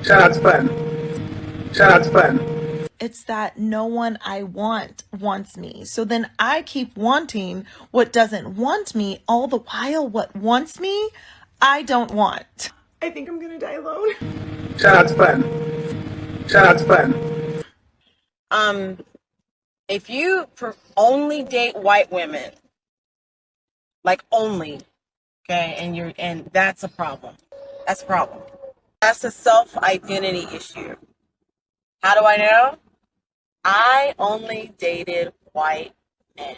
Shout out to Fun. Shout out to Fun. It's that no one I want wants me. So then I keep wanting what doesn't want me, all the while what wants me, I don't want. I think I'm gonna die alone. Shout out to Fun. Shout out to Fun. If you only date white women, like only, okay, and that's a problem. That's a problem. That's a self-identity issue. How do I know? I only dated white men.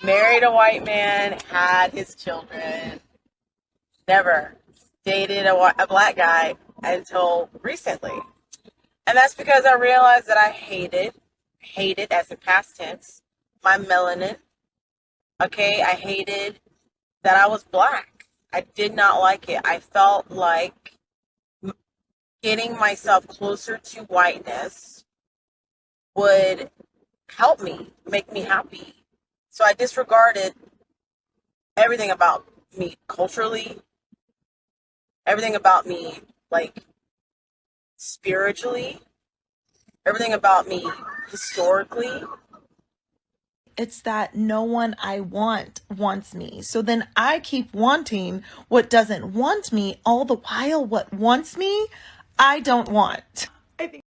Married a white man, had his children. Never dated a black guy until recently. And that's because I realized that I hated as in past tense, my melanin. Okay, I hated that I was black. I did not like it. I felt like getting myself closer to whiteness would help me, make me happy. So I disregarded everything about me culturally, everything about me, like, spiritually, everything about me historically. It's that no one I want wants me. So then I keep wanting what doesn't want me, all the while what wants me, I don't want. I think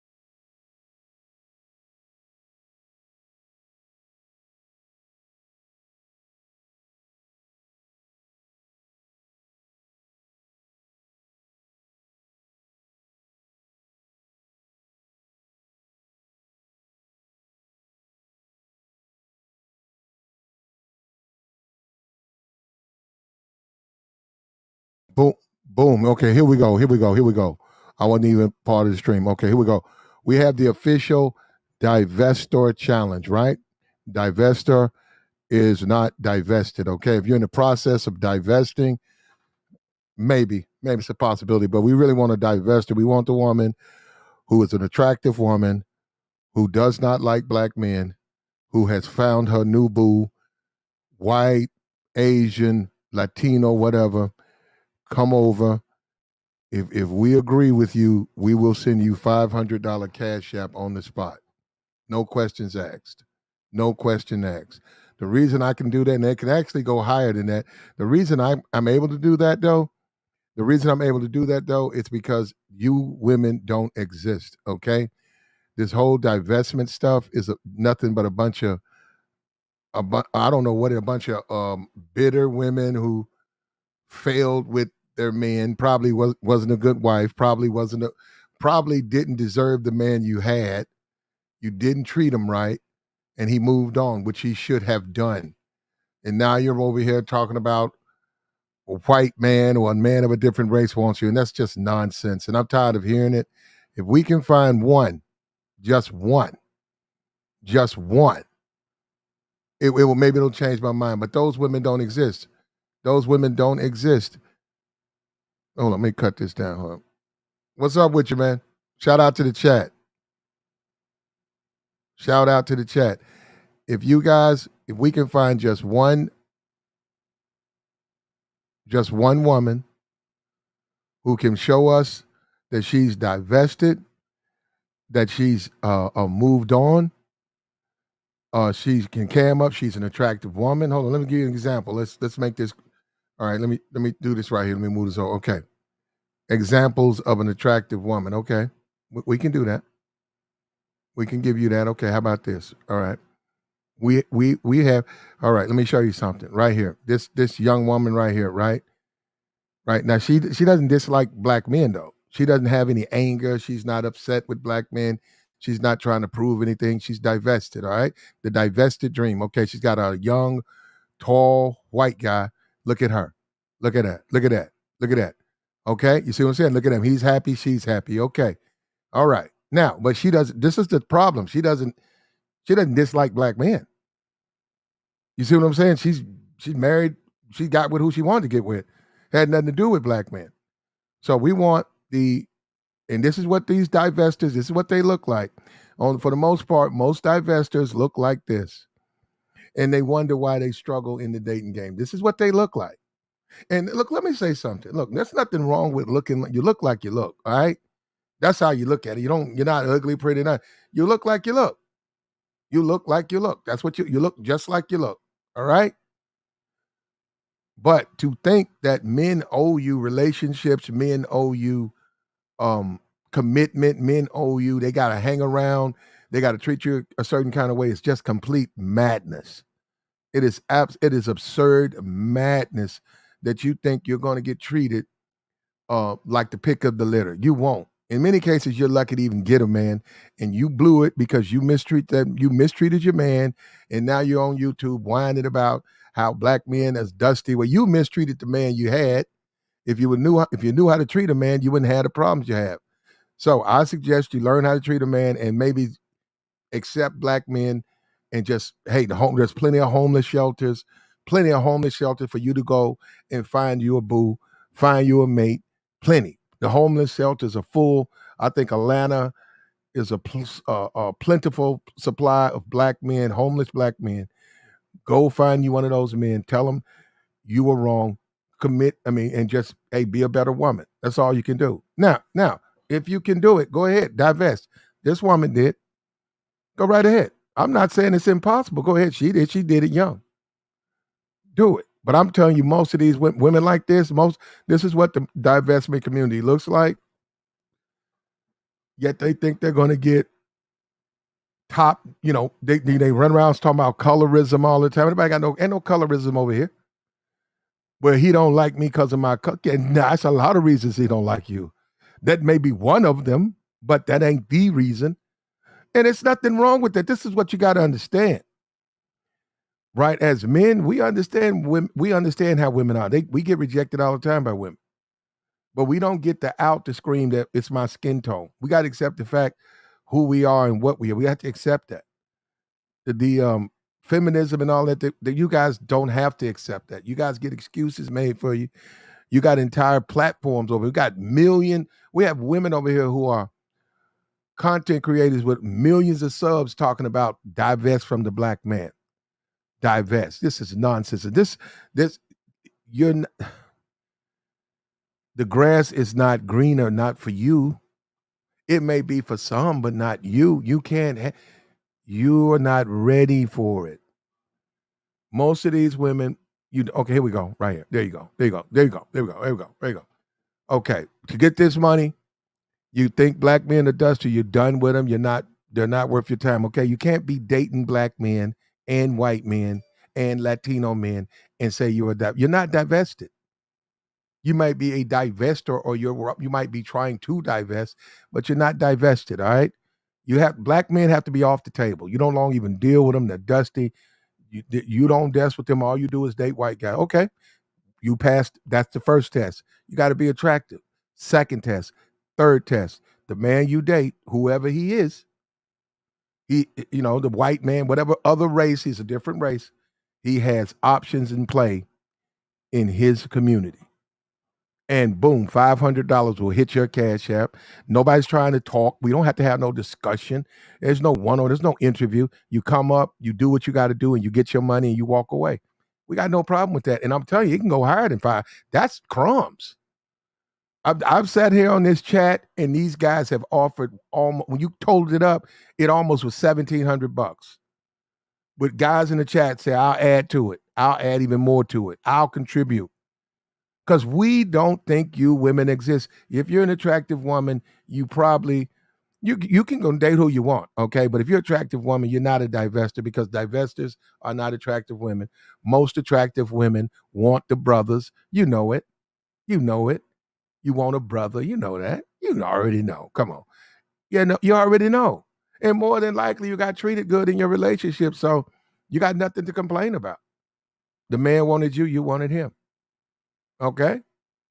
Boom, boom. Okay, here we go. Here we go. Here we go. I wasn't even part of the stream. Okay, here we go. We have the official divestor challenge, right? Divestor is not divested. Okay, if you're in the process of divesting, maybe it's a possibility, but we really want a divestor. We want the woman who is an attractive woman who does not like black men, who has found her new boo, white, Asian, Latino, whatever. Come over. If we agree with you, we will send you $500 cash app on the spot. No questions asked. No question asked. The reason I can do that, and it can actually go higher than that. The reason I'm able to do that though, it's because you women don't exist. Okay, this whole divestment stuff is nothing but a bunch of I don't know what, a bunch of bitter women who failed with their man, probably wasn't a good wife, probably didn't deserve the man you had. You didn't treat him right, and he moved on, which he should have done. And now you're over here talking about a white man or a man of a different race wants you, and that's just nonsense. And I'm tired of hearing it. If we can find one, just one, it will, maybe it'll change my mind. But those women don't exist. Those women don't exist. Hold on, let me cut this down. Hold on. What's up with you, man? Shout out to the chat. Shout out to the chat. If we can find just one woman who can show us that she's divested, that she's moved on, she can cam up, she's an attractive woman. Hold on, let me give you an example. Let's make this. All right, let me do this right here. Let me move this over. Okay. Examples of an attractive woman. Okay. We can do that. We can give you that. Okay, how about this? All right. We have, all right, let me show you something right here. This young woman right here, right? Right. Now she doesn't dislike black men though. She doesn't have any anger. She's not upset with black men. She's not trying to prove anything. She's divested, all right? The divested dream. Okay, she's got a young, tall, white guy. Look at her. Look at that. Look at that. Look at that. Okay, you see what I'm saying? Look at him. He's happy. She's happy. Okay. All right. Now, but she doesn't, this is the problem. She doesn't dislike black men. You see what I'm saying? She's married. She got with who she wanted to get with. Had nothing to do with black men. So we want and this is what these divestors, this is what they look like. For the most part, most divestors look like this. And they wonder why they struggle in the dating game. This is what they look like. And look, let me say something. Look, there's nothing wrong with looking like you look, all right? That's how you look at it. You're not ugly, pretty, not. You look like you look. You look like you look. That's what you look just like you look. All right. But to think that men owe you relationships, men owe you commitment, men owe you, they gotta hang around, they gotta treat you a certain kind of way. It's just complete madness. It is absurd madness that you think you're gonna get treated like the pick of the litter. You won't. In many cases, you're lucky to even get a man, and you blew it because you mistreated your man, and now you're on YouTube whining about how black men is dusty. Well, you mistreated the man you had. If you knew how to treat a man, you wouldn't have the problems you have. So I suggest you learn how to treat a man and maybe accept black men and just, hey, there's plenty of homeless shelters for you to go and find you a boo, find you a mate. Plenty. The homeless shelters are full. I think Atlanta is a plentiful supply of black men, homeless black men. Go find you one of those men. Tell them you were wrong. And just, hey, be a better woman. That's all you can do. Now, if you can do it, go ahead, divest. This woman did. Go right ahead. I'm not saying it's impossible. Go ahead. She did it young. Do it. But I'm telling you, most of these women like this is what the divestment community looks like. Yet they think they're going to get top, they run around talking about colorism all the time. Anybody ain't no colorism over here. Well, he don't like me because of my color. And that's a lot of reasons he don't like you. That may be one of them, but that ain't the reason. And it's nothing wrong with that. This is what you got to understand. Right? As men, we understand how women are. We get rejected all the time by women. But we don't get to scream that it's my skin tone. We got to accept the fact who we are and what we are. We have to accept that. The feminism and all that you guys don't have to accept that. You guys get excuses made for you. You got entire platforms over. We have women over here who are content creators with millions of subs talking about divest from the black man. Divest. This is nonsense. The grass is not greener, not for you. It may be for some, but not you. You are not ready for it. Most of these women, okay, here we go, right here. There you go. Okay, to get this money, you think black men are dusty, you're done with them, they're not worth your time. Okay, you can't be dating black men and white men and Latino men and say you're not divested. You might be a divestor, or you might be trying to divest, but you're not divested. All right. Black men have to be off the table. You don't long even deal with them. They're dusty. You don't desk with them. All you do is date white guy. Okay. You passed. That's the first test. You got to be attractive. Second test. Third test. The man you date, whoever he is, the white man, whatever other race, he's a different race. He has options in play in his community. And boom, $500 will hit your cash app. Nobody's trying to talk. We don't have to have no discussion. There's no there's no interview. You come up, you do what you got to do, and you get your money and you walk away. We got no problem with that. And I'm telling you, it can go higher than $5. That's crumbs. I've sat here on this chat, and these guys have offered almost, when you totaled it up, it almost was $1,700. But guys in the chat say, I'll add to it. I'll add even more to it. I'll contribute. Because we don't think you women exist. If you're an attractive woman, you probably, you can go date who you want, okay? But if you're an attractive woman, you're not a divester, because divestors are not attractive women. Most attractive women want the brothers. You know it. You know it. You want a brother. You know that. You already know. Come on. You already know. And more than likely, you got treated good in your relationship, so you got nothing to complain about. The man wanted you, you wanted him. Okay,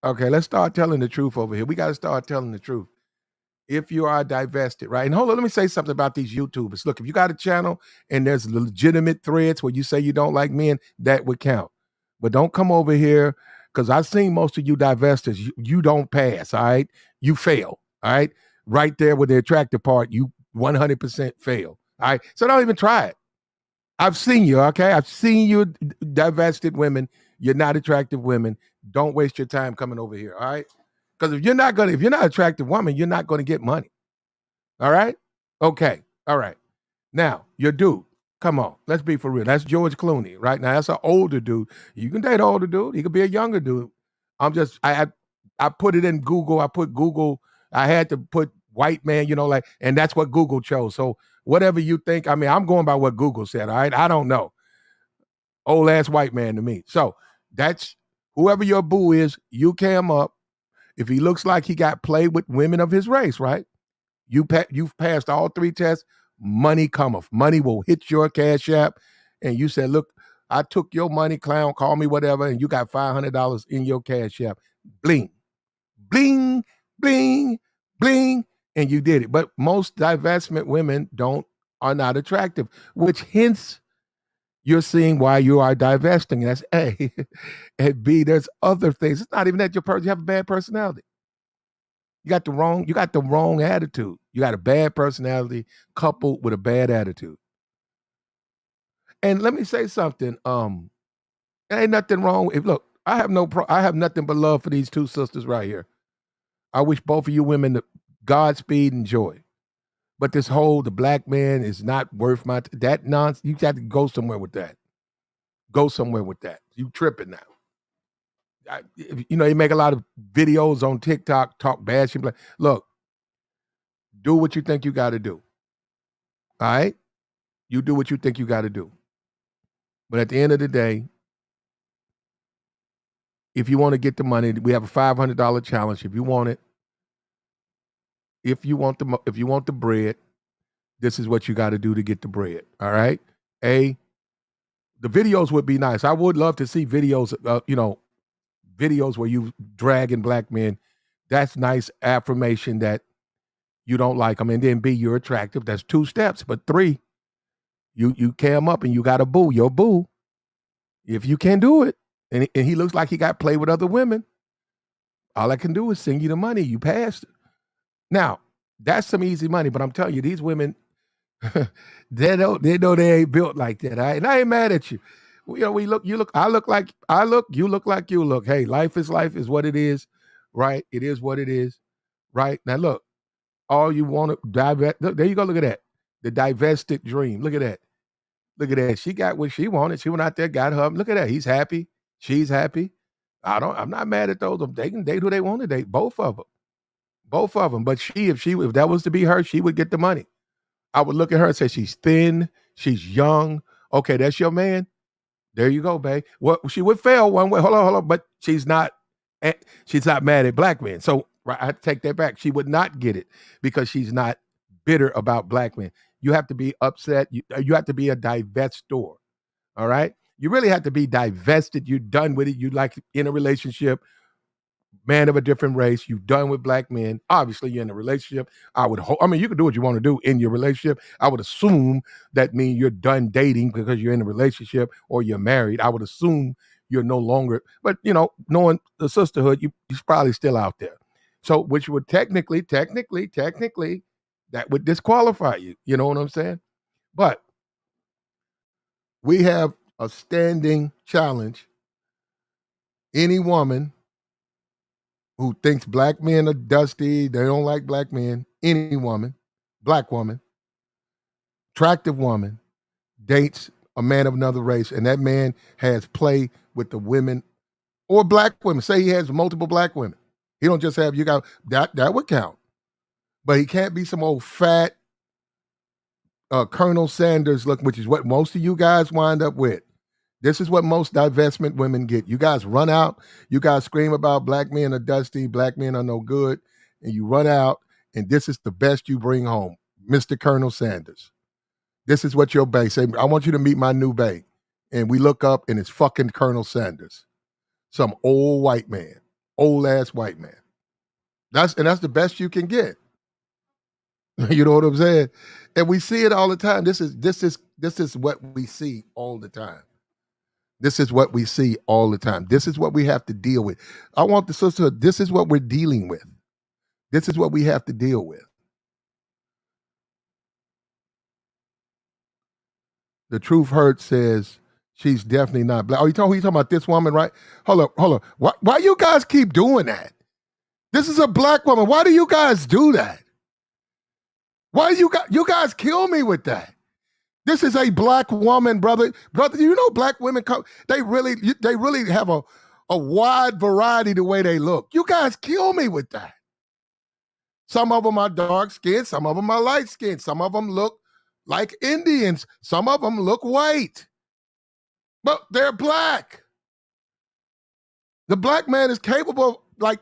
let's start telling the truth over here. We got to start telling the truth. If you are divested, right? And hold on, let me say something about these YouTubers. Look, if you got a channel and there's legitimate threads where you say you don't like men, that would count. But don't come over here, because I've seen most of you divestors. You don't pass, all right? You fail, all right? Right there with the attractive part, you 100% fail, all right? So don't even try it. I've seen you, okay? I've seen you divested women. You're not attractive women. Don't waste your time coming over here, all right? Because if you're not an attractive woman, you're not gonna get money. All right? Okay. All right. Now, your dude. Come on, let's be for real. That's George Clooney, right? Now that's an older dude. You can date an older dude. He could be a younger dude. I put it in Google. I put Google. I had to put white man, and that's what Google chose. So whatever you think, I mean, I'm going by what Google said. All right, I don't know. Old ass white man to me. So that's whoever your boo is. You cam up. If he looks like he got played with women of his race, right? You've passed all 3 tests. Money cometh. Money will hit your cash app. And you said, look, I took your money, clown, call me whatever, and you got $500 in your cash app. Bling, bling, bling, bling, and you did it. But most divestment women are not attractive, which hence you're seeing why you are divesting. That's A. And B, there's other things. It's not even that you have a bad personality. You got the wrong attitude. You got a bad personality coupled with a bad attitude. And let me say something. There ain't nothing wrong. Look, I have nothing but love for these 2 sisters right here. I wish both of you women Godspeed and joy. But this whole the black man is not worth that nonsense. You got to go somewhere with that. Go somewhere with that. You tripping now. You make a lot of videos on TikTok, talk bad shit. Look, do what you think you got to do. All right? You do what you think you got to do. But at the end of the day, if you want to get the money, we have a $500 challenge. If you want it, if you want the bread, this is what you got to do to get the bread. All right? The videos would be nice. I would love to see videos, videos where you dragging black men. That's nice affirmation that you don't like them. And then B, you're attractive. That's 2 steps. But 3, you cam up and you got a boo. Your boo, if you can do it, and he looks like he got played with other women, all I can do is send you the money. You passed. Now, that's some easy money, but I'm telling you, these women, they know they ain't built like that. And I ain't mad at you. You look, I look like I look, you look like you look. Hey, life is what it is, right? It is what it is, right? Now look, all you want to divest. There you go. Look at that. The divested dream. Look at that. Look at that. She got what she wanted. She went out there, got her. Look at that. He's happy. She's happy. I'm not mad at those. They can date who they want to date. Both of them. But if that was to be her, she would get the money. I would look at her and say, she's thin. She's young. Okay, that's your man. There you go, babe. Well, she would fail one way. Hold on. But she's not mad at black men. So I take that back. She would not get it because she's not bitter about black men. You have to be upset. You have to be a divestor. All right? You really have to be divested. You're done with it. You like in a relationship, man of a different race. You're done with black men. Obviously, you're in a relationship. You can do what you want to do in your relationship. I would assume that means you're done dating because you're in a relationship or you're married. I would assume you're no longer, but knowing the sisterhood, he's probably still out there. So, which would technically, that would disqualify you. You know what I'm saying? But we have a standing challenge. Any woman who thinks black men are dusty, they don't like black men, any woman, black woman, attractive woman, dates a man of another race, and that man has play with the women or black women. Say he has multiple black women. He don't just have that would count. But he can't be some old fat Colonel Sanders look, which is what most of you guys wind up with. This is what most divestment women get. You guys run out. You guys scream about black men are dusty, black men are no good, and you run out, and this is the best you bring home, Mr. Colonel Sanders. This is what your bae say. I want you to meet my new bae. And we look up, and it's fucking Colonel Sanders. Some old white man, old-ass white man. That's the best you can get. You know what I'm saying? And we see it all the time. This is what we see all the time. This is what we see all the time. This is what we have to deal with. I want the sisterhood. This is what we're dealing with. This is what we have to deal with. The Truth Hurts says she's definitely not black. Oh, you talking about this woman, right? Hold up. Why you guys keep doing that? This is a black woman. Why do you guys do that? Why do you guys kill me with that? This is a black woman, brother. Brother, you know black women come, they really have a wide variety the way they look. You guys kill me with that. Some of them are dark skinned, some of them are light skinned, some of them look like Indians, some of them look white. But they're black. The black man is capable, like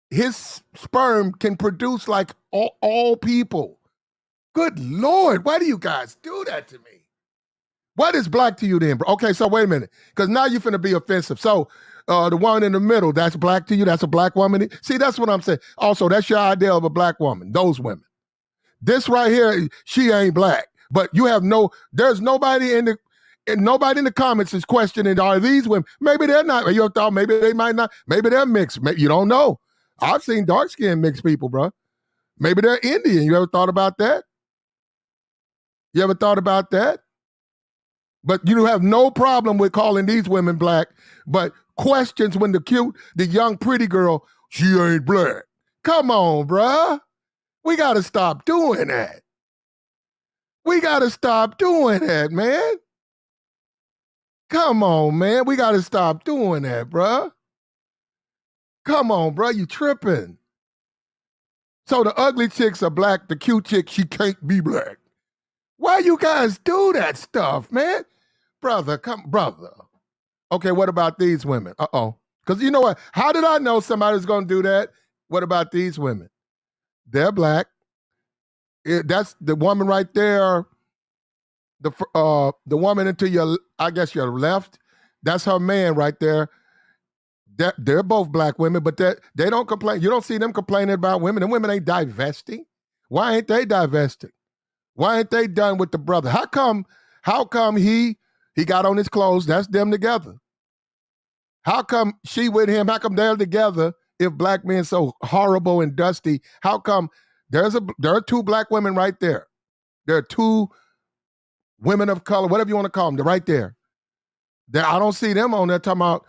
his sperm can produce like all people. Good Lord, why do you guys do that to me? What is black to you then, bro? Okay, so wait a minute, because now you're finna be offensive. So the one in the middle, that's black to you? That's a black woman? See, that's what I'm saying. Also, that's your idea of a black woman, those women. This right here, she ain't black. But there's nobody in the comments is questioning, are these women? Maybe they're not. You thought maybe they might not. Maybe they're mixed. Maybe, you don't know. I've seen dark-skinned mixed people, bro. Maybe they're Indian. You ever thought about that? You ever thought about that? But you have no problem with calling these women black, but questions when the young pretty girl, she ain't black. Come on, bruh. We got to stop doing that. We got to stop doing that, man. Come on, man. We got to stop doing that, bruh. Come on, bruh. You tripping. So the ugly chicks are black. The cute chick, she can't be black. Why you guys do that stuff, man? Brother. Okay, what about these women? Uh-oh. Because you know what? How did I know somebody's going to do that? What about these women? They're black. That's the woman right there. The woman into your left. That's her man right there. They're both black women, but they don't complain. You don't see them complaining about women. And women ain't divesting. Why ain't they divesting? Why ain't they done with the brother? How come he got on his clothes? That's them together. How come she with him? How come they're together if black men so horrible and dusty? How come there are two black women right there? There are two women of color, whatever you want to call them. They're right there. I don't see them on there talking about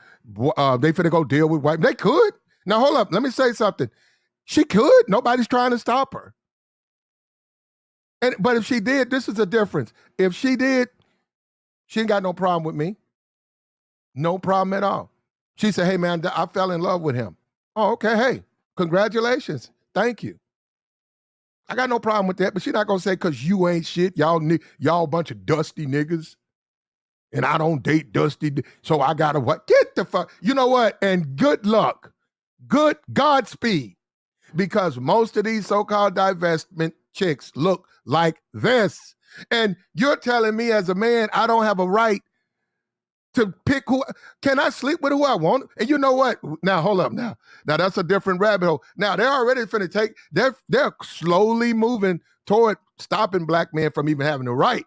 they finna go deal with white. They could. Now, hold up. Let me say something. She could. Nobody's trying to stop her. But if she did, this is a difference. If she did, she ain't got no problem with me. No problem at all. She said, hey, man, I fell in love with him. Oh, okay. Hey, congratulations. Thank you. I got no problem with that, but she's not going to say, because you ain't shit. Y'all a bunch of dusty niggas. And I don't date dusty, so I got to what? Get the fuck. You know what? And good luck. Good Godspeed. Because most of these so-called divestment chicks look like this. And you're telling me as a man, I don't have a right to pick who. Can I sleep with who I want? And you know what? Now, hold up now. Now, that's a different rabbit hole. Now, they're already finna they're slowly moving toward stopping black men from even having the right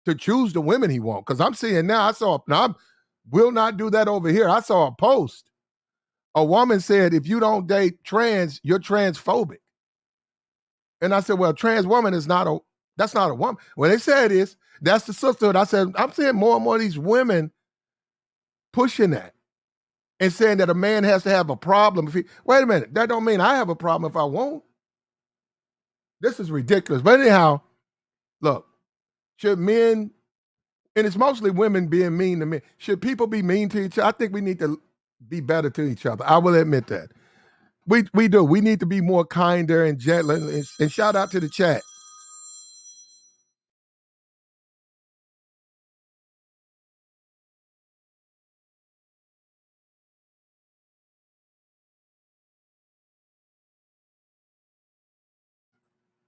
to choose the women he wants. Because I'm seeing now, I will not do that over here. I saw a post. A woman said, if you don't date trans, you're transphobic. And I said, well, trans woman that's not a woman. Well, they said it is. That's the sisterhood. I said, I'm seeing more and more of these women pushing that and saying that a man has to have a problem. Wait a minute. That don't mean I have a problem if I won't. This is ridiculous. But anyhow, look, should men, and it's mostly women being mean to men, should people be mean to each other? I think we need to be better to each other. I will admit that. We do. We need to be more kinder and gentler. And shout out to the chat.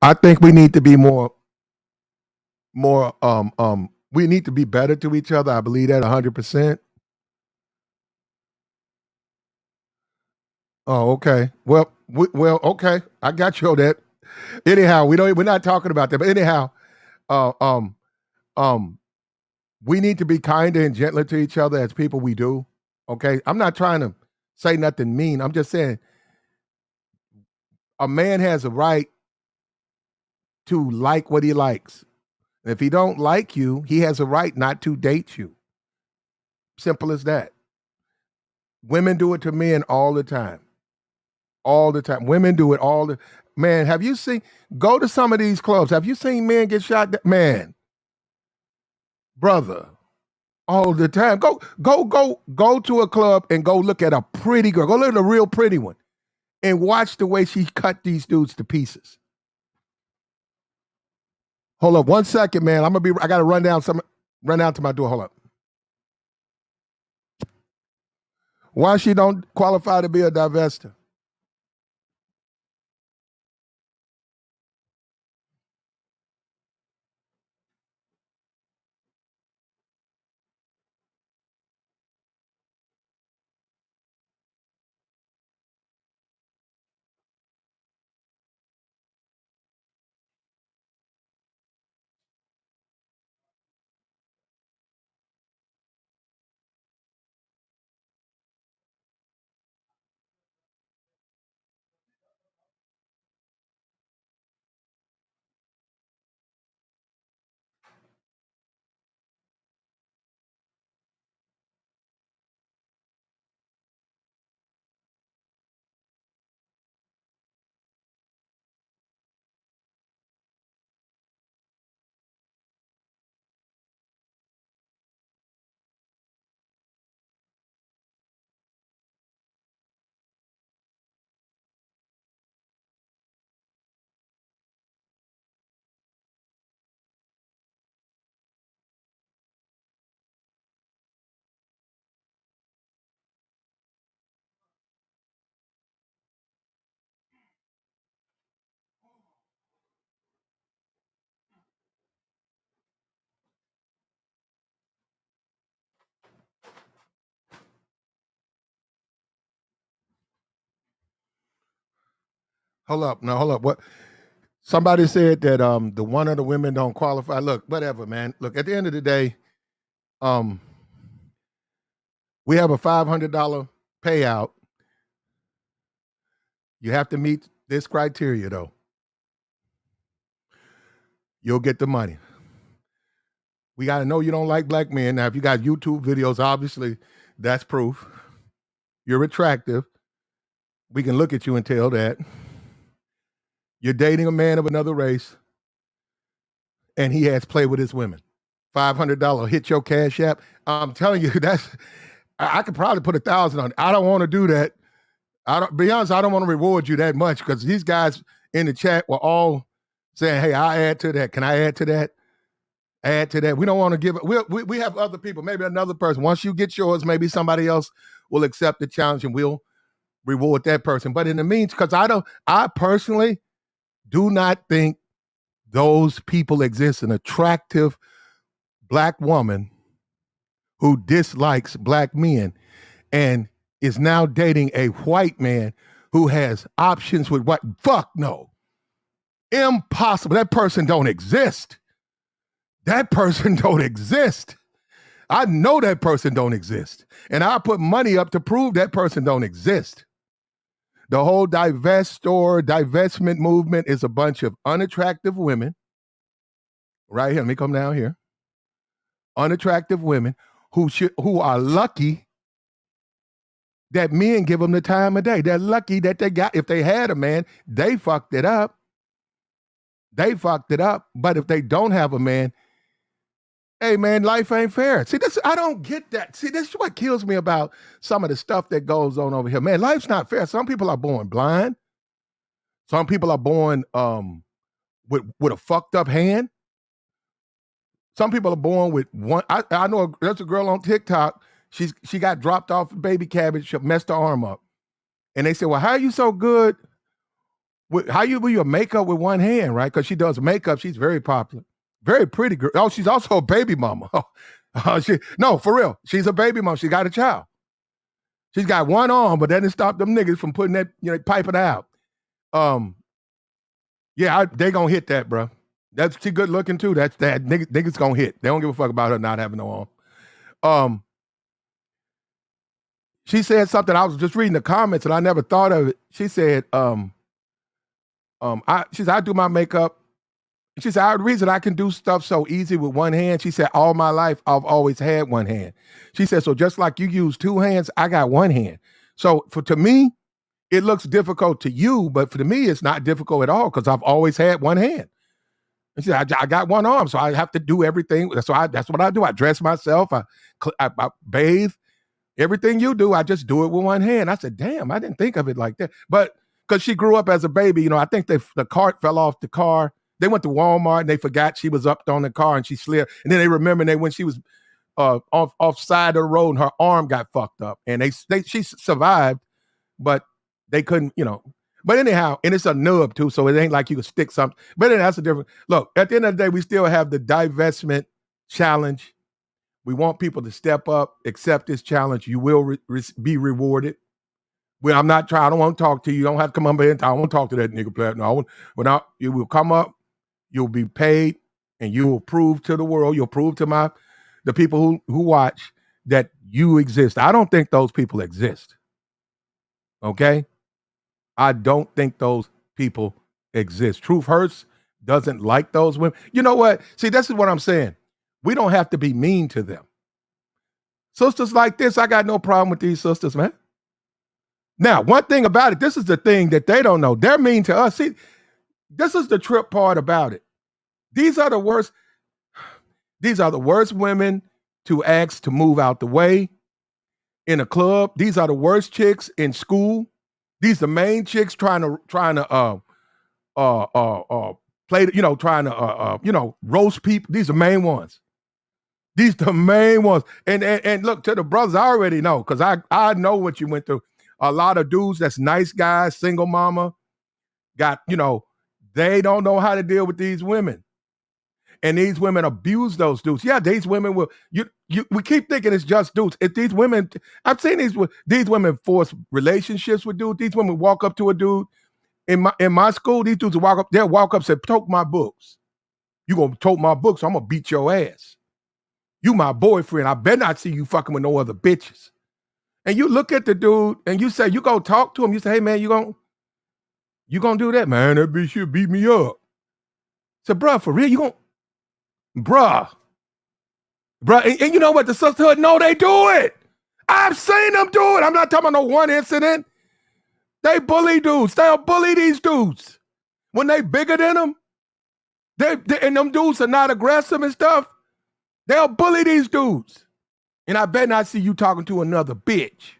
I think we need to be more we need to be better to each other. I believe that 100%. Oh, okay. Well, okay. I got you on that. Anyhow, we're not talking about that. But anyhow, uh, um, um, we need to be kinder and gentler to each other as people. We do. Okay. I'm not trying to say nothing mean. I'm just saying a man has a right to like what he likes. If he don't like you, he has a right not to date you. Simple as that. Women do it to men all the time. all the time. Women do it all the man. Have you seen? Go to some of these clubs. Have you seen men get shot? Man, brother, all the time. Go to a club and go look at a pretty girl. Go look at a real pretty one, and watch the way she cut these dudes to pieces. Hold up 1 second, man. I gotta run down to my door. Hold up. Why she don't qualify to be a divestor? Hold up. Now, hold up. What? Somebody said that the one of the women don't qualify. Look, whatever, man. Look, at the end of the day, we have a $500 payout. You have to meet this criteria, though. You'll get the money. We got to know you don't like black men. Now, if you got YouTube videos, obviously, that's proof. You're attractive. We can look at you and tell that. You're dating a man of another race, and he has played with his women. $500 hit your cash app. I'm telling you, I could probably put 1,000 on it. I don't want to do that. Be honest, I don't want to reward you that much because these guys in the chat were all saying, hey, I'll add to that. Can I add to that? Add to that. We don't want to give it. We have other people, maybe another person. Once you get yours, maybe somebody else will accept the challenge and we'll reward that person. But in the meantime, because I personally do not think those people exist. An attractive black woman who dislikes black men and is now dating a white man who has options with what? Fuck no. Impossible. That person don't exist. That person don't exist. I know that person don't exist. And I put money up to prove that person don't exist. The whole divestment movement is a bunch of unattractive women. Right here, let me come down here. Unattractive women who are lucky that men give them the time of day. They're lucky that if they had a man, they fucked it up. They fucked it up. But if they don't have a man, hey man, life ain't fair. See, I don't get that. See, this is what kills me about some of the stuff that goes on over here. Man, life's not fair. Some people are born blind. Some people are born with a fucked up hand. Some people are born with one. I know there's a girl on TikTok. She got dropped off baby cabbage, messed her arm up. And they said, well, how are you so good? How you do your makeup with one hand, right? Because she does makeup. She's very popular. Very pretty girl. Oh, she's also a baby mama. No, for real. She's a baby mama. She got a child. She's got one arm, but that didn't stop them niggas from putting that, piping out. Yeah, they gonna hit that, bro. She good looking too. That niggas gonna hit. They don't give a fuck about her not having no arm. She said something. I was just reading the comments and I never thought of it. She said, I do my makeup. She said, the reason I can do stuff so easy with one hand, she said, all my life, I've always had one hand. She said, so just like you use two hands, I got one hand. So to me, It looks difficult to you, but for me, it's not difficult at all because I've always had one hand. And she said, I got one arm, so I have to do everything. So that's what I do. I dress myself. I bathe. Everything you do, I just do it with one hand. I said, damn, I didn't think of it like that. But because she grew up as a baby, I think the cart fell off the car. They went to Walmart and they forgot she was up on the car and she slid. And then they remembered that when she was off side of the road and her arm got fucked up. And she survived, but they couldn't, But anyhow, and it's a nub too, so it ain't like you can stick something. But anyway, that's a different. Look, at the end of the day, we still have the divestment challenge. We want people to step up, accept this challenge. You will be rewarded. Well, I don't want to talk to you. You don't have to come up here and talk. I won't talk to that nigga platinum. You will come up, you'll be paid, and you will prove to the world, you'll prove to the people who watch that you exist. I don't think those people exist. Okay? I don't think those people exist. Truth Hurts doesn't like those women. You know what? See, this is what I'm saying. We don't have to be mean to them. Sisters like this, I got no problem with these sisters, man. Now, one thing about it, this is the thing that they don't know. They're mean to us. See, this is the trip part about it. These are the worst women to ask to move out the way in a club. These are the worst chicks in school. These are the main chicks trying to play, roast people. These are the main ones. These the main ones. And look, to the brothers, I already know, because I know what you went through. A lot of dudes that's nice guys, single mama, they don't know how to deal with these women. And these women abuse those dudes. Yeah, these women will, we keep thinking it's just dudes. If these women, I've seen these women force relationships with dudes. These women walk up to a dude. In my school, these dudes will walk up and say, tote my books. You gonna tote my books, I'm gonna beat your ass. You my boyfriend. I better not see you fucking with no other bitches. And you look at the dude and you say, you go talk to him. You say, hey man, you gonna do that? Man, that bitch should beat me up. I said, bruh, for real, bruh. And you know what? The sisterhood, no, they do it. I've seen them do it. I'm not talking about no one incident. They bully dudes. They'll bully these dudes. When they bigger than them, and them dudes are not aggressive and stuff, they'll bully these dudes. And I better not see you talking to another bitch.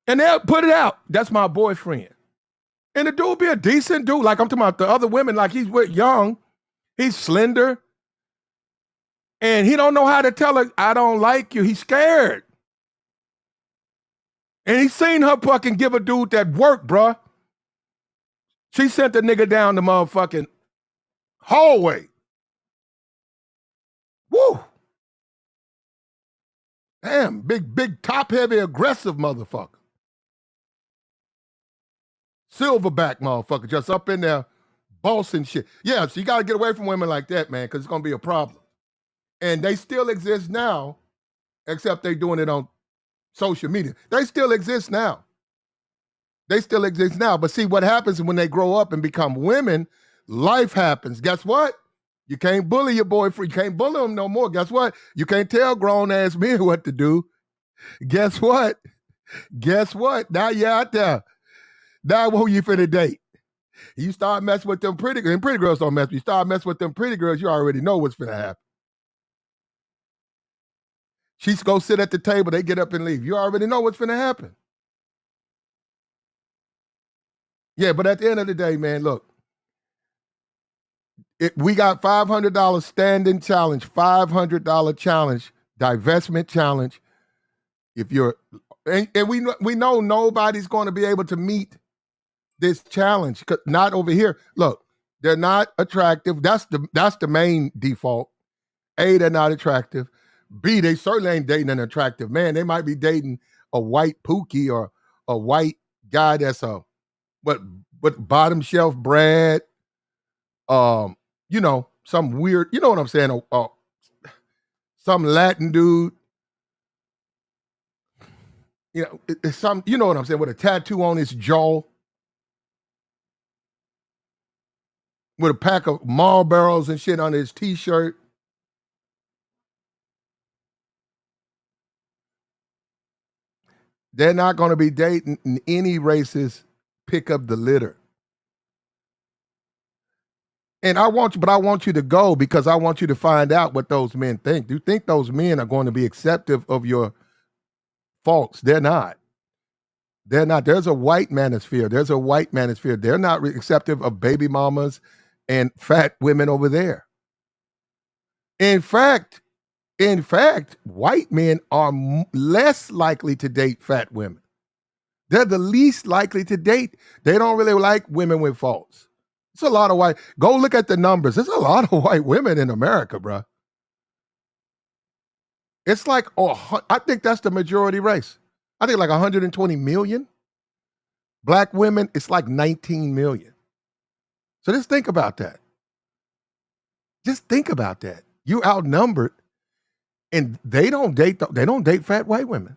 And they'll put it out. That's my boyfriend. And the dude be a decent dude. Like I'm talking about the other women, like he's young. He's slender. And he don't know how to tell her, I don't like you. He's scared. And he seen her fucking give a dude that work, bruh. She sent the nigga down the motherfucking hallway. Woo! Damn, big top-heavy, aggressive motherfucker. Silverback motherfucker, just up in there, bossing shit. Yeah, so you got to get away from women like that, man, because it's going to be a problem. And they still exist now, except they're doing it on social media. They still exist now. But see, what happens when they grow up and become women, life happens. Guess what? You can't bully your boyfriend. You can't bully him no more. Guess what? You can't tell grown-ass men what to do. Guess what? Now you're out there. Now who you finna date? You start messing with them pretty girls, and pretty girls don't mess with you. Start messing with them pretty girls, you already know what's finna happen. She's go sit at the table, they get up and leave. You already know what's finna happen. Yeah, but at the end of the day, man, look, we got $500 standing challenge, $500 challenge, divestment challenge. If you're, and we know nobody's going to be able to meet this challenge. Not over here. Look, they're not attractive. That's the main default. A, they're not attractive. B, they certainly ain't dating an attractive man. They might be dating a white Pookie or a white guy that's but bottom shelf Brad. Some weird, you know what I'm saying? Some Latin dude. It's some, you know what I'm saying, with a tattoo on his jaw. With a pack of Marlboros and shit on his t-shirt. They're not going to be dating any racist pick up the litter. And I want you to go because I want you to find out what those men think. Do you think those men are going to be acceptive of your faults? They're not. They're not. There's a white manosphere. There's a white manosphere. They're not receptive of baby mamas and fat women over there. In fact, white men are less likely to date fat women. They're the least likely to date. They don't really like women with faults. It's a lot of white. Go look at the numbers. There's a lot of white women in America, bro. It's like, I think that's the majority race. I think like 120 million. Black women, it's like 19 million. So just think about that. Just think about that. You outnumbered, and they don't date fat white women.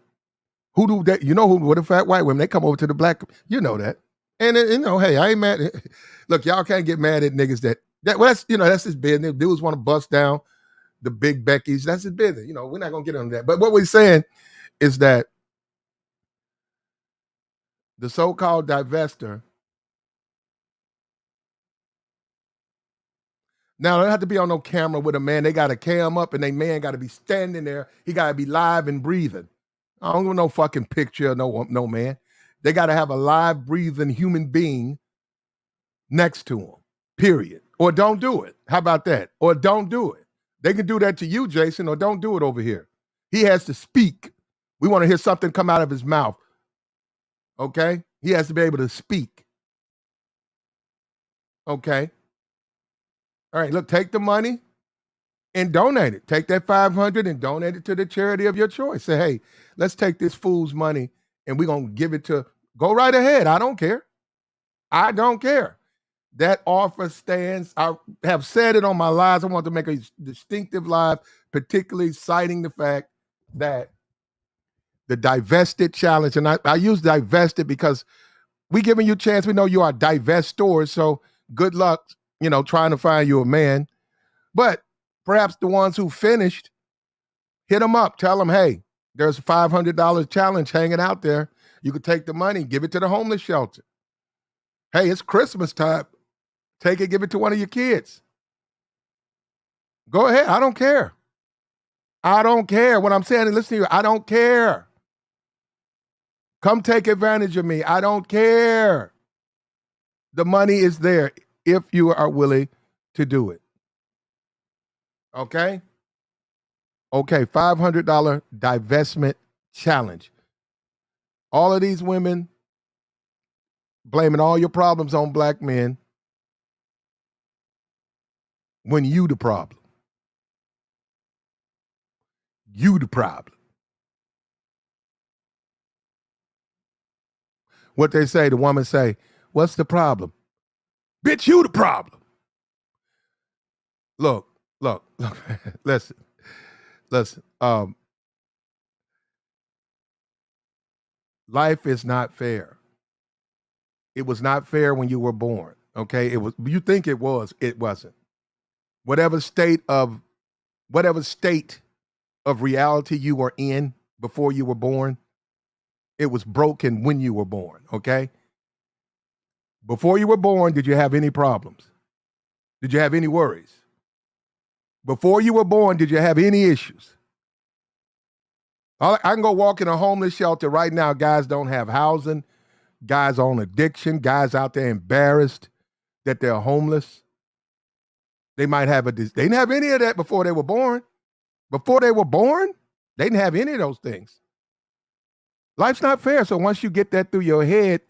Who do that? You know who? What are fat white women? They come over to the black. You know that. And hey, I ain't mad. Look, y'all can't get mad at niggas that well, that's his business. Dudes want to bust down the big Beckys. That's his business. We're not gonna get into that. But what we're saying is that the so-called divestor. Now, they don't have to be on no camera with a man. They got a cam up, and they man got to be standing there. He got to be live and breathing. I don't want no fucking picture, no man. They got to have a live, breathing human being next to him, period. Or don't do it. How about that? Or don't do it. They can do that to you, Jason, or don't do it over here. He has to speak. We want to hear something come out of his mouth. Okay? He has to be able to speak. Okay? All right, look, take the money and donate it. Take that $500 and donate it to the charity of your choice. Say, hey, let's take this fool's money and we're going to give it to, go right ahead. I don't care. I don't care. That offer stands. I have said it on my lives. I want to make a distinctive live, particularly citing the fact that the divested challenge, and I use divested because we giving you a chance. We know you are divestors, so good luck, trying to find you a man. But perhaps the ones who finished, hit them up. Tell them, hey, there's a $500 challenge hanging out there. You could take the money, give it to the homeless shelter. Hey, it's Christmas time. Take it, give it to one of your kids. Go ahead. I don't care. I don't care. What I'm saying, listen to you, I don't care. Come take advantage of me. I don't care. The money is there if you are willing to do it. Okay? Okay, $500 divestment challenge. All of these women blaming all your problems on black men when you the problem. You the problem. What they say, the woman say, what's the problem? Bitch, you the problem. Look, listen. Life is not fair. It was not fair when you were born. Okay, it was. You think it was? It wasn't. Whatever state of reality you were in before you were born, it was broken when you were born. Okay. Before you were born, did you have any problems? Did you have any worries? Before you were born, did you have any issues? I can go walk in a homeless shelter right now. Guys don't have housing. Guys on addiction. Guys out there embarrassed that they're homeless. They might have they didn't have any of that before they were born. Before they were born, they didn't have any of those things. Life's not fair. So once you get that through your head,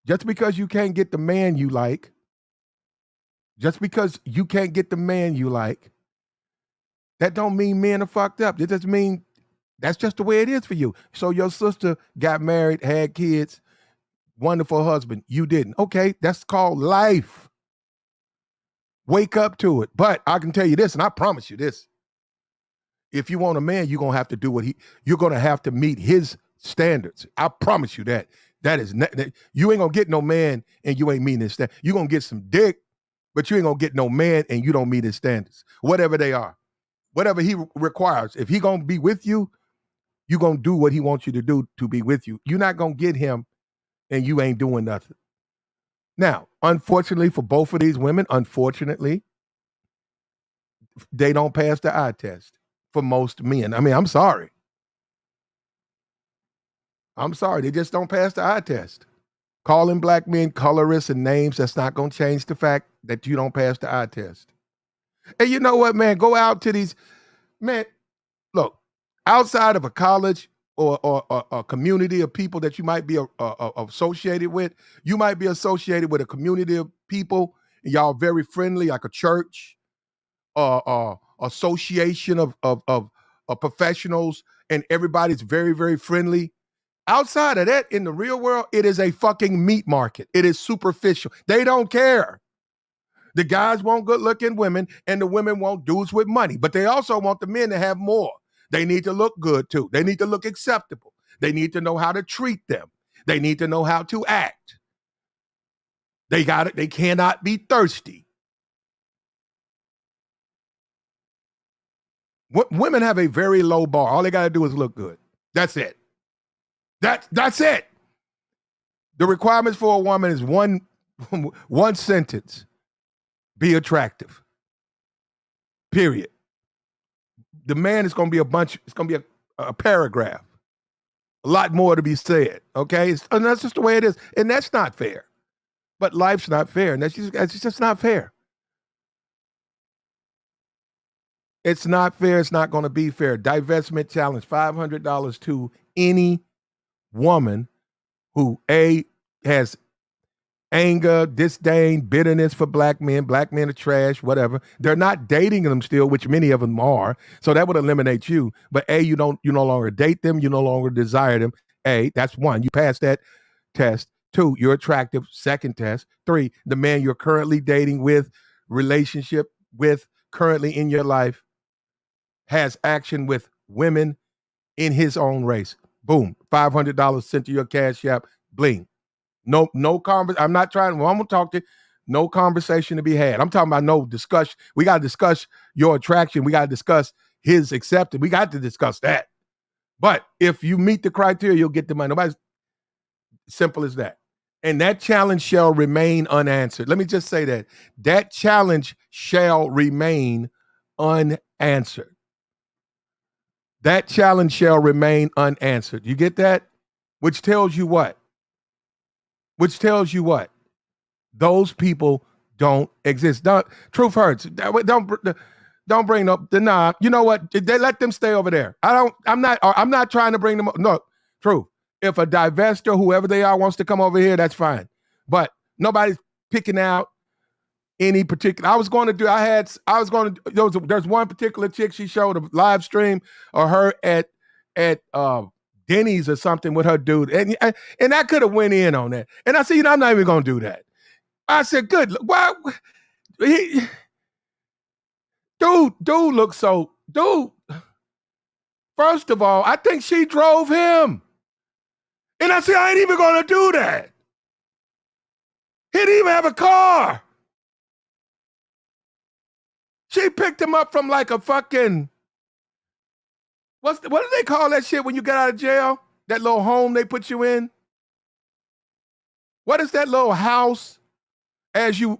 just because you can't get the man you like, that don't mean men are fucked up. It just mean that's just the way it is for you. So your sister got married, had kids, wonderful husband. You didn't. Okay, that's called life. Wake up to it. But I can tell you this, and I promise you this. If you want a man, you're gonna have to do you're gonna have to meet his standards. I promise you that. You ain't gonna get no man and you ain't meeting his standards. You're gonna get some dick, but you ain't gonna get no man and you don't meet his standards. Whatever they are. Whatever he requires. If he gonna be with you, You're going to do what he wants you to do to be with you. You're not going to get him and you ain't doing nothing. Now, unfortunately for both of these women, unfortunately, they don't pass the eye test for most men. I mean, I'm sorry. They just don't pass the eye test. Calling black men colorists and names, that's not going to change the fact that you don't pass the eye test. And you know what, man? Go out to these, man, look, outside of a college or a community of people that you might be associated with, you might be associated with a community of people, and y'all very friendly, like a church, association of professionals, and everybody's very, very friendly. Outside of that, in the real world, it is a fucking meat market. It is superficial. They don't care. The guys want good-looking women, and the women want dudes with money. But they also want the men to have more. They need to look good, too. They need to look acceptable. They need to know how to treat them. They need to know how to act. They cannot be thirsty. Women have a very low bar. All they got to do is look good. That's it. That's it. The requirements for a woman is one sentence. Be attractive. Period. The man is going to be it's going to be a paragraph. A lot more to be said, okay? And that's just the way it is. And that's not fair. But life's not fair, and that's just not fair. It's not fair. It's not going to be fair. Divestment challenge, $500 to any woman who has anger, disdain, bitterness for black men are trash, whatever. They're not dating them still, which many of them are. So that would eliminate you. But you no longer date them, you no longer desire them. That's one. You pass that test. 2, you're attractive. Second test. 3, the man you're currently dating with, relationship with, currently in your life, has action with women in his own race. Boom, $500 sent to your Cash App. Bling. No conversation. I'm not trying. Well, I'm gonna talk to. No conversation to be had. I'm talking about no discussion. We got to discuss your attraction. We got to discuss his acceptance. We got to discuss that. But if you meet the criteria, you'll get the money. Nobody's simple as that. And that challenge shall remain unanswered. Let me just say that. That challenge shall remain unanswered. That challenge shall remain unanswered. You get that? Which tells you what? Those people don't exist. Truth hurts. Don't bring up the knob. You know what? They let them stay over there. I'm not trying to bring them up. No, truth. If a divestor, whoever they are, wants to come over here, that's fine. But nobody's picking out any particular. There's one particular chick, she showed a live stream of her at Denny's or something with her dude. And I could have went in on that. And I said, I'm not even going to do that. I said, good. Why? Dude looks so, first of all, I think she drove him. And I said, I ain't even going to do that. He didn't even have a car. She picked him up from like a fucking, what do they call that shit when you get out of jail? That little home they put you in? What is that little house as you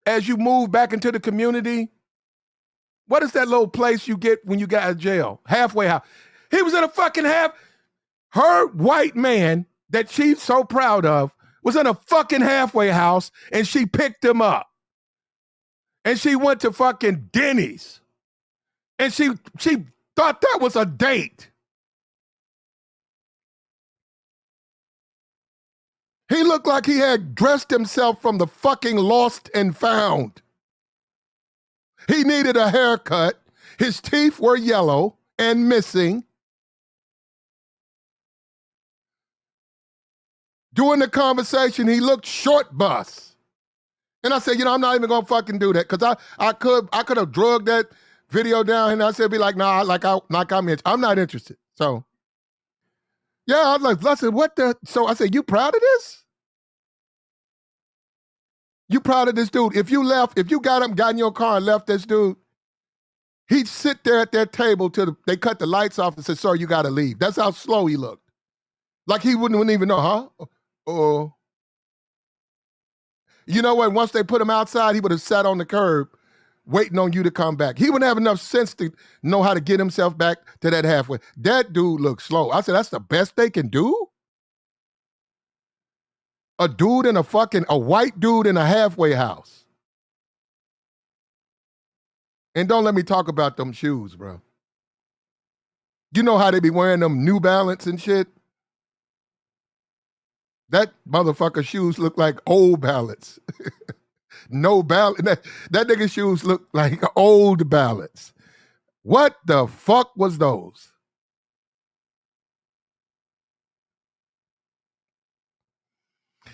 move back into the community? What is that little place you get when you get out of jail? Halfway house. He was in a fucking her white man that she's so proud of was in a fucking halfway house, and she picked him up. And she went to fucking Denny's. And she thought that was a date. He looked like he had dressed himself from the fucking Lost and Found. He needed a haircut. His teeth were yellow and missing. During the conversation, he looked short bus. And I said, I'm not even gonna fucking do that, because I could have drugged that video down and I said, be like, nah, I'm not interested. So yeah, I was like, I said, what the? So I said, you proud of this? You proud of this dude? If you got in your car and left this dude, He'd sit there at their table till they cut the lights off and said, "Sir, you got to leave." That's how slow he looked. Like he wouldn't even know, huh? Or, you know what? Once they put him outside, he would have sat on the curb waiting on you to come back. He wouldn't have enough sense to know how to get himself back to that halfway. That dude looked slow. I said, that's the best they can do? A white dude in a halfway house. And don't let me talk about them shoes, bro. You know how they be wearing them New Balance and shit? That motherfucker shoes look like old Balance. No balance. That nigga shoes look like old Balance. What the fuck was those?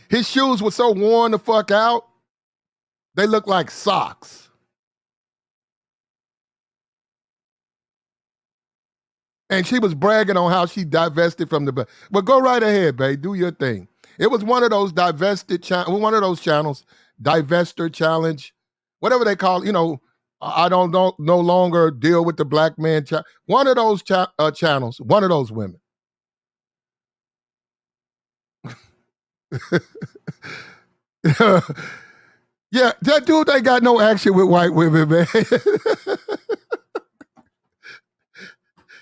His shoes were so worn the fuck out, they look like socks. And she was bragging on how she divested from the... But go right ahead, babe. Do your thing. It was one of those one of those channels, Divestor Challenge, whatever they call it, you know, I don't no longer deal with the black man. One of those channels, one of those women. Yeah, that dude ain't got no action with white women, man.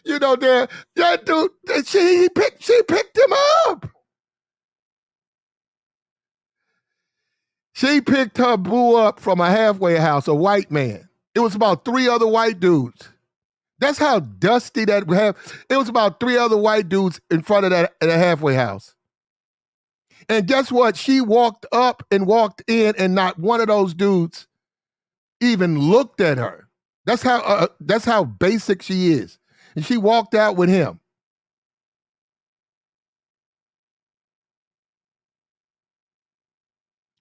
You know, that dude, she picked him up. She picked her boo up from a halfway house, a white man. It was about 3 other white dudes. That's how dusty that would have. It was about 3 other white dudes in front of that at a halfway house. And guess what? She walked up and walked in, and not one of those dudes even looked at her. That's how basic she is. And she walked out with him.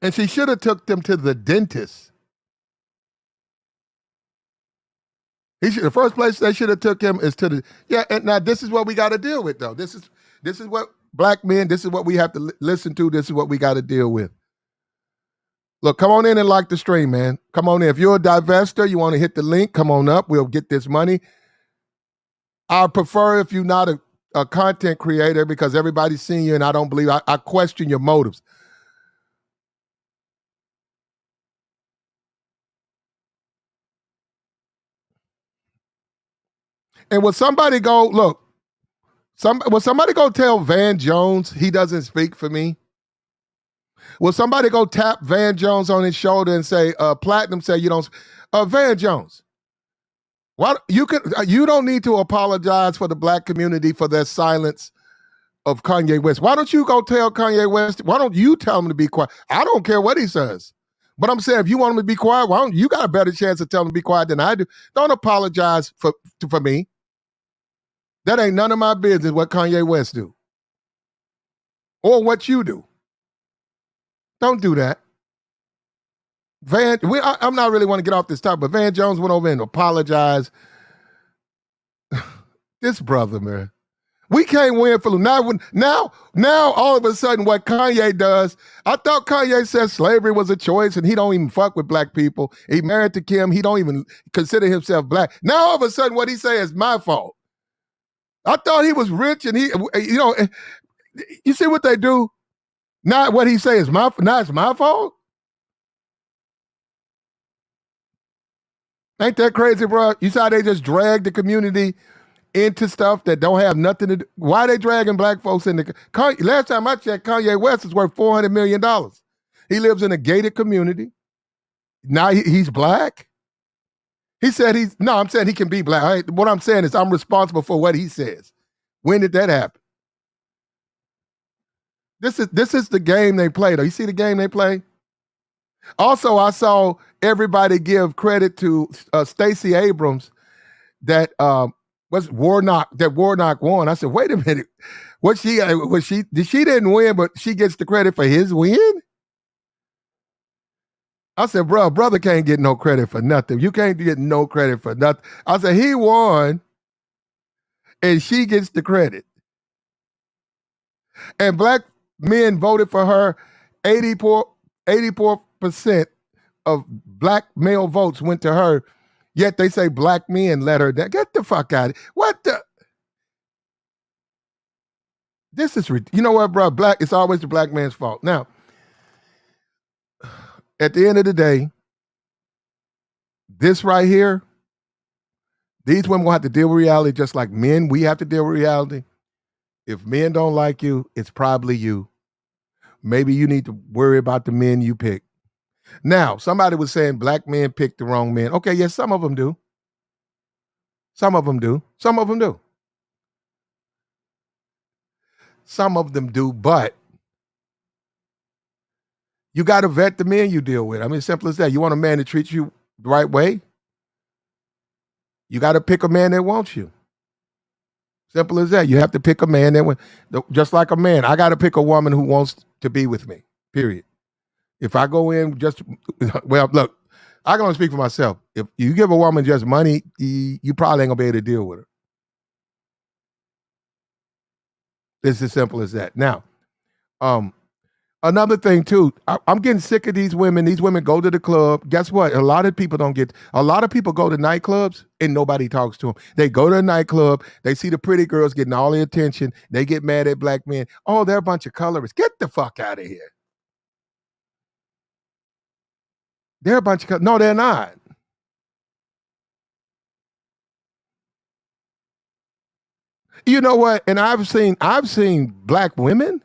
And she should have took them to the dentist. The first place they should have took him is to the... Yeah, and now this is what we got to deal with, though. This is what black men, this is what we have to listen to. This is what we got to deal with. Look, come on in and like the stream, man. Come on in. If you're a divestor, you want to hit the link, come on up. We'll get this money. I prefer if you're not a content creator, because everybody's seeing you, and I don't believe... I question your motives. And will somebody go, look, will somebody go tell Van Jones he doesn't speak for me? Will somebody go tap Van Jones on his shoulder and say, Platinum said you don't, Van Jones, you don't need to apologize for the black community for their silence of Kanye West. Why don't you go tell Kanye West, why don't you tell him to be quiet? I don't care what he says. But I'm saying, if you want him to be quiet, why don't you got a better chance of telling him to be quiet than I do? Don't apologize for me. That ain't none of my business what Kanye West do. Or what you do. Don't do that. I'm not really want to get off this topic, but Van Jones went over and apologized. This brother, man. We can't win for now all of a sudden what Kanye does, I thought Kanye said slavery was a choice and he don't even fuck with black people. He married to Kim. He don't even consider himself black. Now all of a sudden what he say is my fault. I thought he was rich and you see what they do? Not what he say is it's my fault? Ain't that crazy, bro? You saw they just drag the community into stuff that don't have nothing to do. Why are they dragging black folks in last time I checked, Kanye West is worth $400 million. He lives in a gated community. Now he's black? He said I'm saying he can be black. What I'm saying is I'm responsible for what he says. When did that happen? This is the game they play, though. You see the game they play? Also, I saw everybody give credit to Stacey Abrams that Warnock won. I said, wait a minute. She didn't win, but she gets the credit for his win? I said, brother can't get no credit for nothing. You can't get no credit for nothing. I said, he won, and she gets the credit. And black men voted for her. 84% of black male votes went to her. Yet they say black men let her down. Get the fuck out of it. What the? This is, you know what, bro? Black, it's always the black man's fault. Now, at the end of the day, this right here, these women will have to deal with reality just like men. We have to deal with reality. If men don't like you, it's probably you. Maybe you need to worry about the men you pick. Now, somebody was saying black men pick the wrong men. Okay, yes, some of them do. Some of them do. Some of them do. Some of them do, but you got to vet the men you deal with. I mean, simple as that. You want a man to treat you the right way? You got to pick a man that wants you. Simple as that. You have to pick a man that, just like a man, I got to pick a woman who wants to be with me, period. If I go in just, well, look, I can only speak for myself. If you give a woman just money, you probably ain't going to be able to deal with her. It's as simple as that. Now, another thing too, I'm getting sick of these women. These women go to the club. Guess what? A lot of people go to nightclubs and nobody talks to them. They go to a nightclub. They see the pretty girls getting all the attention. They get mad at black men. Oh, they're a bunch of colorists. Get the fuck out of here. They're a bunch of, no, they're not. You know what? And I've seen black women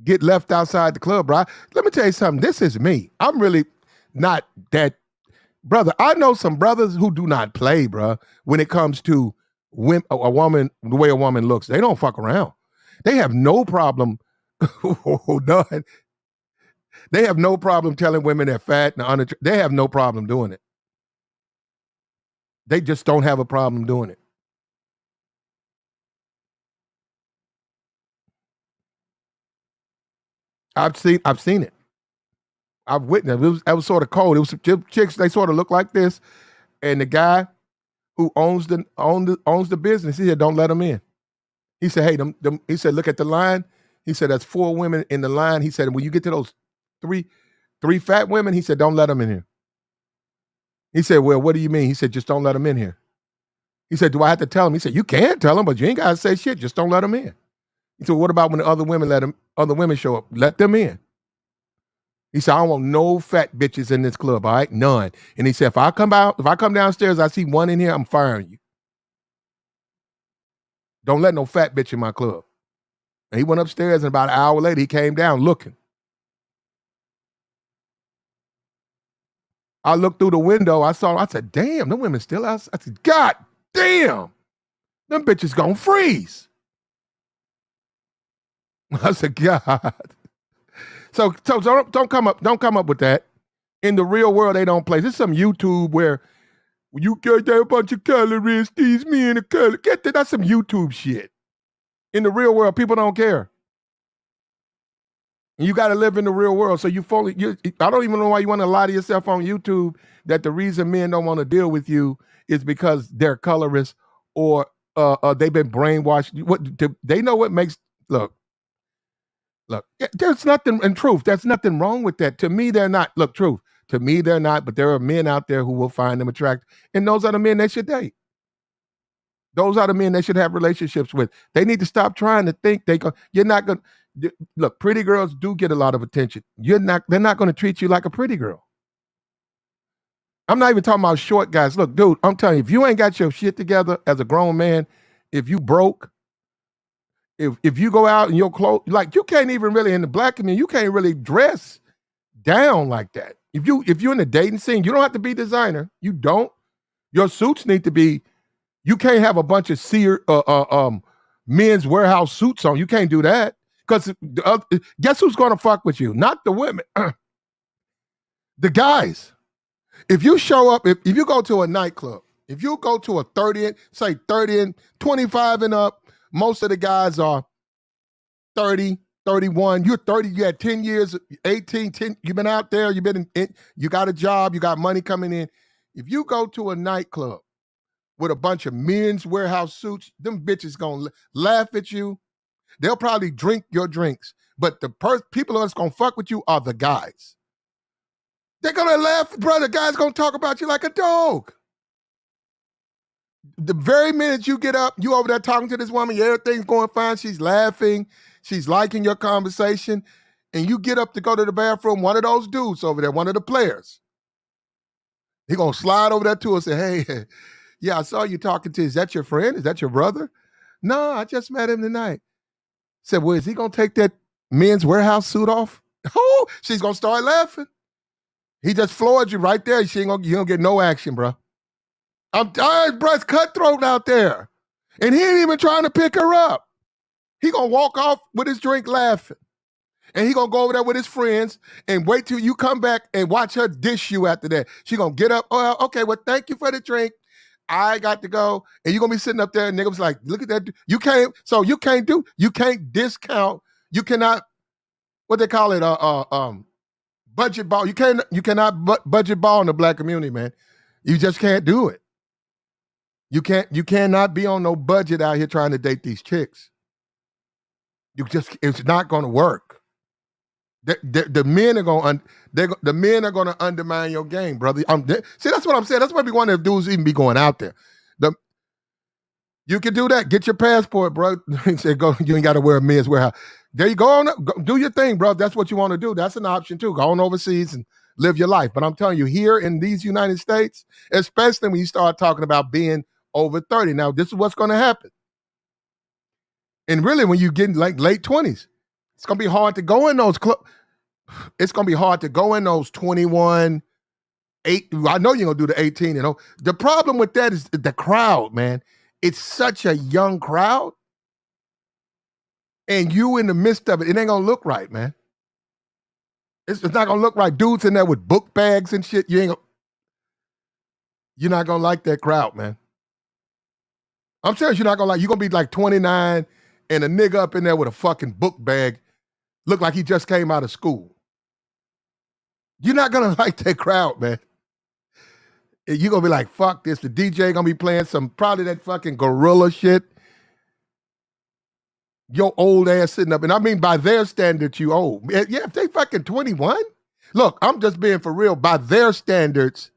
get left outside the club, bro. Let me tell you something. This is me. I'm really not that, brother. I know some brothers who do not play, bro, when it comes to a woman, the way a woman looks. They don't fuck around. They have no problem. None. They have no problem telling women they're fat and they have no problem doing it. They just don't have a problem doing it. I've seen it. I've witnessed it. That was sort of cold. It was some chicks, they sort of look like this. And the guy who owns the business, he said, don't let them in. He said, hey, he said, look at the line. He said, there's 4 women in the line. He said, when you get to those three fat women, he said, don't let them in here. He said, well, what do you mean? He said, just don't let them in here. He said, do I have to tell them? He said, you can tell them, but you ain't got to say shit. Just don't let them in. He said, what about when the other women show up? Let them in. He said, I don't want no fat bitches in this club, all right? None. And he said, if I come downstairs, I see one in here, I'm firing you. Don't let no fat bitch in my club. And he went upstairs, and about an hour later, he came down looking. I looked through the window, I said, damn, them women still outside. I said, God damn, them bitches gonna freeze. I said, God. So don't come up with that. In the real world, they don't play. This is some YouTube where you get a bunch of colorists, these men are color. Get that. That's some YouTube shit. In the real world, people don't care. You got to live in the real world. So I don't even know why you want to lie to yourself on YouTube that the reason men don't want to deal with you is because they're colorists or they've been brainwashed. They know what makes, look, there's nothing, in truth, there's nothing wrong with that. To me, they're not. Look, truth, to me, they're not, but there are men out there who will find them attractive. And those are the men they should date. Those are the men they should have relationships with. They need to stop trying to think you're not going to, look, pretty girls do get a lot of attention. They're not going to treat you like a pretty girl. I'm not even talking about short guys. Look, dude, I'm telling you, if you ain't got your shit together as a grown man, if you broke, if you go out in your clothes, like you can't even really, in the black community, you can't really dress down like that. If you're in the dating scene, you don't have to be designer. You don't. Your suits need to be, you can't have a bunch of men's warehouse suits on. You can't do that. Because guess who's going to fuck with you? Not the women. The guys. If you show up, if you go to a nightclub, if you go to a 30 and 25 and up, most of the guys are 30, 31. You're 30, you had 10 years, 18, 10, you've been out there, you've been you got a job, you got money coming in. If you go to a nightclub with a bunch of men's warehouse suits, them bitches gonna laugh at you. They'll probably drink your drinks, but the people that's gonna fuck with you are the guys. They're gonna laugh, brother. The guy's gonna talk about you like a dog. The very minute you get up, you over there talking to this woman, yeah, everything's going fine. She's laughing, she's liking your conversation, and you get up to go to the bathroom. One of those dudes over there, one of the players, he gonna slide over there to her and say, "Hey, yeah, I saw you talking to. Is that your friend? Is that your brother?" No, I just met him tonight. Said, well, is he gonna take that Men's Warehouse suit off? Oh, she's gonna start laughing. He just floored you right there. You don't get no action, bro. I'm tired, bro. It's cutthroat out there. And he ain't even trying to pick her up. He gonna walk off with his drink laughing. And he gonna go over there with his friends and wait till you come back and watch her dish you after that. She gonna get up, oh, okay, well, thank you for the drink. I got to go. And you're gonna be sitting up there and niggas like, look at that. You can't discount, you cannot, what they call it, budget ball. You cannot budget ball in the black community, man. You just can't do it. You cannot be on no budget out here trying to date these chicks. It's not gonna work. The men are gonna undermine your game, brother. See, that's what I'm saying. That's why we want to dudes even be going out there. You can do that. Get your passport, bro. Say, go. You ain't got to wear a Men's Warehouse. There you go. Do your thing, bro. That's what you want to do. That's an option too. Go on overseas and live your life. But I'm telling you, here in these United States, especially when you start talking about being over 30, now this is what's going to happen. And really, when you get in like late 20s, it's going to be hard to go in those clubs. It's going to be hard to go in those 21, 8. I know you're going to do the 18. The problem with that is the crowd, man. It's such a young crowd. And you in the midst of it, it ain't going to look right, man. It's not going to look right. Dudes in there with book bags and shit. You're not going to like that crowd, man. I'm serious, you're not going to like. You're going to be like 29 and a nigga up in there with a fucking book bag. Look like he just came out of school. You're not going to like that crowd, man. You're going to be like, fuck this. The DJ going to be playing probably that fucking gorilla shit. Your old ass sitting up. And I mean, by their standards, you old. Yeah, if they fucking 21. Look, I'm just being for real. By their standards,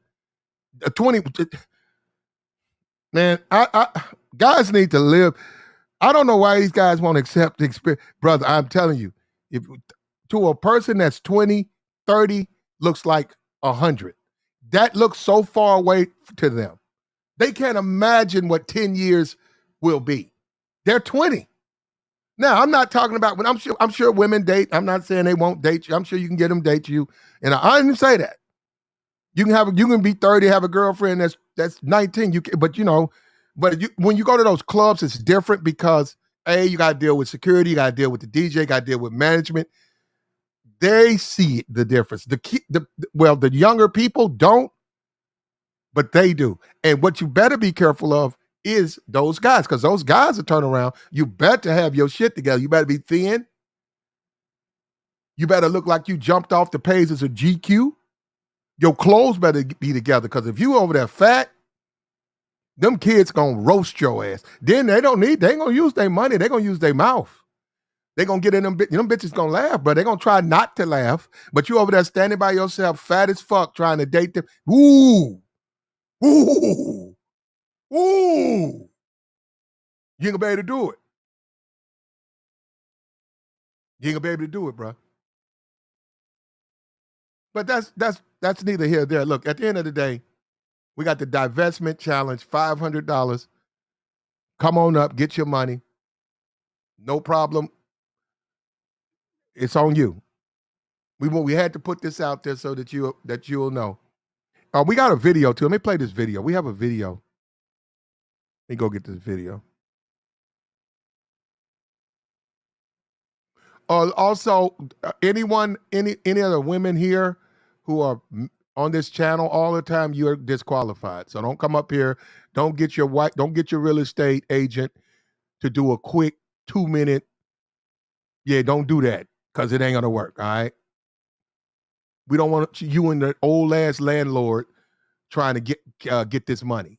20. Man, guys need to live. I don't know why these guys won't accept the experience. Brother, I'm telling you, if to a person that's 20, 30, looks like 100. That looks so far away to them. They can't imagine what 10 years will be. They're 20. Now, I'm not talking about when I'm sure women date. I'm not saying they won't date you. I'm sure you can get them date you. And I didn't say that. You can be 30, have a girlfriend that's 19. When you go to those clubs, it's different because you got to deal with security, you got to deal with the DJ, you got to deal with management. They see the difference. The younger people don't, but they do. And what you better be careful of is those guys, because those guys will turn around. You better have your shit together. You better be thin. You better look like you jumped off the pages of GQ. Your clothes better be together, because if you over there fat, them kids gonna roast your ass. Then they ain't gonna use their money. They gonna use their mouth. They gonna get in them bitches gonna laugh, but they gonna try not to laugh. But you over there standing by yourself, fat as fuck, trying to date them. Ooh. Ooh. Ooh. You ain't gonna be able to do it. You ain't gonna be able to do it, bro. But that's neither here nor there. Look, at the end of the day, we got the divestment challenge, $500. Come on up, get your money. No problem. It's on you. We had to put this out there so that you'll know. We got a video too. Let me play this video. We have a video. Let me go get this video. Also, any other women here who are on this channel all the time, you're disqualified. So don't come up here. Don't get your real estate agent to do a quick 2-minute. Yeah, don't do that, because it ain't gonna work. All right. We don't want you and the old ass landlord trying to get this money.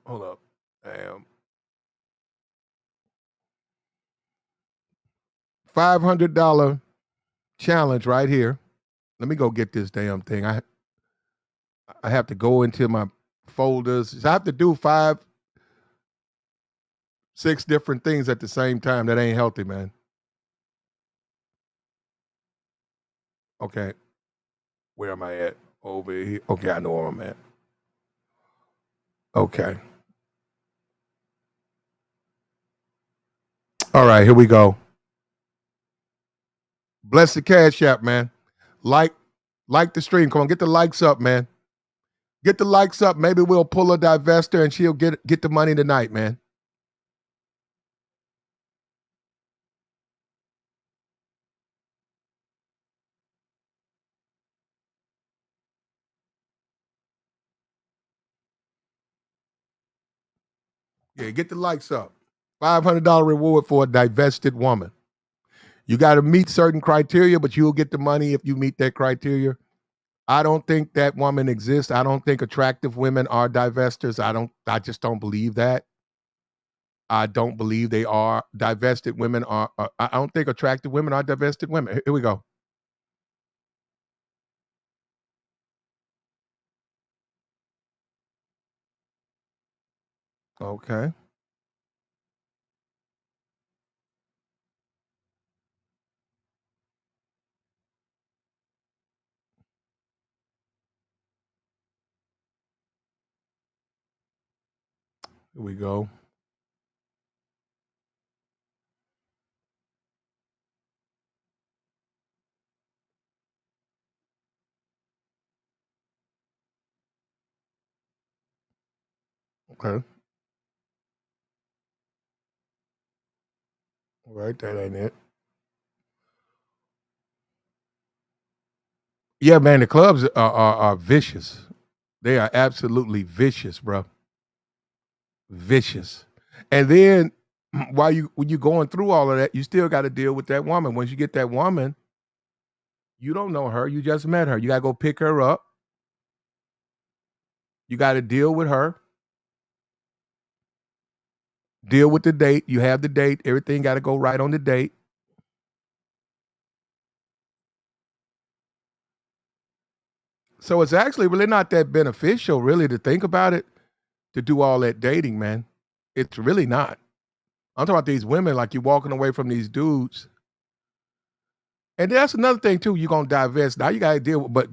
Hold up. Damn. $500 challenge right here. Let me go get this damn thing. I have to go into my folders. I have to do 5, 6 different things at the same time. That ain't healthy, man. Okay. Where am I at? Over here. Okay, I know where I'm at. Okay. All right, here we go. Bless the Cash App, man. Like the stream. Come on, get the likes up, man. Get the likes up. Maybe we'll pull a divester and she'll get the money tonight, man. Yeah, get the likes up. $500 reward for a divested woman. You got to meet certain criteria, but you'll get the money if you meet that criteria. I don't think that woman exists. I don't think attractive women are divestors. I just don't believe that. I don't believe they are. Divested women are, I don't think attractive women are divested women. Here we go. Okay. Here we go. Okay. All right, that ain't it. Yeah, man, the clubs are vicious. They are absolutely vicious, bro. Vicious. And then when you going through all of that, you still got to deal with that woman. Once you get that woman, you don't know her. You just met her. You got to go pick her up. You got to deal with her. Deal with the date. You have the date. Everything got to go right on the date. So it's actually really not that beneficial, really, to think about it, to do all that dating, man. It's really not. I'm talking about these women, like you walking away from these dudes. And that's another thing too. You're gonna divest. Now you gotta deal with, but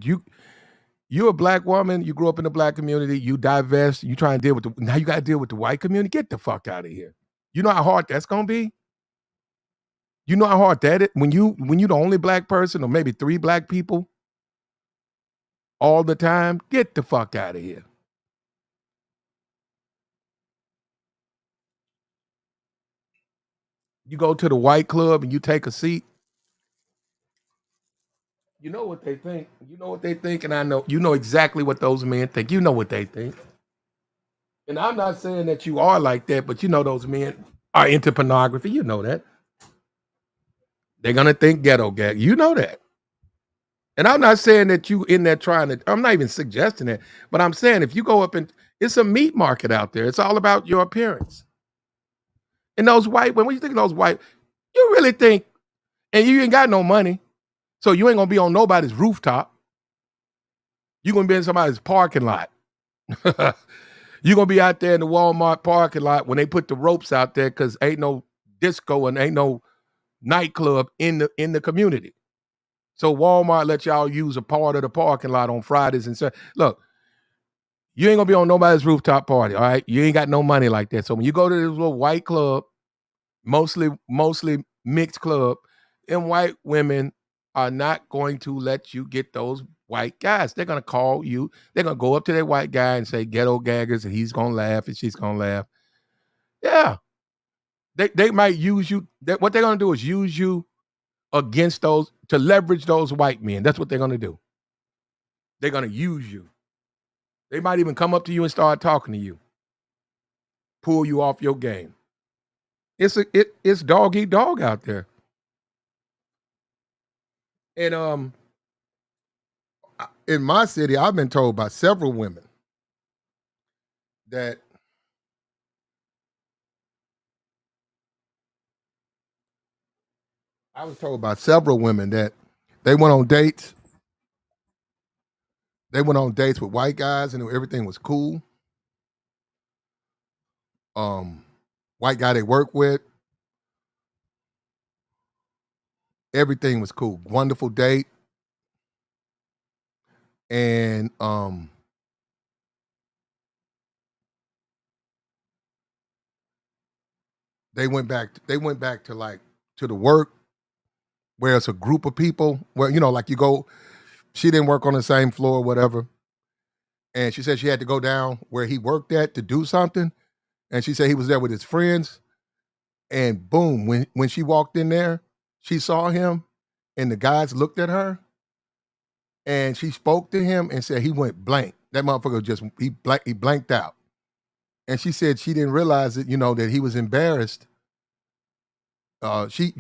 you're a black woman, you grew up in the black community, you divest, you try and deal with now you gotta deal with the white community. Get the fuck out of here. You know how hard that's gonna be? You know how hard that is when you the only black person or maybe 3 black people all the time? Get the fuck out of here. You go to the white club and you take a seat. You know what they think. You know what they think, and I know you know exactly what those men think. You know what they think. And I'm not saying that you are like that, but you know those men are into pornography. You know that. They're gonna think ghetto gag. You know that. And I'm not saying that you in there trying to, I'm not even suggesting it, but I'm saying if you go up and it's a meat market out there, it's all about your appearance. And those white, when you think of those white, you really think, and you ain't got no money, so you ain't gonna be on nobody's rooftop. You're gonna be in somebody's parking lot. You're gonna be out there in the Walmart parking lot when they put the ropes out there because ain't no disco and ain't no nightclub in the community. So Walmart let y'all use a part of the parking lot on Fridays and Saturdays. Look, you ain't gonna be on nobody's rooftop party, all right? You ain't got no money like that. So when you go to this little white club, mostly mixed club, and white women are not going to let you get those white guys. They're gonna call you. They're gonna go up to that white guy and say ghetto gaggers, and he's gonna laugh and she's gonna laugh. Yeah, they might use you. What they're gonna do is use you against those to leverage those white men. That's what they're gonna do. They're gonna use you. They might even come up to you and start talking to you, pull you off your game. It's dog eat dog out there. And in my city, I've been told by several women that I was told by several women that they went on dates. They went on dates with white guys and everything was cool. White guy they work with, everything was cool. Wonderful date. And they went back to like to the work where it's a group of people where, you know, like you go, she didn't work on the same floor or whatever. And she said she had to go down where he worked at to do something. And she said he was there with his friends. And boom, when she walked in there, she saw him and the guys looked at her and she spoke to him and said he went blank. That motherfucker just, he blanked out. And she said she didn't realize it, you know, that he was embarrassed. He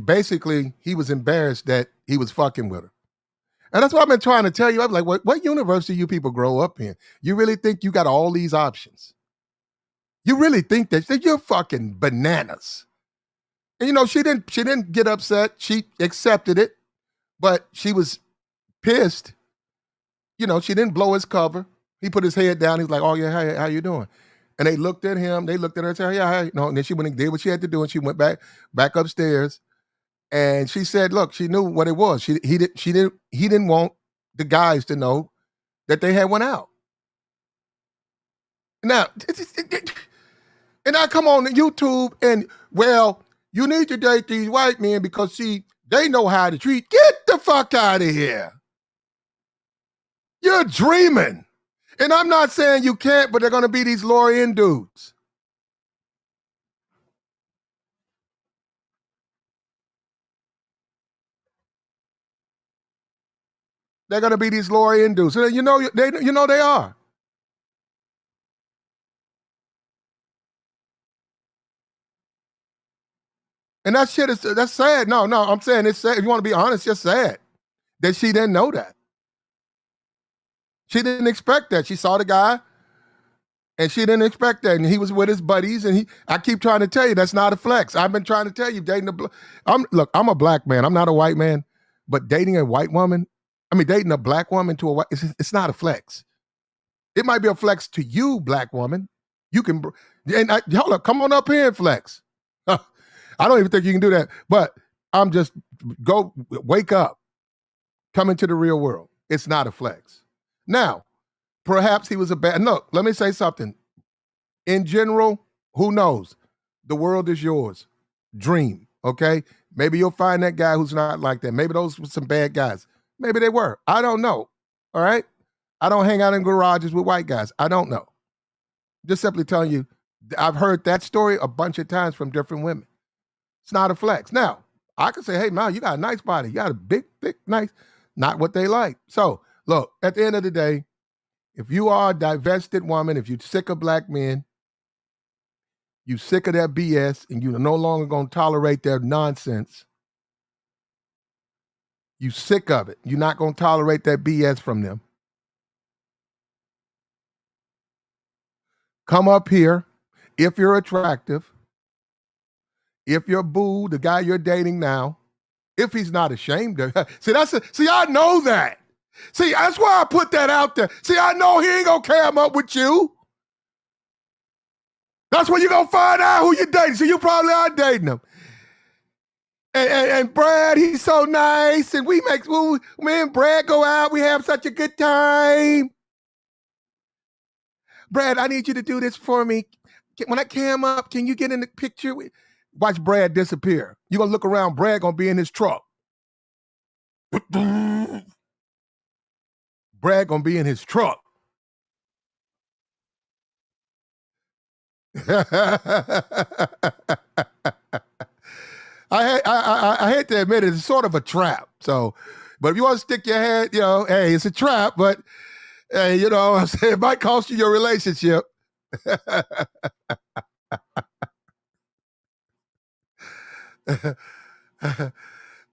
was embarrassed that he was fucking with her. And that's what I've been trying to tell you. I'm like, what universe do you people grow up in? You really think you got all these options? You really think that you're fucking bananas? And you know, she didn't get upset. She accepted it, but she was pissed. You know, she didn't blow his cover. He put his head down. He's like, "Oh yeah, how you doing?" And they looked at him. They looked at her and said, "Yeah, hey." No." And then she went and did what she had to do, and she went back upstairs. And she said, "Look, she knew what it was. He didn't want the guys to know that they had went out." Now, and I come on YouTube and, well, you need to date these white men because, see, they know how to treat. Get the fuck out of here. You're dreaming. And I'm not saying you can't, but they're going to be these lower-end dudes. They're going to be these lower-end dudes. So you know they are. And that shit that's sad. No, I'm saying it's sad. If you want to be honest, it's sad that she didn't know that. She didn't expect that. She saw the guy and she didn't expect that. And he was with his buddies. And I keep trying to tell you, that's not a flex. I've been trying to tell you, I'm a black man. I'm not a white man, but dating a white woman, dating a black woman to a white, it's not a flex. It might be a flex to you, black woman. You can, hold up, come on up here and flex. I don't even think you can do that. But I'm just, wake up. Come into the real world. It's not a flex. Now, perhaps he was a bad, no, let me say something. In general, who knows? The world is yours. Dream, okay? Maybe you'll find that guy who's not like that. Maybe those were some bad guys. Maybe they were. I don't know, all right? I don't hang out in garages with white guys. I don't know. Just simply telling you, I've heard that story a bunch of times from different women. It's not a flex. Now, I could say, hey, man, you got a nice body. You got a big, thick, nice, not what they like. So, look, at the end of the day, if you are a divested woman, if you're sick of black men, you sick of their BS, and you're no longer going to tolerate their nonsense, you sick of it. You're not going to tolerate that BS from them. Come up here if you're attractive. If you're boo, the guy you're dating now, if he's not ashamed of, see, I know that. See, that's why I put that out there. See, I know he ain't gonna cam up with you. That's when you're gonna find out who you're dating. So you probably are dating him. And Brad, he's so nice, and me and Brad go out, we have such a good time. Brad, I need you to do this for me. When I cam up, can you get in the picture? Watch Brad disappear. You're going to look around, Brad going to be in his truck. Brad going to be in his truck. I hate to admit it, it's sort of a trap. So, but if you want to stick your head, hey, it's a trap, but hey, it might cost you your relationship. Yeah,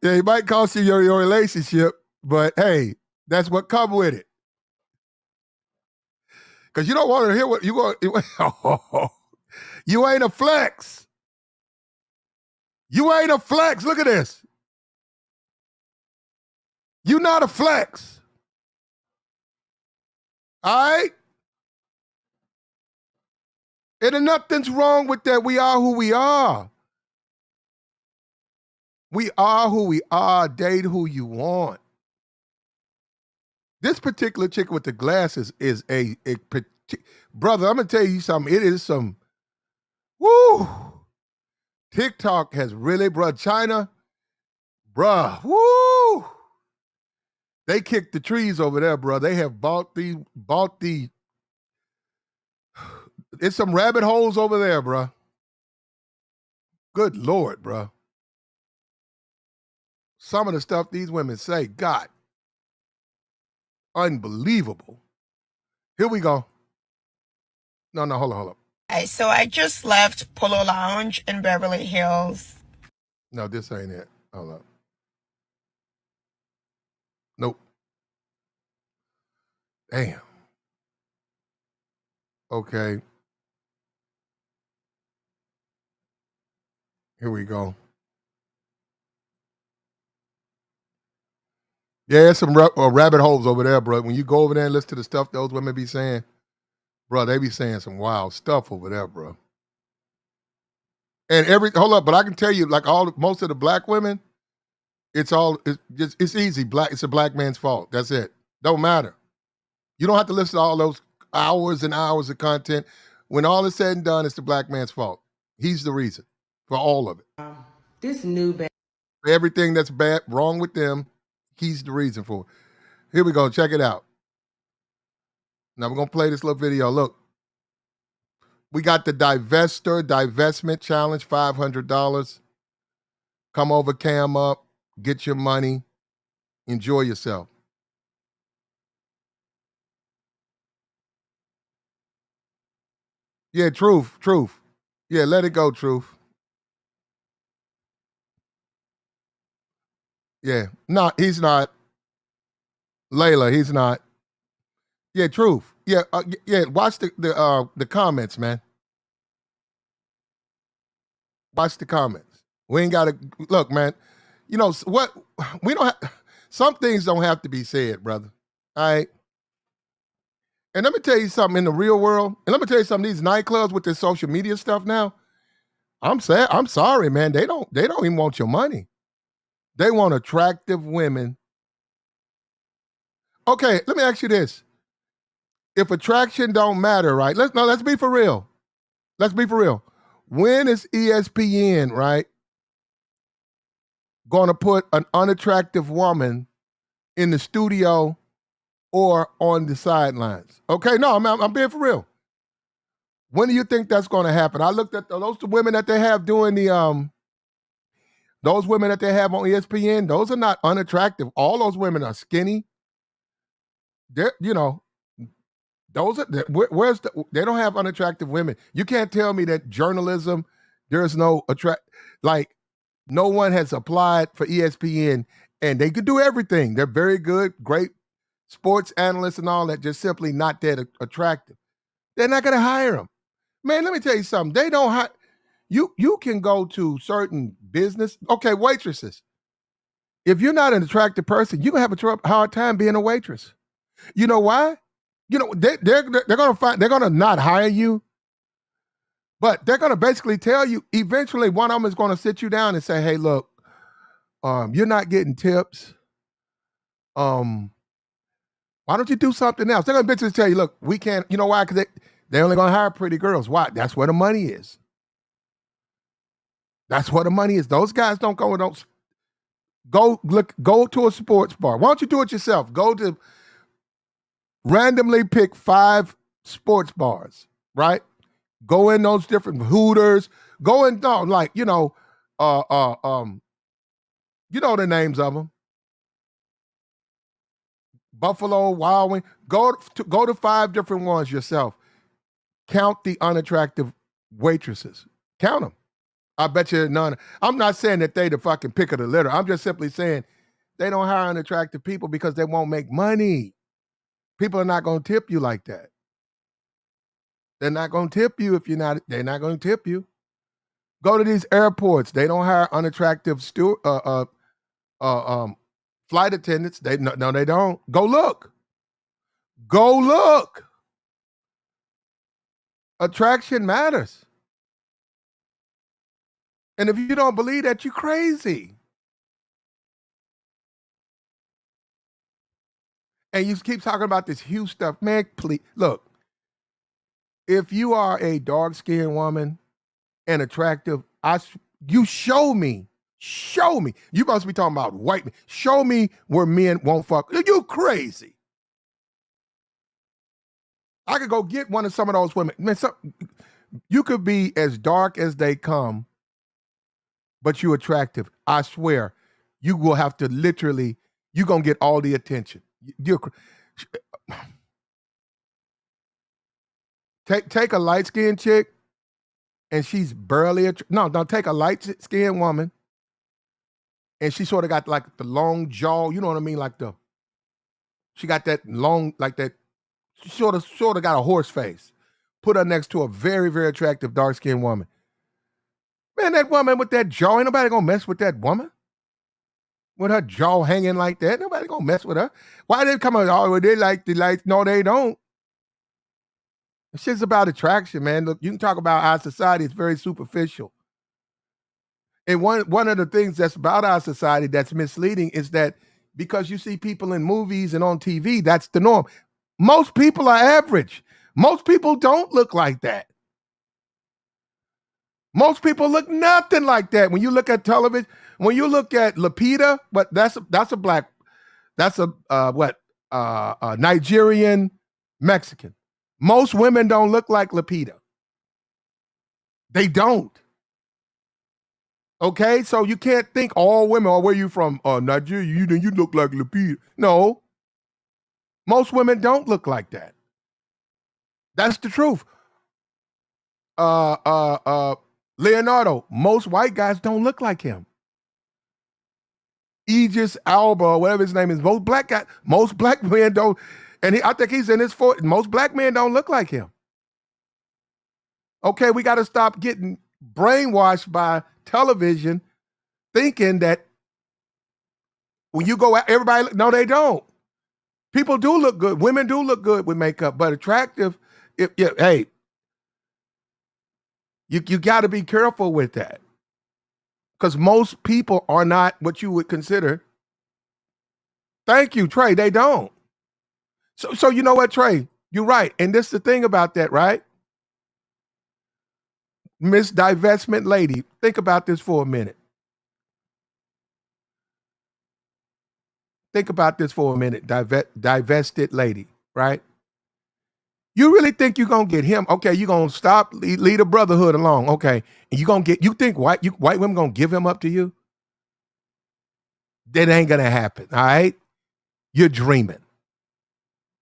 it might cost you your relationship, but hey, that's what comes with it. Because you don't want to hear what you want. You ain't a flex. You ain't a flex. Look at this. You're not a flex. All right? And nothing's wrong with that. We are who we are. We are who we are. Date who you want. This particular chick with the glasses is a brother, I'm going to tell you something. It is some, woo. TikTok has really, China, woo. They kicked the trees over there, bro. They have bought the, it's some rabbit holes over there, bro. Good Lord, bro. Some of the stuff these women say, God, unbelievable. Here we go. No, hold on. Hey, so I just left Polo Lounge in Beverly Hills. No, this ain't it. Hold up. Nope. Damn. Okay. Here we go. Yeah, there's some rabbit holes over there, bro. When you go over there and listen to the stuff those women be saying, bro, they be saying some wild stuff over there, bro. And hold up, but I can tell you, like most of the black women, it's easy. It's a black man's fault. That's it. Don't matter. You don't have to listen to all those hours and hours of content. When all is said and done, it's the black man's fault. He's the reason for all of it. This new band. Everything that's bad, wrong with them, he's the reason for it. Here we go. Check it out. Now we're going to play this little video. Look, we got the divestment challenge, $500. Come over, cam up, get your money, enjoy yourself. Yeah, truth. Yeah, let it go, truth. Yeah, no, he's not. Layla, he's not. Yeah, truth. Yeah, watch the comments, man. Watch the comments. We ain't got to look, man. You know what? We don't have some things don't have to be said, brother. All right. And let me tell you something in the real world. And let me tell you something. These nightclubs with this social media stuff now. I'm sorry, man. They don't even want your money. They want attractive women. Okay, let me ask you this. If attraction don't matter, right? Let's be for real. Let's be for real. When is ESPN, right, going to put an unattractive woman in the studio or on the sidelines? Okay, no, I'm being for real. When do you think that's going to happen? I looked at those women that they have doing those women that they have on ESPN, those are not unattractive. All those women are skinny. They're, those are, they don't have unattractive women. You can't tell me that journalism, there's no no one has applied for ESPN and they could do everything. They're very good, great sports analysts and all that, just simply not that attractive. They're not going to hire them. Man, let me tell you something. They don't hire. You can go to certain business. Okay, waitresses. If you're not an attractive person, you're going to have a hard time being a waitress. You know why? They're gonna not hire you, but they're gonna basically tell you. Eventually, one of them is gonna sit you down and say, "Hey, look, you're not getting tips. Why don't you do something else?" They're gonna basically tell you, "Look, we can't. You know why? Because they're only gonna hire pretty girls. Why? That's where the money is. That's where the money is. Those guys don't go to a sports bar. Why don't you do it yourself? Go to randomly pick 5 sports bars, right? Go in those different Hooters. Go in, you know the names of them. Buffalo, Wild Wing. Go to 5 different ones yourself. Count the unattractive waitresses. Count them. I bet you none. I'm not saying that they the fucking pick of the litter. I'm just simply saying they don't hire unattractive people because they won't make money. People are not going to tip you like that. They're not going to tip you if you're not. They're not going to tip you. Go to these airports. They don't hire unattractive Flight attendants, no, they don't. Go look. Go look. Attraction matters. And if you don't believe that, you're crazy. And you keep talking about this huge stuff. Man, please, look, if you are a dark-skinned woman and attractive, you show me. Show me. You must be talking about white men. Show me where men won't fuck. You crazy. I could go get one of some of those women. Man, you could be as dark as they come, but you're attractive. I swear, you will have to literally, you're going to get all the attention. Take a light-skinned chick, and she's barely, take a light-skinned woman, and she sort of got like the long jaw, you know what I mean? She got that long, like that, sort of got a horse face. Put her next to a very, very attractive dark-skinned woman. Man, that woman with that jaw, ain't nobody gonna mess with that woman. With her jaw hanging like that, nobody gonna mess with her. Why they come out, oh, they like the lights? No, they don't. It's just about attraction, man. Look, you can talk about our society, it's very superficial. And one of the things that's about our society that's misleading is that because you see people in movies and on TV, that's the norm. Most people are average. Most people don't look like that. Most people look nothing like that. When you look at television, when you look at Lupita, but that's a Nigerian Mexican. Most women don't look like Lupita. They don't. Okay, so you can't think all women, where you from? Nigeria, you look like Lupita. No. Most women don't look like that. That's the truth. Leonardo, most white guys don't look like him. Idris Elba, whatever his name is, most black men don't, and I think he's in his 40s. Most black men don't look like him. Okay, we got to stop getting brainwashed by television, thinking that when you go out, everybody, no, they don't. People do look good. Women do look good with makeup, but attractive, hey, you got to be careful with that. Because most people are not what you would consider. Thank you, Trey. They don't. So you know what, Trey? You're right. And this is the thing about that, right? Miss Divestment Lady, think about this for a minute. Think about this for a minute. Divested lady, right? You really think you're going to get him? Okay, you're going to stop, lead a brotherhood along. Okay. And you think white women going to give him up to you? That ain't going to happen. All right. You're dreaming.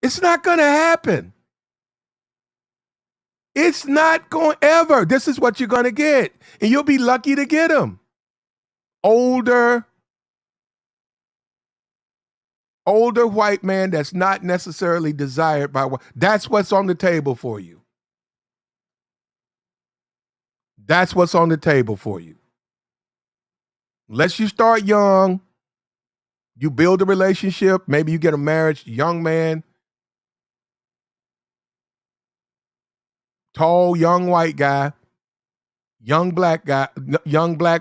It's not going to happen. It's not going ever. This is what you're going to get. And you'll be lucky to get him. Older white man that's not necessarily desired by what. That's what's on the table for you. That's what's on the table for you. Unless you start young, you build a relationship, maybe you get a marriage, young man, tall, young white guy, young black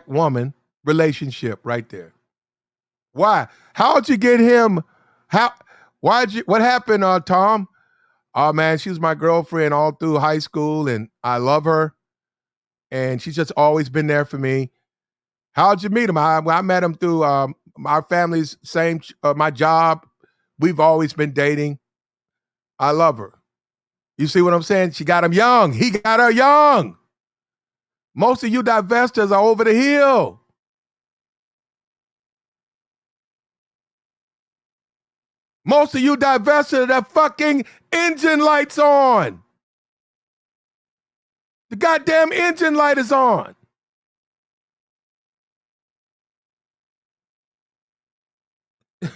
woman, relationship right there. Why? How'd you get him? What happened, Tom? Oh man, she was my girlfriend all through high school and I love her. And she's just always been there for me. How'd you meet him? I met him through our family's my job. We've always been dating. I love her. You see what I'm saying? She got him young. He got her young. Most of you divestors are over the hill. Most of you divestors, that fucking engine light's on. The goddamn engine light is on.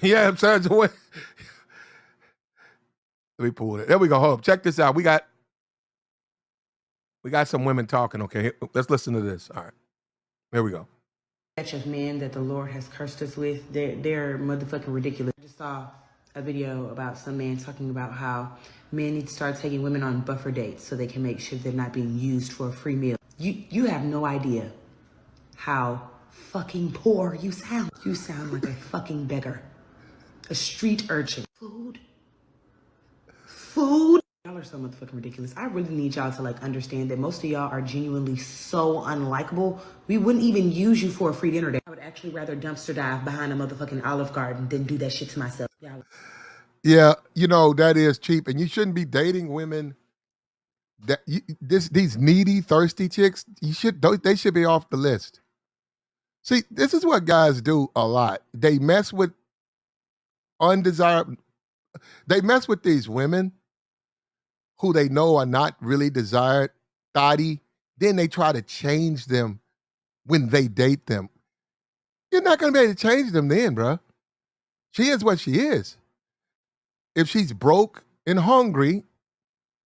Yeah, I'm sorry. Let me pull it. There we go. Hold up. Check this out. We got some women talking. Okay, let's listen to this. All right, here we go. of men that the Lord has cursed us with, they're motherfucking ridiculous. I just saw a video about some man talking about how men need to start taking women on buffer dates so they can make sure they're not being used for a free meal. You have no idea how fucking poor you sound. You sound like a fucking beggar, a street urchin. Food. Y'all are so motherfucking ridiculous. I really need y'all to like understand that most of y'all are genuinely so unlikable. We wouldn't even use you for a free dinner date. I would actually rather dumpster dive behind a motherfucking Olive Garden than do that shit to myself. Y'all. Yeah, you know, that is cheap. And you shouldn't be dating women that these needy, thirsty chicks. They should be off the list. See, this is what guys do a lot. They mess with they mess with these women who they know are not really desired, thotty. Then they try to change them when they date them. You're not going to be able to change them then, bro. She is what she is. If she's broke and hungry,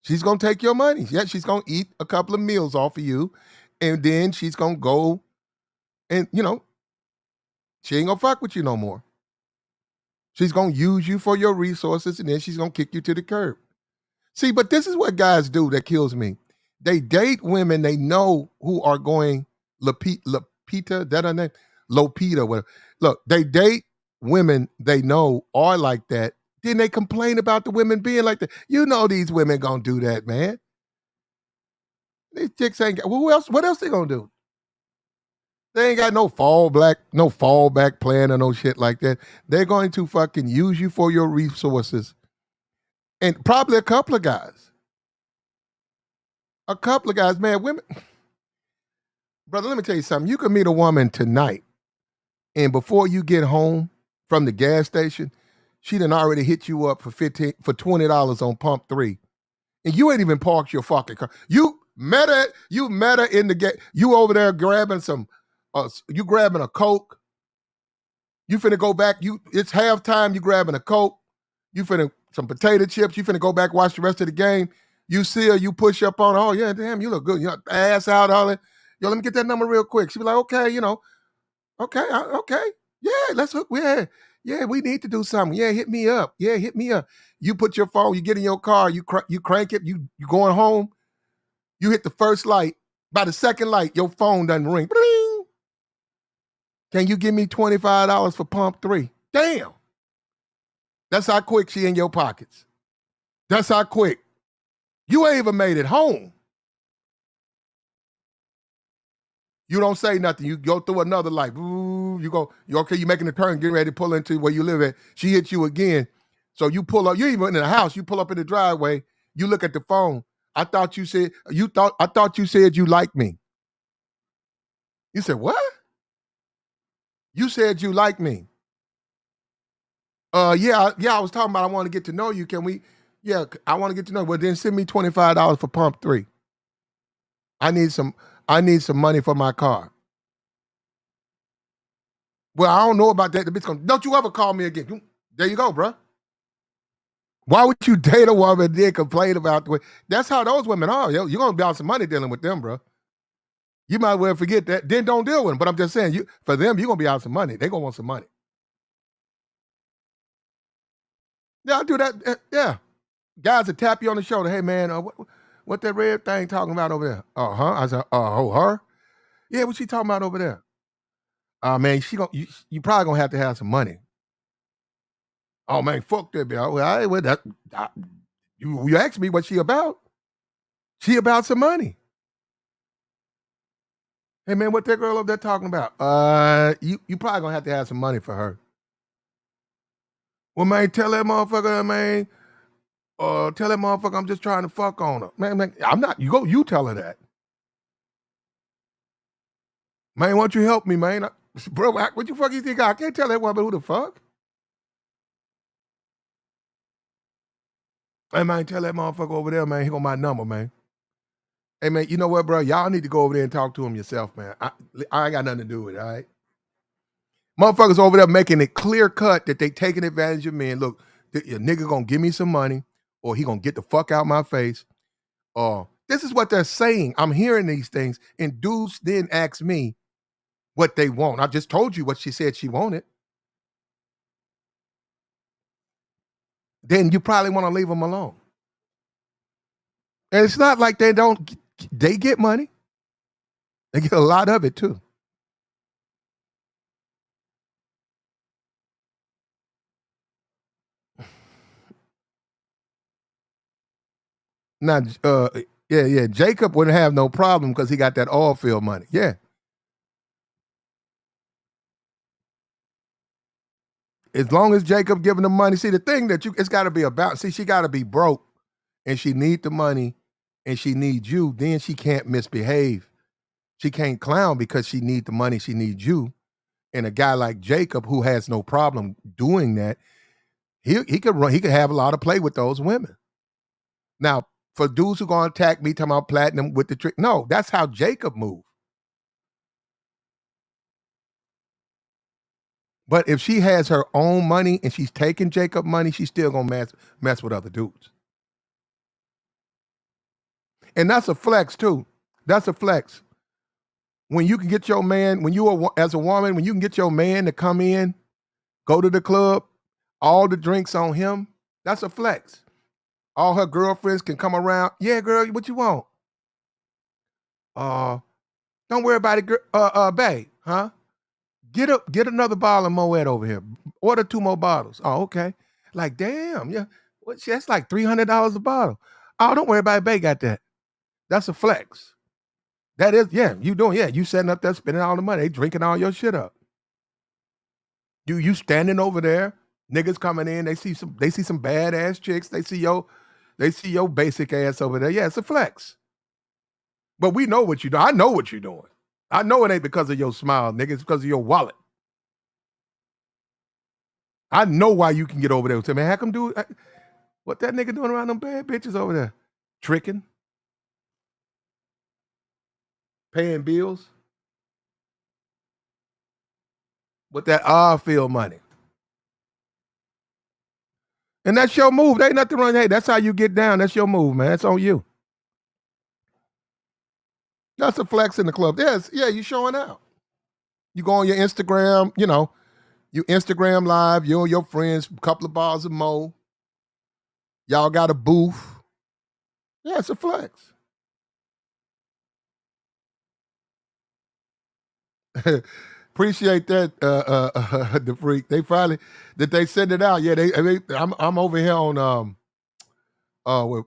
she's going to take your money. Yeah, she's going to eat a couple of meals off of you, and then she's going to go and, she ain't going to fuck with you no more. She's going to use you for your resources, and then she's going to kick you to the curb. See, but this is what guys do that kills me. They date women they know who are going Lupita, that her name? Lopita, whatever. Look, they date women they know are like that. Then they complain about the women being like that. You know these women gonna do that, man. These chicks ain't got, what else they gonna do? They ain't got no fallback plan or no shit like that. They're going to fucking use you for your resources. And probably a couple of guys. Man, women. Brother, let me tell you something. You can meet a woman tonight, and before you get home from the gas station, she done already hit you up for $20 on pump 3. And you ain't even parked your fucking car. You met her in the gate. You over there grabbing you grabbing a Coke. You finna go back. It's halftime, you grabbing a Coke. You finna some potato chips. You finna go back, watch the rest of the game. You see her, you push up on her. Oh, yeah, damn, you look good. Ass out, all that. Yo, let me get that number real quick. She be like, okay, okay. Yeah, let's hook. Yeah, we need to do something. Yeah, hit me up. You put your phone, you get in your car, you crank it, you going home. You hit the first light. By the second light, your phone doesn't ring. Bling! Can you give me $25 for pump 3? Damn. That's how quick she in your pockets. That's how quick. You ain't even made it home. You don't say nothing. You go through another light. Ooh, you okay, you making a turn, getting ready to pull into where you live at. She hits you again. So you pull up, you ain't even in the house. You pull up in the driveway. You look at the phone. I thought you said you like me. You said, what? You said you like me. Yeah, I was talking about I want to get to know you. Can we? Yeah, I want to get to know you. Well, then send me $25 for pump 3. I need some money for my car. Well, I don't know about that. The bitch going, don't you ever call me again. There you go, bro. Why would you date a woman and then complain about the way? That's how those women are. Yo, you're going to be out some money dealing with them, bro. You might well forget that. Then don't deal with them. But I'm just saying, for them, you're going to be out some money. They're going to want some money. Yeah, I'll do that. Yeah. Guys will tap you on the shoulder. Hey, man, what that red thing talking about over there? I said, her? Yeah, what she talking about over there? Man, you probably going to have some money. Oh, man, fuck that bitch. You asked me what she about. She about some money. Hey, man, what that girl up there talking about? You probably going to have some money for her. Well, man, tell that motherfucker, man. Tell that motherfucker I'm just trying to fuck on her. Man, I'm not. You tell her that. Man, why don't you help me, man? Bro, what you fuck you think? I can't tell that woman who the fuck. Hey, man, tell that motherfucker over there, man, he got my number, man. Hey, man, you know what, bro? Y'all need to go over there and talk to him yourself, man. I ain't got nothing to do with it, all right? Motherfuckers over there making it clear cut that they taking advantage of men. Look, your nigga gonna give me some money or he gonna get the fuck out my face. This is what they're saying. I'm hearing these things. And dudes then ask me, what they want. I just told you what she said she wanted. Then you probably want to leave them alone. And it's not like they get money. They get a lot of it too. Now, yeah, Jacob wouldn't have no problem because he got that oil field money. Yeah. As long as Jacob giving them money, see the thing that it's got to be about. See, she got to be broke, and she need the money, and she needs you. Then she can't misbehave. She can't clown because she need the money. She needs you. And a guy like Jacob, who has no problem doing that, he could run. He could have a lot of play with those women. Now, for dudes who gonna attack me, talking about platinum with the trick, no, that's how Jacob moved. But if she has her own money and she's taking Jacob money, she's still gonna mess with other dudes. And that's a flex too. That's a flex. When you can get your man, as a woman, when you can get your man to come in, go to the club, all the drinks on him, that's a flex. All her girlfriends can come around. Yeah, girl, what you want? Don't worry about it, babe, huh? Get another bottle of Moet over here. Order 2 more bottles. Oh, okay. Like, damn, yeah. That's like $300 a bottle. Oh, don't worry about it, babe got that. That's a flex. That is, yeah, you setting up there, spending all the money, they drinking all your shit up. You standing over there, niggas coming in, they see some badass chicks, they see your basic ass over there. Yeah, it's a flex. But we know what you do. I know what you're doing. I know it ain't because of your smile, nigga. It's because of your wallet. I know why you can get over there and say, man, how come what that nigga doing around them bad bitches over there? Tricking? Paying bills? With that field money. And that's your move. There ain't nothing wrong. Hey, that's how you get down. That's your move, man. It's on you. That's a flex in the club. Yes, yeah, you showing out. You go on your Instagram, you Instagram live, you and your friends, a couple of bars of Mo. Y'all got a booth. Yeah, it's a flex. Appreciate that, the freak. They finally they send it out. Yeah, I'm over here on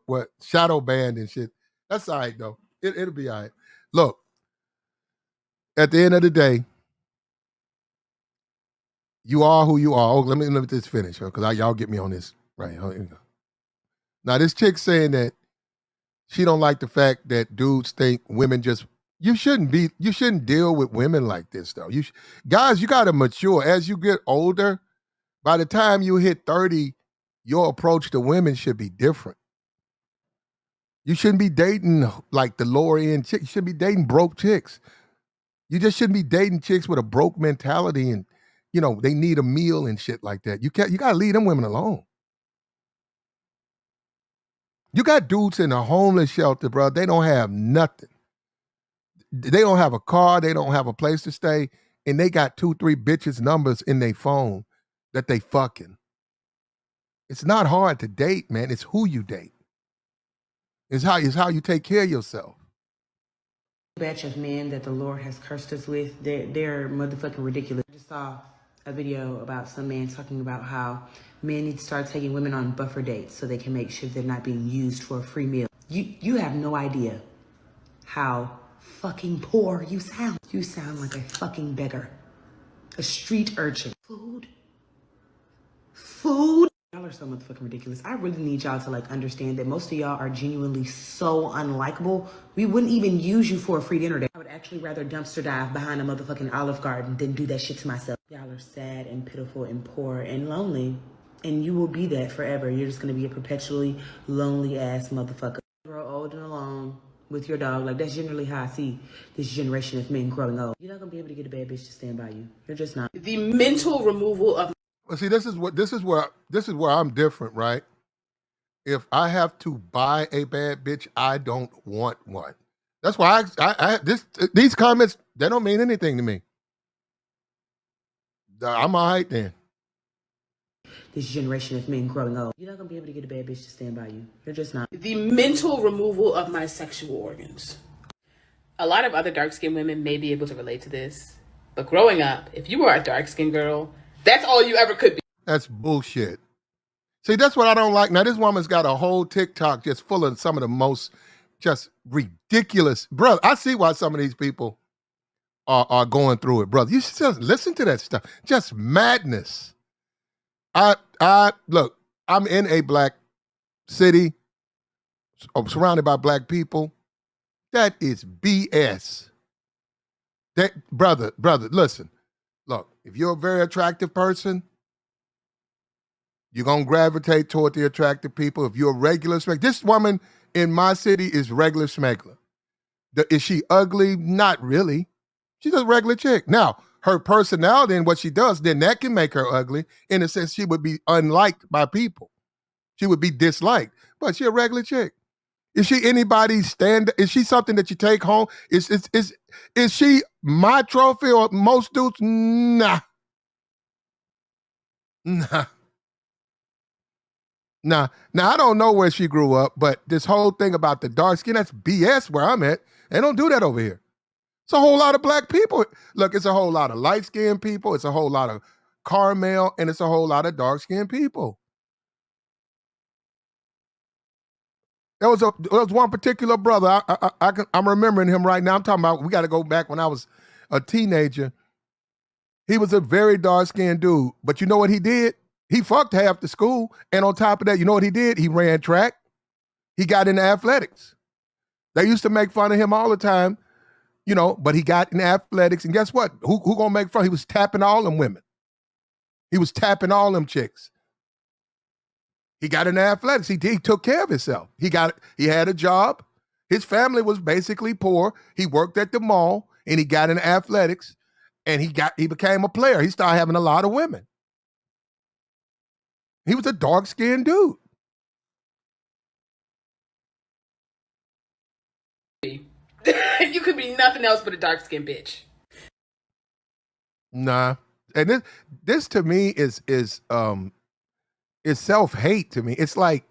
what shadow band and shit. That's all right though. It'll be all right. Look, at the end of the day, you are who you are. Oh, let me just finish, because y'all get me on this right. Here we go. Now this chick saying that she don't like the fact that dudes think women just. You shouldn't deal with women like this though. Guys, you got to mature as you get older. By the time you hit 30, your approach to women should be different. You shouldn't be dating like the lower end chicks. You should be dating broke chicks. You just shouldn't be dating chicks with a broke mentality and they need a meal and shit like that. You got to leave them women alone. You got dudes in a homeless shelter, bro. They don't have nothing. They don't have a car. They don't have a place to stay. And they got 2-3 bitches' numbers in their phone that they fucking. It's not hard to date, man. It's who you date. It's how you take care of yourself. Batch of men that the Lord has cursed us with, they're motherfucking ridiculous. I just saw a video about some man talking about how men need to start taking women on buffer dates so they can make sure they're not being used for a free meal. You have no idea how fucking poor you sound. You sound like a fucking beggar. A street urchin. Food. Y'all are so motherfucking ridiculous. I really need y'all to understand that most of y'all are genuinely so unlikable. We wouldn't even use you for a free dinner date. I would actually rather dumpster dive behind a motherfucking Olive Garden than do that shit to myself. Y'all are sad and pitiful and poor and lonely. And you will be that forever. You're just gonna be a perpetually lonely ass motherfucker. Grow old and alone with your dog. That's generally how I see this generation of men growing old. You're not gonna be able to get a bad bitch to stand by you. You're just not. The mental removal of. Well, see, this is where I'm different, right? If I have to buy a bad bitch, I don't want one. That's why these comments, they don't mean anything to me. I'm all right then. This generation of men growing old. You're not gonna be able to get a bad bitch to stand by you. You're just not. The mental removal of my sexual organs. A lot of other dark-skinned women may be able to relate to this, but growing up, if you were a dark-skinned girl, that's all you ever could be. That's bullshit. See, that's what I don't like. Now, this woman's got a whole TikTok just full of some of the most just ridiculous. Brother, I see why some of these people are going through it, brother. You should just listen to that stuff. Just madness. Look, I'm in a black city. I'm surrounded by black people. That is BS. That brother, listen. Look, if you're a very attractive person, you're going to gravitate toward the attractive people. If you're a regular smuggler, this woman in my city is regular smuggler. Is she ugly? Not really. She's a regular chick. Now, her personality and what she does, then that can make her ugly. In a sense, she would be unliked by people. She would be disliked. But she's a regular chick. Is she anybody's stand? Is she something that you take home? Is she my trophy or most dudes? Nah. Now, I don't know where she grew up, but this whole thing about the dark skin, that's BS where I'm at. They don't do that over here. It's a whole lot of black people. Look, it's a whole lot of light-skinned people. It's a whole lot of caramel, and it's a whole lot of dark-skinned people. There was one particular brother. I'm remembering him right now. I'm talking about, we got to go back when I was a teenager. He was a very dark-skinned dude, but you know what he did? He fucked half the school, and on top of that, you know what he did? He ran track. He got into athletics. They used to make fun of him all the time, you know, but he got in athletics, and guess what? Who gonna make fun? He was tapping all them women. He was tapping all them chicks. He got into athletics. He took care of himself. He had a job. His family was basically poor. He worked at the mall, and he got into athletics, and he became a player. He started having a lot of women. He was a dark-skinned dude. You could be nothing else but a dark-skinned bitch. Nah. And this to me is self-hate to me. It's like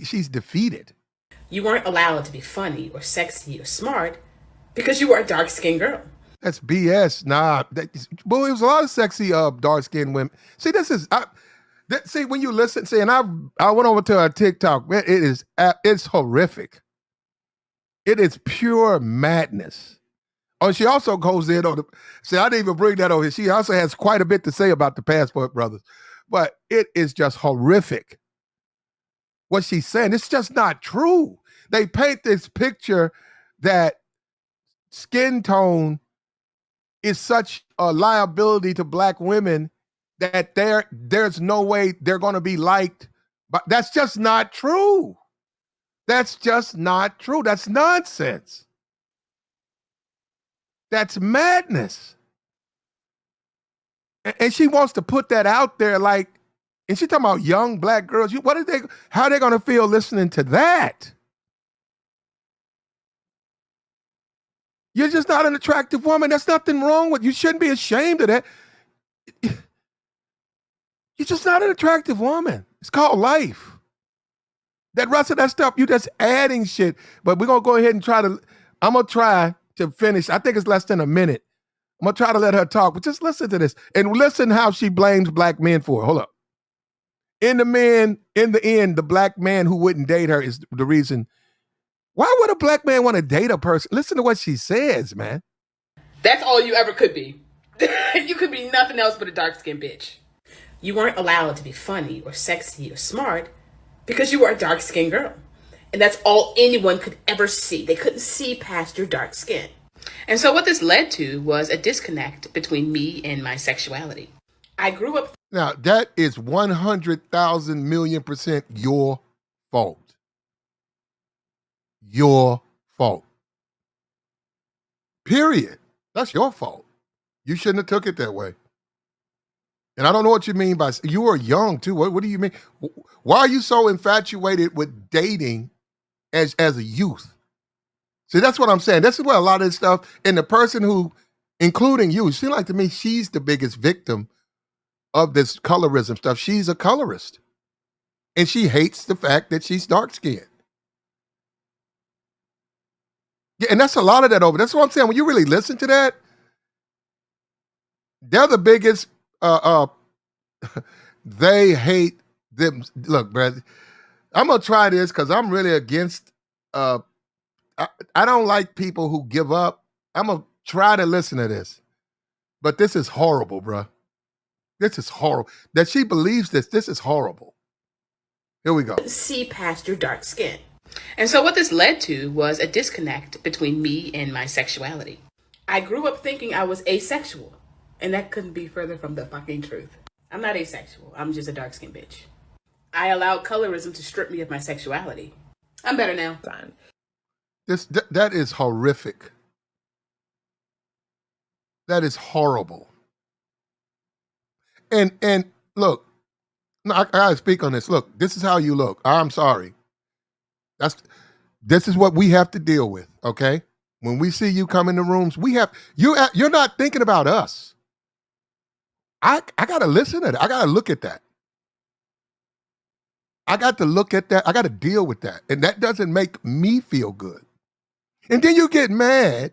she's defeated. You weren't allowed to be funny or sexy or smart because you were a dark-skinned girl. That's BS. Nah. Boy, it was a lot of sexy dark-skinned women. See, see, when you listen, and I went over to her TikTok, man, it's horrific. It is pure madness. Oh, she also goes in on see, I didn't even bring that over here. She also has quite a bit to say about the Passport Brothers, but it is just horrific. What she's saying, it's just not true. They paint this picture that skin tone is such a liability to black women that there's no way they're going to be liked. But that's just not true. That's just not true. That's nonsense. That's madness. And she wants to put that out there like, and she's talking about young black girls. How are they going to feel listening to that? You're just not an attractive woman. There's nothing wrong with you. Shouldn't be ashamed of that. You're just not an attractive woman. It's called life. That rest of that stuff, you just adding shit. But we're going to go ahead and I'm going to try to finish. I think it's less than a minute. I'm going to try to let her talk, but just listen to this. And listen how she blames black men for it. Hold up. In the end, the black man who wouldn't date her is the reason. Why would a black man want to date a person? Listen to what she says, man. That's all you ever could be. You could be nothing else but a dark-skinned bitch. You weren't allowed to be funny or sexy or smart because you were a dark-skinned girl. And that's all anyone could ever see. They couldn't see past your dark skin. And so what this led to was a disconnect between me and my sexuality. I grew up... Now, that is 100,000 million% your fault. Your fault. Period. That's your fault. You shouldn't have took it that way. And I don't know what you mean by, you were young too. What do you mean? Why are you so infatuated with dating as a youth? See, that's what I'm saying. This is where a lot of this stuff, and the person who, including you, it seems like to me she's the biggest victim of this colorism stuff. She's a colorist. And she hates the fact that she's dark skinned. Yeah, and that's a lot of that over. That's what I'm saying. When you really listen to that, they're the biggest they hate them. Look, brother, I'm gonna try this because I'm really against I don't like people who give up. I'm gonna try to listen to this. But this is horrible, bruh. This is horrible. That she believes this is horrible. Here we go. See past your dark skin. And so what this led to was a disconnect between me and my sexuality. I grew up thinking I was asexual, and that couldn't be further from the fucking truth. I'm not asexual. I'm just a dark-skinned bitch. I allowed colorism to strip me of my sexuality. I'm better now. That is horrific. That is horrible. And look, no, I gotta speak on this. Look, this is how you look. I'm sorry. This is what we have to deal with. Okay, when we see you come in the rooms, you're not thinking about us. I gotta listen to that. I gotta look at that. I got to look at that. I got to deal with that, and that doesn't make me feel good. And then you get mad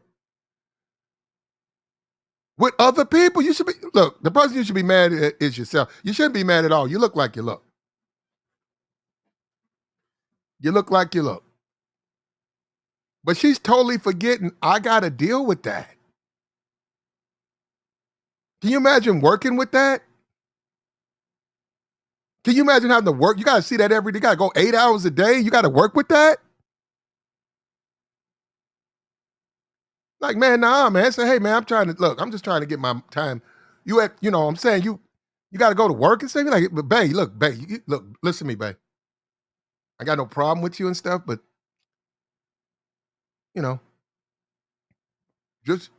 with other people. You should be look. The person you should be mad at is yourself. You shouldn't be mad at all. You look like you look. You look like you look. But she's totally forgetting I got to deal with that. Can you imagine working with that? Can you imagine having to work? You got to see that every day. You got to go 8 hours a day. You got to work with that? Like, man, nah, man. Say, hey, man, I'm just trying to get my time. I'm saying you got to go to work and say, like, but babe, look, listen to me, babe. I got no problem with you and stuff, but, just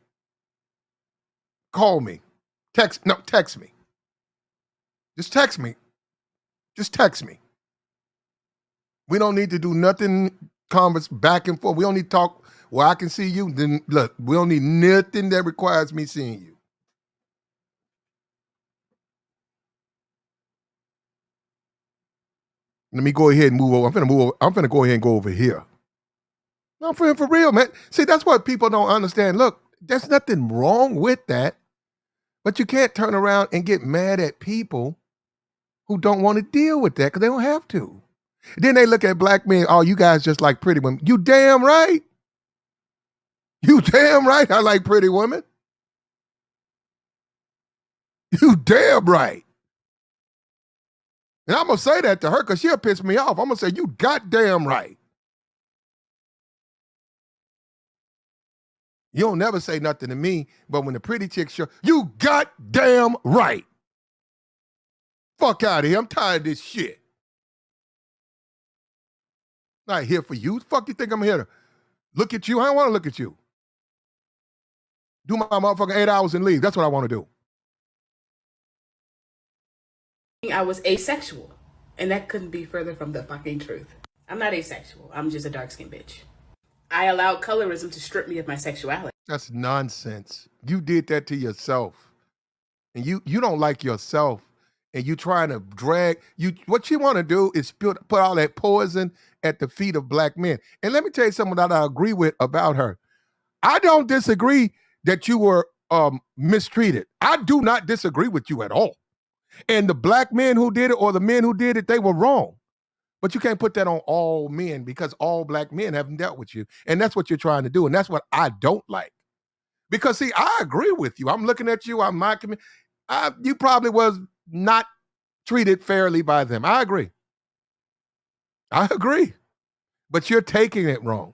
call me. Text me. Just text me. Just text me. We don't need to do nothing, converse back and forth. We don't need to talk where I can see you. Then look, we don't need nothing that requires me seeing you. Let me go ahead and move over. I'm finna go ahead and go over here. No, I'm for real, man. See, that's what people don't understand. Look, there's nothing wrong with that. But you can't turn around and get mad at people who don't want to deal with that because they don't have to. Then they look at black men, oh, you guys just like pretty women. You damn right. You damn right I like pretty women. You damn right. And I'm going to say that to her because she'll piss me off. I'm going to say, you goddamn right. You don't never say nothing to me, but when the pretty chick show, you goddamn right. Fuck out of here. I'm tired of this shit. Not here for you. Fuck you think I'm here to look at you? I don't want to look at you. Do my motherfucking 8 hours and leave. That's what I want to do. I was asexual, and that couldn't be further from the fucking truth. I'm not asexual. I'm just a dark-skinned bitch. I allowed colorism to strip me of my sexuality. That's nonsense. You did that to yourself. And you don't like yourself. And you trying to drag what you want to do is put all that poison at the feet of black men. And let me tell you something that I agree with about her. I don't disagree that you were mistreated. I do not disagree with you at all. And the black men who did it or the men who did it, they were wrong. But you can't put that on all men because all black men haven't dealt with you. And that's what you're trying to do. And that's what I don't like. Because, see, I agree with you. I'm looking at you. I'm mocking you probably was not treated fairly by them. I agree. But you're taking it wrong.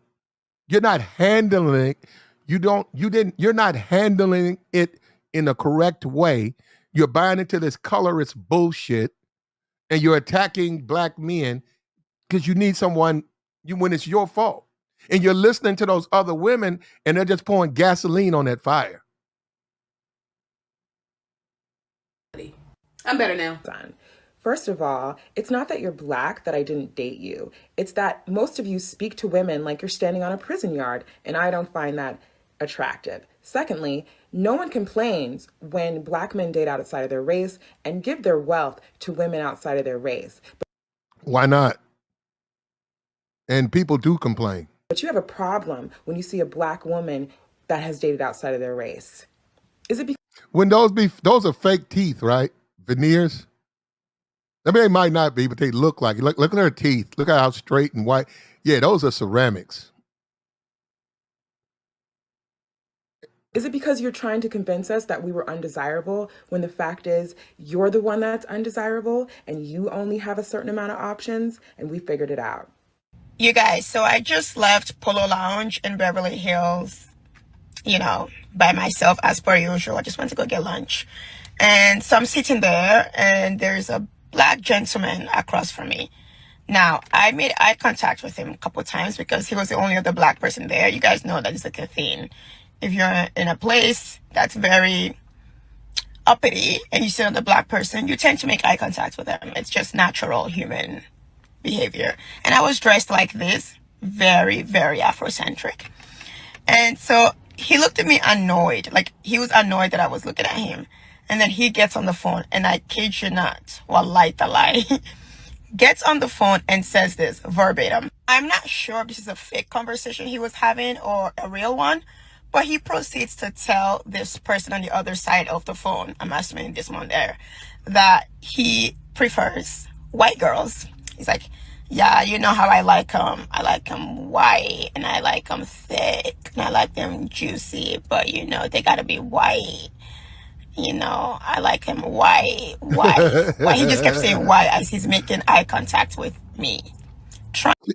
You're not handling it. You're not handling it in the correct way. You're buying into this colorist bullshit and you're attacking black men because you need someone when it's your fault. And you're listening to those other women and they're just pouring gasoline on that fire. I'm better now. First of all, it's not that you're black that I didn't date you. It's that most of you speak to women like you're standing on a prison yard, and I don't find that attractive. Secondly, No one complains when black men date outside of their race and give their wealth to women outside of their race. Why not? And people do complain. But you have a problem when you see a black woman that has dated outside of their race. Is it because When those are fake teeth, right? Veneers. I mean, they might not be, but they look like it. Look at her teeth. Look at how straight and white. Yeah, those are ceramics. Is it because you're trying to convince us that we were undesirable when the fact is you're the one that's undesirable and you only have a certain amount of options and we figured it out? You guys, so I just left Polo Lounge in Beverly Hills, by myself as per usual. I just went to go get lunch. And so I'm sitting there and there's a black gentleman across from me. Now, I made eye contact with him a couple of times because he was the only other black person there. You guys know that is like a thing. If you're in a place that's very uppity and you see another black person, you tend to make eye contact with them. It's just natural human behavior. And I was dressed like this, very, very Afrocentric. And so he looked at me annoyed, like he was annoyed that I was looking at him. And then he gets on the phone, and I kid you not, wallahi talai, gets on the phone and says this verbatim. I'm not sure if this is a fake conversation he was having or a real one, but he proceeds to tell this person on the other side of the phone, I'm assuming this one there, that he prefers white girls. He's like, yeah, you know how I like them. I like them white, and I like them thick, and I like them juicy, but they gotta be white. I like him white. Why? He just kept saying why as he's making eye contact with me.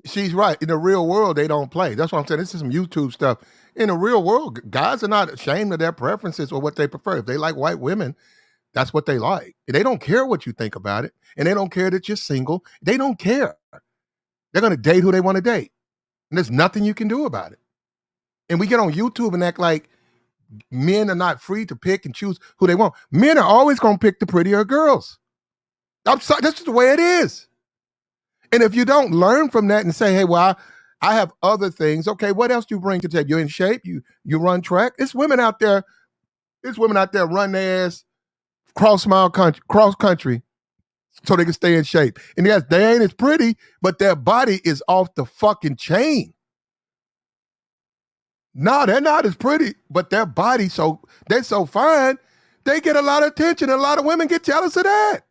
She's right. In the real world, they don't play. That's what I'm saying. This is some YouTube stuff. In the real world, guys are not ashamed of their preferences or what they prefer. If they like white women, that's what they like. They don't care what you think about it. And they don't care that you're single. They don't care. They're going to date who they want to date. And there's nothing you can do about it. And we get on YouTube and act like men are not free to pick and choose who they want. Men are always going to pick the prettier girls. I'm sorry, that's just the way it is. And if you don't learn from that and say, hey, well, I have other things. Okay, what else do you bring to the table? You're in shape. You run track. It's women out there. Run their ass cross country so they can stay in shape. And yes, they ain't as pretty, but their body is off the fucking chain. No, they're not as pretty, but their body they're so fine, they get a lot of attention. And a lot of women get jealous of that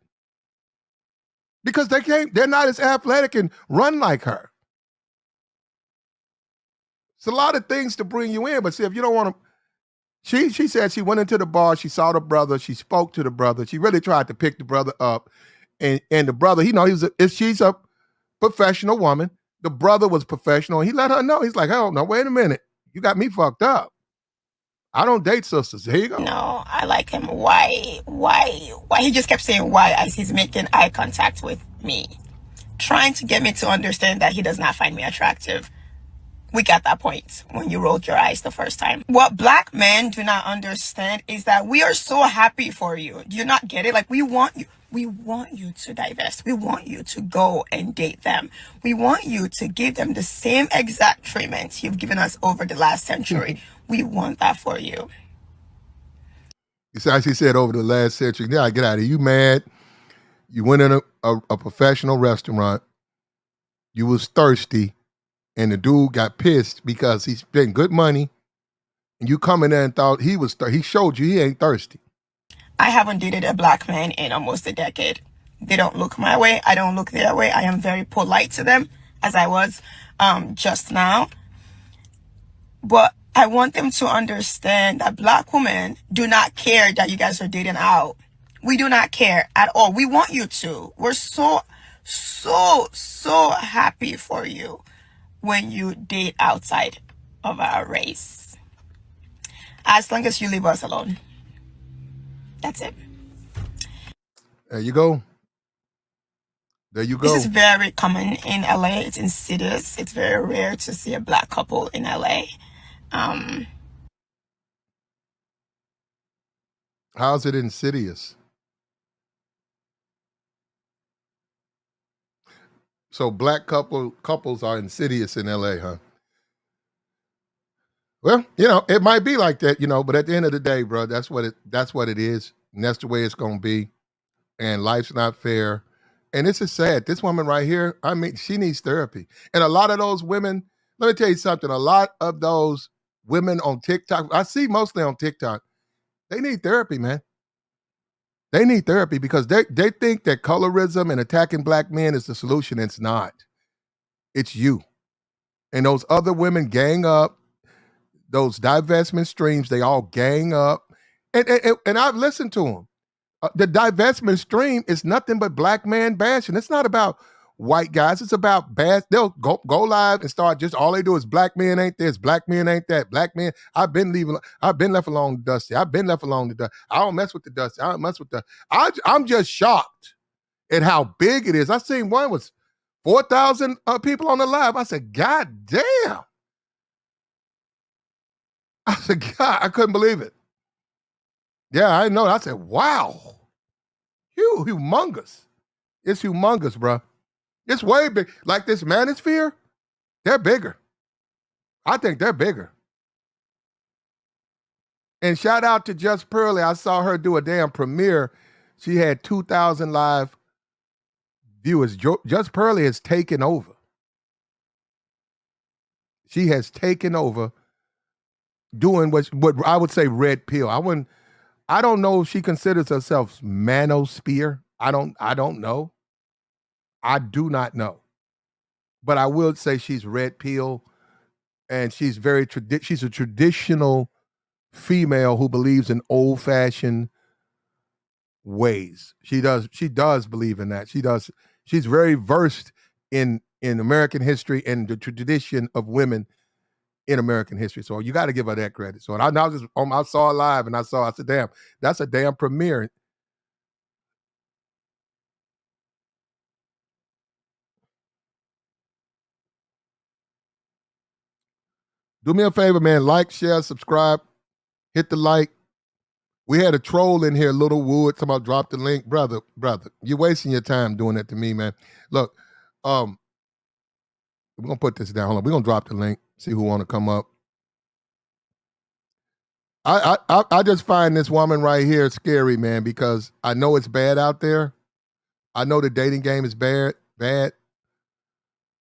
because they're not as athletic and run like her. It's a lot of things to bring you in, but see, if you don't want to, she said she went into the bar, she saw the brother, she spoke to the brother, she really tried to pick the brother up, and the brother, she's a professional woman. The brother was professional, and he let her know. He's like, oh no, wait a minute, you got me fucked up. I don't date sisters. Here you go. No, I like him white. He just kept saying why as he's making eye contact with me, trying to get me to understand that he does not find me attractive. We got that point when you rolled your eyes the first time. What black men do not understand is that we are so happy for you. Do you not get it? Like, we want you. We want you to divest. We want you to go and date them. We want you to give them the same exact treatment you've given us over the last century. We want that for you. You see how she said over the last century. Now, get out of here. You mad? You went in a professional restaurant. You was thirsty. And the dude got pissed because he spent good money, and you come in there and thought he was he showed you he ain't thirsty. I haven't dated a black man in almost a decade. They don't look my way. I don't look their way. I am very polite to them, as I was just now. But I want them to understand that black women do not care that you guys are dating out. We do not care at all. We want you to. We're so happy for you when you date outside of our race. As long as you leave us alone. That's it. There you go. There you go. This is very common in LA. It's insidious. It's very rare to see a black couple in LA. How's it insidious? So black couples are insidious in LA, huh? Well, it might be like that, but at the end of the day, bro, that's what it is. And that's the way it's gonna be. And life's not fair. And this is sad. This woman right here, I mean, she needs therapy. And a lot of those women, let me tell you something, a lot of those women on TikTok, I see mostly on TikTok, they need therapy, man. They need therapy because they think that colorism and attacking black men is the solution. It's not. It's you. And those other women gang up, those divestment streams, they all gang up. And I've listened to them. The divestment stream is nothing but black man bashing. It's not about white guys. It's about bash. They'll go live and start just all they do is black men ain't this, black men ain't that, black men. I've been left alone to Dusty. I've been left alone to Dusty. I don't mess with the Dusty. I don't mess with the. I'm just shocked at how big it is. I seen one was 4,000 people on the live. I said, God damn. I said, God, I couldn't believe it. Yeah, I know. I said, wow. Humongous. It's humongous, bro. It's way big. Like this manosphere, they're bigger. I think they're bigger. And shout out to Just Pearly. I saw her do a damn premiere. She had 2,000 live viewers. Just Pearly has taken over. She has taken over doing what I would say red pill. I don't know if she considers herself manosphere. I don't know. I do not know. But I will say she's red pill, and she's she's a traditional female who believes in old-fashioned ways. She does believe in that. She's very versed in American history and the tradition of women in American history. So you got to give her that credit. So I saw it live and I said, damn, that's a damn premiere. Do me a favor, man. Like, share, subscribe, hit the like. We had a troll in here, Little Wood. Somebody dropped the link. Brother, you're wasting your time doing that to me, man. Look, we're going to put this down. Hold on. We're going to drop the link, see who want to come up. I just find this woman right here scary, man, because I know it's bad out there. I know the dating game is bad,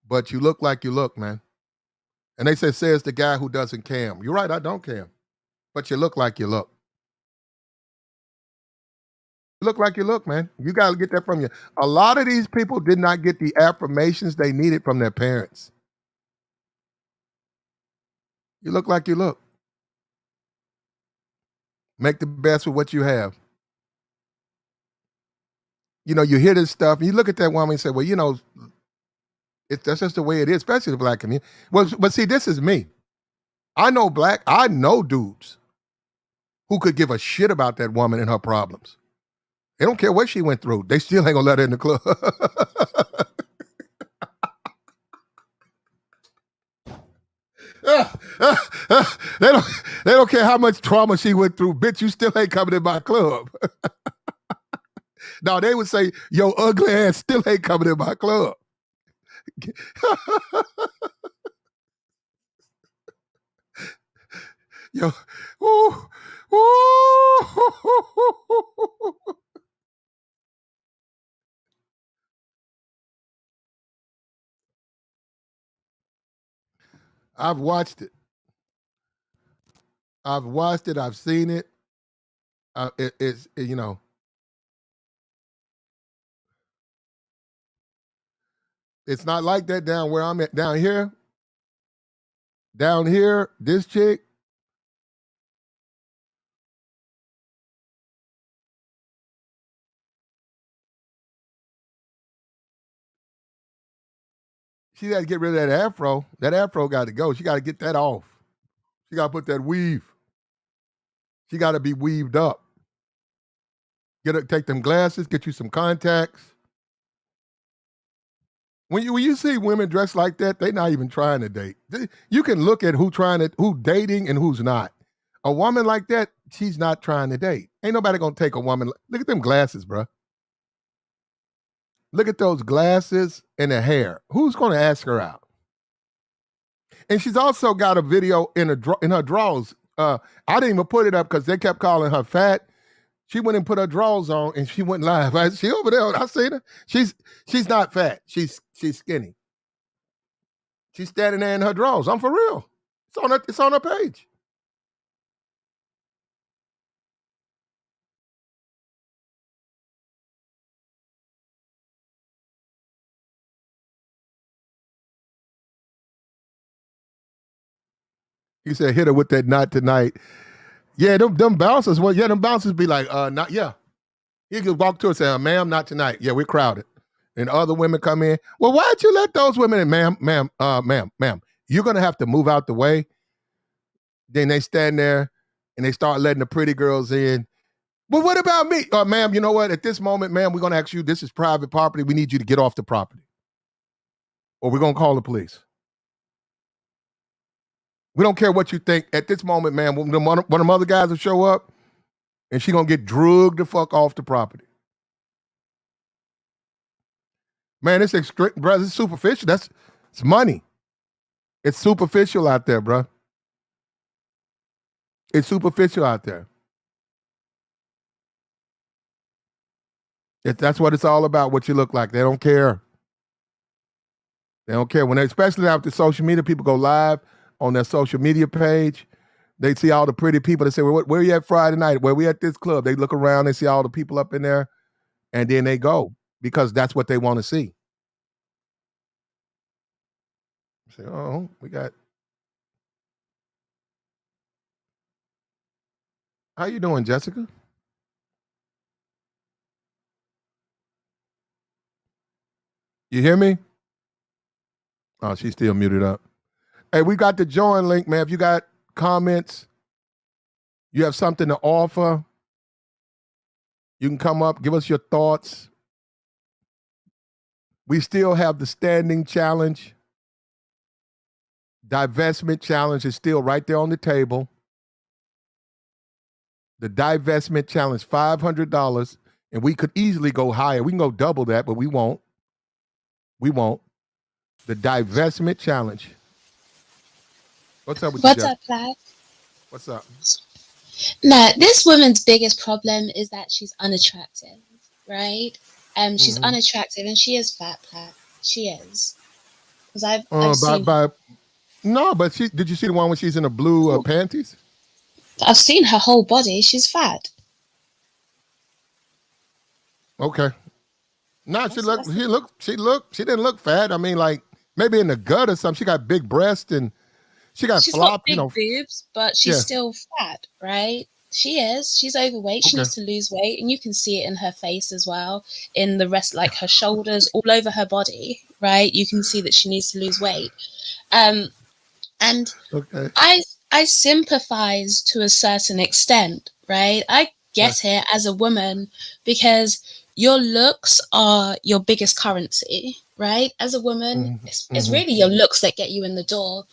but you look like you look, man. And they says the guy who doesn't cam. You're right, I don't cam. But you look like you look. You look like you look, man. You got to get that from you. A lot of these people did not get the affirmations they needed from their parents. You look like you look. Make the best with what you have. You hear this stuff, and you look at that woman and say, well, that's just the way it is, especially the black community. Well, but see, this is me. I know dudes who could give a shit about that woman and her problems. They don't care what she went through. They still ain't gonna let her in the club. They don't care how much trauma she went through. Bitch, you still ain't coming in my club. No, they would say, yo, ugly ass still ain't coming in my club. Yo, ooh, ooh. I've watched it. I've seen it. It's it's not like that down where I'm at. Down here, this chick, she got to get rid of that afro. That afro got to go. She got to get that off. She got to put that weave. She got to be weaved up. Take them glasses, get you some contacts. When you see women dressed like that, they're not even trying to date. You can look at who dating and who's not. A woman like that, she's not trying to date. Ain't nobody gonna take a woman. Look at them glasses, bro. Look at those glasses and the hair. Who's gonna ask her out? And she's also got a video in her drawers. I didn't even put it up because they kept calling her fat. She went and put her drawers on and she went live. She over there. I seen her. She's not fat. She's skinny. She's standing there in her drawers. I'm for real. It's on her page. He said, hit her with that not tonight. Yeah, them bouncers, well, yeah, them bouncers be like, not, yeah. He could walk to her and say, ma'am, not tonight. Yeah, we're crowded. And other women come in. Well, why'd you let those women in? Ma'am, you're going to have to move out the way. Then they stand there and they start letting the pretty girls in. Well, what about me? Ma'am, you know what? At this moment, ma'am, we're going to ask you, this is private property. We need you to get off the property. Or we're going to call the police. We don't care what you think. At this moment, man, when one of them other guys will show up and she going to get drugged the fuck off the property. Man, it's extreme, bro. It's superficial. It's money. It's superficial out there, bro. It's superficial out there. That's what it's all about, what you look like. They don't care. They don't care. Especially after social media, people go live on their social media page. They see all the pretty people. They say, well, where are you at Friday night? Where we at this club? They look around, they see all the people up in there, and then they go because that's what they want to see. Say, oh, we got. How you doing, Jessica? You hear me? Oh, she's still muted up. Hey, we got the join link, man. If you got comments, you have something to offer, you can come up, give us your thoughts. We still have the standing challenge. Divestment challenge is still right there on the table. The divestment challenge, $500. And we could easily go higher. We can go double that, but we won't. We won't. The divestment challenge. What's up with you, What's Jeff? up, Clive? What's up? No, this woman's biggest problem is that she's unattractive, right? She's unattractive and she is fat, Platt. She is. Because I've seen. No, but did you see the one when she's in the blue panties? I've seen her whole body. She's fat. Okay. No, she didn't look fat. I mean, like maybe in the gut or something. She got big breasts and she's got big boobs, but she's still fat, right? She is. She's overweight. She needs to lose weight, and you can see it in her face as well, in the rest, like her shoulders, all over her body, right? You can see that she needs to lose weight. And I sympathize to a certain extent, right? I get it as a woman because your looks are your biggest currency, right? As a woman, it's really your looks that get you in the door.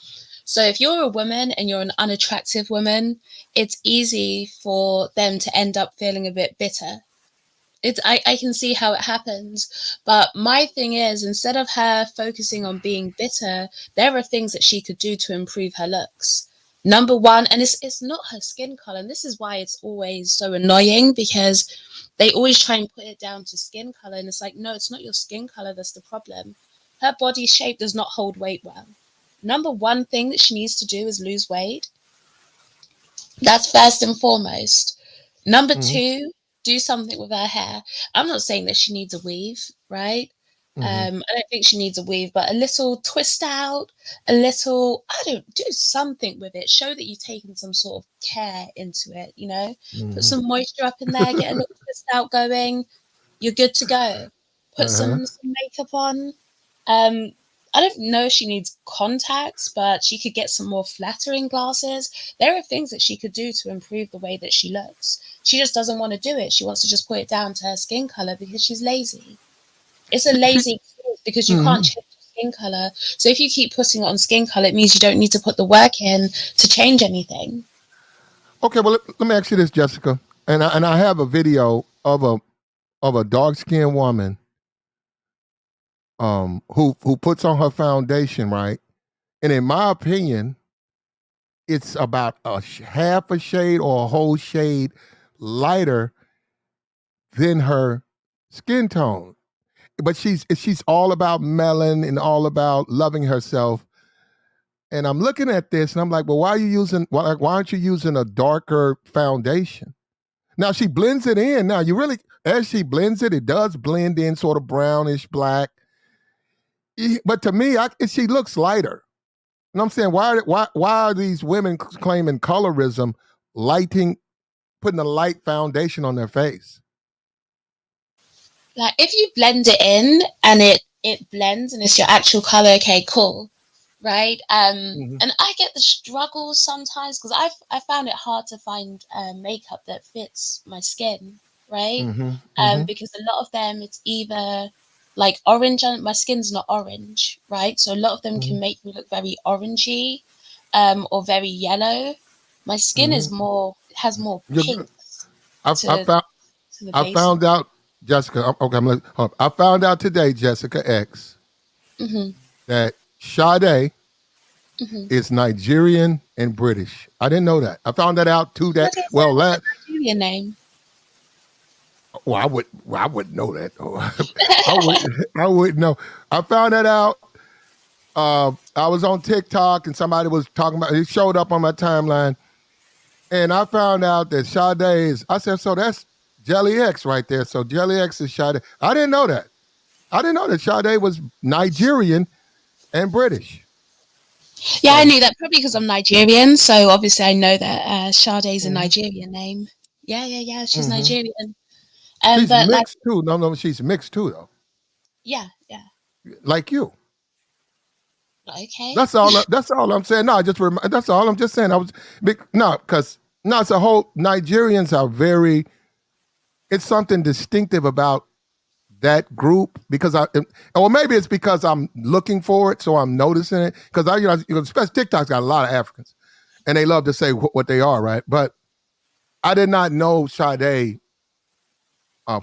So if you're a woman and you're an unattractive woman, it's easy for them to end up feeling a bit bitter. I can see how it happens. But my thing is, instead of her focusing on being bitter, there are things that she could do to improve her looks. Number one, and it's not her skin color. And this is why it's always so annoying, because they always try and put it down to skin color. And it's like, no, it's not your skin color that's the problem. Her body shape does not hold weight well. Number one thing that she needs to do is lose weight. That's first and foremost. Number two, do something with her hair. I'm not saying that she needs a weave, right? I don't think she needs a weave, but a little twist out, do something with it. Show that you've taken some sort of care into it, you know? Put some moisture up in there, get a little twist out going. You're good to go. Put some makeup on. I don't know if she needs contacts, but she could get some more flattering glasses. There are things that she could do to improve the way that she looks. She just doesn't want to do it. She wants to just put it down to her skin color because she's lazy. It's a lazy excuse because you can't change your skin color. So if you keep putting it on skin color, it means you don't need to put the work in to change anything. Okay, well, let me ask you this, Jessica. And I have a video of a dark-skinned woman who puts on her foundation, right? And in my opinion, it's about half a shade or a whole shade lighter than her skin tone. But she's all about melon and all about loving herself. And I'm looking at this and I'm like, well, why aren't you using a darker foundation? Now she blends it in. Now as she blends it, it does blend in sort of brownish black. But to me, she looks lighter. And I'm saying, why are these women claiming colorism, putting a light foundation on their face? Like if you blend it in and it blends and it's your actual color, okay, cool, right? And I get the struggle sometimes because I found it hard to find makeup that fits my skin, right? Because a lot of them it's either like orange, and my skin's not orange, right? So a lot of them can make me look very orangey, or very yellow. My skin has more pinks I found out, Jessica. Okay, I found out today, Jessica X, that Sade is Nigerian and British. I didn't know that. I found that out today. Well, Nigerian name. Well, I wouldn't know that. I wouldn't know. I found that out. I was on TikTok and somebody was talking about. It showed up on my timeline, and I found out that Sade is. I said, so that's Jelly X right there. So Jelly X is Sade. I didn't know that. I didn't know that Sade was Nigerian and British. Yeah, I knew that probably because I'm Nigerian. So obviously I know that Sade's a Nigerian name. Yeah. She's Nigerian. She's but mixed too. No, she's mixed too, though. Yeah. Like you. Okay. That's all I'm saying. No, that's all I'm just saying. Because it's a whole. Nigerians are very. It's something distinctive about that group because or maybe it's because I'm looking for it, so I'm noticing it. Because especially TikTok's got a lot of Africans, and they love to say what they are, right? But I did not know Sade.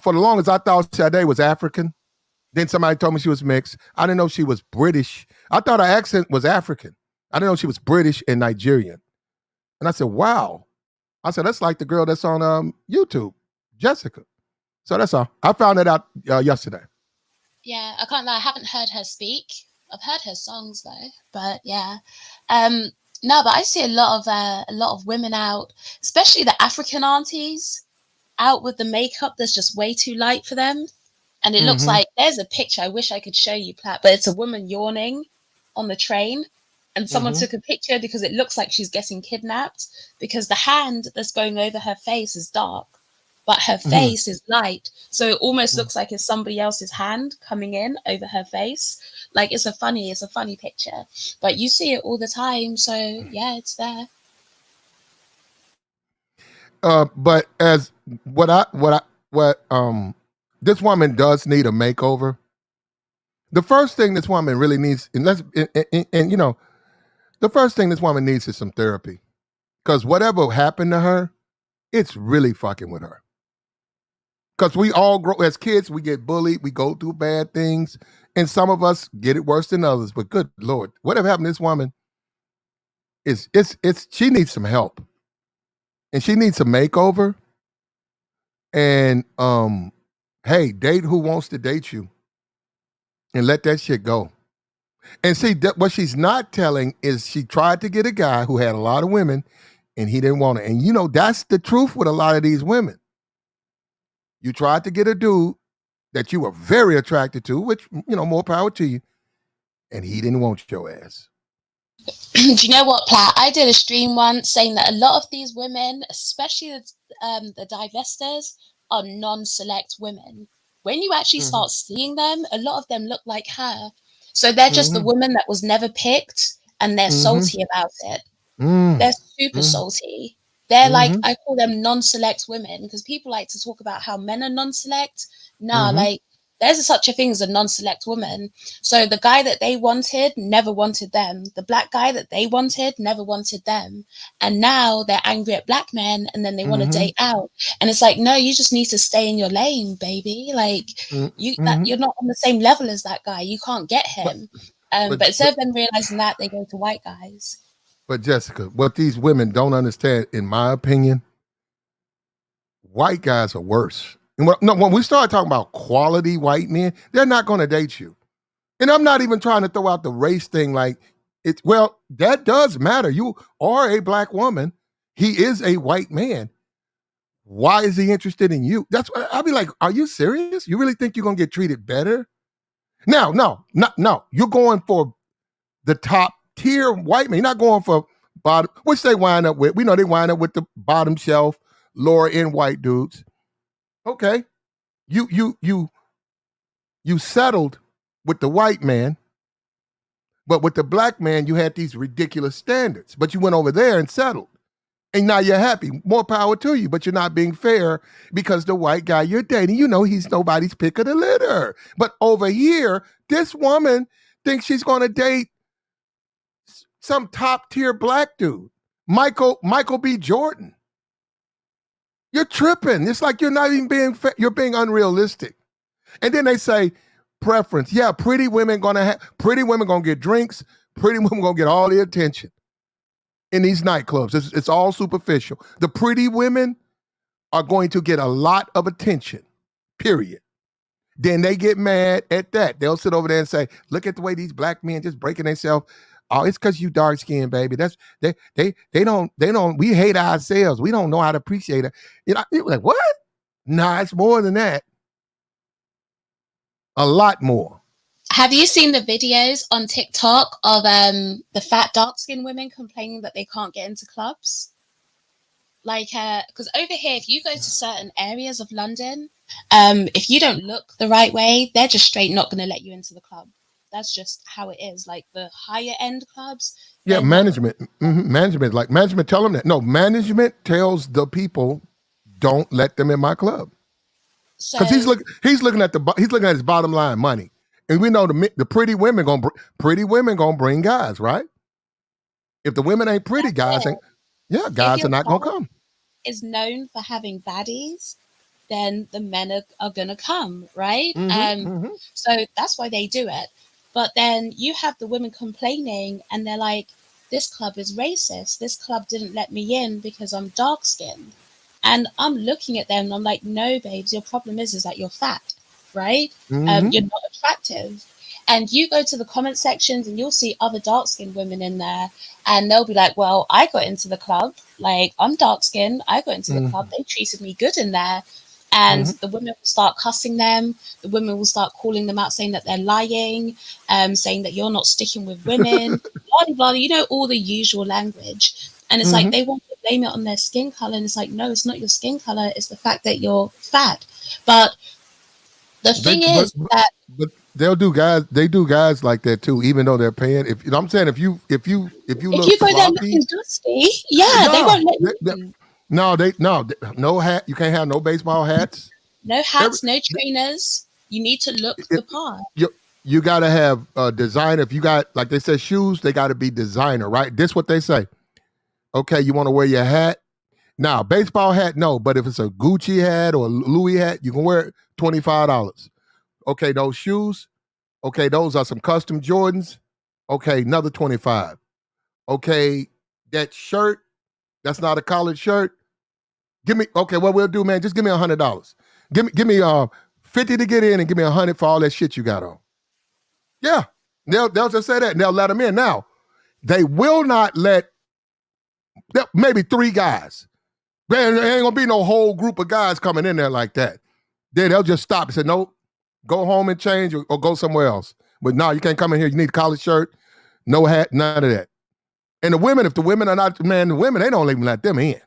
For the longest, I thought Sade was African. Then somebody told me she was mixed. I didn't know she was British. I thought her accent was African. I didn't know she was British and Nigerian. And I said, wow. I said, that's like the girl that's on YouTube, Jessica. So that's all. I found that out yesterday. Yeah, I can't lie. I haven't heard her speak. I've heard her songs though, but yeah. No, but I see a lot of women out, especially the African aunties, out with the makeup that's just way too light for them. And it looks like there's a picture. I wish I could show you, Platt, but it's a woman yawning on the train. And someone took a picture because it looks like she's getting kidnapped because the hand that's going over her face is dark, but her face is light. So it almost looks like it's somebody else's hand coming in over her face. Like it's a funny picture, but you see it all the time. So yeah, it's there. But as this woman does need a makeover. The first thing this woman really needs, the first thing this woman needs is some therapy. Because whatever happened to her, it's really fucking with her. Because we all grow, as kids, we get bullied, we go through bad things, and some of us get it worse than others. But good Lord, whatever happened to this woman, she needs some help. And she needs a makeover. And hey, date who wants to date you. And let that shit go. And see, what she's not telling is she tried to get a guy who had a lot of women and he didn't want it. And that's the truth with a lot of these women. You tried to get a dude that you were very attracted to, which, more power to you. And he didn't want your ass. Do you know what, Platt? I did a stream once saying that a lot of these women, especially the divestors, are non-select women. When you actually start seeing them, a lot of them look like her. So they're just the woman that was never picked, and they're salty about it. They're super salty. They're like, I call them non-select women because people like to talk about how men are non-select. No, like there's such a thing as a non-select woman. So the guy that they wanted never wanted them. The black guy that they wanted never wanted them. And now they're angry at black men and then they want to date out. And it's like, no, you just need to stay in your lane, baby. Like you're not on the same level as that guy. You can't get him. But instead of them realizing that, they go to white guys. But Jessica, what these women don't understand, in my opinion, white guys are worse. And when we start talking about quality white men, they're not going to date you. And I'm not even trying to throw out the race thing like well, that does matter. You are a black woman. He is a white man. Why is he interested in you? That's what I'll be like, are you serious? You really think you're going to get treated better? No. You're going for the top tier white man. You're not going for bottom, which they wind up with. We know they wind up with the bottom shelf, lower end white dudes. Okay. You settled with the white man, but with the black man, you had these ridiculous standards. But you went over there and settled. And now you're happy. More power to you, but you're not being fair because the white guy you're dating, he's nobody's pick of the litter. But over here, this woman thinks she's going to date some top tier black dude, Michael B. Jordan. You're tripping. It's like you're not even being fair. You're being unrealistic. And then they say preference. Yeah, pretty women gonna get drinks. Pretty women gonna get all the attention in these nightclubs. It's all superficial. The pretty women are going to get a lot of attention, period. Then they get mad at that. They'll sit over there and say, look at the way these black men just breaking themselves. Oh, it's because you dark skinned, baby. That's they don't, we hate ourselves. We don't know how to appreciate it. You're like, what? Nah, it's more than that. A lot more. Have you seen the videos on TikTok of the fat dark-skinned women complaining that they can't get into clubs? Like, because over here, if you go to certain areas of London, if you don't look the right way, they're just straight not going to let you into the club. That's just how it is. Like the higher end clubs. Yeah, management. Management tell them that. No, management tells the people, don't let them in my club. Because he's looking at his bottom line money. And we know the pretty women gonna bring guys, right? If the women ain't pretty, guys are not gonna come. Is known for having baddies, then the men are gonna come, right? So that's why they do it. But then you have the women complaining, and they're like, "This club is racist. This club didn't let me in because I'm dark skinned." And I'm looking at them, and I'm like, "No, babes, your problem is that you're fat, right? You're not attractive." And you go to the comment sections, and you'll see other dark-skinned women in there, and they'll be like, "Well, I got into the club. Like, I'm dark-skinned. I got into the club. They treated me good in there." And the women will start cussing them. The women will start calling them out, saying that they're lying, saying that you're not sticking with women, blah, blah, blah, all the usual language. And it's like they want to blame it on their skin color. And it's like, no, it's not your skin color. It's the fact that you're fat. But the thing is that... But they do guys like that too, even though they're paying. If you go there looking dusty, they won't let you in. No hat. You can't have no baseball hats. No hats, no trainers. You need to look the part. You got to have a designer. If you got, like they said, shoes, they got to be designer, right? This what they say. Okay, you want to wear your hat? Now, baseball hat, no. But if it's a Gucci hat or a Louis hat, you can wear it, $25. Okay, those shoes, okay, those are some custom Jordans. Okay, another $25. Okay, that shirt, that's not a collared shirt. What we'll do, man, just give me $100. Give me 50 to get in and give me 100 for all that shit you got on. Yeah, they'll just say that and they'll let them in. Now, they will not let maybe 3 guys. Man, there ain't gonna be no whole group of guys coming in there like that. Then they'll just stop and say, nope, go home and change or go somewhere else. But no, you can't come in here. You need a collared shirt, no hat, none of that. And the women, if the women are not, man, the women, they don't even let them in.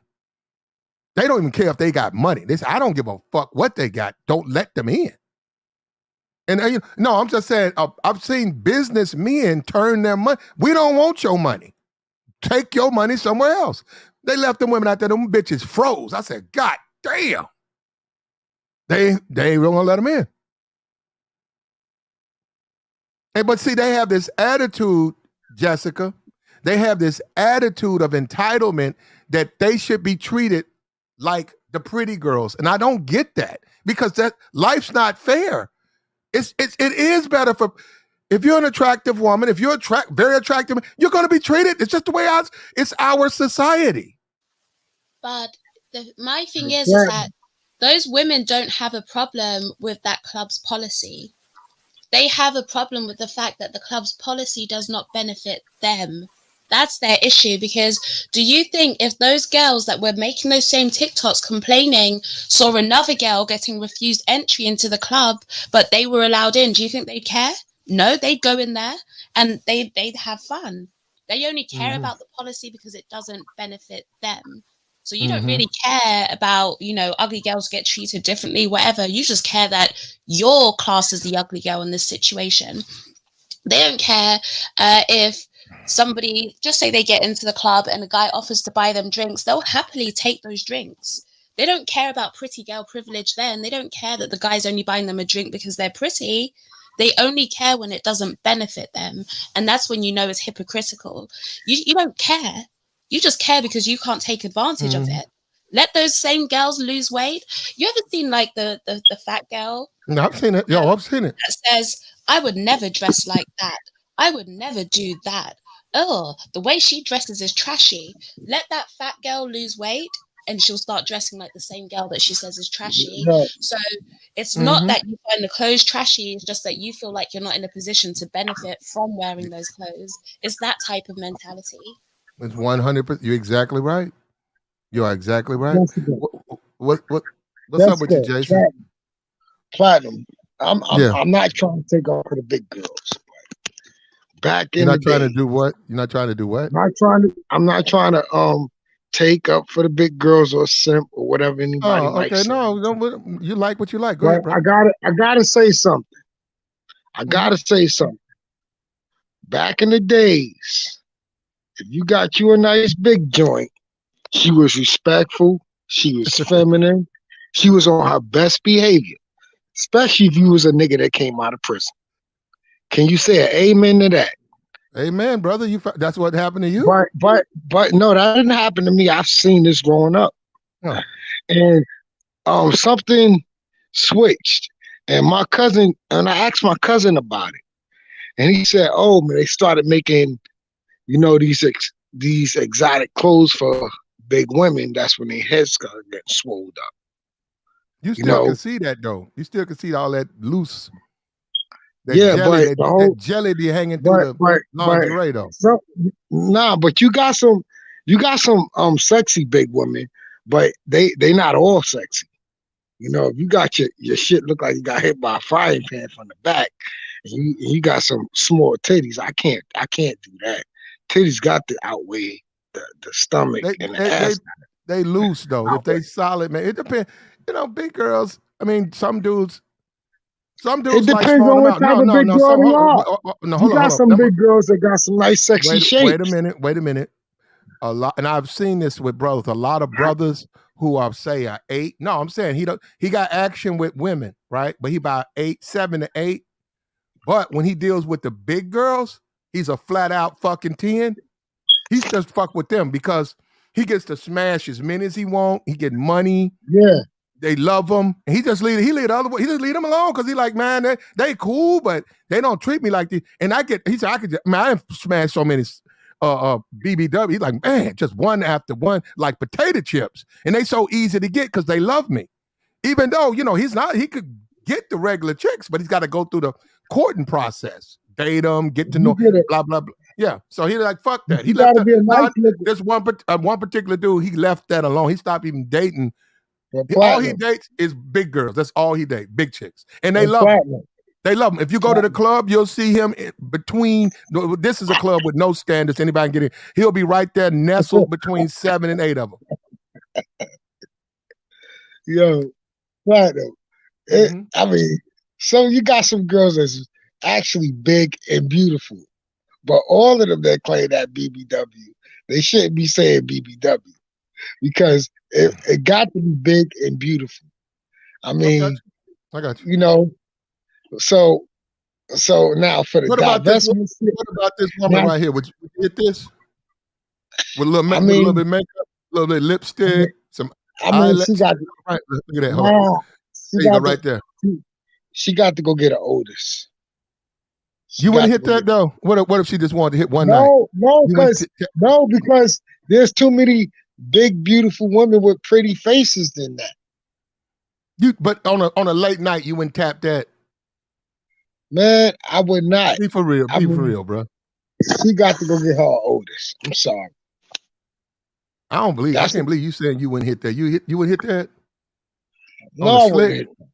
They don't even care if they got money. They say, I don't give a fuck what they got. Don't let them in. And no, I'm just saying, I've seen businessmen turn their money. We don't want your money. Take your money somewhere else. They left them women out there, them bitches froze. I said, God damn. They ain't gonna let them in. But see, they have this attitude, Jessica. They have this attitude of entitlement that they should be treated like the pretty girls. And I don't get that because that life's not fair. It is better for If you're an attractive woman, if you're very attractive, you're going to be treated. It's just the way it's our society. But my thing is that those women don't have a problem with that club's policy. They have a problem with the fact that the club's policy does not benefit them. That's their issue, because do you think if those girls that were making those same TikToks complaining saw another girl getting refused entry into the club, but they were allowed in, do you think they'd care? No, they'd go in there and they'd have fun. They only care about the policy because it doesn't benefit them. So you don't really care about, ugly girls get treated differently, whatever. You just care that your class is the ugly girl in this situation. They don't care if somebody, just say they get into the club and a guy offers to buy them drinks. They'll happily take those drinks. They don't care about pretty girl privilege then. They don't care that the guy's only buying them a drink because they're pretty. They only care when it doesn't benefit them. And that's when you know it's hypocritical. You don't care. You just care because you can't take advantage of it. Let those same girls lose weight. You ever seen like the fat girl? No, I've seen it. I've seen it. That says, I would never dress like that. I would never do that. Oh, the way she dresses is trashy. Let that fat girl lose weight and she'll start dressing like the same girl that she says is trashy. So it's not that you find the clothes trashy, it's just that you feel like you're not in a position to benefit from wearing those clothes. It's that type of mentality. It's 100%. You're exactly right. You are exactly right. What's up with you, Jason? Platinum. I'm not trying to take off for the big girls. Back in You're not the trying day, to do what? You're not trying to do what? I'm not trying to take up for the big girls or simp or whatever anybody might say. No, you like what you like. Go ahead, bro. I gotta say something. Back in the days, if you got you a nice big joint, she was respectful, she was feminine, she was on her best behavior, especially if you was a nigga that came out of prison. Can you say an amen to that? Amen, brother. That's what happened to you? But no, that didn't happen to me. I've seen this growing up. Oh. And something switched. And my cousin, and I asked my cousin about it. And he said, oh, man, they started making, these exotic clothes for big women. That's when their heads started getting swelled up. You still can see that, though. You still can see all that loose. That jelly be hanging through the lingerie, though. But you got some sexy big women, but they not all sexy. If you got your shit look like you got hit by a frying pan from the back, and you got some small titties, I can't do that. Titties got to outweigh the stomach and the ass. They loose though. If they solid, man, it depends. Big girls. I mean, some dudes. It depends on what type of big girl you are. You got some big girls that got some nice sexy shapes. Wait a minute. A lot, and I've seen this with brothers. A lot of brothers who are say are 8. No, I'm saying he got action with women, right? But he about 7 to 8. But when he deals with the big girls, he's a flat out fucking 10. He's just fuck with them because he gets to smash as many as he want. He get money. Yeah. They love him. And he just lead the other way. He just leave them alone because he like, man, they cool, but they don't treat me like this. And he said, I smashed so many BBW. He's like, man, just one after one, like potato chips. And they so easy to get because they love me. Even though, he could get the regular chicks, but he's got to go through the courting process. Date them, get to know, blah, blah, blah. Yeah. So he's like, fuck that. He left that. There's one particular dude, he left that alone. He stopped even dating. All he dates is big girls. That's all he dates, big chicks. And they love him. They love him. If you go to the club, you'll see him between, this is a club with no standards. Anybody can get in. He'll be right there nestled between 7 and 8 of them. Yo, Platinum. I mean, so you got some girls that's actually big and beautiful. But all of them that claim that BBW, they shouldn't be saying BBW. Because it got to be big and beautiful. I mean, I got you. So now for the divestment. What about this woman right here? Would you get this? With a little, with a little bit of makeup, a little bit of lipstick, some eyelets. She got right. Look at that. Hold on. There you go, right there. She got to go get an Otis. You wouldn't hit that though. What if she just wanted to hit one night? No, because there's too many big, beautiful women with pretty faces than that. But on a late night, you wouldn't tap that. Man, I would not. Be for real. Be for real, bro. She got to go get her oldest. I'm sorry. I don't believe. I can't believe you saying you wouldn't hit that. You would hit that. No, I wouldn't hit that.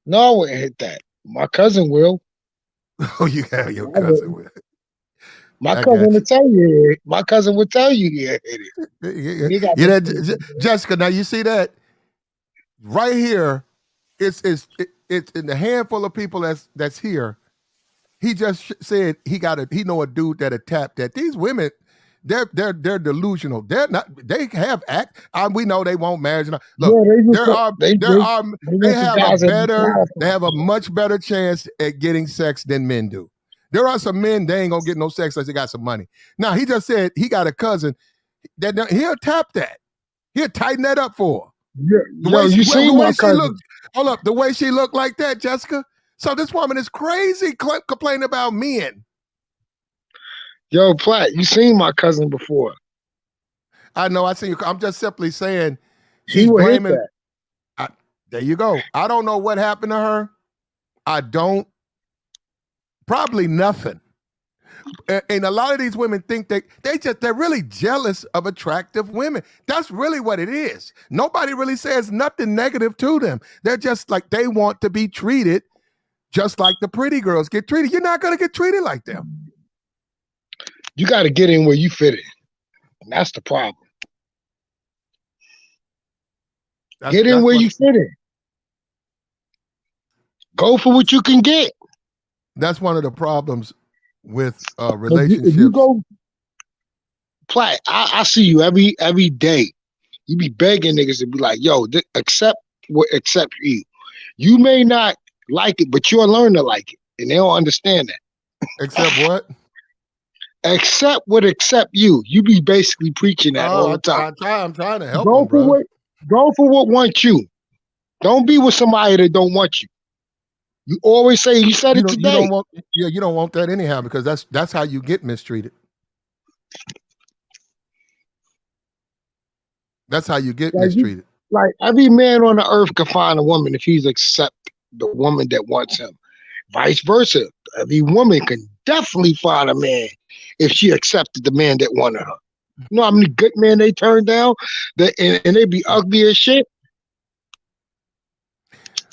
No, I wouldn't hit that. My cousin will. Oh, you have your cousin will. My cousin will tell you. My cousin will tell you he hit it. Yeah, Jessica. Now you see that right here. It's in the handful of people that's here. He just said he know a dude that'll tap that. These women, they're delusional. They're not. They have we know they won't marry. Look, they have a much better chance at getting sex than men do. There are some men they ain't gonna get no sex unless they got some money. Now he just said he got a cousin that he'll tap that. He'll tighten that up for her. Hold up, the way she looked like that, Jessica. So this woman is crazy complaining about men. Yo, Platt, you seen my cousin before. I know, I seen you. I'm just simply saying she's blaming. There you go. I don't know what happened to her. I don't. Probably nothing. And a lot of these women think they're really jealous of attractive women. That's really what it is. Nobody really says nothing negative to them. They're just like, they want to be treated just like the pretty girls get treated. You're not going to get treated like them. You got to get in where you fit in. And that's the problem. Get in where you fit in. Go for what you can get. That's one of the problems with relationships. If you go, Platt, I see you every day. You be begging niggas to be like, yo, accept you. You may not like it, but you'll learn to like it. And they don't understand that. Accept what? Accept you. You be basically preaching that all the time. I'm trying to help them, bro. Go for what wants you. Don't be with somebody that don't want you. You always say, you said it today. You don't want that anyhow, because that's how you get mistreated. That's how you get mistreated. Like every man on the earth can find a woman if he's accept the woman that wants him. Vice versa. Every woman can definitely find a man if she accepted the man that wanted her. You know how many good men they turn down? And they be ugly as shit?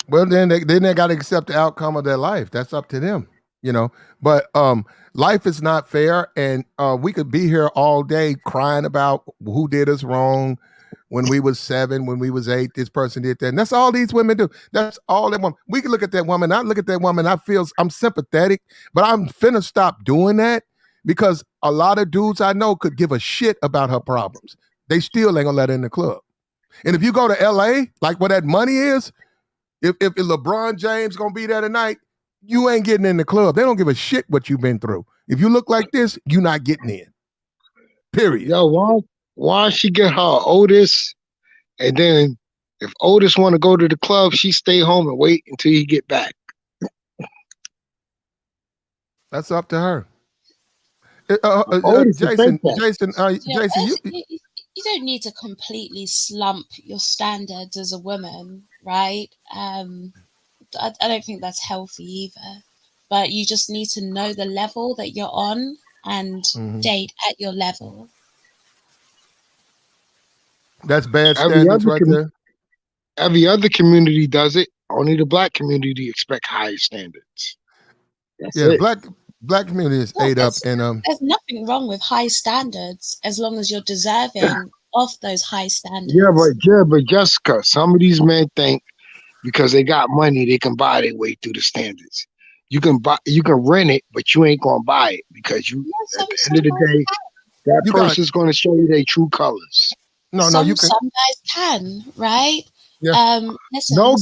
Well, then they got to accept the outcome of their life. That's up to them, But life is not fair, and we could be here all day crying about who did us wrong when we was 7, when we was 8. This person did that, and that's all these women do. That's all that woman. We can look at that woman. I look at that woman. I'm sympathetic, but I'm finna stop doing that because a lot of dudes I know could give a shit about her problems. They still ain't gonna let her in the club. And if you go to LA, like where that money is. If LeBron James gonna be there tonight, you ain't getting in the club. They don't give a shit what you've been through. If you look like this, you're not getting in. Period. Yo, why she get her Otis, and then if Otis want to go to the club, she stay home and wait until he get back. That's up to her. Jason, you don't need to completely slump your standards as a woman, right? I don't think that's healthy either. But you just need to know the level that you're on and date at your level. That's bad standards right there. Every other community does it. Only the black community expect higher standards. That's it. Black community is ate up, and there's nothing wrong with high standards as long as you're deserving of those high standards. Yeah, but Jessica, some of these men think because they got money they can buy their way through the standards. You can rent it, but you ain't gonna buy it because at the end of the day, that person's gonna show you their true colors. Some guys can, right? Yeah. Listen, no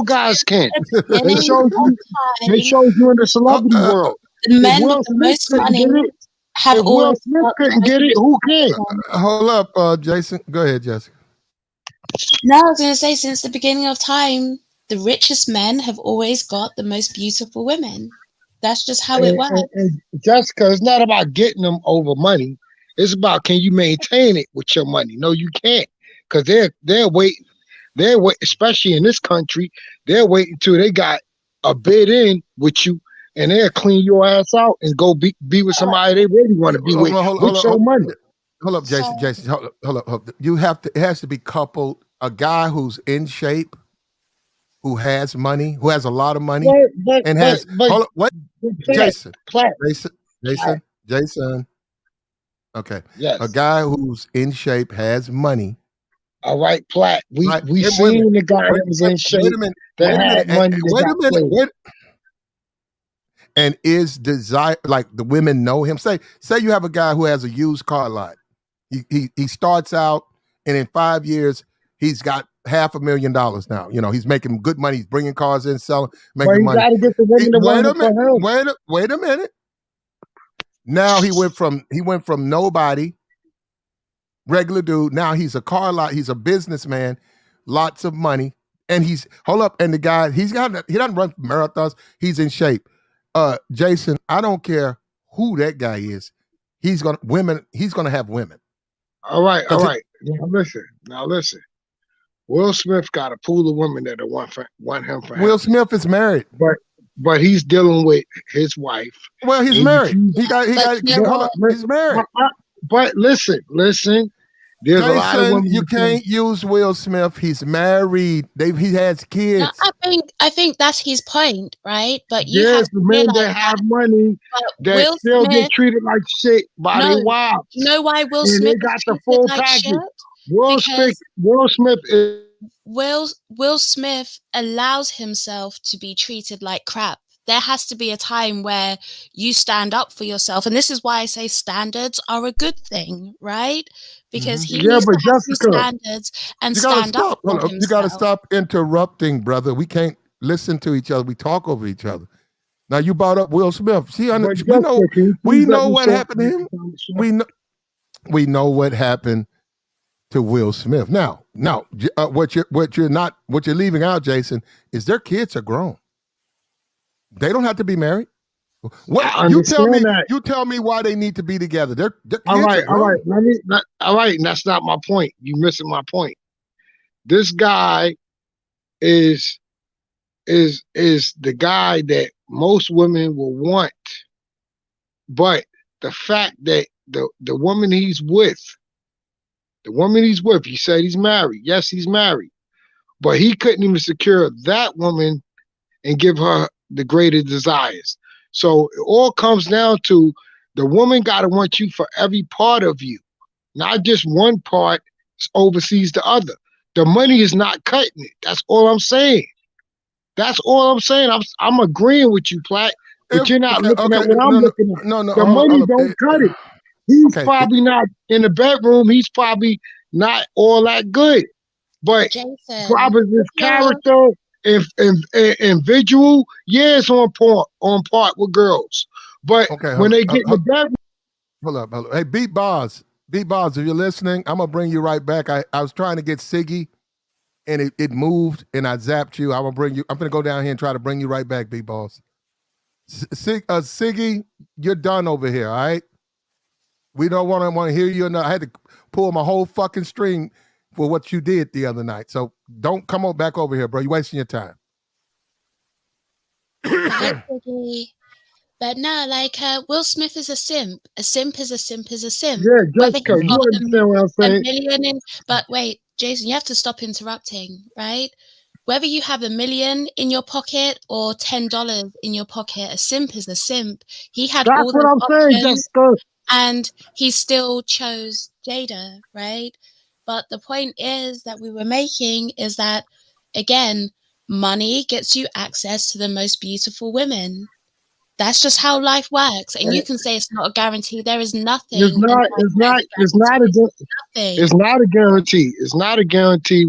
guys can. They showed you in the celebrity world. The men with the most money have always couldn't get it. Who can? Hold up, Jason. Go ahead, Jessica. No, I was going to say, since the beginning of time, the richest men have always got the most beautiful women. That's just how it works. And Jessica, it's not about getting them over money. It's about, can you maintain it with your money? No, you can't, because they're waiting. They're wait, especially in this country, they're waiting till they got a bid in with you, and they'll clean your ass out and go be with somebody they really want to be with your money. Hold up, Jason. Jason, hold up. You have to. It has to be coupled. A guy who's in shape, who has money, who has a lot of money, has. Hold up, what? Jason. Jason. Okay. Yes. A guy who's in shape, has money. All right, Platt. We seen the guy that was in shape. Wait a minute. And is desire, like, the women know him? Say you have a guy who has a used car lot. He starts out, and in 5 years he's got $500,000 now. You know, he's making good money. He's bringing cars in, selling, making money. Gotta get the women to Wait a minute. Now he went from nobody, regular dude. Now he's a car lot. He's a businessman, lots of money, and and the guy he doesn't run marathons. He's in shape. Jason, I don't care who that guy is. He's gonna have women. All right. Now listen. Will Smith got a pool of women that want him for him. Will Smith is married, but he's dealing with his wife. Well, he's married. He's married. But listen. There's Jason, a lot of women you can't use Will Smith. He's married. He has kids. No, I think that's his point, right? But the men that have money that still get treated like shit by their wives. You know why Will and Smith they got the full package. Will Smith allows himself to be treated like crap. There has to be a time where you stand up for yourself, and this is why I say standards are a good thing, right? Because he needs to have some standards and stand up for himself. You got to stop interrupting, brother. We can't listen to each other. We talk over each other. Now you brought up Will Smith. We know what happened to him. We know what happened to Will Smith. Now, what you're leaving out, Jason, is their kids are grown. They don't have to be married. What you tell me why they need to be together. Their kids all right. are And that's not my point. You missing my point. This guy is the guy that most women will want, but the fact that the woman he's with, he said he's married. Yes, he's married, but he couldn't even secure that woman and give her the greater desires. So it all comes down to the woman got to want you for every part of you, not just one part oversees the other. The money is not cutting it. That's all I'm saying. I'm agreeing with you, Platt, but you're not looking at what I'm looking at. No, the money don't cut it. He's probably not in the bedroom. He's probably not all that good, but Jason, probably his character and visual, it's on part with girls. But when they get in the bedroom, hold up. Hey, Beat Boz, if you're listening, I'm gonna bring you right back. I was trying to get Siggy, and it moved, and I zapped you. I'm gonna go down here and try to bring you right back, Beat Boz. Siggy, you're done over here. All right. We don't want to hear you enough. I had to pull my whole fucking string for what you did the other night. So don't come back over here, bro. You're wasting your time. But no, like Will Smith is a simp. A simp is a simp is a simp. Yeah, Jessica, you understand what I'm saying? But wait, Jason, you have to stop interrupting, right? Whether you have $1 million in your pocket or $10 in your pocket, a simp is a simp. He had all the options, and he still chose Jada, right? But the point is that we were making is that, again, money gets you access to the most beautiful women. That's just how life works. And you can say it's not a guarantee. There is nothing. It's not a guarantee. It's not a guarantee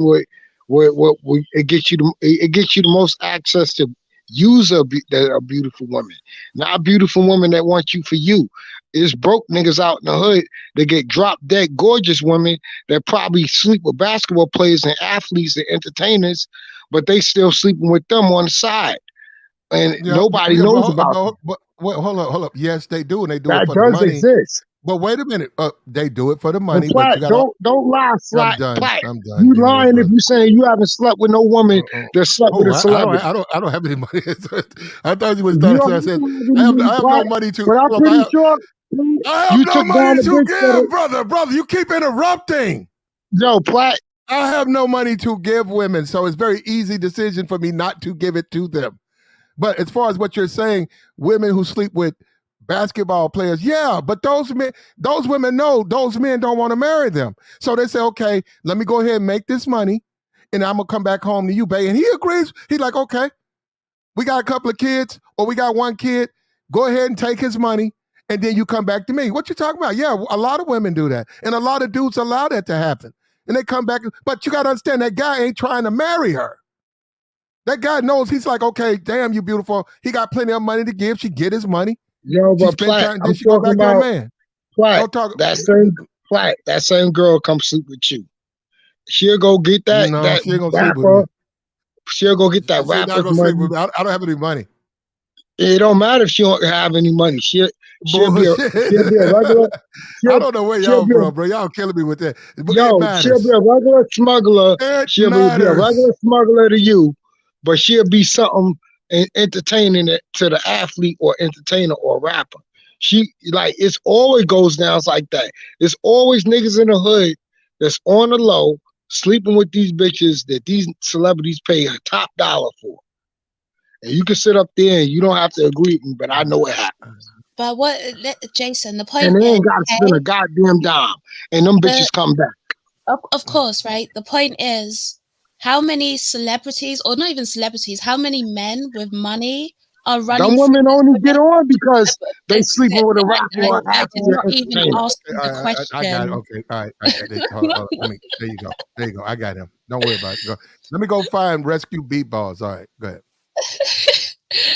it gets you the most access to use a beautiful woman. Not a beautiful woman that wants you for you. It's broke niggas out in the hood that get drop dead gorgeous women that probably sleep with basketball players and athletes and entertainers, but they still sleeping with them on the side. and Yeah, nobody yeah, knows about them. but hold up. Yes, they do, and they do it That for the does money. exist. But wait a minute. They do it for the But money, but Platt, you gotta. don't lie, I'm Platt. done. Platt, I'm done. you You know what, lying if brother? you saying you haven't slept with no woman that slept with a celebrity. I don't have any money. I thought you was You done. don't So I have said, any money, I have no Platt, money to. but I'm Look, pretty sure I have you no took down money a to bitch that give, brother. You keep interrupting. yo, Platt. I have no money to give women, so it's very easy decision for me not to give it to them. But as far as what you're saying, women who sleep with basketball players, yeah, but those women know those men don't want to marry them. So they say, okay, let me go ahead and make this money, and I'm gonna come back home to you, babe. And he agrees. He's like, okay, we got a couple of kids, or we got one kid. Go ahead and take his money, and then you come back to me. What you talking about? Yeah, a lot of women do that, and a lot of dudes allow that to happen. And they come back, but you got to understand that guy ain't trying to marry her. That guy knows. He's like, okay, damn, you beautiful. He got plenty of money to give. She get his money. Yo, She but spend Platt, time. Then I'm she go talking back to her about man. Platt. Don't talk. That same girl come sleep with you. She'll go get No, that she ain't gonna sleep with rapper. me. She'll go get that She's not rapper's gonna sleep money. with me. I don't have any money. It don't matter if she don't have any money. She'll be a Bullshit. regular. I don't know where y'all She'll from, bro. Y'all killing me with that. But it she'll matters. be a regular smuggler. It She'll be a matters. regular smuggler to you, but she'll be something entertaining it to the athlete or entertainer or rapper. She like it's always goes down like that. It's always niggas in the hood that's on the low sleeping with these bitches that these celebrities pay a top dollar for. And you can sit up there and you don't have to agree with me, but I know it happens. But Jason, the And point they is, ain't got to spend a okay, goddamn dime. And them the, bitches come back. of course, right? The point is, how many celebrities, or not even celebrities, how many men with money are running Them through women these only women? get on because they It's- sleeping with a rapper or I athlete did or not even entertainer. ask you the I got it. question. Okay. All right. Hold on. Let me. There you go. There you go. I got him. Don't worry about it. Go. Let me go find rescue beat balls. All right. Go ahead.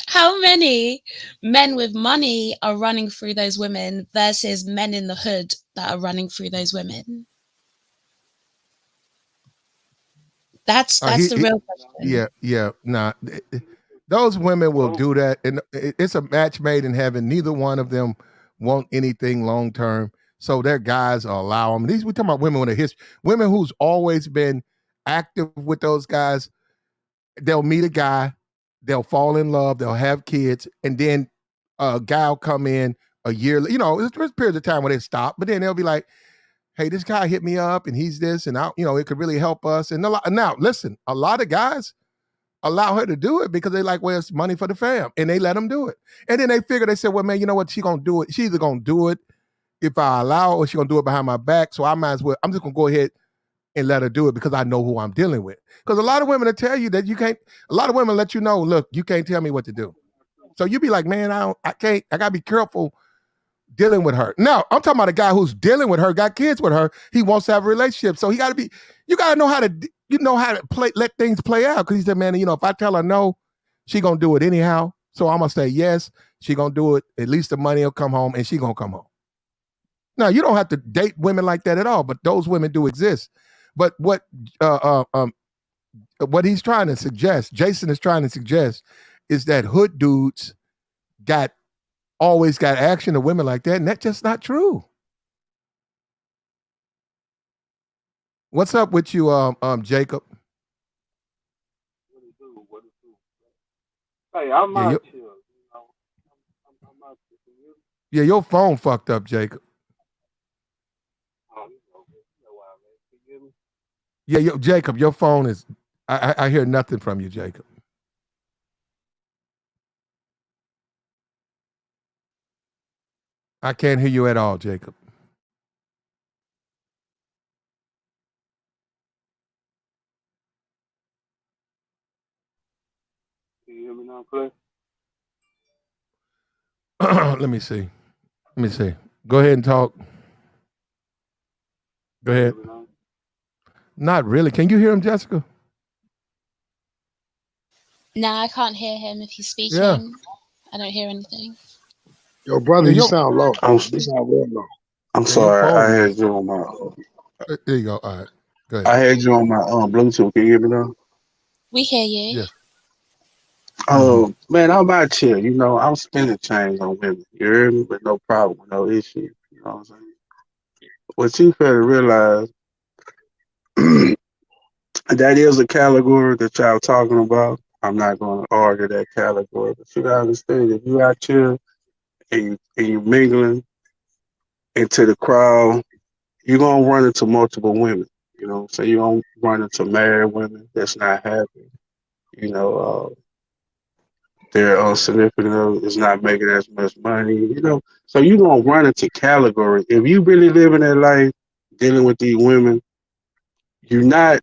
How many men with money are running through those women versus men in the hood that are running through those women? That's the real question. Yeah. Nah. Those women will do that, and it's a match made in heaven. Neither one of them want anything long term, so their guys allow them. We talking about women with a history, women who's always been active with those guys. They'll meet a guy, they'll fall in love, they'll have kids, and then a guy will come in a year. There's periods of time where they stop, but then they'll be like, "Hey, this guy hit me up, and he's this, and it could really help us." And now, listen, a lot of guys allow her to do it because they like, well, it's money for the fam, and they let them do it. And then they say, well, man, you know what? She gonna do it. She's either gonna do it if I allow her, or she gonna do it behind my back. So I'm just gonna go ahead and let her do it because I know who I'm dealing with. Because a lot of women will tell you that you can't. A lot of women let you know, look, you can't tell me what to do. So you be like, man, I can't. I gotta be careful dealing with her. Now, I'm talking about a guy who's dealing with her, got kids with her. He wants to have a relationship. So you got to know how to let things play out. Because he said, man, if I tell her no, she going to do it anyhow. So I'm going to say yes, she going to do it. At least the money will come home and she going to come home. Now, you don't have to date women like that at all, but those women do exist. But what he's trying to suggest, Jason is trying to suggest, is that hood dudes always got action to women like that, and that's just not true. What's up with you, Jacob? Hey, I'm Yeah, out here. I'm out here. yeah, your phone fucked up, Jacob. Yeah, Jacob, your phone is. I hear nothing from you, Jacob. I can't hear you at all, Jacob. Can you hear me now, Clay? Let me see. Go ahead and talk. Go ahead. Not really. Can you hear him, Jessica? No, I can't hear him if he's speaking. Yeah. I don't hear anything. Yo, brother, you sound low. You sound real low. I'm sorry. I had you on my. There you go. All right. Go ahead. I had you on my Bluetooth. Can you hear me now? We hear you. Yes. Mhm. Man, I'm out here. You know, I'm spending change on women. You hear me? With no problem, no issue. You know what I'm saying? What you fail to realize, that is a category that y'all talking about. I'm not going to argue that category, but you gotta understand if you out here and you mingling into the crowd, you're gonna run into multiple women. You know, so you don't run into married women that's not happy. You know, their significant other is not making as much money. You know, so you gonna run into category. If you really living that life, dealing with these women, you're not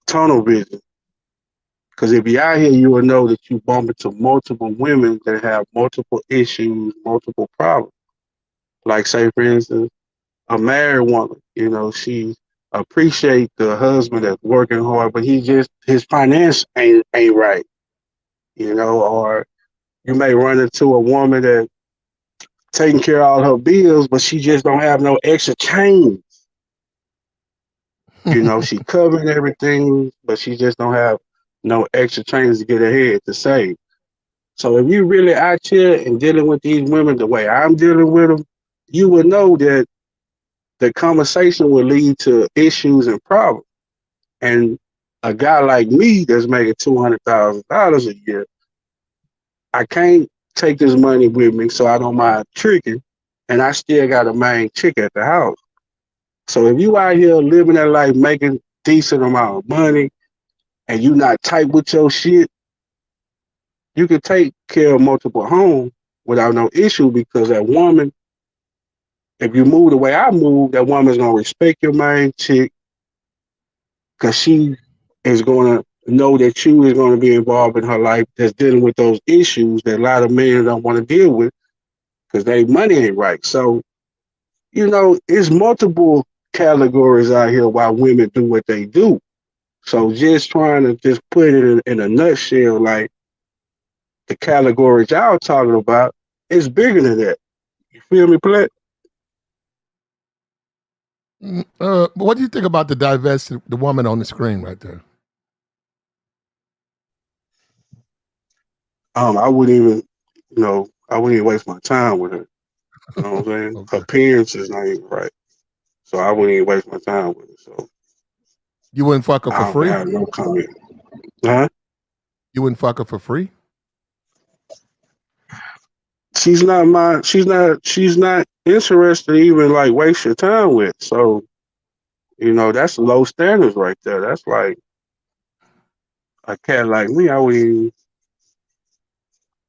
tunnel vision. Because if you're out here, you will know that you bump into multiple women that have multiple issues, multiple problems. Like, say, for instance, a married woman, you know, she appreciate the husband that's working hard, but his finance ain't right, you know. Or you may run into a woman that taking care of all her bills, but she just don't have no extra change. You know, she covering everything, but she just don't have no extra change to get ahead to save. So if you really out here and dealing with these women the way I'm dealing with them, you will know that the conversation will lead to issues and problems. And a guy like me that's making $200,000 a year, I can't take this money with me, so I don't mind tricking, and I still got a main chick at the house. So if you out here living that life, making decent amount of money, and you not tight with your shit, you can take care of multiple homes without no issue because that woman, if you move the way I move, that woman's gonna respect your main chick because she is gonna know that you is gonna be involved in her life that's dealing with those issues that a lot of men don't want to deal with because their money ain't right. So, you know, it's multiple categories out here why women do what they do. So just trying to just put it in a nutshell, like the categories y'all talking about, it's bigger than that. You feel me, Plat? What do you think about the divested, the woman on the screen right there? I wouldn't even, I wouldn't even waste my time with her. You know what I'm saying? Her Okay. appearance is not even right. So I wouldn't even waste my time with her. So You wouldn't fuck her for I don't free? have no comment. Huh? You wouldn't fuck her for free? She's not interested to even like waste your time with. So, that's low standards right there. That's like a cat like me, I would even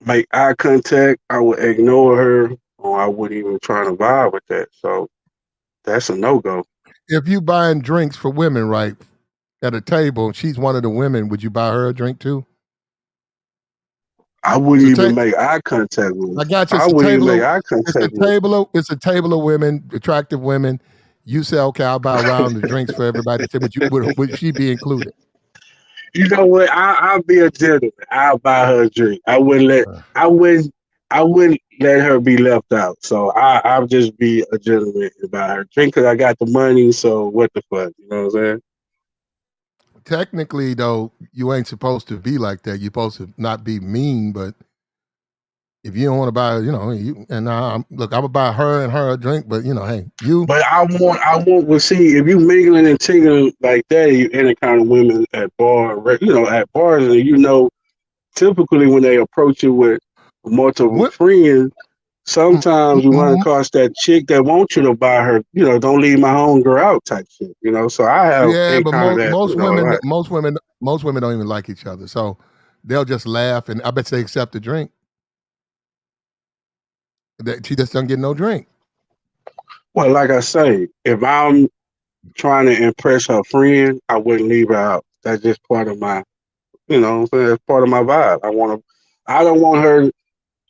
make eye contact, I would ignore her, or I wouldn't even try to vibe with that. So that's a no go. If you buying drinks for women, right, at a table, she's one of the women, would you buy her a drink too? I It's wouldn't a even ta- make eye contact with I her. got you. I It's a wouldn't even table make of eye it's a contact with her. table of it's a table of women, attractive women. You say, okay, I'll buy a round of drinks for everybody. Say, would she be included? You know what? I'll be a gentleman. I'll buy her a drink. I wouldn't I wouldn't let her be left out. So I'll just be a gentleman and buy her a drink because I got the money. So what the fuck? You know what I'm saying? Technically, though, you ain't supposed to be like that. You're supposed to not be mean, but if you don't want to buy, look, I would buy her and her a drink, but hey, you. But well, see, if you mingling and tingling like that, you any kind of women at at bars, and typically when they approach you with multiple What? friends, sometimes you run Mm-hmm. across that chick that wants you to buy her, don't leave my homegirl out type shit, So I have Yeah, but encountered that, like, most women don't even like each other, so they'll just laugh, and I bet they accept the drink. That she just doesn't get no drink. well, like I say, if I'm trying to impress her friend, I wouldn't leave her out. That's just part of my, what I'm saying? That's part of my vibe. I don't want her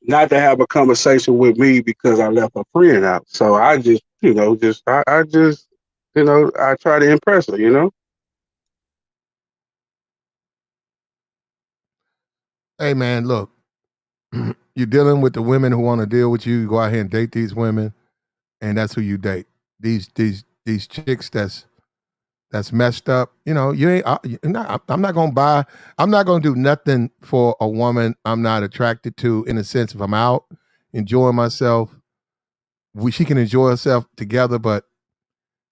not to have a conversation with me because I left a friend out. So I just, I try to impress her. Hey man, look, you're dealing with the women who want to deal with you. You go out here and date these women, and that's who you date. These chicks that's that's messed up. You know, I'm not gonna do nothing for a woman I'm not attracted to. In a sense, if I'm out enjoying myself, she can enjoy herself together. But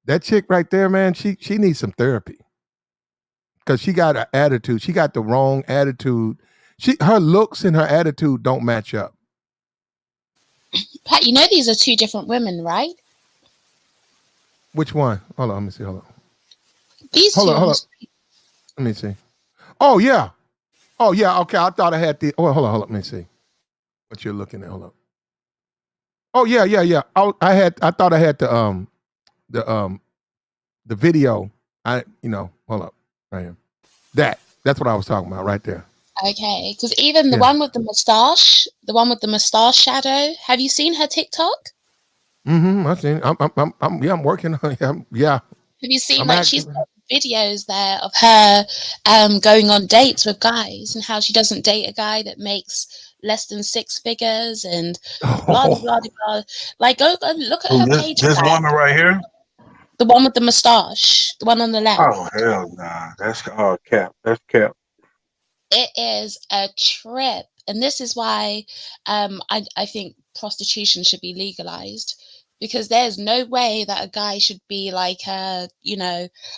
that chick right there, man, she needs some therapy because she got an attitude. She got the wrong attitude. Her looks and her attitude don't match up. Pat, you know these are two different women, right? Which one? Hold on, let me see. Hold on. These Hold two. on. Let me see. Oh yeah. Oh yeah. Okay, I thought I had the. Oh, hold on. Let me see what you're looking at. Hold on. Oh yeah. I thought I had the video. Hold up. Right here. That's what I was talking about right there. Okay, because even the Yeah. one with the mustache shadow. Have you seen her TikTok? I've seen. I'm working on. Yeah. Have you seen I'm she's active. got videos there of her going on dates with guys and how she doesn't date a guy that makes less than 6 figures and blah blah blah blah. Like go look at her page. This woman right here? The one with the mustache, the one on the left. Oh hell nah. That's all cap. That's cap. It is a trip, and this is why I think prostitution should be legalized, because there's no way that a guy should be like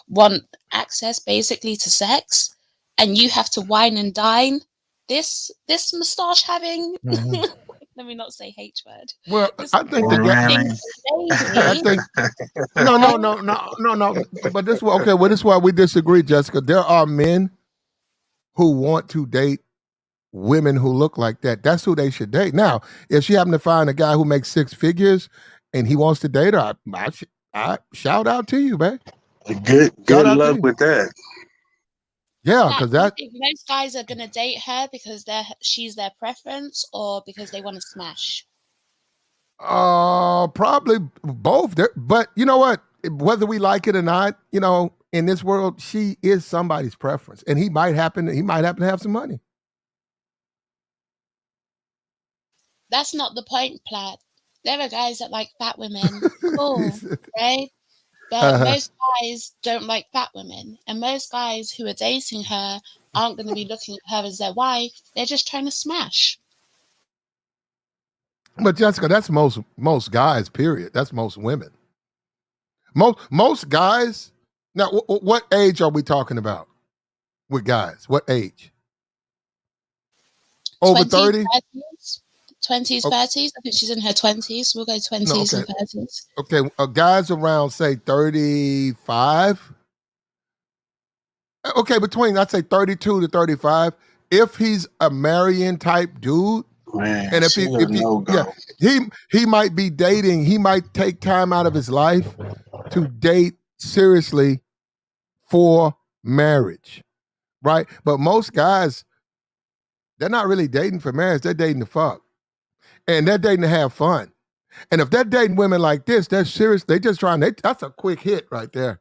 want access basically to sex, and you have to wine and dine this mustache having. Let me not say H word. Well, This I think the guy. I think no. But this okay. Well, this is why we disagree, Jessica. There are men who want to date women who look like that. That's who they should date. Now, if she happened to find a guy who makes 6 figures and he wants to date her, I shout out to you, man. Good luck with that. Yeah, Pat, because do you that think most guys are gonna date her because she's their preference, or because they want to smash? probably both. But you know what? Whether we like it or not, in this world, she is somebody's preference, and he might happen to have some money. That's not the point, Plaid. There are guys that like fat women. Cool, right? But most guys don't like fat women. And most guys who are dating her aren't going to be looking at her as their wife. They're just trying to smash. But Jessica, that's most guys. Period. That's most women. Most guys. Now, what age are we talking about with guys? What age? Over 30? 20s, 30s. I think she's in her 20s. We'll go 20s and 30s. Okay, guys around, say, 35. Okay, between, I'd say 32 to 35. If he's a marrying type dude, Man, and if he might be dating, he might take time out of his life to date seriously for marriage, right? But most guys, they're not really dating for marriage. They're dating to fuck. And they're dating to have fun. And if they're dating women like this, they're serious. They just that's a quick hit right there.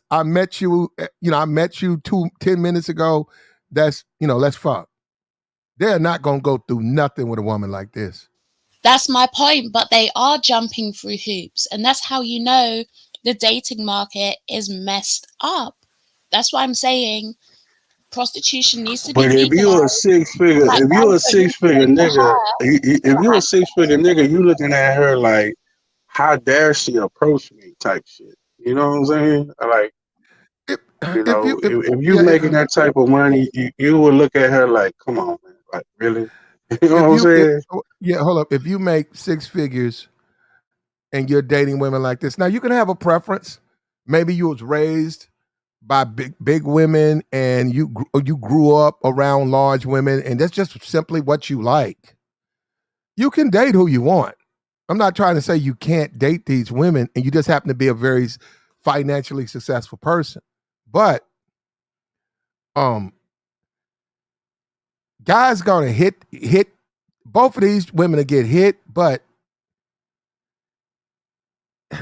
I met you 10 minutes ago. That's, let's fuck. They're not going to go through nothing with a woman like this. That's my point, but they are jumping through hoops. And that's how you know the dating market is messed up. That's why I'm saying prostitution needs to be But if you're a 6-figure, Like, if you're a 6-figure nigga, if you're a 6-figure nigga, you looking at her like, how dare she approach me type shit. You know what I'm saying? Like, if you making that type of money, you would look at her like, come on, man. Like, really? You know what I'm saying? Hold up. If you make 6 figures and you're dating women like this, now you can have a preference. Maybe you was raised by big women and you grew up around large women and that's just simply what you like. You can date who you want. I'm not trying to say you can't date these women and you just happen to be a very financially successful person. But guys gonna hit both of these women to get hit, but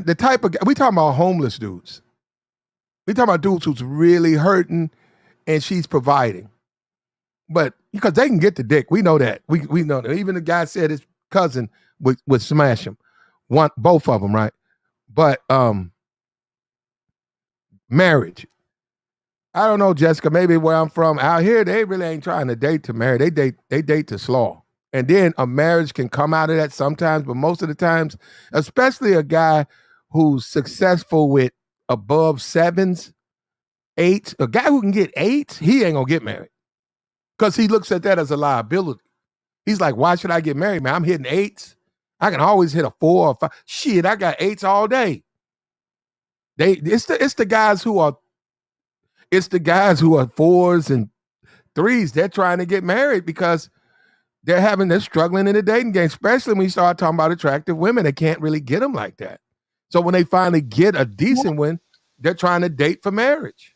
the type of we talking about homeless dudes. We talking about dudes who's really hurting and she's providing. But because they can get the dick. We know that. We know that. Even the guy said his cousin would smash him. Both of them, right? But marriage. I don't know, Jessica, maybe where I'm from, out here, they really ain't trying to date to marry. They date to slaw. And then a marriage can come out of that sometimes, but most of the times, especially a guy who's successful with above sevens, eights, a guy who can get eights, he ain't gonna get married. Because he looks at that as a liability. He's like, why should I get married, man? I'm hitting eights. I can always hit a 4 or 5. Shit, I got eights all day. It's the guys who are 4s and 3s. They're trying to get married because they're struggling in the dating game, especially when you start talking about attractive women. They can't really get them like that. So when they finally get a decent one, they're trying to date for marriage.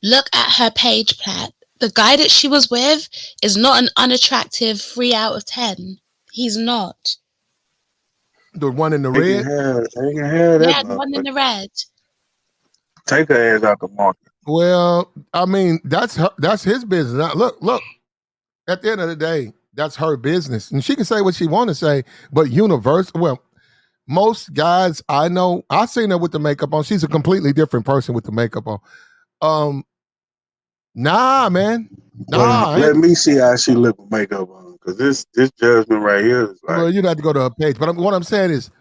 Look at her page, Platt. The guy that she was with is not an unattractive 3 out of 10. He's not. The one in the They red? can have Yeah, that the one in the motherfucker. red. Take her ass out the market. Well, I mean, that's his business. Now, look. At the end of the day, that's her business, and she can say what she want to say. But most guys I know, I seen her with the makeup on. She's a completely different person with the makeup on. Nah, man. Nah. Let me see how she look with makeup on, because this judgment right here is like. Well, you'd have to go to her page. But what I'm saying is,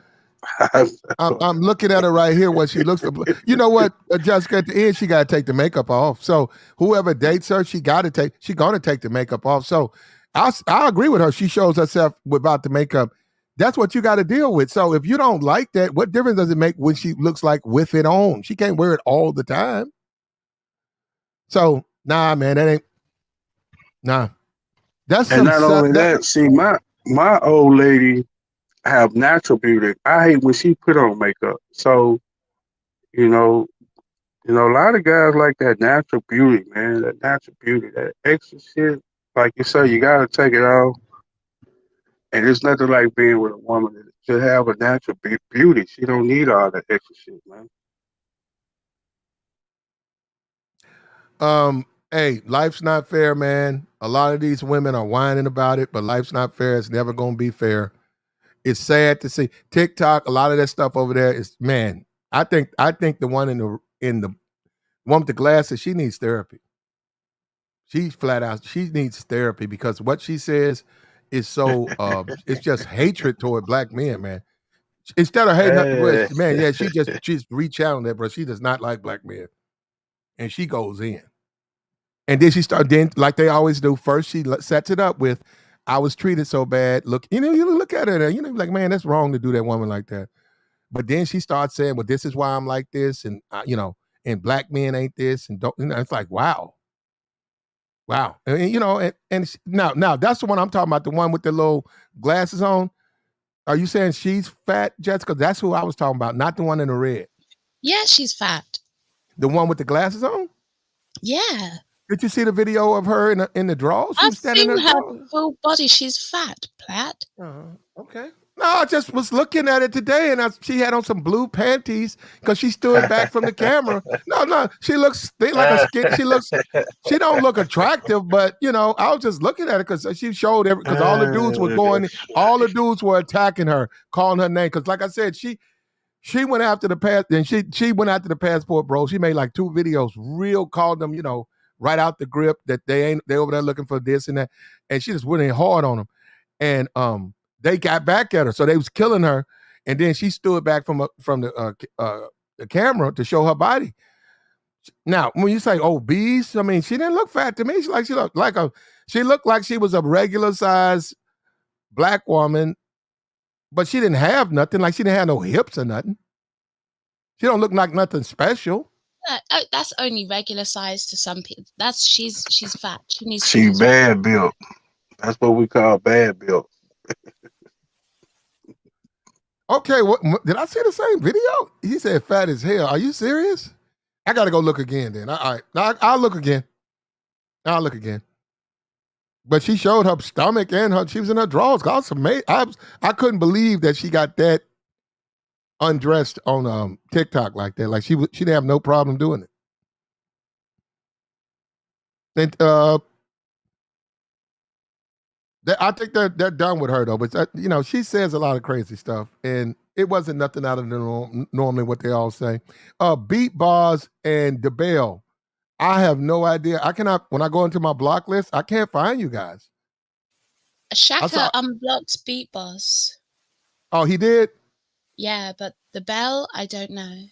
I'm looking at her right here. What she looks. You know what, Jessica? At the end, she got to take the makeup off. So whoever dates her, she gonna take the makeup off. So I agree with her. She shows herself without the makeup. That's what you got to deal with. So if you don't like that, what difference does it make when she looks like with it on? She can't wear it all the time. So nah, man, that ain't nah. That's and not only that, see, my old lady have natural beauty. I hate when she put on makeup. So, a lot of guys like that natural beauty, man. That natural beauty, that extra shit. Like you say, you gotta take it off. And it's nothing like being with a woman that should have a natural beauty. She don't need all that extra shit, man. Hey, life's not fair, man. A lot of these women are whining about it, but life's not fair. It's never gonna be fair. It's sad to see TikTok. A lot of that stuff over there is, man. I think the one in the one with the glasses, she needs therapy. She's flat out. She needs therapy because what she says is so. It's just hatred toward black men, man. Instead of hating her, man, yeah, she's rechanneled that, bro. She does not like black men, and she goes in. And then then like they always do. First, she sets it up with, "I was treated so bad." Look, you look at her, like, man, that's wrong to do that woman like that. But then she starts saying, "Well, this is why I'm like this," and and black men ain't this, and don't. It's like, wow, and now that's the one I'm talking about, the one with the little glasses on. Are you saying she's fat, Jessica? That's who I was talking about, not the one in the red. Yeah, she's fat. The one with the glasses on? Yeah. Did you see the video of her in the drawers? I've seen her full body. She's fat, Platt. Okay. No, I just was looking at it today, and she had on some blue panties because she stood back from the camera. No, she looks like a skin. She don't look attractive, but I was just looking at it because she showed because all the dudes were attacking her, calling her name. Because like I said, she went after the pass, and she went after the passport bro. She made like 2 videos, real called them, right out the grip that they over there looking for this and that, and she just went in hard on them, and they got back at her, so they was killing her, and then she stood back from the camera to show her body. Now, when you say obese, I mean, she didn't look fat to me. She looked like she was a regular size black woman, but she didn't have nothing. Like she didn't have no hips or nothing. She don't look like nothing special. That's only regular size to some people. She's fat. She's bad built. That's what we call bad built. Okay, what did I see the same video? He said fat as hell. Are you serious? I gotta go look again then. All right. I'll look again. But she showed her stomach and she was in her drawers. I was amazed. I couldn't believe that she got that undressed on TikTok like that. Like she didn't have no problem doing it. And I think they're done with her though. But she says a lot of crazy stuff, and It wasn't nothing out of the norm, normally what they all say. Beat Bars and DeBell. I have no idea. I cannot, when I go into my block list, I can't find you guys. Shaka unblocked Beat Boss. Oh, he did? Yeah, but the bell, I don't know.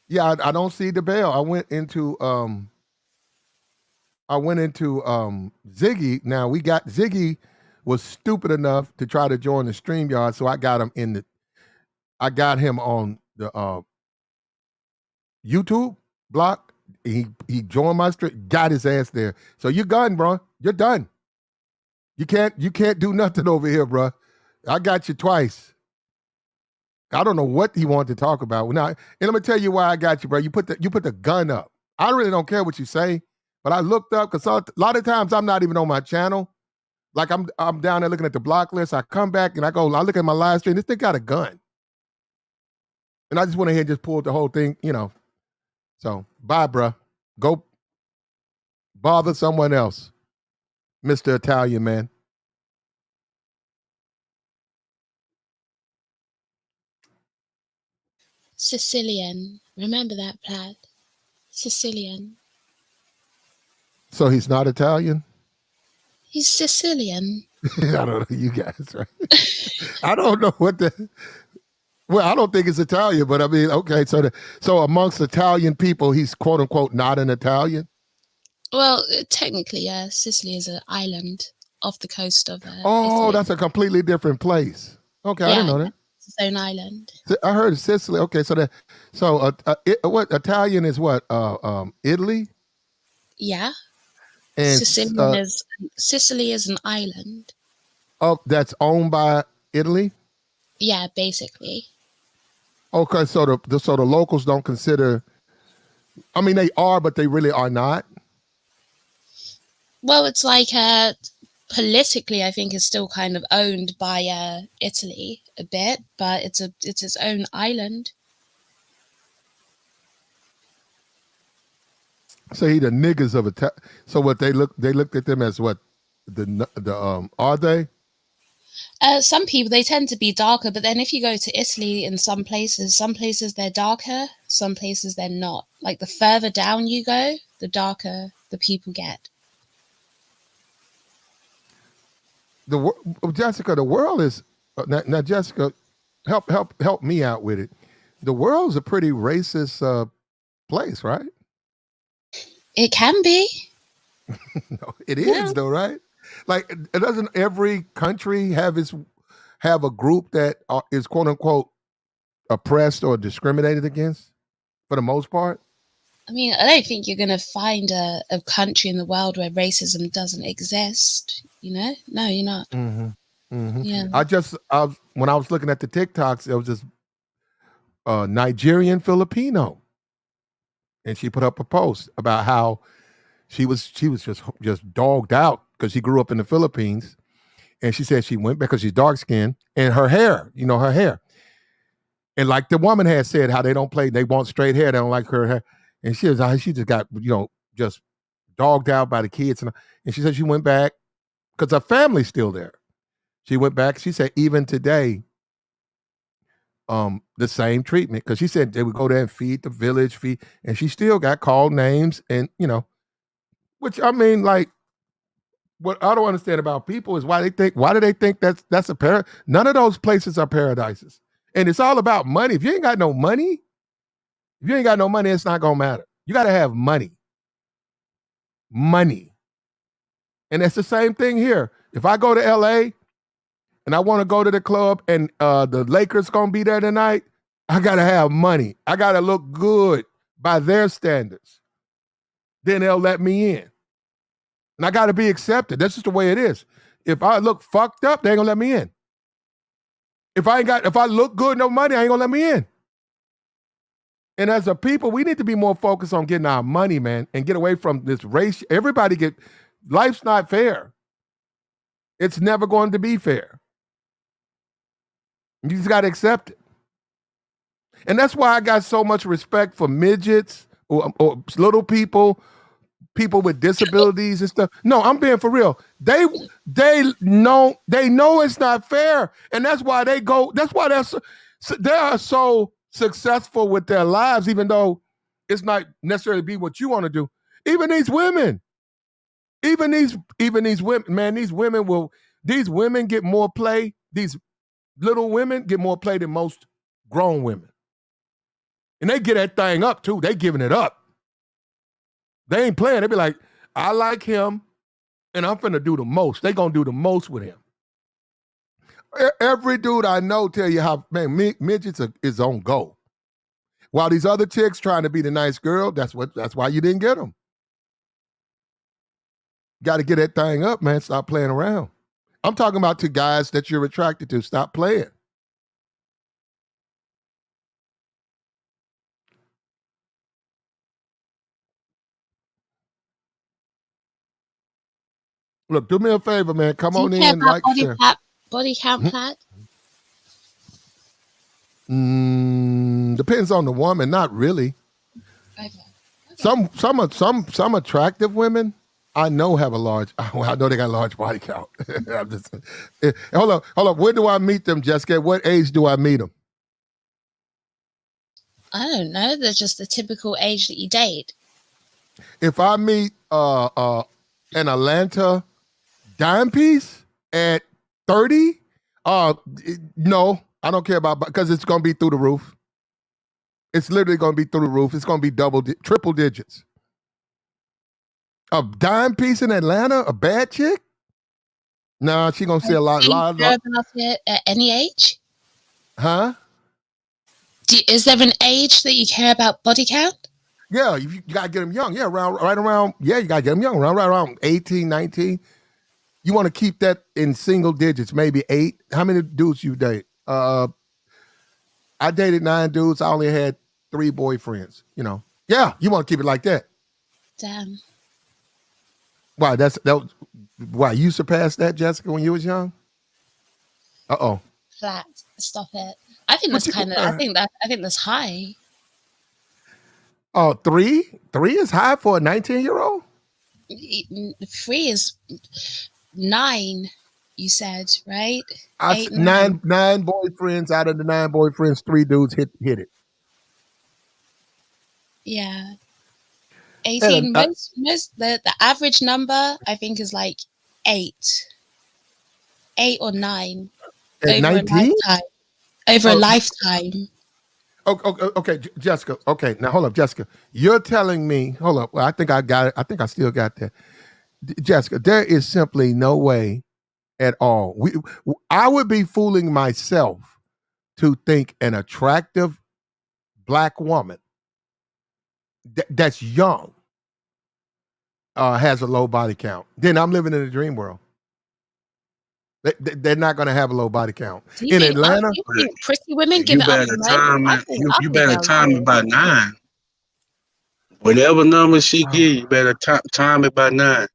Yeah, I don't see DeBell. I went into Ziggy. Now Ziggy was stupid enough to try to join the StreamYard, so I got him on the YouTube block. He joined my stream, got his ass there. So you're done, bro. You're done. You can't do nothing over here, bro. I got you twice. I don't know what he wanted to talk about. Now, and let me tell you why I got you, bro. You put the gun up. I really don't care what you say, but I looked up because a lot of times I'm not even on my channel. Like I'm down there looking at the block list. I come back and I look at my live stream. This thing got a gun. And I just went ahead and just pulled the whole thing, So bye, bruh. Go bother someone else, Mr. Italian man. Sicilian. Remember that, Plaid? Sicilian. So he's not Italian? He's Sicilian. I don't know, you guys, right? I don't know what well, I don't think it's Italian, but I mean, okay, so amongst Italian people, he's quote unquote not an Italian? Well, technically, yeah. Sicily is an island off the coast of Oh, Italy. that's a completely different place. Okay, yeah, I didn't know that. It's its own island. I heard Sicily. Okay, what Italian is what? Italy? Yeah. And Sicily is an island. Oh, that's owned by Italy? Yeah, basically. Okay, so the locals don't consider. I mean, they are, but they really are not. Well, it's like politically, I think, it's still kind of owned by Italy a bit, but it's its own island. So he the niggas of Italy. So what they looked at them as what are they? Some people, they tend to be darker, but then if you go to Italy, in some places they're darker, some places they're not. Like the further down you go, the darker the people get. Jessica, the world is now. Jessica, help me out with it. The world's a pretty racist place, right? It can be. No, it is though, right? Like, doesn't every country have a group that is quote unquote oppressed or discriminated against for the most part? I mean, I don't think you're going to find a country in the world where racism doesn't exist. No, you're not. Mm-hmm. Mm-hmm. Yeah. When I was looking at the TikToks, there was this Nigerian Filipino, and she put up a post about how she was just dogged out because she grew up in the Philippines, and she said she went because she's dark skinned and her hair, her hair, and like the woman had said, how they want straight hair, they don't like her hair, and she just got just dogged out by the kids, and she said she went back because her family's still there. She went back. She said even today, the same treatment, because she said they would go there and feed the village, and she still got called names, and which I mean, like, what I don't understand about people is why do they think that's a paradise? None of those places are paradises, and it's all about money. If you ain't got no money, it's not gonna matter. You got to have money, and it's the same thing here. If I go to LA and I want to go to the club and the Lakers gonna be there tonight, I gotta have money. I gotta look good by their standards. Then they'll let me in. And I gotta be accepted. That's just the way it is. If I look fucked up, they ain't gonna let me in. If I look good, no money, I ain't gonna let me in. And as a people, we need to be more focused on getting our money, man, and get away from this race. Life's not fair. It's never going to be fair. You just got to accept it. And that's why I got so much respect for midgets or little people with disabilities and stuff. No, I'm being for real. They know it's not fair. And that's why So they are so successful with their lives, even though it's not necessarily be what you want to do. Even these women, even these women, man, these women get more play. These little women get more play than most grown women. And they get that thing up too. They giving it up. They ain't playing. They be like, I like him, and I'm finna do the most. They gonna do the most with him. Every dude I know tell you how, man, midgets is on go. While these other chicks trying to be the nice girl, that's why you didn't get them. Got to get that thing up, man. Stop playing around. I'm talking about to guys that you're attracted to. Stop playing. Look, do me a favor, man. Come Do you on care in, about like, body share. count, Plaid? Depends on the woman. Not really. Okay. Some attractive women I know have a large. I know they got a large body count. I'm just, hold up. Where do I meet them, Jessica? At what age do I meet them? I don't know. They're just the typical age that you date. If I meet an Atlanta dime piece at 30, no, I don't care about, because it's gonna be through the roof. It's literally gonna be through the roof. It's gonna be triple digits. A dime piece in Atlanta, a bad chick? Nah, she gonna see a lot. Do you care about it at any age? Huh? Is there an age that you care about body count? Yeah, you gotta get them young. Yeah, right around. Yeah, you gotta get them young. Right around 18, 19. You want to keep that in single digits, maybe 8. How many dudes you date? I dated 9 dudes. I only had 3 boyfriends. You know. Yeah, you want to keep it like that. Damn. Why? Why you surpassed that, Jessica, when you was young? Uh-oh. Flat. Stop it. I think that's kind of. I think that's high. Oh, 3? 3 is high for a 19-year-old? 3 is 9. You said, right? 9 boyfriends. Out of the 9 boyfriends, 3 dudes hit it. Yeah. 18. Most the average number I think is like 8. 8 or 9. At 19? Over a lifetime. Okay, Jessica. Okay, now hold up, Jessica. You're telling me, hold up. Well, I think I got it. I think I still got that. Jessica, there is simply no way at all. I would be fooling myself to think an attractive black woman that's young has a low body count. Then I'm living in a dream world. They're not going to have a low body count in Atlanta. You think pretty women give it up? You better time it by 9. Whatever number she give, you better time it by 9.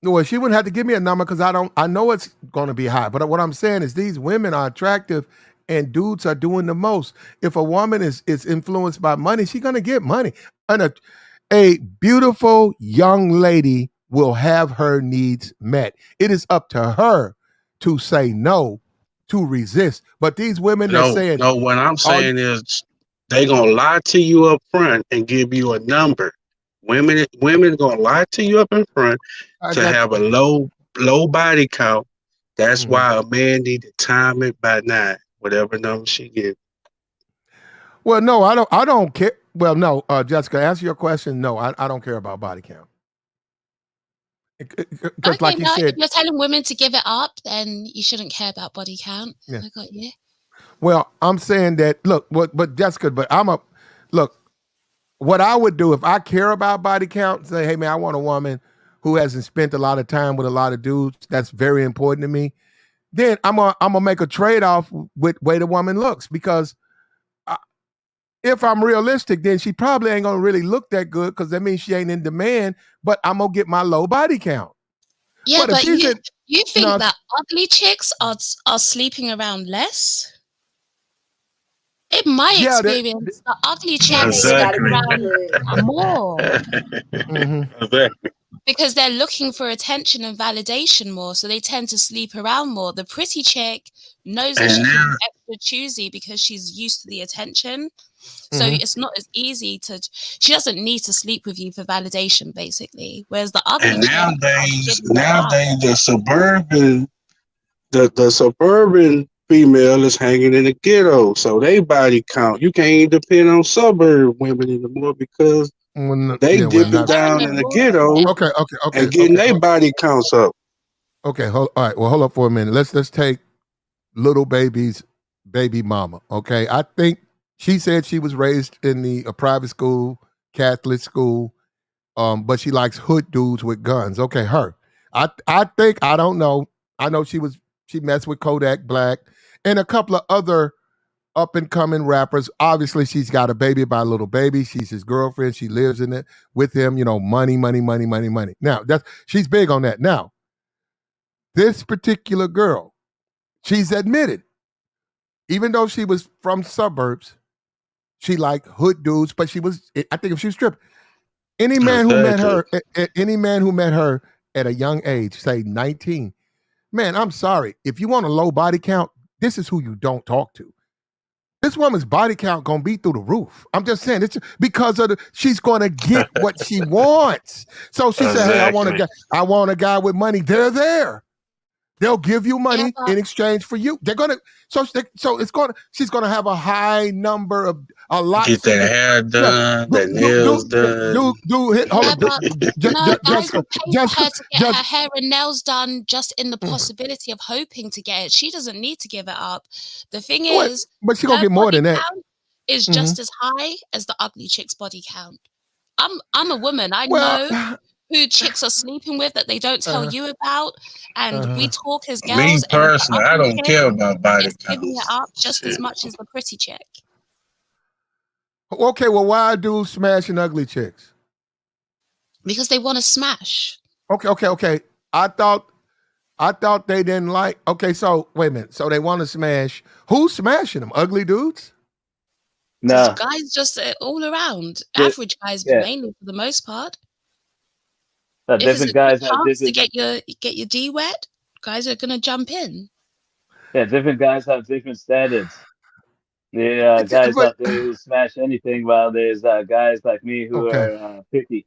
No, she wouldn't have to give me a number because I know it's going to be high. But what I'm saying is these women are attractive and dudes are doing the most. If a woman is influenced by money, she's going to get money. And a beautiful young lady will have her needs met. It is up to her to say no, to resist. But these women that saying no, what I'm saying is they gonna lie to you up front and give you a number. Women gonna lie to you up in front to have a low body count. That's why a man need to time it by 9, whatever number she gives. Well, no, I don't care. Well, no, Jessica, answer your question. No, I don't care about body count. Okay, like you said, if you're telling women to give it up, then you shouldn't care about body count. Yeah. I got you. Well, I'm saying that, look, but Jessica, look, what I would do if I care about body count, say, hey man, I want a woman who hasn't spent a lot of time with a lot of dudes. That's very important to me. Then I'm gonna make a trade-off with way the woman looks, because if I'm realistic, then she probably ain't gonna really look that good, because that means she ain't in demand, but I'm gonna get my low body count. Yeah, but you think that ugly chicks are sleeping around less? In my experience, the ugly chicks sleep around more. Exactly. because they're looking for attention and validation more, so they tend to sleep around more. The pretty chick knows that she And can now, be extra choosy because she's used to the attention. So it's not as easy to. She doesn't need to sleep with you for validation, basically. Whereas the ugly and chick, I'm nowadays, giving it up. the suburban female is hanging in the ghetto, so they body count. You can't depend on suburb women anymore because they Well, dipping not. They're in down the in the rural ghetto Okay, area. okay, okay, and getting okay, their body counts up. okay. All right. Well, hold up for a minute. Let's take little baby's baby mama. Okay, I think she said she was raised in the a private school, Catholic school, but she likes hood dudes with guns. Okay, her. I think I don't know. I know she messed with Kodak Black and a couple of other up and coming rappers. Obviously, she's got a baby by a little baby. She's his girlfriend. She lives in it with him. You know, money, money, money, money, money. Now she's big on that. Now, this particular girl, she's admitted, even though she was from suburbs, she liked hood dudes, but I think if she was stripped, any man who met Exactly. her, any man who met her at a young age, say 19, man, I'm sorry. If you want a low body count, this is who you don't talk to. This woman's body count gonna be through the roof. I'm just saying, it's because she's gonna get what she wants. So she said, "Hey, Exactly. I want a guy with money." They're there. They'll give you Yeah, money but in exchange for you. They're gonna she's gonna have a high number of a lot. Get See, that hair yeah, done, that nails done. hold yeah, up, but no, guys Jessica, will pay for Jessica, her to get her Jessica. hair and nails done just in the possibility of hoping to get it. She doesn't need to give it up. The thing Wait, is, but she's gonna her get more body than that. count is Mhm. just as high as the ugly chick's body count. I'm a woman. I Well, know who chicks are sleeping with that they don't tell uh, you about, and we uh, talk as Me girls, and the personally, I ugly don't chick care about body is giving it counts. up just as Shit. much as the pretty chick. okay, well, why do smashing ugly chicks? Because they want to smash. Okay. I thought they didn't like. Okay, so wait a minute. So they want to smash. Who's smashing them? Ugly dudes? No, Guys just all around. di- Average guys yeah. mainly for the most part. No, If it's a different good guys have chance to different. get your D wet, guys are gonna jump in. Yeah, different guys have different standards. There are guys But out there who smash anything, while there's guys like me who okay, are picky.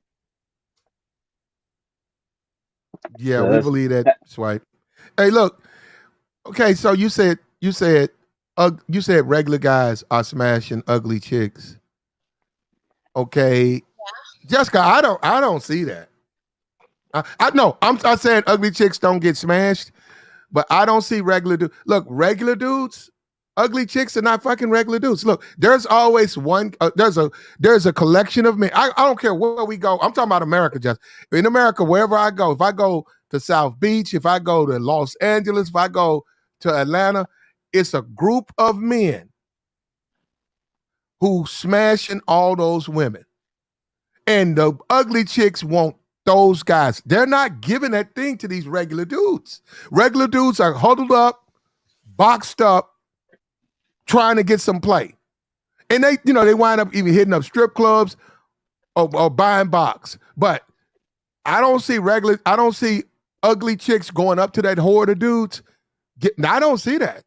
yeah, So we believe that, Swipe. Hey, look. Okay, so you said regular guys are smashing ugly chicks. Okay, Jessica, I don't see that. I know I said ugly chicks don't get smashed, but I don't see regular dudes. Look, regular dudes, ugly chicks are not fucking regular dudes. Look, there's always one. There's a collection of men. I don't care where we go. I'm talking about America. Just in America, wherever I go, if I go to South Beach, if I go to Los Angeles, if I go to Atlanta, it's a group of men who smashing all those women. And the ugly chicks want those guys. They're not giving that thing to these regular dudes. Regular dudes are huddled up, boxed up, trying to get some play. And they wind up even hitting up strip clubs or buying box. But I don't see ugly chicks going up to that horde of dudes. I don't see that.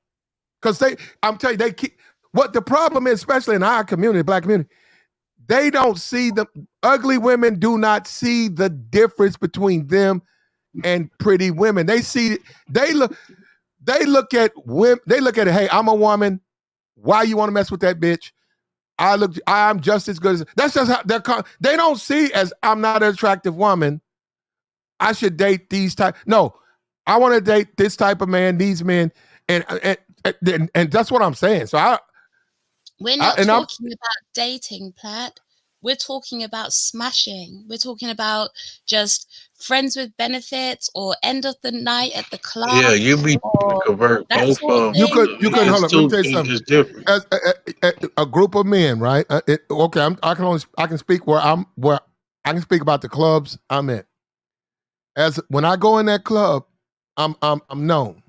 Because I'm telling you, what the problem is, especially in our community, black community, they don't see the ugly women do not see the difference between them and pretty women. They look at women, they look at it, hey, I'm a woman. Why you want to mess with that bitch? I'm just as good as that's just how they don't see as I'm not an attractive woman. I should date these type. No, I want to date this type of man, these men, and that's what I'm saying. So We're not talking about dating, Platt. We're talking about smashing. We're talking about just friends with benefits or end of the night at the club Yeah, you be trying to or convert that both sort of of them. you thing. could Yeah. hold up. Let me tell you something. It's different. As a group of men, right? Okay, I can speak where I can speak about the clubs I'm in. As when I go in that club, I'm known.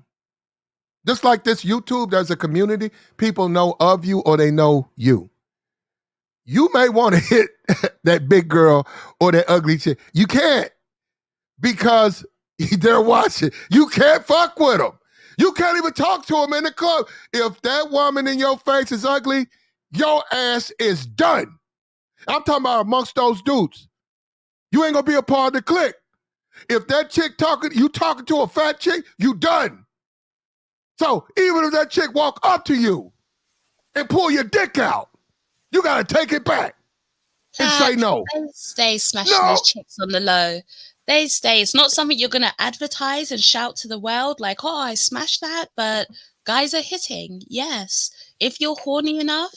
Just like this YouTube, there's a community. People know of you or they know you. You may want to hit that big girl or that ugly chick. You can't. because they're watching. You can't fuck with them. You can't even talk to them in the club. If that woman in your face is ugly, your ass is done. I'm talking about amongst those dudes. You ain't gonna be a part of the clique. If that chick talking to a fat chick, you done. So even if that chick walk up to you and pull your dick out, you gotta take it back and say no. They stay smashing those chicks on the low. They stay. It's not something you're gonna advertise and shout to the world like, "Oh, I smashed that." But guys are hitting. Yes, if you're horny enough,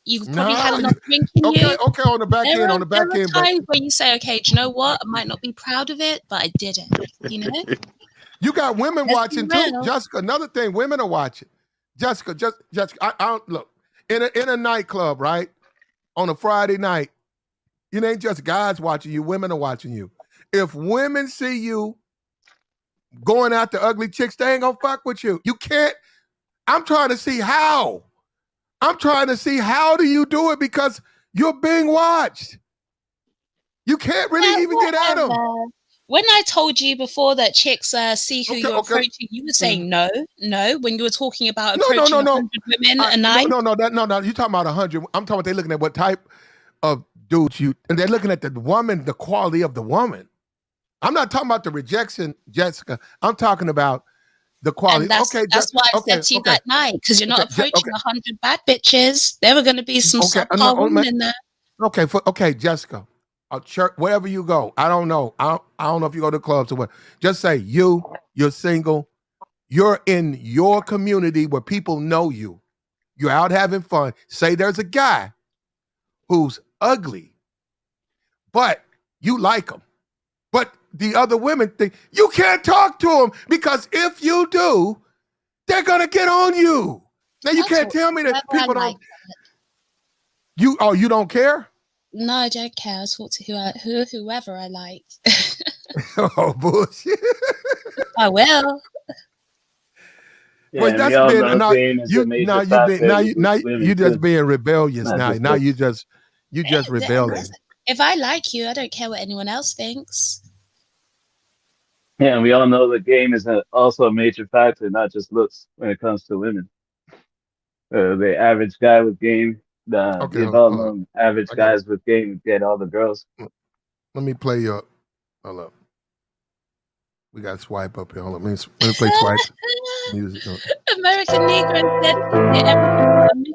you've probably had enough drink in you. Okay, on the back end, There are times where you say, "Okay, do you know what? I might not be proud of it, but I did it." You know. You got women Let's watching be too, real. Jessica. Another thing, women are watching. Jessica, I don't look in a nightclub, right? On a Friday night, it ain't just guys watching you, women are watching you. If women see you going after ugly chicks, they ain't gonna fuck with you. You can't. I'm trying to see how. I'm trying to see how do you do it because you're being watched. You can't really even get at them. When I told you before that chicks see who you're approaching, you were saying no. When you were talking about approaching 100 women a night. No. You're talking about 100. I'm talking about they're looking at what type of dudes and they're looking at the woman, the quality of the woman. I'm not talking about the rejection, Jessica. I'm talking about the quality. And that's why I said to you that night, because you're not approaching 100 bad bitches. There were going to be some subpar women in there. Okay, Jessica. A church, wherever you go, I don't know. I don't know if you go to clubs or what. Just say you're single. You're in your community where people know you. You're out having fun. Say there's a guy who's ugly, but you like him. But the other women think you can't talk to him because if you do, they're gonna get on you. Now you can't tell me that people don't. You don't care? No, I don't care. I'll talk to whoever I like. Oh, bullshit. I will. Yeah, but that's we all been know fame is a major factor. You just being rebellious now. Now you just rebelling. Listen, if I like you, I don't care what anyone else thinks. Yeah, and we all know the game is also a major factor, not just looks when it comes to women. The average guy with game, the well-known average guys with game get all the girls. Let me play your. Hold up. We got swipe up here. Hold on. Let me play swipe music. American Negro said everything.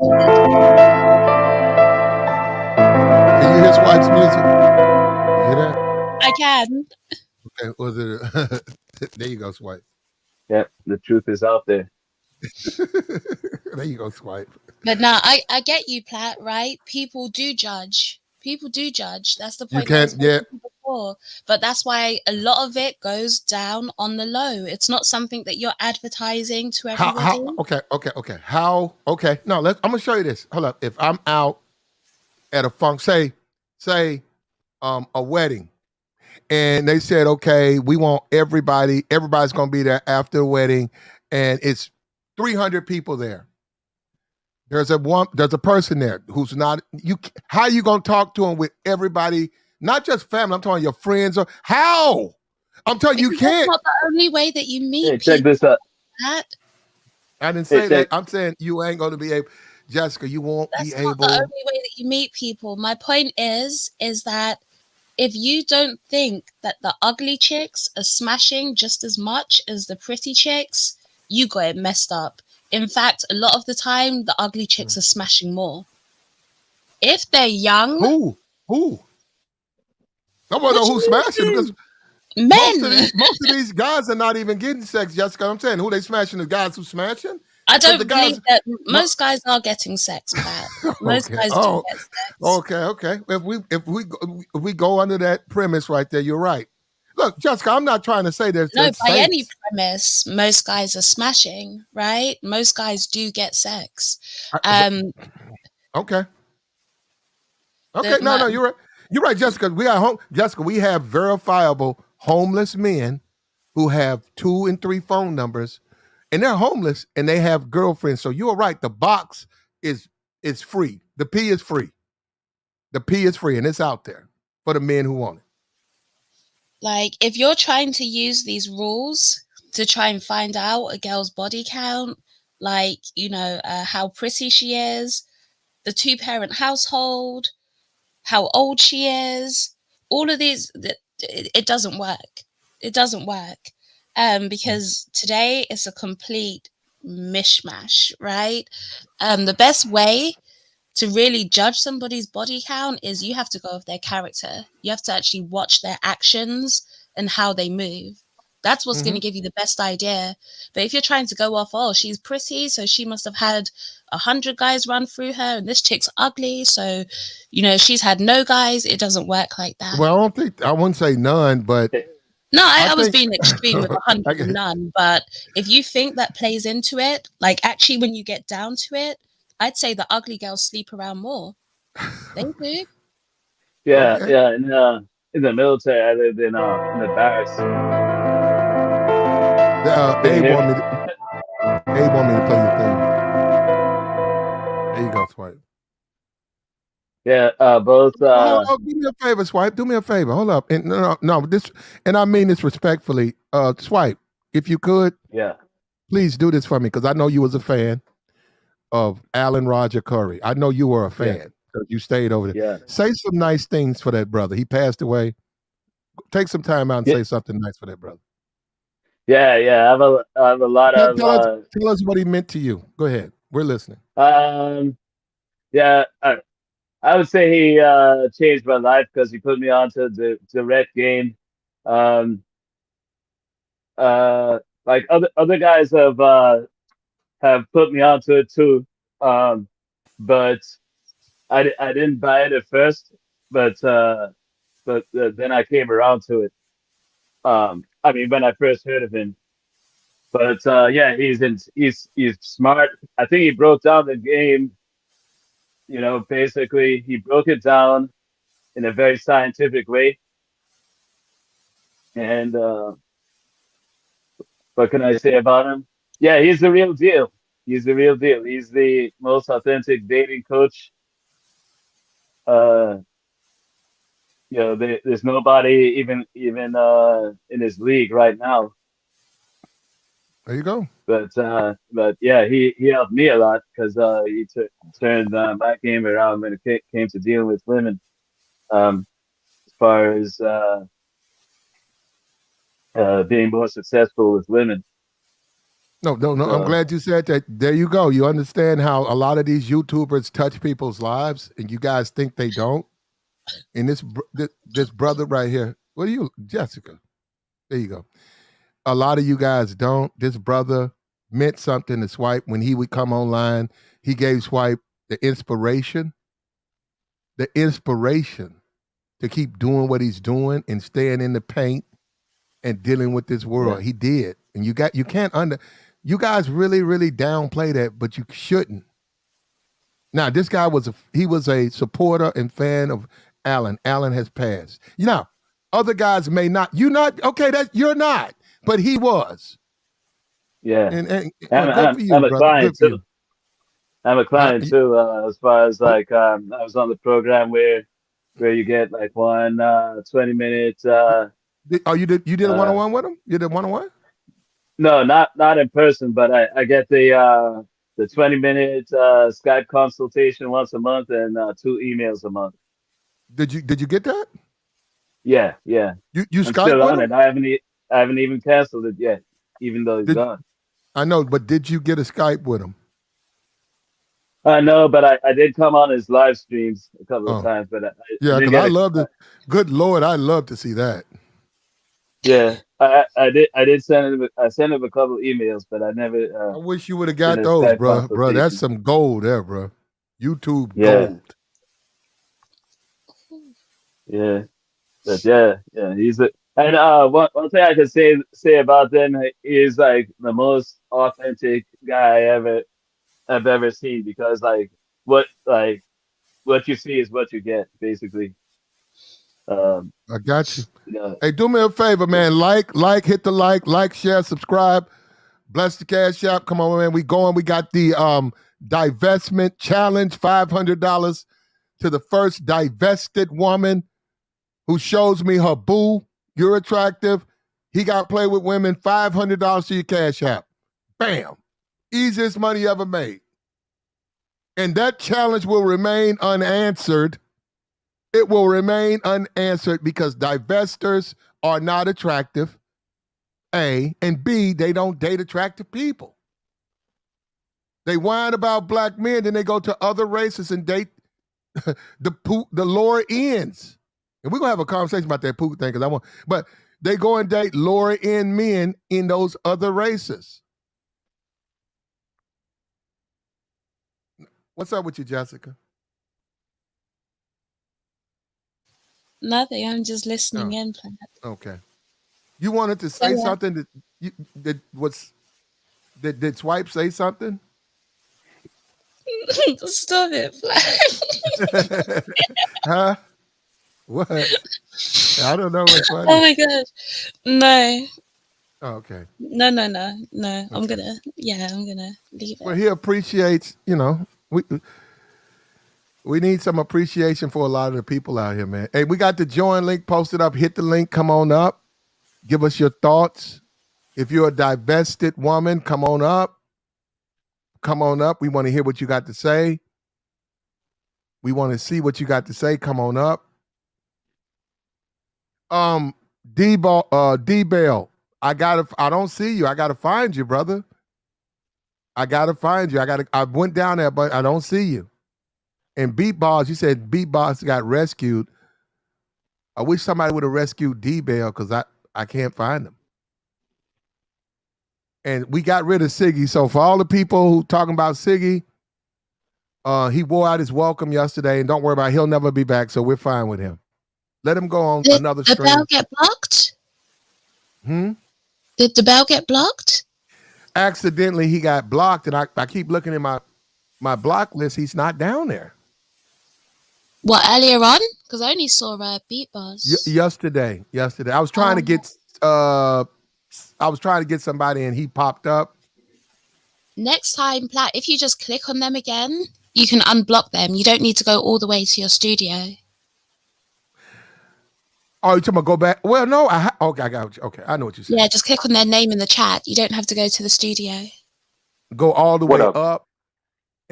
Can you hear Swipe's music? You hear that? I can. Okay, was it? There you go, Swipe. Yep, the truth is out there. There you go, Swipe. But no, I get you, Platt, right? People do judge. That's the point. You can't, before. But that's why a lot of it goes down on the low. It's not something that you're advertising to everybody. Okay. No, I'm gonna show you this. Hold up. If I'm out at a say a wedding, and they said, okay, we want everybody's gonna be there after the wedding, and it's 300 people there. There's a person there who's not you. How you gonna talk to them with everybody? Not just family. I'm talking your friends. Or how? I'm telling you, can't. That's not the only way that you meet people. Check this out. I didn't say that. I'm saying you ain't gonna be able. Jessica, you won't be able. That's not the only way that you meet people. My point is that if you don't think that the ugly chicks are smashing just as much as the pretty chicks, you got it messed up. In fact, a lot of the time, the ugly chicks are smashing more. If they're young... Who? I want to know who's smashing because men. Most of these guys are not even getting sex, Jessica. I'm saying, who they smashing? The guys who smashing? I don't believe that most guys are getting sex, Pat. Most guys do get sex. Okay. If we go under that premise right there, you're right. Look, Jessica, I'm not trying to say that. No, by any premise, most guys are smashing, right? Most guys do get sex. Okay. No, you're right. You're right, Jessica. We have verifiable homeless men who have 2 and 3 phone numbers, and they're homeless and they have girlfriends. So you're right. The box is free. The P is free. The P is free, and it's out there for the men who want it. Like, if you're trying to use these rules to try and find out a girl's body count, like, you know, how pretty she is, the two-parent household, how old she is, all of these, it doesn't work. It doesn't work. Because today it's a complete mishmash, right? The best way to really judge somebody's body count is you have to go with their character. You have to actually watch their actions and how they move. That's what's going to give you the best idea. But if you're trying to go off, oh, she's pretty, so she must have had 100 guys run through her, and this chick's ugly, so, you know, she's had no guys. It doesn't work like that. Well, I wouldn't say none, but no, I was being extreme with 100 and none. But if you think that plays into it, like actually when you get down to it, I'd say the ugly girls sleep around more. They do. Yeah, okay. Yeah. In the military, I lived in the barracks. Abe want me to play your thing. There you go, Swipe. Yeah, both. Oh, do me a favor, Swipe. Do me a favor. Hold up. And no, this, and I mean this respectfully. Swipe, if you could. Yeah. Please do this for me, because I know you was a fan of Alan Roger Curry. I know you were a fan because you stayed over there. Yeah. Say some nice things for that brother. He passed away. Take some time out and say something nice for that brother. Yeah. I have a lot of. Tell us what he meant to you. Go ahead. We're listening. Yeah. I would say he changed my life because he put me onto the direct game. Like other guys have put me onto it too, but I didn't buy it at first, but then I came around to it. I mean, when I first heard of him, but yeah, he's smart. I think he broke down the game. You know, basically, he broke it down in a very scientific way. And what can I say about him? Yeah, he's the real deal. He's the real deal. He's the most authentic dating coach. You know, there's nobody even in his league right now. There you go. But yeah, he helped me a lot because he turned my game around when it came to dealing with women. As far as being more successful with women. No. I'm glad you said that. There you go. You understand how a lot of these YouTubers touch people's lives, and you guys think they don't. And this brother right here, what are you, Jessica? There you go. A lot of you guys don't. This brother meant something to Swipe when he would come online. He gave Swipe the inspiration to keep doing what he's doing and staying in the paint and dealing with this world. Yeah. He did. And you guys really, really downplay that, but you shouldn't. Now, this guy was a supporter and fan of Alan. Alan has passed. You know, other guys may not. You're not, okay, you're not, but he was. Yeah. And I'm a client too. I'm a client too, as far as like I was on the program where you get like one 20-minute you did a one-on-one with him? You did one-on-one? No, not in person, but I get the 20-minute Skype consultation once a month and 2 emails a month. Did you get that? Yeah. You I'm Skype still with on him? it. I haven't even canceled it yet, even though he's gone. I know, but did you get a Skype with him? No, but I did come on his live streams a couple of times. But because I love to. Good Lord, I love to see that. Yeah, I did send him. I sent him a couple of emails, but I never. I wish you would have got those, bro. Bro, that's some gold there, bro. YouTube gold. Yeah, but yeah, he's a. And one thing I can say about them is like the most authentic guy I've ever seen, because like what you see is what you get, basically. I got you. Hey, do me a favor, man. Hit the like, share, subscribe. Bless the Cash App. Come on, man. We going. We got the divestment challenge, $500 to the first divested woman who shows me her boo You're attractive. He got to play with women. $500 to your Cash App. Bam. Easiest money ever made. And that challenge will remain unanswered. It will remain unanswered because divestors are not attractive, A, and B, they don't date attractive people. They whine about black men, then they go to other races and date the lower ends. And we're going to have a conversation about that poop thing but they go and date lower end men in those other races. What's up with you, Jessica? Nothing. I'm just listening in. Plaid. Okay. You wanted to say something did Swipe say something? Stop it, Plaid. Huh? What? I don't know what's funny. Oh my god. No. Oh, okay. No. Okay. I'm gonna leave it. Well, he appreciates, we need some appreciation for a lot of the people out here, man. Hey, we got the join link posted up. Hit the link, come on up. Give us your thoughts. If you're a divested woman, come on up. Come on up. We want to hear what you got to say. We want to see what you got to say. Come on up. D-Bell, I don't see you. I gotta find you, brother. I gotta find you. I went down there, but I don't see you. And Beatboss, you said Beatboss got rescued. I wish somebody would have rescued D-Bell because I can't find him. And we got rid of Siggy. So for all the people who talking about Siggy, he wore out his welcome yesterday, and don't worry about it, he'll never be back, so we're fine with him. Let him go on another stream. Did the bell get blocked? Did the bell get blocked? Accidentally, he got blocked, and I keep looking at my block list. He's not down there. What, earlier on? Because I only saw Beatboss. Yesterday. I was trying to get somebody, and he popped up. Next time, Platt, if you just click on them again, you can unblock them. You don't need to go all the way to your studio. Oh, you talking about go back? Well, no. Okay, I got you. Okay, I know what you said. Yeah, just click on their name in the chat. You don't have to go to the studio. Go all the way up,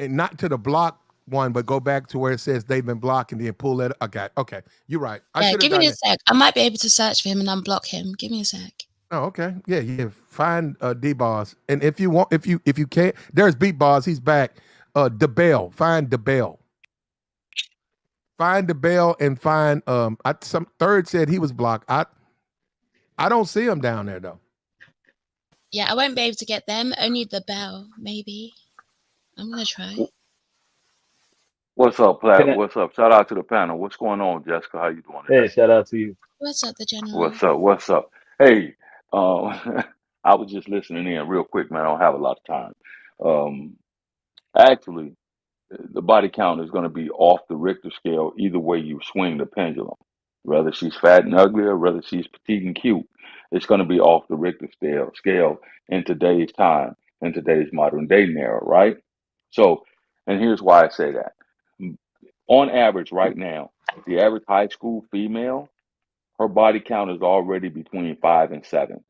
and not to the block one, but go back to where it says they've been blocked, and then pull that. Okay, you're right. Give me a sec. I might be able to search for him and unblock him. Give me a sec. Oh, okay. Yeah. Find D-Boss, and if you want, if you can't, there's Beatboss. He's back. The Bell. Find the Bell. Find the Bell and find some third said he was blocked. I don't see him down there though. Yeah, I won't be able to get them. Only the Bell, maybe. I'm gonna try. What's up, Platt? What's up? Shout out to the panel. What's going on, Jessica? How you doing today? Hey, shout out to you. What's up, the general? What's up? Hey, I was just listening in real quick, man. I don't have a lot of time. Actually, the body count is going to be off the Richter scale either way you swing the pendulum. Whether she's fat and ugly or whether she's petite and cute, it's going to be off the Richter scale in today's time, in today's modern day era, right? So, and here's why I say that. On average, right now, the average high school female, her body count is already between 5 and 7.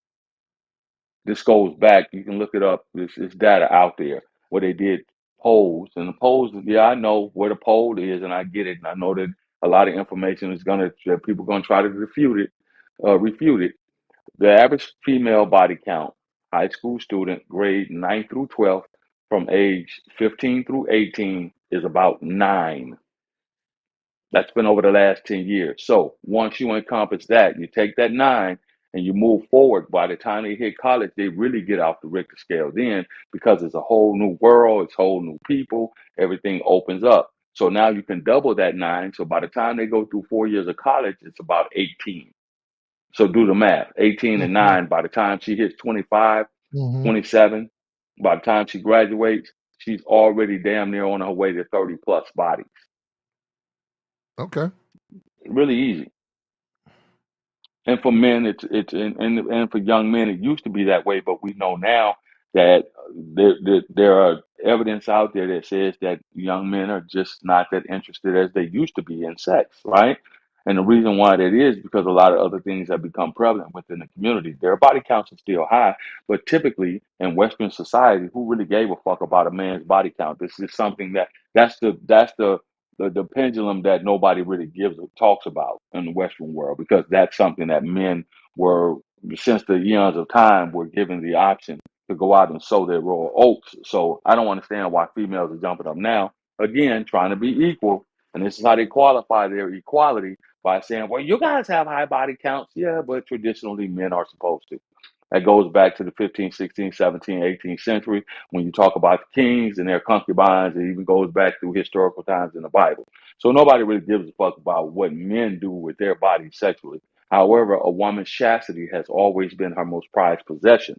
This goes back, you can look it up, there's data out there where they did polls, and the polls, yeah, I know where the poll is, and I get it, and I know that a lot of information is people are gonna try to refute it. The average female body count, high school student, grade 9 through 12, from age 15 through 18 is about 9. That's been over the last 10 years. So once you encompass that, you take that 9 and you move forward. By the time they hit college, they really get off the Richter scale then, because it's a whole new world, it's whole new people, everything opens up. So now you can double that 9. So by the time they go through 4 years of college, it's about 18. So do the math, 18 and 9, by the time she hits 25, 27, by the time she graduates, she's already damn near on her way to 30 plus bodies. Okay. Really easy. And for men, it's and for young men, it used to be that way, but we know now that there are evidence out there that says that young men are just not that interested as they used to be in sex, right? And the reason why that is because a lot of other things have become prevalent within the community. Their body counts are still high, but typically in Western society, who really gave a fuck about a man's body count? This is something that's the pendulum that nobody really gives or talks about in the Western world, because that's something that men were, since the eons of time, were given the option to go out and sow their royal oats. So I don't understand why females are jumping up now, again, trying to be equal. And this is how they qualify their equality, by saying, well, you guys have high body counts. Yeah, but traditionally men are supposed to. That goes back to the 15th, 16th, 17th, 18th century. When you talk about the kings and their concubines, it even goes back through historical times in the Bible. So nobody really gives a fuck about what men do with their bodies sexually. However, a woman's chastity has always been her most prized possession.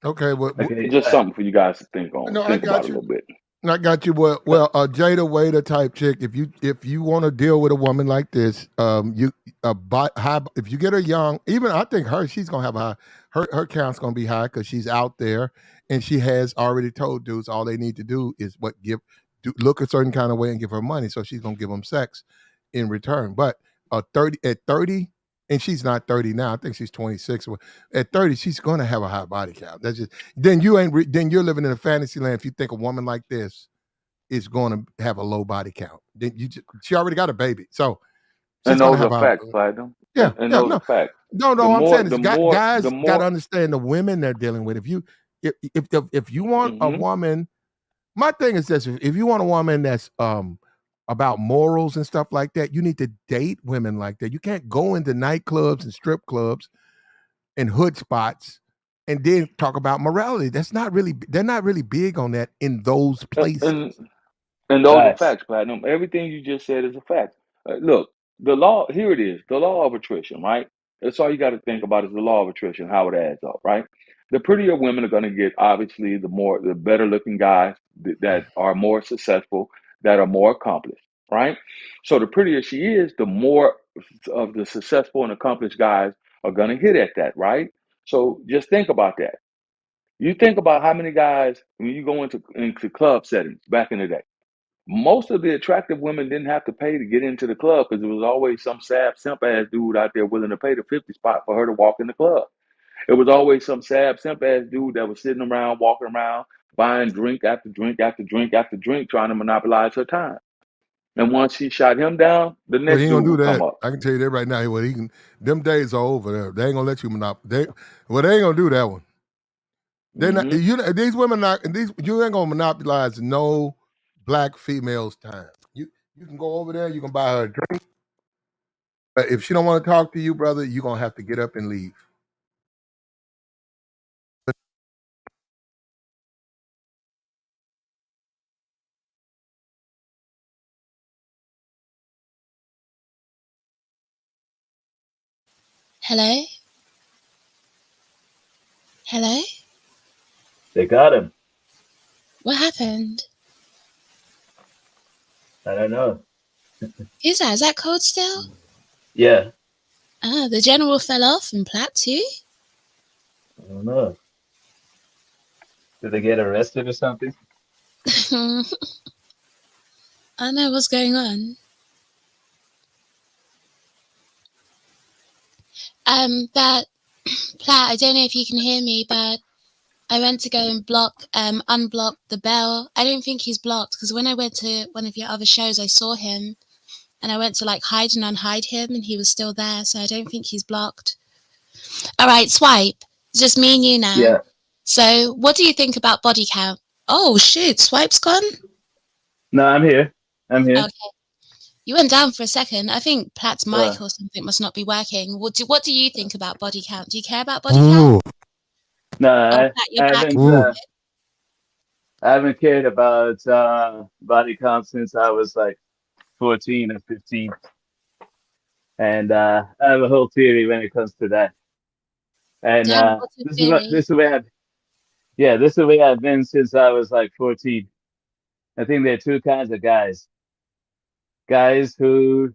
Okay, well, just something for you guys to think on, no, think about a little bit. I got you. Well, Jada Waiter type chick. If you want to deal with a woman like this, if you get her young, even I think she's gonna have her count's gonna be high because she's out there and she has already told dudes all they need to do is look a certain kind of way and give her money, so she's gonna give them sex in return. But at 30, and she's not 30 now. I think she's 26. At 30, she's going to have a high body count. That's just then you're living in a fantasy land if you think a woman like this is going to have a low body count. Then she already got a baby, so she's going to have facts, Platinum. Yeah, and those are facts. No, I'm saying is guys got to understand the women they're dealing with. If you want a woman, my thing is this: if you want a woman that's about morals and stuff like that, you need to date women like that. You can't go into nightclubs and strip clubs and hood spots and then talk about morality. They're not really big on that in those places. And those are facts, Platinum. Everything you just said is a fact. Look, the law, here it is, the law of attrition, right? That's all you got to think about is the law of attrition, how it adds up, right? The prettier women are going to get, obviously, the better looking guys that are more successful, that are more accomplished, right? So the prettier she is, the more of the successful and accomplished guys are going to hit at that, right? So just think about that. You think about how many guys, when you go into club settings back in the day, most of the attractive women didn't have to pay to get into the club because there was always some sad simp ass dude out there willing to pay the 50 spot for her to walk in the club. It was always some sad simp ass dude that was sitting around, walking around, buying drink after drink after drink after drink, trying to monopolize her time. And once she shot him down, the next he ain't dude gonna do would that. come up. I can tell you that right now. Well, them days are over there. They ain't gonna let you monopolize. They ain't gonna do that one. They're not. These women you ain't gonna monopolize no black female's time. You can go over there. You can buy her a drink. But if she don't want to talk to you, brother, you're gonna have to get up and leave. Hello? Hello? They got him. What happened? I don't know. Who's that? Is that Code still? Yeah. Ah, the general fell off and Platt too? I don't know. Did they get arrested or something? I don't know what's going on. But Platt, I don't know if you can hear me, but I went to go and unblock the bell. I don't think he's blocked because when I went to one of your other shows, I saw him and I went to hide and unhide him and he was still there. So I don't think he's blocked. All right, Swipe. It's just me and you now. Yeah. So what do you think about body count? Oh, shoot. Swipe's gone? No, I'm here. Okay. You went down for a second. I think Platt's mic or something must not be working. What do you think about body count? Do you care about body count? No, Platt, I haven't cared about body count since I was 14 or 15. And I have a whole theory when it comes to that. And this is the way I've been since I was 14. I think there are two kinds of guys. Guys who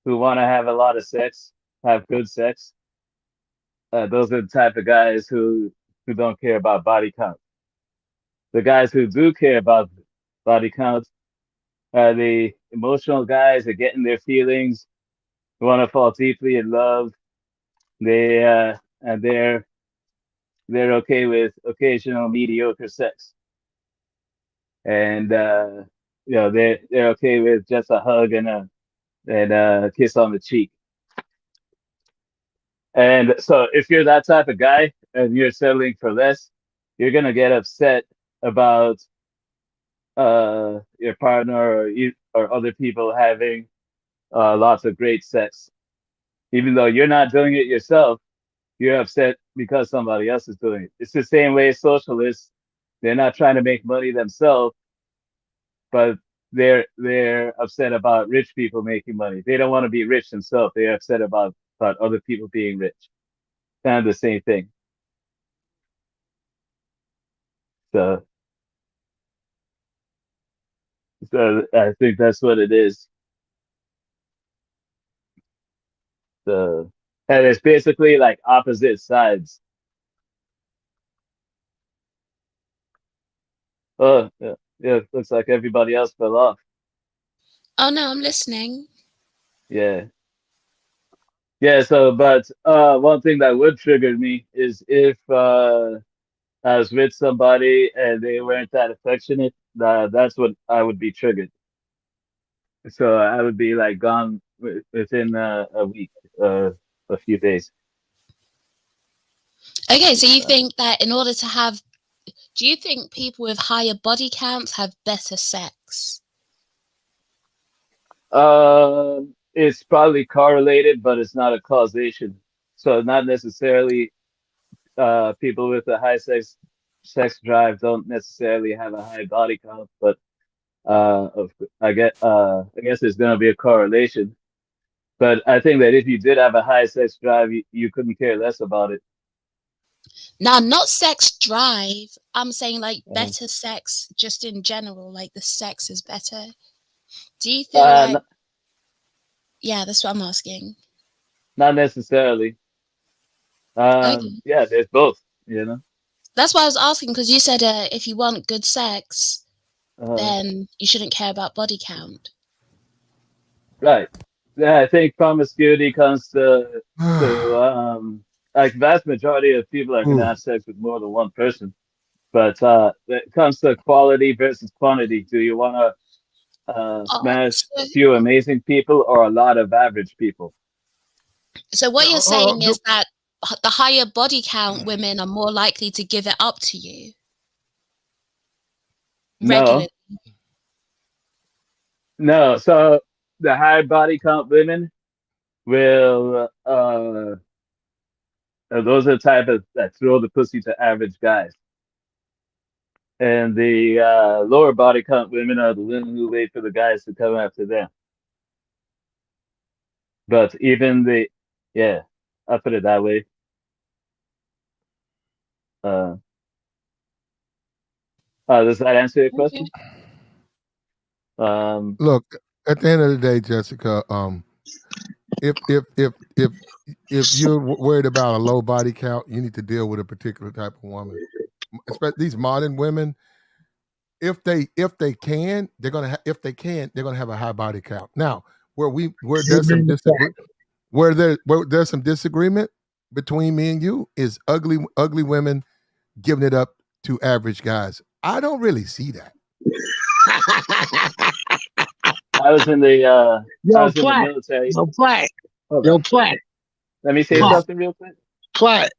want to have a lot of sex, have good sex. Those are the type of guys who don't care about body count. The guys who do care about body count The emotional guys are getting their feelings, want to fall deeply in love. They and they're okay with occasional mediocre sex, and they're okay with just a hug and a kiss on the cheek. And so if you're that type of guy and you're settling for less, you're gonna get upset about your partner or other people having lots of great sex, even though you're not doing it yourself. You're upset because somebody else is doing it. It's the same way socialists, they're not trying to make money themselves, but they're upset about rich people making money. They don't want to be rich themselves. They're upset about other people being rich. Kind of the same thing. So I think that's what it is. So, and it's basically like opposite sides. Oh, yeah, yeah. Looks like everybody else fell off. Oh no, I'm listening. Yeah. Yeah, so but one thing that would trigger me is if I was with somebody and they weren't that affectionate, that's what I would be triggered. So I would be like gone within a week, a few days. Okay, so you think that in order to have, do you think people with higher body counts have better sex? It's probably correlated, but it's not a causation. So not necessarily people with a high sex drive don't necessarily have a high body count, but I guess there's gonna be a correlation. But I think that if you did have a high sex drive, you couldn't care less about it. Now, not sex drive. I'm saying like better sex just in general, like the sex is better. Do you feel like, yeah, that's what I'm asking. Not necessarily. Okay. Yeah, there's both, you know. That's why I was asking, because you said if you want good sex, then you shouldn't care about body count. Right. Yeah, I think promiscuity comes to like vast majority of people are gonna have sex with more than one person. But it comes to quality versus quantity. Do you want to smash a few amazing people or a lot of average people? So what you're saying is that the higher body count women are more likely to give it up to you regularly. No. So the high body count women will those are the type of that throw the pussy to average guys. And the lower body count women are the women who wait for the guys to come after them. But even I'll put it that way. Does that answer your question? Look, at the end of the day, Jessica, if you're worried about a low body count, you need to deal with a particular type of woman. Especially these modern women, if they can, they're gonna have a high body count. Now, where there's some disagreement between me and you is ugly women giving it up to average guys. I don't really see that. I was in the military. Platt. Let me say something real quick. Platt,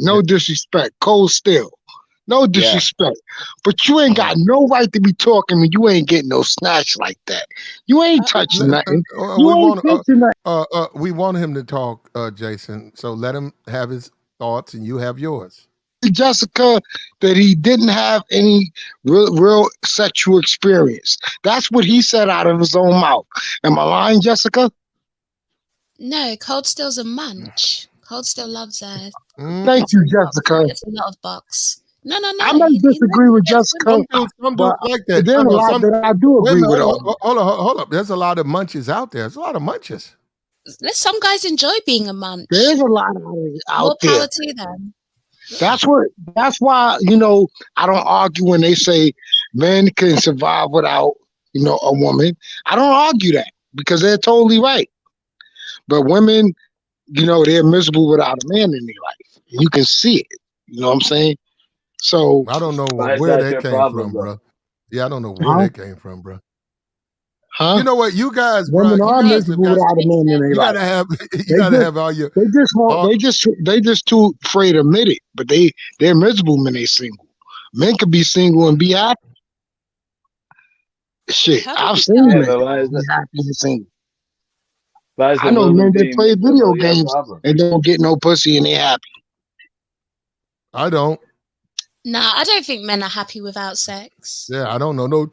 no disrespect. Cold Steel. No disrespect. But you ain't got no right to be talking when you ain't getting no snatch like that. You ain't touching nothing. We want him to talk, Jason. So let him have his thoughts and you have yours. Jessica, that he didn't have any real sexual experience. That's what he said out of his own mouth. Am I lying, Jessica? No, Cold Steel's a munch. Cold Steel loves that. Thank you, Jessica. It's a lot of box. No. I might disagree with Jessica. Some dudes like that. There's a lot that I do agree with. Hold up. There's a lot of munches out there. There's a lot of munches. Some guys enjoy being a munch. There's a lot out More there. power to them. That's why, I don't argue when they say men can survive without you know, a woman. I don't argue that because they're totally right. But women, you know, they're miserable without a man in their life. You can see it. You know what I'm saying? So I don't know Why is where that that your came problem, from, though? bro. Yeah, I don't know where huh? that came from, bro. Huh? You know what, you guys, bro, Women you are guys have miserable got, without a man in their you life. gotta have, you They gotta just have all your, want all, they just too afraid to admit it. But they're miserable when they single. Men could be single and be happy. Shit, How do I've you seen tell? Yeah, men but why is be that? happy and single. Why is I the know woman men that being play video miserable your games problem? and don't get no pussy and they happy. I don't. Nah, I don't think men are happy without sex. Yeah, I don't know no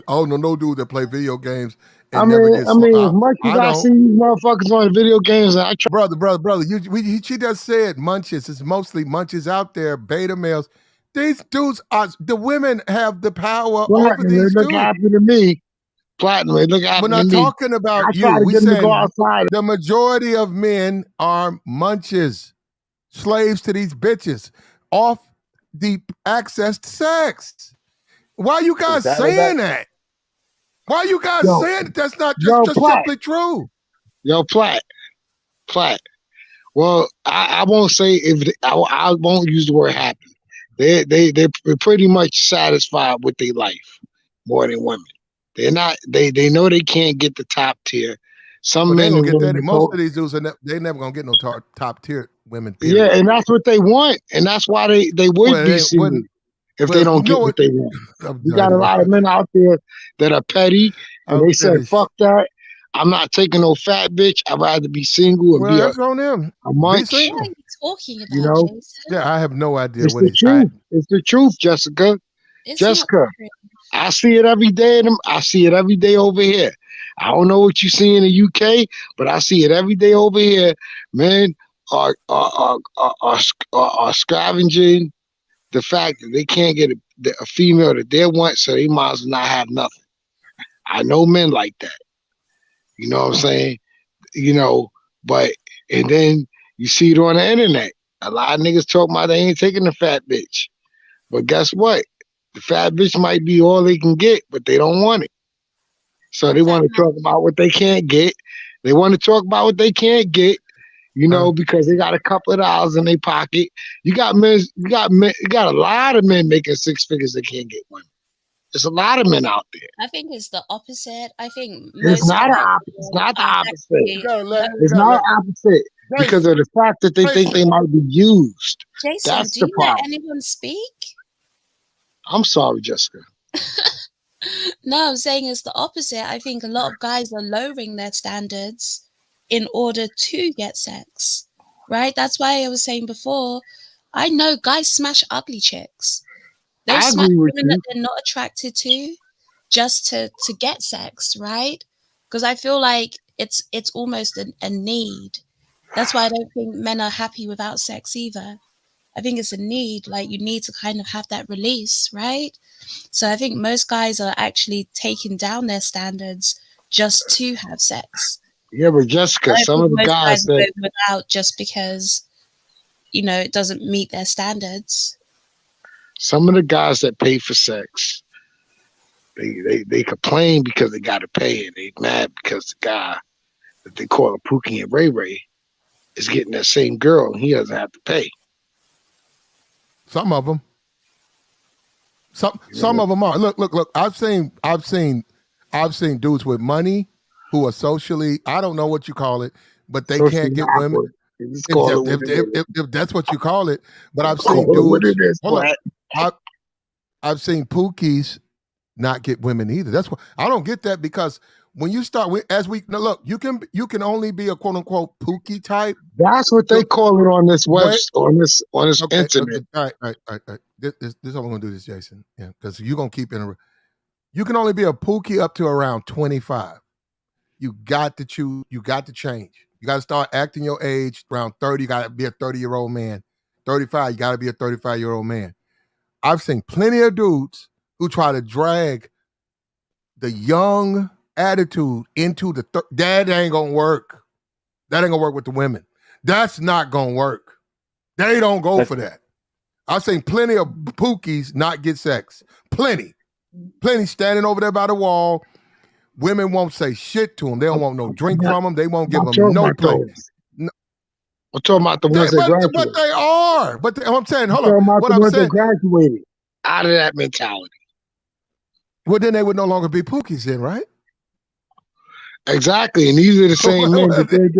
dude that play video games I and never mean, gets, as much as I I don't. see these motherfuckers on video games, and I try. Brother, she just said munches. It's mostly munches out there, beta males. These dudes are, the women have the power over Platinum, they these look dudes. happy to me. Platinum, they look We're happy to not me. talking about I you. try to We get them to go saying outside. the majority of men are munches, slaves to these bitches, off the access to sex. Why are you Is guys that what saying that? that? Why are you guys Yo, saying that? That's not yo, just Plat, simply true. yo, Plat. Well, I won't say I won't use the word happy. They're pretty much satisfied with their life more than women. They're not. They know they can't get the top tier. Some Well, they ain't men gonna and get women that. are Most of these dudes are they never gonna get no top tier women. yeah, Period. and that's what they want, and that's why they would Well, be they single wouldn't. if they Well, you don't know get what what? they want. I'm You got done, a bro. lot of men out there that are petty, and I'm they said, finished. "Fuck that! I'm not taking no fat bitch. I'd rather be single and Well, be a that's on them. Be munch." What are single. you talking You about, know, Jason? Yeah, I have no idea it's what the he's. truth. It's the truth, Jessica. It's not Jessica, true. I see it every day. I see it every day over here. I don't know what you see in the UK, but I see it every day over here. Men are scavenging the fact that they can't get a female that they want, so they might as well not have nothing. I know men like that. You know what I'm saying? You know, but and then you see it on the internet. A lot of niggas talking about they ain't taking the fat bitch. But guess what? The fat bitch might be all they can get, but they don't want it. So they What's want that to talk about what they can't get. They want to talk about what they can't get, you know, because they got a couple of dollars in their pocket. You got men, you got a lot of men making six figures that can't get women. There's a lot of men out there. I think it's the opposite. I think It's most not white it's men not the are opposite. You actually gotta let. You It's gotta not let. opposite because Jason, of the fact that they think they might be used. Jason, That's do the you let problem. anyone speak? I'm sorry, Jessica. No, I'm saying it's the opposite. I think a lot of guys are lowering their standards in order to get sex, right? That's why I was saying before, I know guys smash ugly chicks. They'll I smash agree with women that you. they're not attracted to just to get sex, right? Because I feel like it's almost a need. That's why I don't think men are happy without sex either. I think it's a need, like you need to kind of have that release, right? So I think most guys are actually taking down their standards just to have sex. Yeah, but Jessica, I don't some think of the most guys guys are that going without just because, it doesn't meet their standards. pay for sex, they complain because they got to pay, and they mad because the guy that they call a Pookie and Ray Ray is getting that same girl, and he doesn't have to pay. Some of them. Some know? of them are. Look. I've seen dudes with money who are socially. I don't know what you call it, but they Socially can't get women. awkward. You just call it what it is. If that's what you call it, but I've Call seen it what dudes. it is, Hold Brett. up, I've seen Pookies not get women either. That's what I don't get that because when you start now look, you can only be a quote unquote Pookie type. That's what they call it on this on this Okay, internet. all right. This is how we're gonna do this, Jason. Yeah, because you're gonna keep in. You can only be a Pookie up to around 25. You got to choose. You got to change. You got to start acting your age. Around 30, you got to be a 30-year-old man. 35, you got to be a 35-year-old man. I've seen plenty of dudes who try to drag the young attitude into that ain't gonna work. That ain't gonna work with the women. That's not gonna work. They don't go for that. I've seen plenty of Pookies not get sex. Plenty standing over there by the wall Women won't say shit to them. They don't want no drink from them. They won't give I'm them talking no about play. those. I'm talking about the ones that graduated. But they are. But I'm saying, hold I'm talking on. about What the I'm ones that saying, graduated out of that mentality. well, then they would no longer be pookies then, right? Exactly. And these are the same men that they get.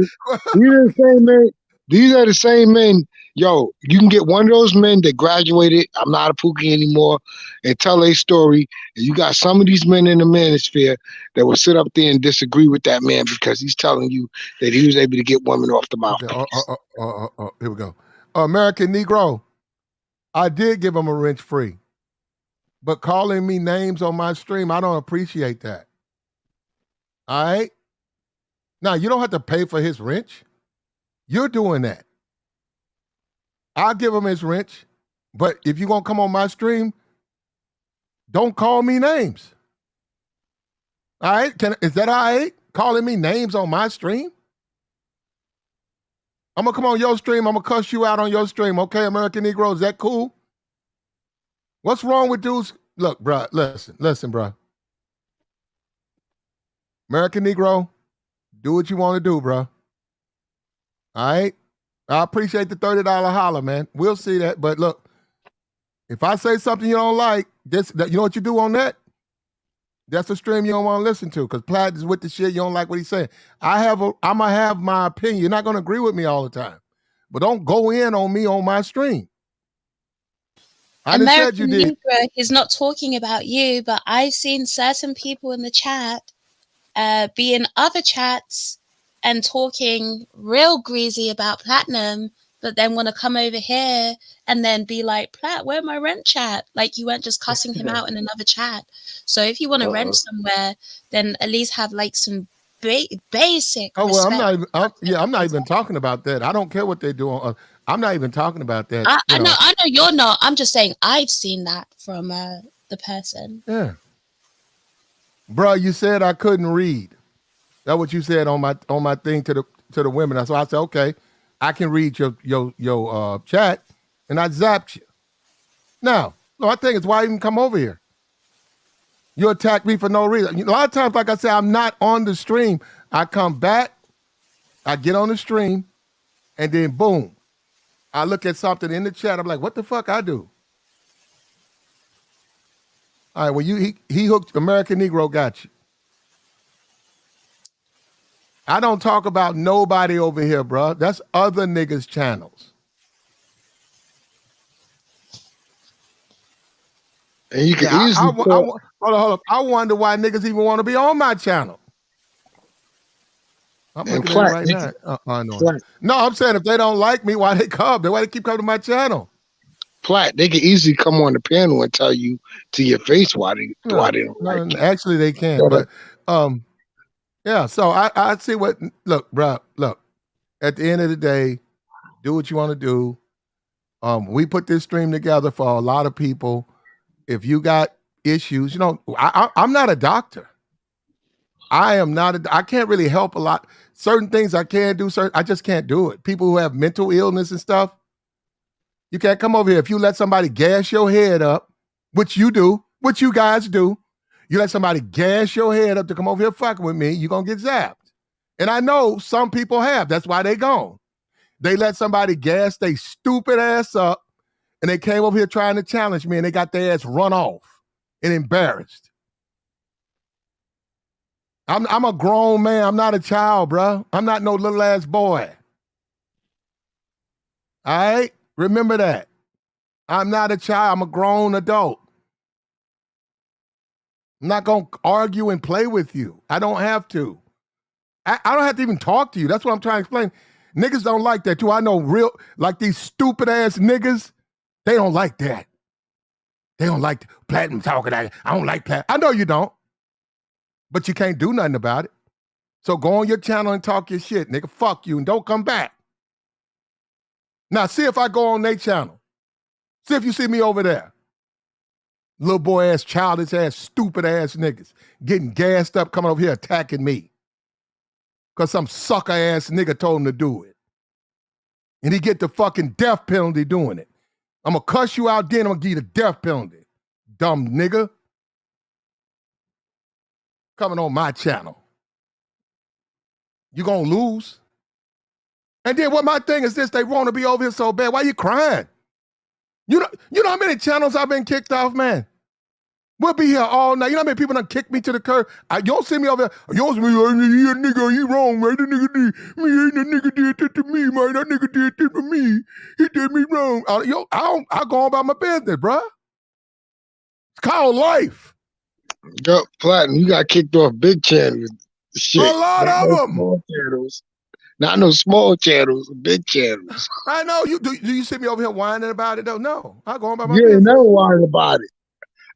These are the same men. These are the same men. Yo, you can get one of those men that graduated, I'm not a pookie anymore, and tell a story. And you got some of these men in the manosphere that will sit up there and disagree with that man because he's telling you that he was able to get women off the mouthpiece. Okay. Here we go. American Negro, I did give him a wrench free. But calling me names on my stream, I don't appreciate that. All right? Now, you don't have to pay for his wrench. You're doing that. I'll give him his wrench. But if you're going to come on my stream, don't call me names. All right? Is that all right? Calling me names on my stream? I'm going to come on your stream. I'm going to cuss you out on your stream. Okay, American Negro, is that cool? What's wrong with dudes? Look, bro, listen, bro. American Negro, do what you want to do, bro. All right? I appreciate the $30 holler, man. We'll see that. But look, if I say something you don't like, you know what you do on that? That's a stream you don't want to listen to because Platt is with the shit. You don't like what he's saying. I'm going to have my opinion. You're not going to agree with me all the time. But don't go in on me on my stream. I didn't said you did. Negro, he's not talking about you, but I've seen certain people in the chat be in other chats and talking real greasy about Platinum, but then want to come over here and then be like, Platt, where my rent chat? Like you weren't just cussing him out in another chat. So if you want to rent somewhere, then at least have like some basic Oh, well, respect. I'm not even talking about that. I don't care what they do. I'm not even talking about that. I know you're not. I'm just saying I've seen that from the person. Yeah. Bro, you said I couldn't read. That's what you said on my thing to the women. So I said, okay, I can read your chat, and I zapped you. Now, my thing is, why even come over here? You attack me for no reason. A lot of times, like I said, I'm not on the stream. I come back, I get on the stream, and then boom, I look at something in the chat. I'm like, what the fuck I do? All right, well, he hooked American Negro got you. I don't talk about nobody over here, bro. That's other niggas' channels. And you can easily hold up. I wonder why niggas even want to be on my channel. I'm looking at it right now. No, I'm saying if they don't like me, why they come? Why they keep coming to my channel? Platt, they can easily come on the panel and tell you to your face why they don't like you. Actually, they can't. But yeah. So I see what. Look, bro. Look. At the end of the day, do what you want to do. We put this stream together for a lot of people. If you got issues, I'm not a doctor. I can't really help a lot. Certain things I can do, I just can't do it. People who have mental illness and stuff, you can't come over here. If you let somebody gas your head up, which you do, which you guys do, you let somebody gas your head up to come over here fucking with me, you're going to get zapped. And I know some people have. That's why they gone. They let somebody gas they stupid ass up, and they came over here trying to challenge me, and they got their ass run off and embarrassed. I'm a grown man. I'm not a child, bro. I'm not no little ass boy. All right? Remember that. I'm not a child. I'm a grown adult. I'm not going to argue and play with you. I don't have to. I don't have to even talk to you. That's what I'm trying to explain. Niggas don't like that too. I know like these stupid ass niggas, they don't like that. They don't like Platinum talking. I don't like Platinum. I know you don't. But you can't do nothing about it. So go on your channel and talk your shit, nigga. Fuck you and don't come back. Now, see if I go on their channel. See if you see me over there. Little boy ass, childish ass, stupid ass niggas getting gassed up, coming over here attacking me. Because some sucker ass nigga told him to do it. And he get the fucking death penalty doing it. I'm going to cuss you out, then I'm going to give you the death penalty. Dumb nigga. coming on my channel. You're going to lose. And then what my thing is this, they want to be over here so bad. Why you crying? You know how many channels I've been kicked off, man? We'll be here all night. You know how many people done kicked me to the curb? You don't see me over there. You don't see me, you nigga, you wrong, man. The nigga did that to me, man. That nigga did that to me. He did me wrong. I go on about my business, bruh. It's called life. Yup, Platinum, you got kicked off big channels. Shit. A lot of them. Small channels. Not no small channels, big channels. I know. Do you see me over here whining about it, though? No. I go on about my You business. ain't never whining about it.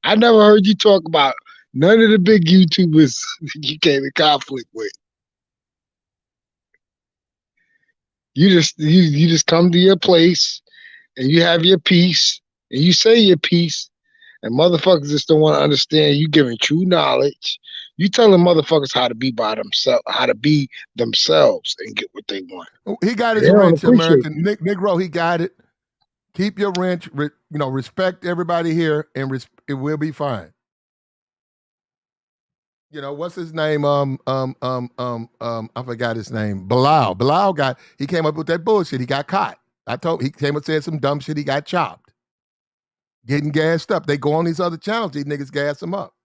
I never heard you talk about none of the big YouTubers you came in conflict with. You just come to your place and you have your piece and you say your piece, and motherfuckers just don't want to understand you giving true knowledge. You telling motherfuckers how to be themselves and get what they want. He got his wrench, American. Negro, he got it. Keep your wrench, respect everybody here, and it will be fine. What's his name? I forgot his name. Bilal. He came up with that bullshit. He got caught. He came and said some dumb shit. He got chopped. Getting gassed up. They go on these other channels. These niggas gas him up.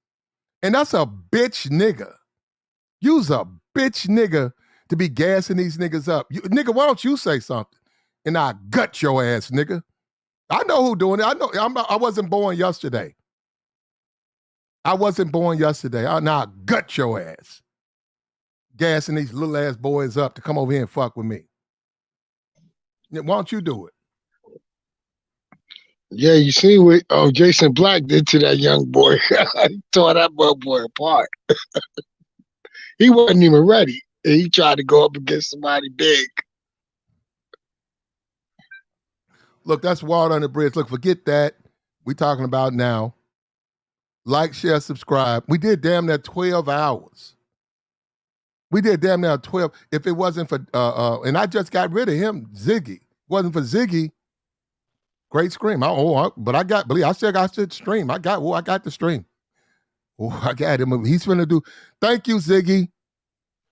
And that's a bitch nigga. You's a bitch nigga to be gassing these niggas up. Nigga, why don't you say something? And I gut your ass, nigga. I know who doing it. I know. I wasn't born yesterday. Now I gut your ass. Gassing these little ass boys up to come over here and fuck with me. Why don't you do it? Yeah, you see what Jason Black did to that young boy. He tore that boy apart. He wasn't even ready. And he tried to go up against somebody big. Look, that's water on the bridge. Look, forget that. We talking about now. Like, share, subscribe. We did damn near 12 hours. We did damn near 12. If it wasn't for, and I just got rid of him, Ziggy. Wasn't for Ziggy, great stream. But I still got to stream. I got the stream. I got him. He's finna do. Thank you, Ziggy.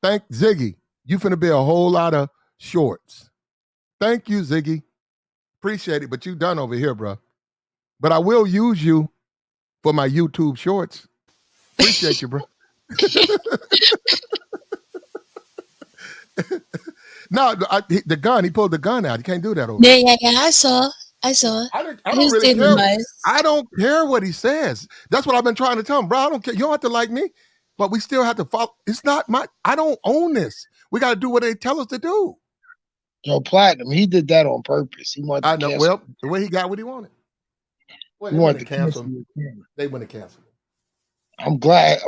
Thank Ziggy. You finna be a whole lot of shorts. Thank you, Ziggy. Appreciate it, but you done over here, bro. But I will use you for my YouTube shorts. Appreciate you, bro. No, the gun. He pulled the gun out. You can't do that over there. Yeah. I saw. I don't really care. I don't care what he says. That's what I've been trying to tell him, bro. I don't care. You don't have to like me, but we still have to follow. It's not I don't own this. We got to do what they tell us to do. Yo, Platinum, he did that on purpose. He wanted to I know. cancel. Well, the way he got what he wanted. Well, He wanted to cancel him. They wouldn't have canceled. I'm glad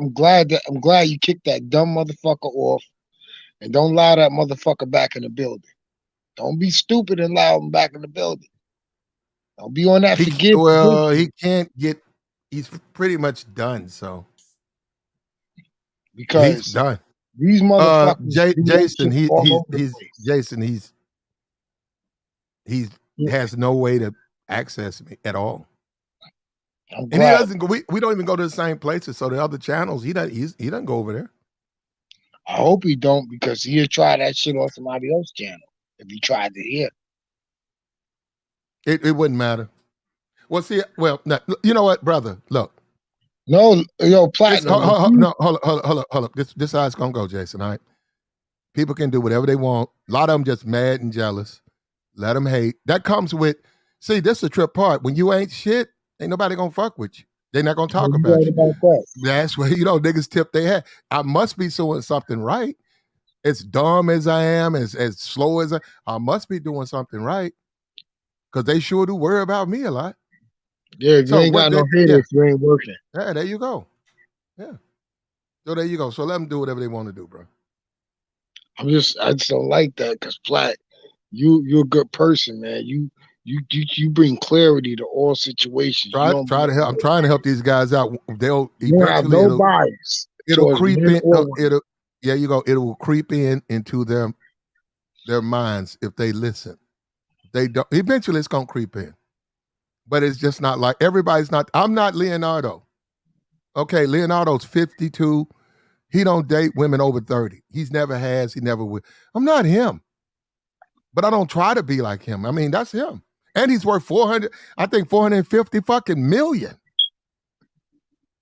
you kicked that dumb motherfucker off, and don't allow that motherfucker back in the building. Don't be stupid and allow him back in the building. Don't be on that forgive. Well, he can't get. He's pretty much done. So because he's done. These motherfuckers. Jason, he has no way to access me at all. And he doesn't go. We don't even go to the same places. So the other channels, he doesn't go over there. I hope he don't, because he'll try that shit on somebody else's channel if he tried to hear. It wouldn't matter. Well, see, no, you know what, brother? Look. No, yo, Platinum. Hold up. This is how it's gonna go, Jason. All right. People can do whatever they want. A lot of them just mad and jealous. Let them hate. That comes with. See, this is the trip part. When you ain't shit, ain't nobody gonna fuck with you. They're not gonna talk about you. That's where niggas tip their hat. I must be doing something right. As dumb as I am, as slow as I must be doing something right. Because they sure do worry about me a lot. Yeah, you ain't got no haters, you ain't working. Yeah, there you go. Yeah. So there you go. So let them do whatever they want to do, bro. I just don't like that, because Black, you're a good person, man. You bring clarity to all situations. Try to help. I'm trying to help these guys out. They'll eventually have no bias. It'll creep in. It'll creep into their minds if they listen. They don't. Eventually, it's gonna creep in, but it's just not like everybody's not. I'm not Leonardo. Okay, Leonardo's 52. He don't date women over 30. He's never has. He never will. I'm not him, but I don't try to be like him. I mean, that's him. And he's worth 450 fucking million.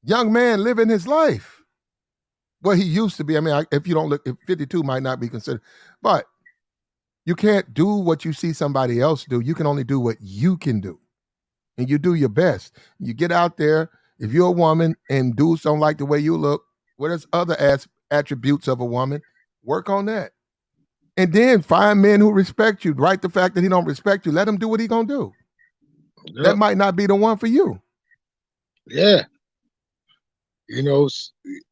Young man living his life. Well, he used to be. I mean, if you don't look, if 52 might not be considered, but you can't do what you see somebody else do. You can only do what you can do. And you do your best. You get out there. If you're a woman and dudes don't like the way you look, what is other attributes of a woman? Work on that. And then find men who respect you. Right, the fact that he don't respect you, let him do what he gonna do. Yep. That might not be the one for you. Yeah. You know,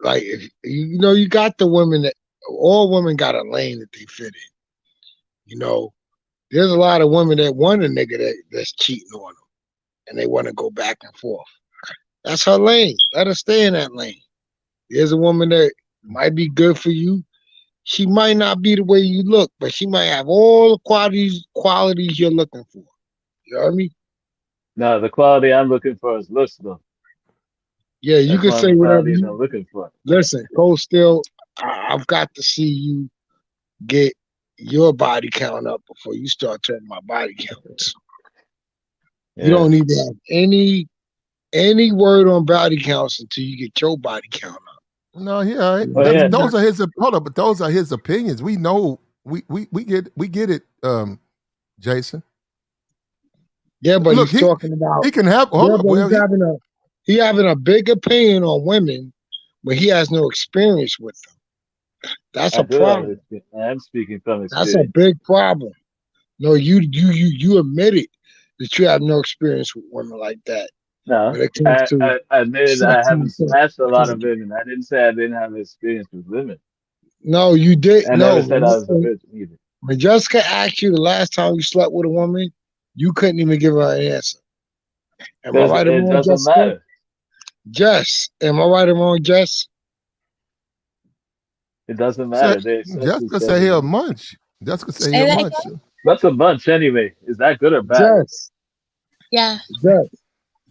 like, if, you know, you got the women that, all women got a lane that they fit in. You know, there's a lot of women that want a nigga that's cheating on them and they want to go back and forth. That's her lane. Let her stay in that lane. There's a woman that might be good for you. She might not be the way you look, but she might have all the qualities you're looking for. You know what I mean? No, the quality I'm looking for is looks, though. Yeah, you can say whatever you I'm looking for. Listen, Cold Steel, I've got to see you get your body count up before you start turning my body counts. Yeah. You don't need to have any word on body counts until you get your body count up. No, yeah, those are his. Hold up, but those are his opinions. We know, we get it, Jason. Yeah, but look, he's talking about he can have. He having a big opinion on women, but he has no experience with them. That's a problem. I'm speaking from experience. That's a big problem. No, you admitted that you have no experience with women like that. No, I admitted I haven't smashed a lot of women. I didn't say I didn't have experience with women. No, you did. I never said I was a virgin either. When Jessica asked you the last time you slept with a woman, you couldn't even give her an answer. Am I right or wrong, Jessica? It doesn't matter. Jess, am I right or wrong, Jess? It doesn't matter. Jessica say he'll munch. Jessica say he'll munch. What's a munch anyway? Is that good or bad? Jess. Yeah. Jess.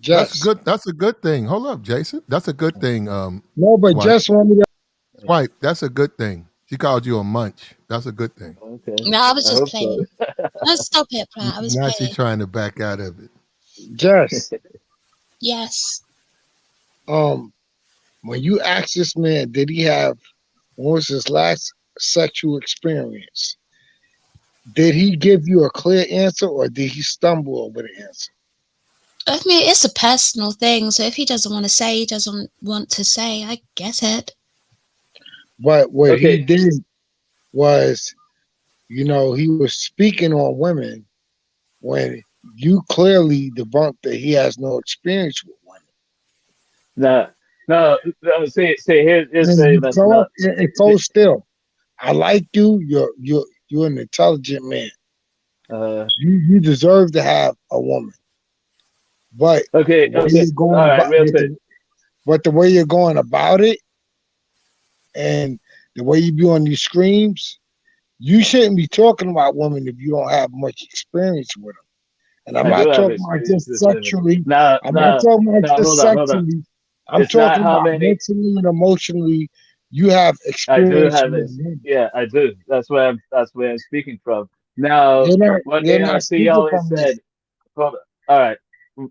That's good. That's a good thing. Hold up, Jason. That's a good thing. No, but Jess wanted to. Right. That's a good thing. She called you a munch. That's a good thing. Okay. No, I was just playing. No, stop it, Pratt. I was now playing. She's trying to back out of it. Jess. Yes. When you asked this man, did he have, what was his last sexual experience? Did he give you a clear answer or did he stumble over the answer? I mean, it's a personal thing. So if he doesn't want to say, he doesn't want to say. I get it. But what he did was, you know, he was speaking on women when you clearly debunked that he has no experience with women. No. Say here's saying that's not. It goes still. I like you. You're an intelligent man. You deserve to have a woman. But all right, real quick. But the way you're going about it, and the way you be on these screams, you shouldn't be talking about women if you don't have much experience with them. And I'm not talking about just sexually. I'm not talking about just sexually. I'm talking about mentally and emotionally. You have experience. I do. That's where I'm speaking from. Now, what ARC always said. All right.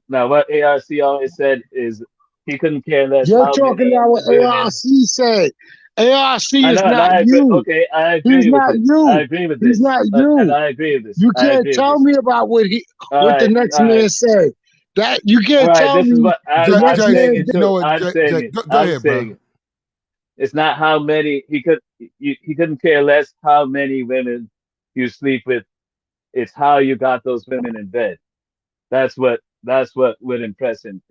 Now, what ARC always said is he couldn't care less. You're talking about what ARC said. ARC is not you. Okay, I agree with this. I agree with this. He's not you. And I agree with this. You can't tell me about what the next man said. That you can't tell me. This is what I'm saying. It too. I'm saying it. Go ahead, bro. It's not how many he couldn't care less how many women you sleep with. It's how you got those women in bed. That's what would impress him.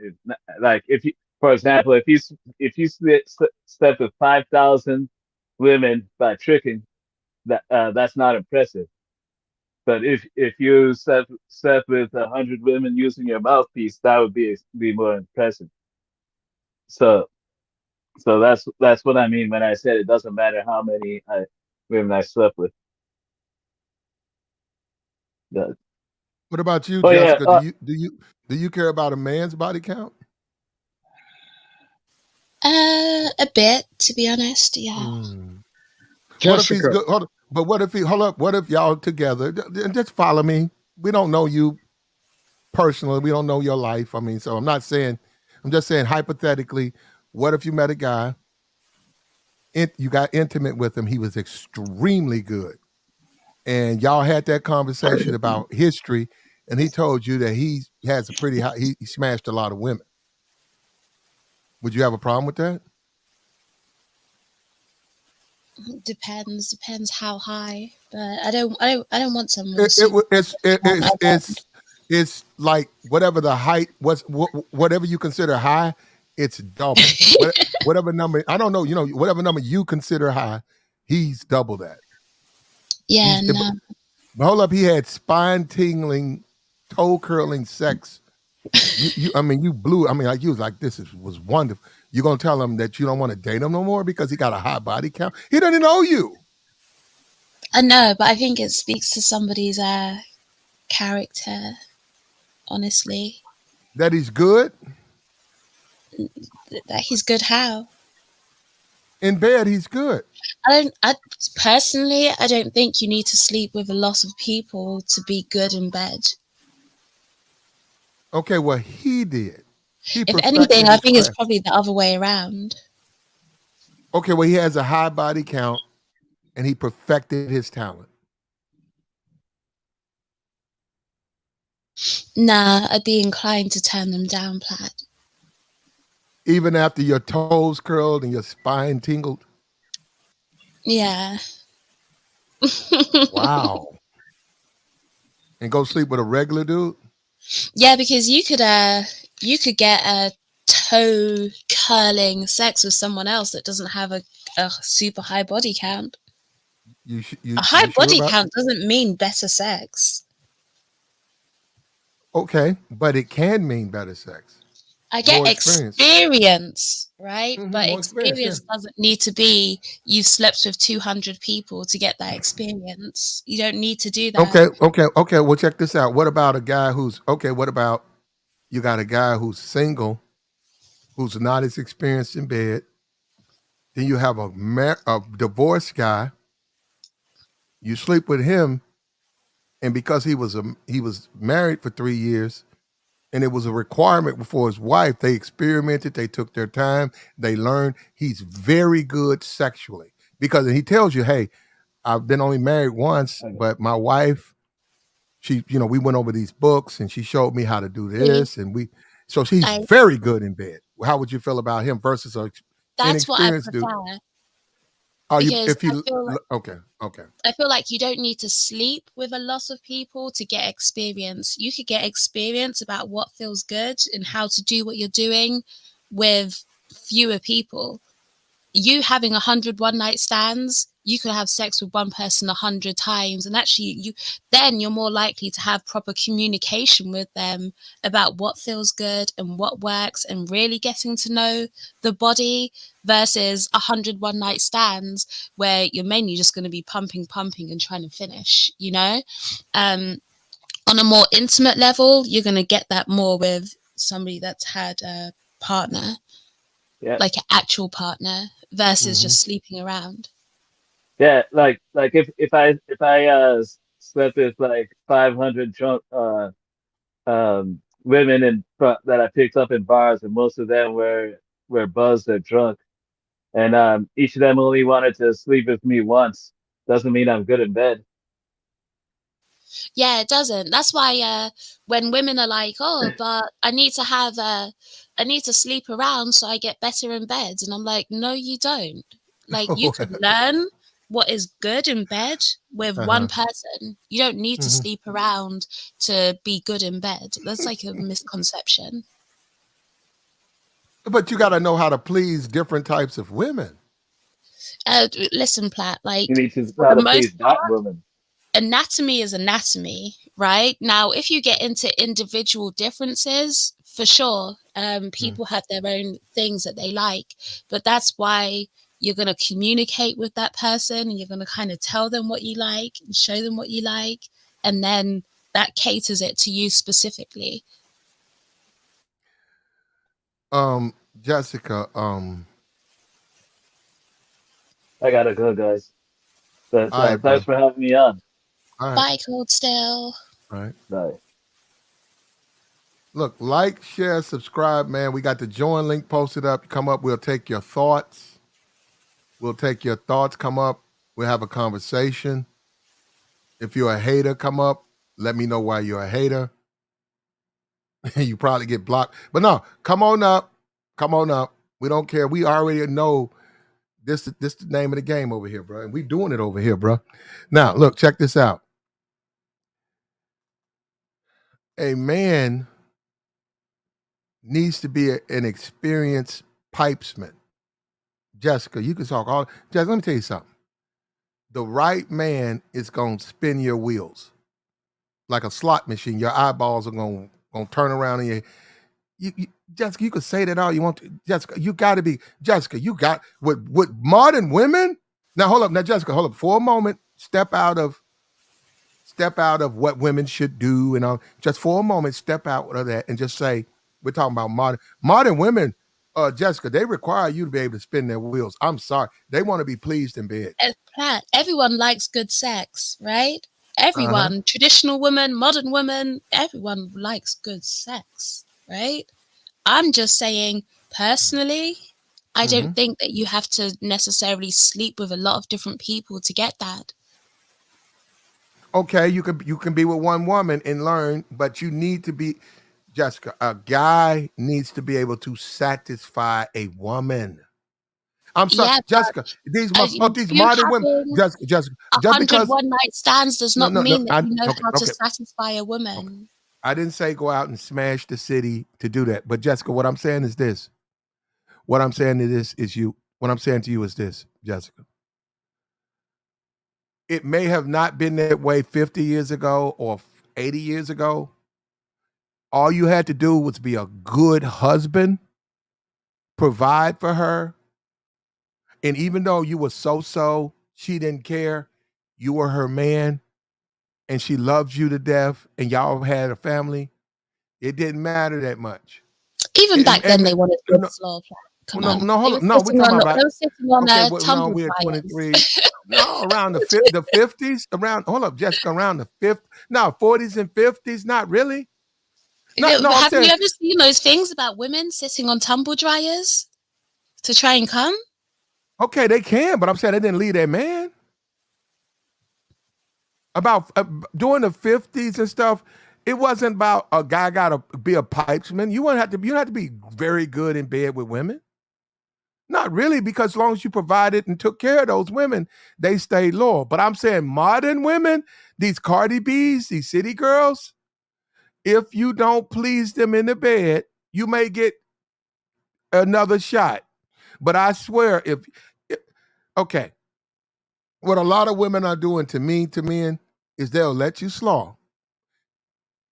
Like if you, for example, if you slept with 5,000 women by tricking, that's not impressive. But if you slept with 100 women using your mouthpiece, that would be more impressive. So that's what I mean when I said it doesn't matter how many women I slept with. What about you, Jessica? Do you care about a man's body count? A bit, to be honest. Yeah. What if he's Jessica, good? But what if what if y'all together? Just follow me. We don't know you personally. We don't know your life. I mean, so I'm just saying hypothetically, what if you met a guy, you got intimate with him, he was extremely good, and y'all had that conversation about history, and he told you that he has a pretty high, he smashed a lot of women. Would you have a problem with that? Depends how high, but I don't want someone with a super. It's like whatever the height was, whatever you consider high, it's double. Whatever number, I don't know, whatever number you consider high, he's double that. Yeah, no. Hold up, he had spine tingling, toe curling sex. I mean, you blew. I mean, like you was like, was wonderful. You gonna tell him that you don't want to date him no more because he got a high body count? He doesn't know you. I know, but I think it speaks to somebody's character. Honestly, that he's good. That he's good how? In bed, he's good. I personally, I don't think you need to sleep with a lot of people to be good in bed. Okay, well, he did. If anything, I think it's probably the other way around. Okay, well, he has a high body count, and he perfected his talent. Nah, I'd be inclined to turn them down, Platt. Even after your toes curled and your spine tingled? Yeah. Wow. And go sleep with a regular dude? Yeah, because you could get a toe curling sex with someone else that doesn't have a super high body count. A high body count doesn't mean better sex. Okay, but it can mean better sex. I get experience, right? Mm-hmm, but experience doesn't need to be you've slept with 200 people to get that experience. You don't need to do that. Okay. Well, check this out. What about a guy what about you got a guy who's single, who's not as experienced in bed? Then you have a divorced guy. You sleep with him, and because he was married for 3 years, and it was a requirement before his wife, they experimented, they took their time, they learned. He's very good sexually because he tells you, hey, I've been only married once, but my wife, we went over these books and she showed me how to do this. So she's very good in bed. How would you feel about him versus an inexperienced dude? Okay. I feel like you don't need to sleep with a lot of people to get experience. You could get experience about what feels good and how to do what you're doing with fewer people. You having 100 one-night stands, you could have sex with one person 100 times, and actually then you're more likely to have proper communication with them about what feels good and what works and really getting to know the body versus 100 one-night stands where you're mainly just going to be pumping and trying to finish, on a more intimate level, you're going to get that more with somebody that's had a partner, like an actual partner versus just sleeping around. Yeah, like if I slept with like 500 drunk women that I picked up in bars, and most of them were buzzed or drunk, and each of them only wanted to sleep with me once, doesn't mean I'm good in bed. Yeah, it doesn't. That's why when women are like, oh, but I need to sleep around so I get better in bed, and I'm like, no, you don't. Like, you can learn what is good in bed with one person. You don't need to sleep around to be good in bed. That's like a misconception. But you got to know how to please different types of women. Listen, Platt, like, you need to how to please that woman. Anatomy is anatomy, right? Now, if you get into individual differences, for sure, people have their own things that they like, but that's why you're going to communicate with that person and you're going to kind of tell them what you like and show them what you like, and then that caters it to you specifically. Jessica, I gotta go, guys. But All right, thanks bro. for having me on. All right. Bye, Cold Still. All right. Bye. Look, like, share, subscribe, man. We got the join link posted up. Come up. We'll take your thoughts. We'll take your thoughts. Come up. We'll have a conversation. If you're a hater, come up. Let me know why you're a hater. You probably get blocked. But no, come on up. Come on up. We don't care. We already know this the name of the game over here, bro. And we doing it over here, bro. Now, look, check this out. A man needs to be an experienced pipesman. Jessica, you can talk all. Jessica, let me tell you something. The right man is going to spin your wheels like a slot machine. Your eyeballs are going to turn around in your. Jessica, you can say that all you want to. Jessica, you got to be. Jessica, you got with modern women. Now hold up. Now Jessica, hold up for a moment. Step out of what women should do and all. Just for a moment, step out of that and just say we're talking about modern women. Jessica, they require you to be able to spin their wheels. I'm sorry, they want to be pleased in bed. Pat, everyone likes good sex, right? Everyone, traditional women, modern women, everyone likes good sex, right? I'm just saying, personally, I don't think that you have to necessarily sleep with a lot of different people to get that. Okay, you can be with one woman and learn, but you need to be, Jessica, a guy needs to be able to satisfy a woman. I'm sorry, Yeah, Jessica. These you modern women, Jessica, just because 100 one-night stands does not mean that you know how to okay. satisfy a woman. I didn't say go out and smash the city to do that. But Jessica, what I'm saying is this. What I'm saying to this is you. What I'm saying to you is this, Jessica. It may have not been that way 50 years ago or 80 years ago. All you had to do was be a good husband, provide for her. And even though you were so, she didn't care. You were her man and she loved you to death and y'all had a family. It didn't matter that much. Even back then, they wanted good slow. Come on. No, we're talking about. They were sitting on Okay, tumble no, we're dryers. 23. No, around the 50s. Hold up, Jessica, around the 50s. No, 40s and 50s. Not really. Have you ever seen those things about women sitting on tumble dryers to try and come? Okay, they can, but I'm saying they didn't leave their man. About during the 50s and stuff, it wasn't about a guy got to be a pipesman. You don't have to be very good in bed with women. Not really, because as long as you provided and took care of those women, they stayed loyal. But I'm saying modern women, these Cardi B's, these city girls, if you don't please them in the bed, you may get another shot. But I swear, okay, what a lot of women are doing to men, is they'll let you slaw.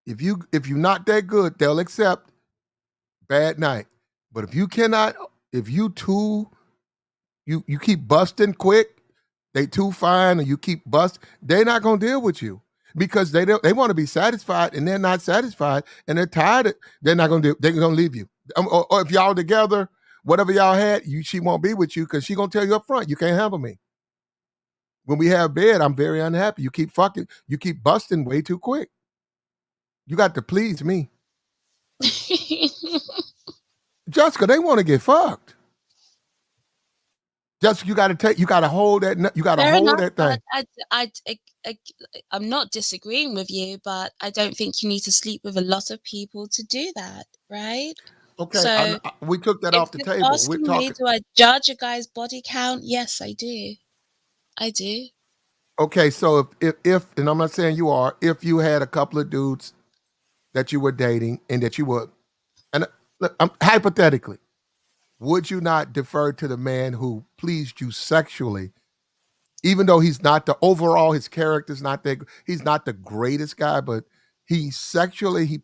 If you're not that good, they'll accept bad night. But if you cannot, if you keep busting quick, they too fine, and you keep they're not gonna deal with you because they want to be satisfied and they're not satisfied and they're tired. They're not gonna they're gonna leave you. Or if y'all together, whatever y'all had, she won't be with you because she gonna tell you up front, you can't handle me. When we have bed, I'm very unhappy. You keep busting way too quick. You got to please me. Jessica, they want to get fucked. Just you got to hold that. You got to hold that thing. I'm not disagreeing with you, but I don't think you need to sleep with a lot of people to do that, right? Okay, so we took that off the table. We're talking. Do I judge a guy's body count? Yes, I do. I do. Okay, so if and I'm not saying you are, if you had a couple of dudes that you were dating and that you were, and look, hypothetically, would you not defer to the man who pleased you sexually, even though he's not his character's not that, he's not the greatest guy, but he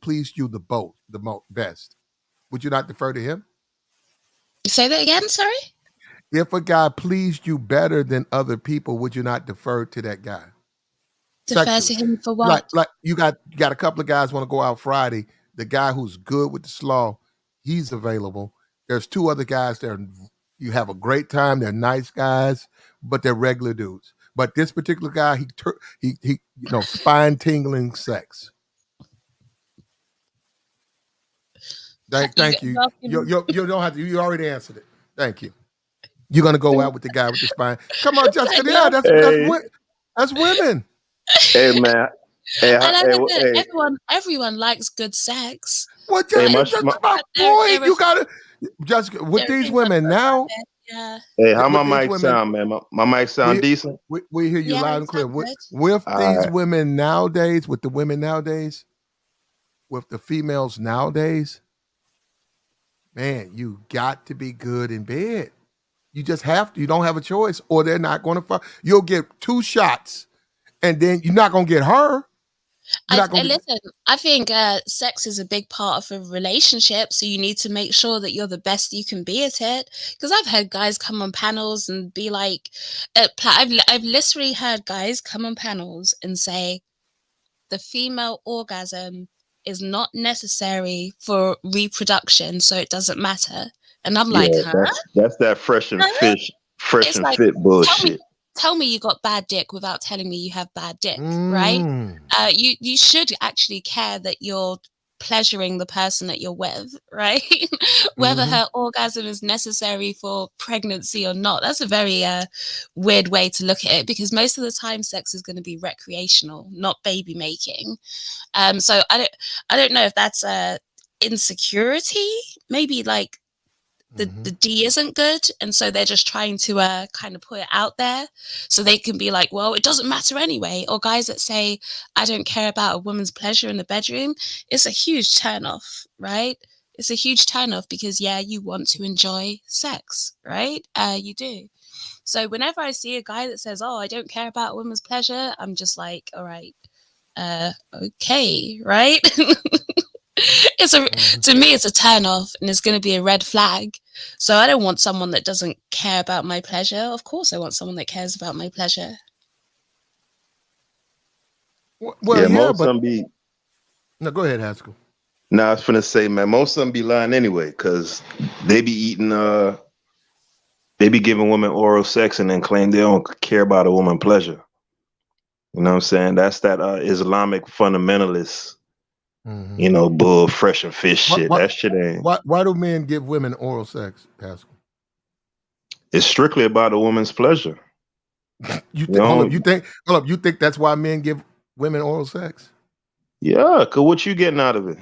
pleased you the best. Would you not defer to him? Say that again, sorry? If a guy pleased you better than other people, would you not defer to that guy? Defer to him for what? Like you got a couple of guys want to go out Friday. The guy who's good with the slaw, he's available. There's two other guys that are You have a great time. They're nice guys, but they're regular dudes. But this particular guy, he spine tingling sex. Thank you. You don't have to. You already answered it. Thank you. You're gonna go out with the guy with the spine. Come on, Jessica. Yeah, that's women. Hey man. Hey, Everyone likes good sex. Well, that's my point. You gotta Jessica with these women now. Yeah. Hey, how my mic sound, man? My mic sound decent. We hear you loud and clear. With these women nowadays, with the women nowadays, with the females nowadays, man, you got to be good in bed. You just have to. You don't have a choice, or they're not going to fuck. You'll get 2 shots, and then you're not going to get her. Listen, I think sex is a big part of a relationship, so you need to make sure that you're the best you can be at it. Because I've heard guys come on panels and be like, I've literally heard guys come on panels and say, the female orgasm is not necessary for reproduction, so it doesn't matter. And I'm like, huh? That's that fresh and fit bullshit. Tell me you got bad dick without telling me you have bad dick, right? You should actually care that you're pleasuring the person that you're with, right? Whether her orgasm is necessary for pregnancy or not. That's a very weird way to look at it, because most of the time sex is going to be recreational, not baby making. So I don't know if that's insecurity, maybe like the D isn't good, and so they're just trying to kind of put it out there so they can be like, well, it doesn't matter anyway. Or guys that say, I don't care about a woman's pleasure in the bedroom. It's a huge turn off, right? It's a huge turn off because you want to enjoy sex, right? You do. So whenever I see a guy that says, oh, I don't care about a woman's pleasure, I'm just like, all right, okay, right? To me, it's a turn off, and it's going to be a red flag. So I don't want someone that doesn't care about my pleasure. Of course, I want someone that cares about my pleasure. Well, most of them be. No, go ahead, Haskell. No, I was finna say, man, most of them be lying anyway, because they be eating. They be giving women oral sex and then claim they don't care about a woman's pleasure. You know what I'm saying? That's that Islamic fundamentalist. Bull, fresh and fish shit. That shit ain't. Why do men give women oral sex, Pascal? It's strictly about a woman's pleasure. You think that's why men give women oral sex? Yeah, cause what you getting out of it?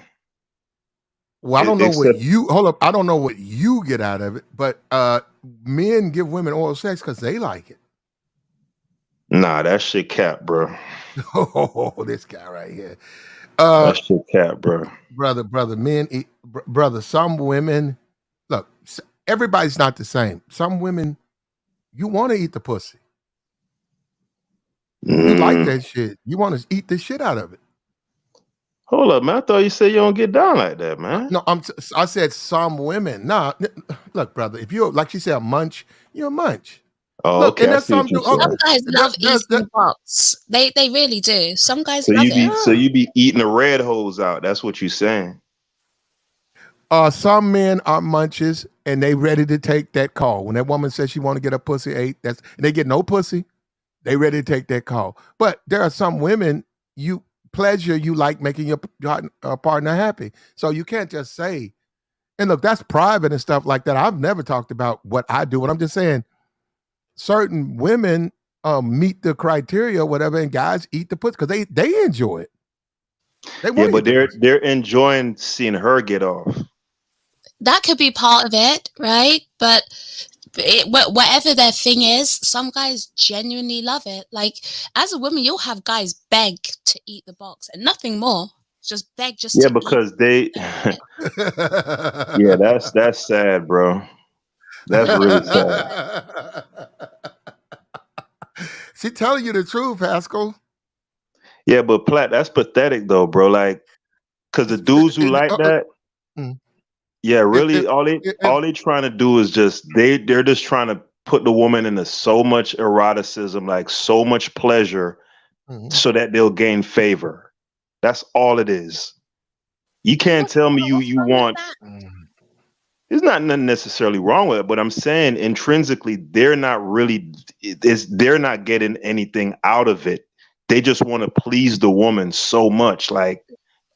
Well, I don't know what you I don't know what you get out of it, but men give women oral sex because they like it. Nah, that shit cap, bro. Oh, this guy right here. That shit cap, bro. Brother, men eat, brother. Some women, look, everybody's not the same. Some women, you want to eat the pussy. You like that shit. You want to eat the shit out of it. Hold up, man. I thought you said you don't get down like that, man. No, I said some women. Nah, look, brother. If you're like she said, a munch, you're a munch. Oh, look, okay. And there's some guys love eating box. They really do. Some guys love it. So you be eating the red holes out. That's what you're saying. Some men are munches and they ready to take that call. When that woman says she want to get a pussy ate, and they get no pussy, they ready to take that call. But there are some women you like making your partner happy. So you can't just say, and look, that's private and stuff like that. I've never talked about what I do, and I'm just saying certain women meet the criteria or whatever, and guys eat the pussy because they enjoy it. But they're enjoying seeing her get off. That could be part of it, right? But whatever their thing is, some guys genuinely love it. Like, as a woman, you'll have guys beg to eat the box and nothing more. Just beg, because they. Yeah, that's sad, bro. That's really sad. She telling you the truth, Haskell. Yeah, but Platt, that's pathetic though, bro. Like, cause the dudes who like that, yeah, really, all they trying to do is they're just trying to put the woman into so much eroticism, like so much pleasure, so that they'll gain favor. That's all it is. You can't tell me you want. There's not nothing necessarily wrong with it, but I'm saying intrinsically they're not getting anything out of it. They just want to please the woman so much, like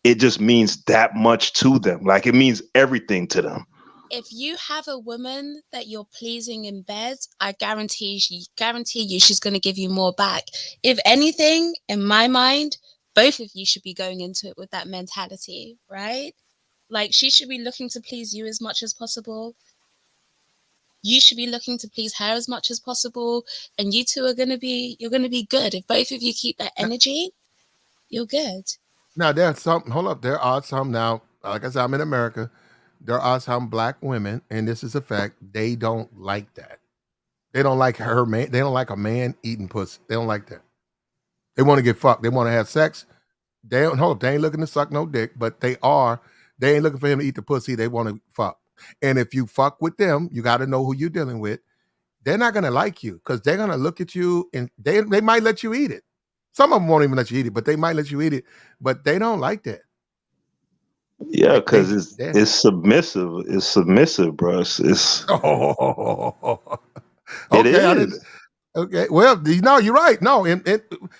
it just means that much to them. Like it means everything to them. If you have a woman that you're pleasing in bed, I guarantee you she's going to give you more back. If anything, in my mind, both of you should be going into it with that mentality, right? Like she should be looking to please you as much as possible. You should be looking to please her as much as possible, and you two are going to be good. If both of you keep that energy, you're good. Now there's some. Hold up, there are some now. Like I said, I'm in America. There are some black women, and this is a fact. They don't like that. They don't like her man. They don't like a man eating pussy. They don't like that. They want to get fucked. They want to have sex. They don't hold up. They ain't looking to suck no dick, but they ain't looking for him to eat the pussy. They want to fuck. And if you fuck with them, you got to know who you're dealing with. They're not gonna like you because they're gonna look at you and they might let you eat it. Some of them won't even let you eat it, but they might let you eat it. But they don't like that. Yeah, because it's submissive. It's submissive, bro. It's okay. It is. Okay. Well, no, you're right. No,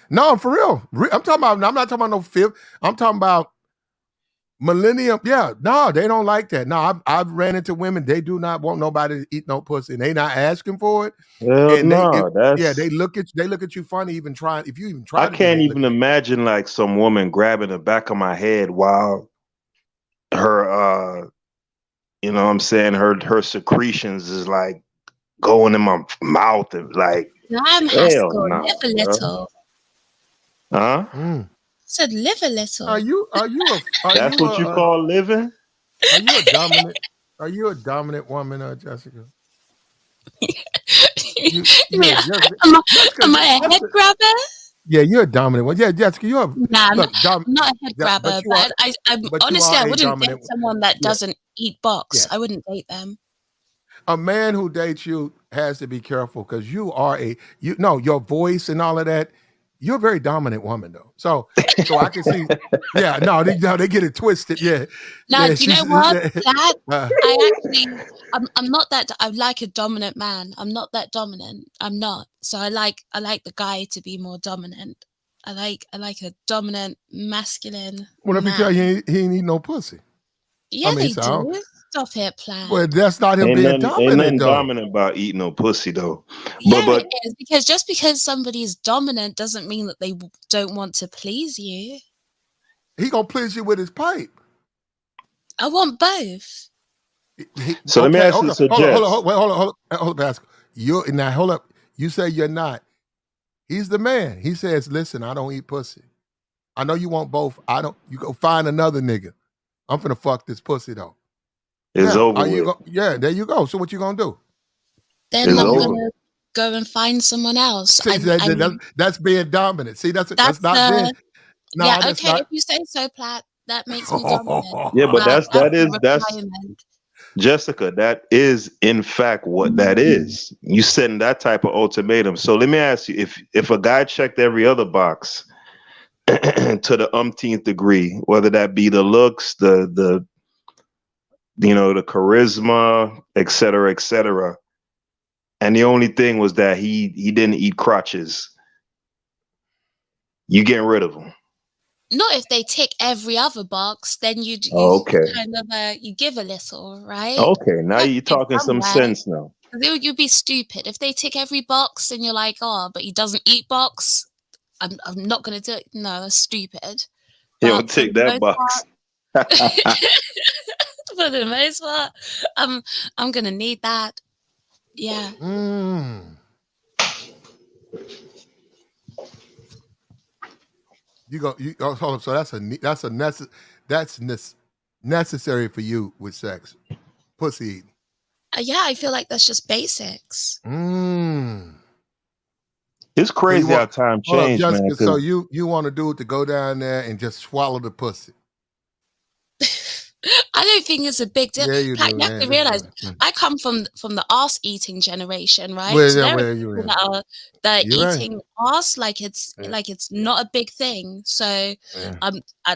no, for real. I'm not talking about no fib. I'm talking about millennium. Yeah, no, they don't like that. No, I've ran into women. They do not want nobody to eat no pussy. And they not asking for it. And they look at you funny even trying. If you even try, I can't even imagine like some woman grabbing the back of my head while her you know what I'm saying, her secretions is like going in my mouth and like Live a little. Huh? Said live a little. That's what you call living? Are you a dominant? Are you a dominant woman, Jessica? Am I a head grabber? Yeah, you're a dominant one. Yeah, Jessica, you're I'm not a head grabber, but honestly, I wouldn't date someone that doesn't eat box. I wouldn't date them. A man who dates you has to be careful because you are your voice and all of that. You're a very dominant woman, though. So I can see. Yeah, no, they get it twisted. Yeah. Now, yeah, do you know what? I'm not that. I like a dominant man. I'm not that dominant. I'm not. So I like the guy to be more dominant. I like a dominant, masculine. What if he tell you he ain't eat no pussy? Yeah, they do. Stop it, Plaid. Well, that's not him being dominant. Ain't nothing though. dominant about eating no pussy, though. Yeah, it is, because just because somebody is dominant doesn't mean that they don't want to please you. He gonna please you with his pipe. I want both. So let me ask you. Hold up, Pascal. Hold up. You say you're not. He's the man. He says, "Listen, I don't eat pussy. I know you want both. I don't. You go find another nigga. I'm finna fuck this pussy though." It's over with. Yeah, there you go. So what you gonna do? Then I'm gonna go and find someone else. See, that's being dominant. See, that's not being. No, yeah, okay. If you say so, Platt, that makes me dominant. Yeah, but that's Jessica. That is in fact what that is. You setting that type of ultimatum. So let me ask you: if a guy checked every other box to the umpteenth degree, whether that be the looks, the charisma, et cetera, and the only thing was that he didn't eat crotches, you getting rid of him? Not if they tick every other box, then you kind of you give a little, right? Okay, now you're talking some sense now. You'd be stupid if they tick every box and you're like, oh, but he doesn't eat box. I'm not gonna do it. No, that's stupid. He don't tick that box. For the most part, I'm gonna need that. Yeah. You hold up. So that's necessary for you with sex, pussy eating. Yeah, I feel like that's just basics. It's crazy how time changed, man. So you want to do it to go down there and just swallow the pussy? I don't think it's a big deal. Yeah, you have to realize I come from the arse eating generation, right? That are eating arse like it's not a big thing. So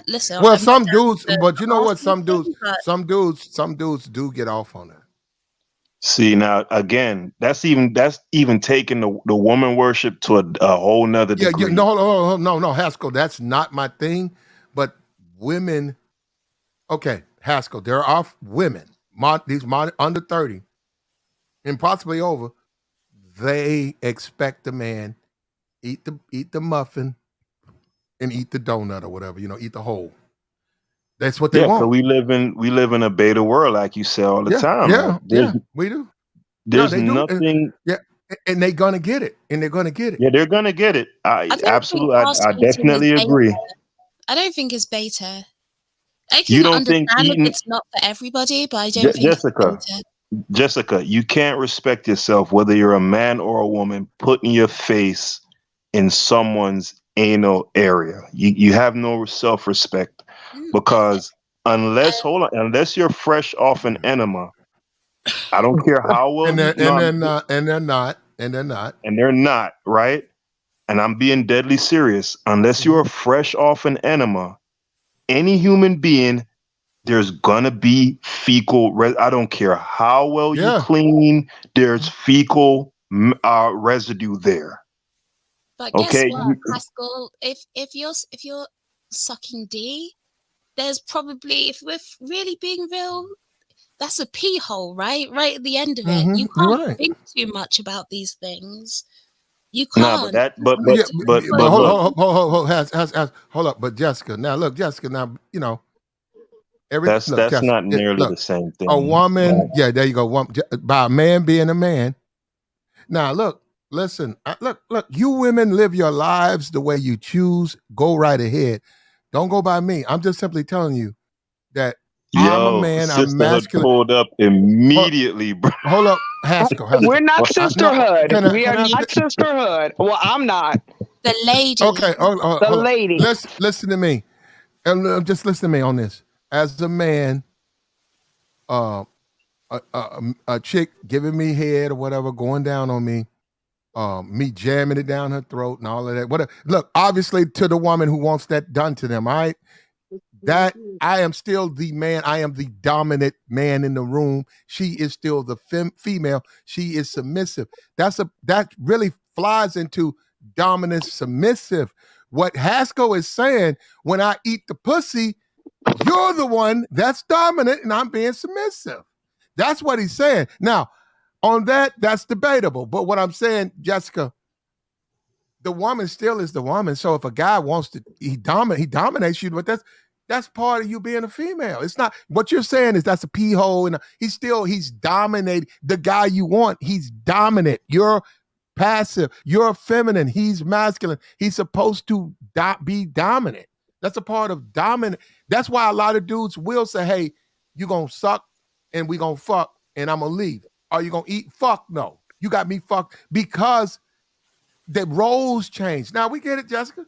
listen. Well, some dudes, but you know what? Some dudes do get off on that. See, now again, that's even taking the woman worship to a whole nother Yeah, degree. no, Haskell, that's not my thing. But women, okay, Haskell, there are women, these under 30 and possibly over, they expect the man eat the muffin and eat the donut or whatever, eat the whole. That's what they Yeah, because want. we live in a beta world, like you say all the time. Like, We do. No, there's they do. nothing. And they're gonna get it. Yeah, they're gonna get it. I don't think Absolutely, ass I eating is definitely beta. agree. I don't think it's beta. I You can don't think understand if eating, it's not for everybody, but I don't think it's beta. Jessica, you can't respect yourself whether you're a man or a woman putting your face in someone's anal area. You have no self-respect because unless you're fresh off an enema, I don't care how well and they're not, and they're not, right? And I'm being deadly serious. Unless you're fresh off an enema, any human being, there's gonna be fecal. I don't care how well you clean. There's fecal residue there. But guess what, Pascal? If you're sucking D, there's probably, if we're really being real, that's a pee hole, right? Right at the end of it. You can't think too much about these things. You can't. Hold up. But Jessica, now look, Jessica, now that's Jessica, not nearly the same thing. A woman, there you go. By a man being a man. Now look, listen, look. You women live your lives the way you choose. Go right ahead. Don't go by me. I'm just simply telling you that I'm a man. I'm masculine. Pulled up immediately, bro. Hold up, Haskell. We're not sisterhood. We are not sisterhood. Well, I'm not. The lady. Okay. The lady. Listen to me. And just listen to me on this. As a man, a chick giving me head or whatever, going down on me, me jamming it down her throat and all of that. Whatever. Look, obviously to the woman who wants that done to them, all right? That I am still the man. I am the dominant man in the room. She is still the female. She is submissive. That really flies into dominant submissive. What Haskell is saying, when I eat the pussy, you're the one that's dominant and I'm being submissive. That's what he's saying. Now, on that's debatable. But what I'm saying, Jessica, the woman still is the woman. So if a guy wants to, he dominates you, but that's part of you being a female. It's not what you're saying is that's a pee hole, and he's dominating the guy you want. He's dominant. You're passive. You're feminine. He's masculine. He's supposed to be dominant. That's a part of dominant. That's why a lot of dudes will say, "Hey, you gonna suck, and we gonna fuck, and I'm gonna leave. Are you gonna eat? Fuck no. You got me fucked," because the roles change. Now we get it, Jessica.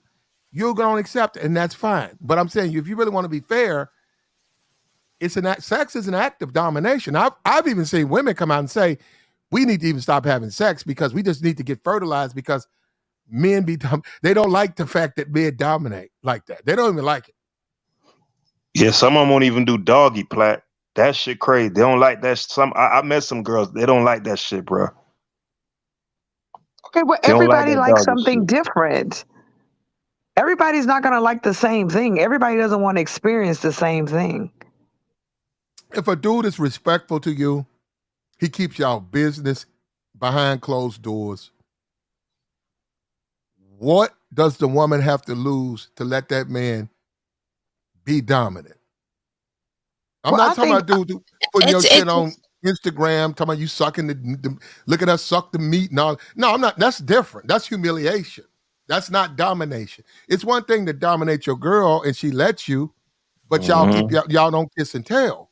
You're going to accept it, and that's fine. But I'm saying, if you really want to be fair, sex is an act of domination. I've even seen women come out and say, we need to even stop having sex because we just need to get fertilized because men they don't like the fact that men dominate like that. They don't even like it. Yeah, some of them won't even do doggy plat. That shit crazy. They don't like that. I met some girls. They don't like that shit, bro. Okay, well, everybody likes something different. Everybody's not going to like the same thing. Everybody doesn't want to experience the same thing. If a dude is respectful to you, he keeps y'all business behind closed doors. What does the woman have to lose to let that man be dominant? I'm not talking about dudes putting your shit on Instagram, talking about you sucking look at us suck the meat and all. No, I'm not. That's different. That's humiliation. That's not domination. It's one thing to dominate your girl and she lets you, but y'all don't kiss and tell.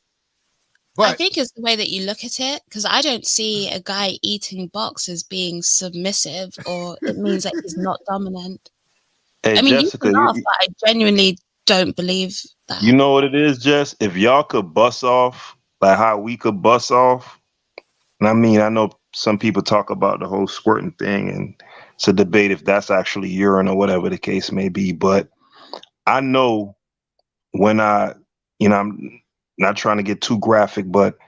But I think it's the way that you look at it, because I don't see a guy eating box as being submissive, or it means that he's not dominant. Hey, I mean, Jessica, you can laugh, but I genuinely don't believe that. You know what it is, Jess? If y'all could bust off like how we could bust off, and I mean, I know some people talk about the whole squirting thing, and it's a debate if that's actually urine or whatever the case may be. But I know when I'm not trying to get too graphic, but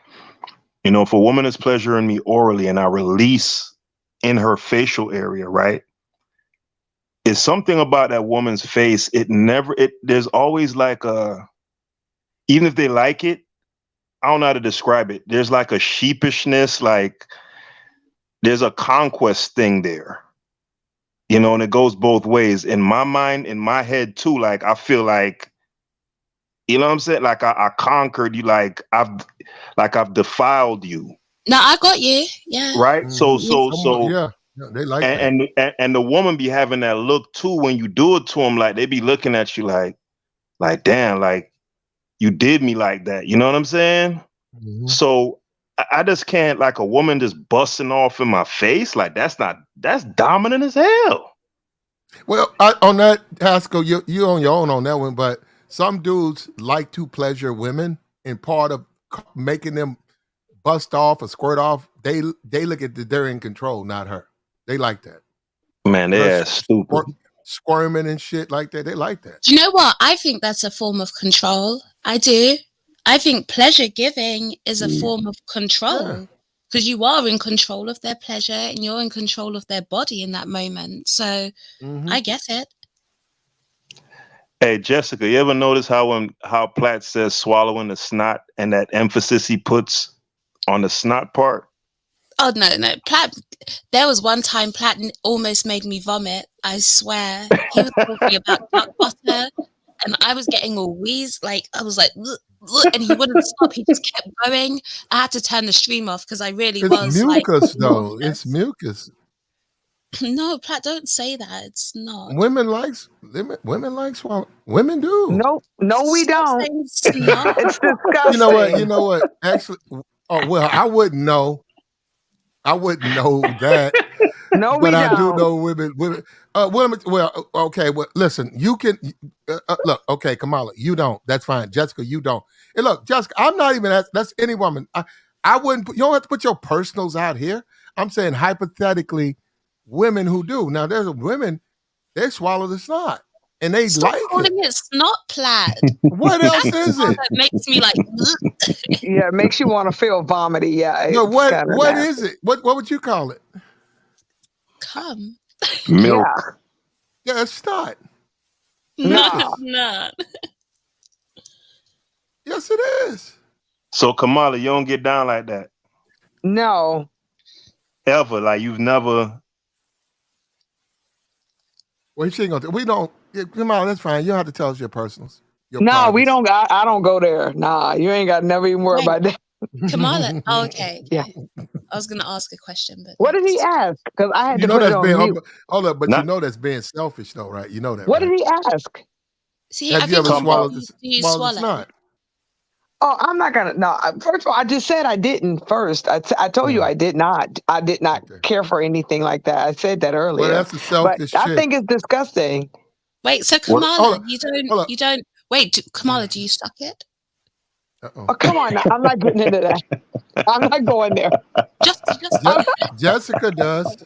You know, if a woman is pleasuring me orally and I release in her facial area, right? It's something about that woman's face. There's always like even if they like it, I don't know how to describe it. There's like a sheepishness, like there's a conquest thing there, you know, and it goes both ways. In my mind, in my head too, like I feel like, you know what I'm saying? Like I conquered you, like I've defiled you. No, I got you. Yeah. Right. Yeah, they like that. And the woman be having that look too when you do it to them, like they be looking at you like damn, like you did me like that. You know what I'm saying? So I just can't, like a woman just busting off in my face. Like that's dominant as hell. Well, on that, Haskell, you on your own on that one, but some dudes like to pleasure women, and part of making them bust off or squirt off, they look at they're in control, not her. They like that. Man, they're stupid. Squirming and shit like that. They like that. Do you know what? I think that's a form of control. I do. I think pleasure giving is a form of control, because you are in control of their pleasure and you're in control of their body in that moment. So I get it. Hey, Jessica, you ever notice how Platt says swallowing the snot and that emphasis he puts on the snot part? Oh, no. Platt, there was one time Platt almost made me vomit. I swear. He was talking about duck butter and I was getting all wheeze. Like, I was like, and he wouldn't stop. He just kept going. I had to turn the stream off because I really was mucus, like, though. It's mucus. No, Platt, don't say that. It's not. Women like swallow. Women do. No, we don't. It's disgusting. You know what? Actually, I wouldn't know. I wouldn't know that. No, but I don't. do know women. Well, okay. Well, listen. You can look. Okay, Kamala, you don't. That's fine. Jessica, you don't. And look, Jessica, I'm not even. That's any woman. I wouldn't. You don't have to put your personals out here. I'm saying hypothetically, women who do. Now, there's women. They swallow the snot. And they Stop calling it snot, Plaid. What else is it? That makes me like. Yeah, it makes you want to feel vomity. Yeah. No, what is it? What would you call it? Cum. Milk. Yeah, it's snot. No, it's not. Yes, it is. So Kamala, you don't get down like that. No. Ever. Like you've never. Well, she ain't gonna. We don't. Yeah, Kamala, that's fine. You don't have to tell us your personals. No, we don't. I don't go there. Nah, you ain't got to never even worry about that. Kamala. Oh, okay. Yeah. I was gonna ask a question, but what did he ask? Because I had to put that's it on being, mute. Hold up, but you know that's being selfish, though, right? You know that. What right? did he ask? See, have you ever swallowed the snot? Oh, I'm not gonna. No, first of all, I just said I didn't. First, I told you I did not. I did not care for anything like that. I said that earlier. Well, that's a selfish shit. I think it's disgusting. Wait, so Kamala, you don't. Wait, Kamala, do you suck it? Oh, come on! Now. I'm not getting into that. I'm not going there. Jessica does.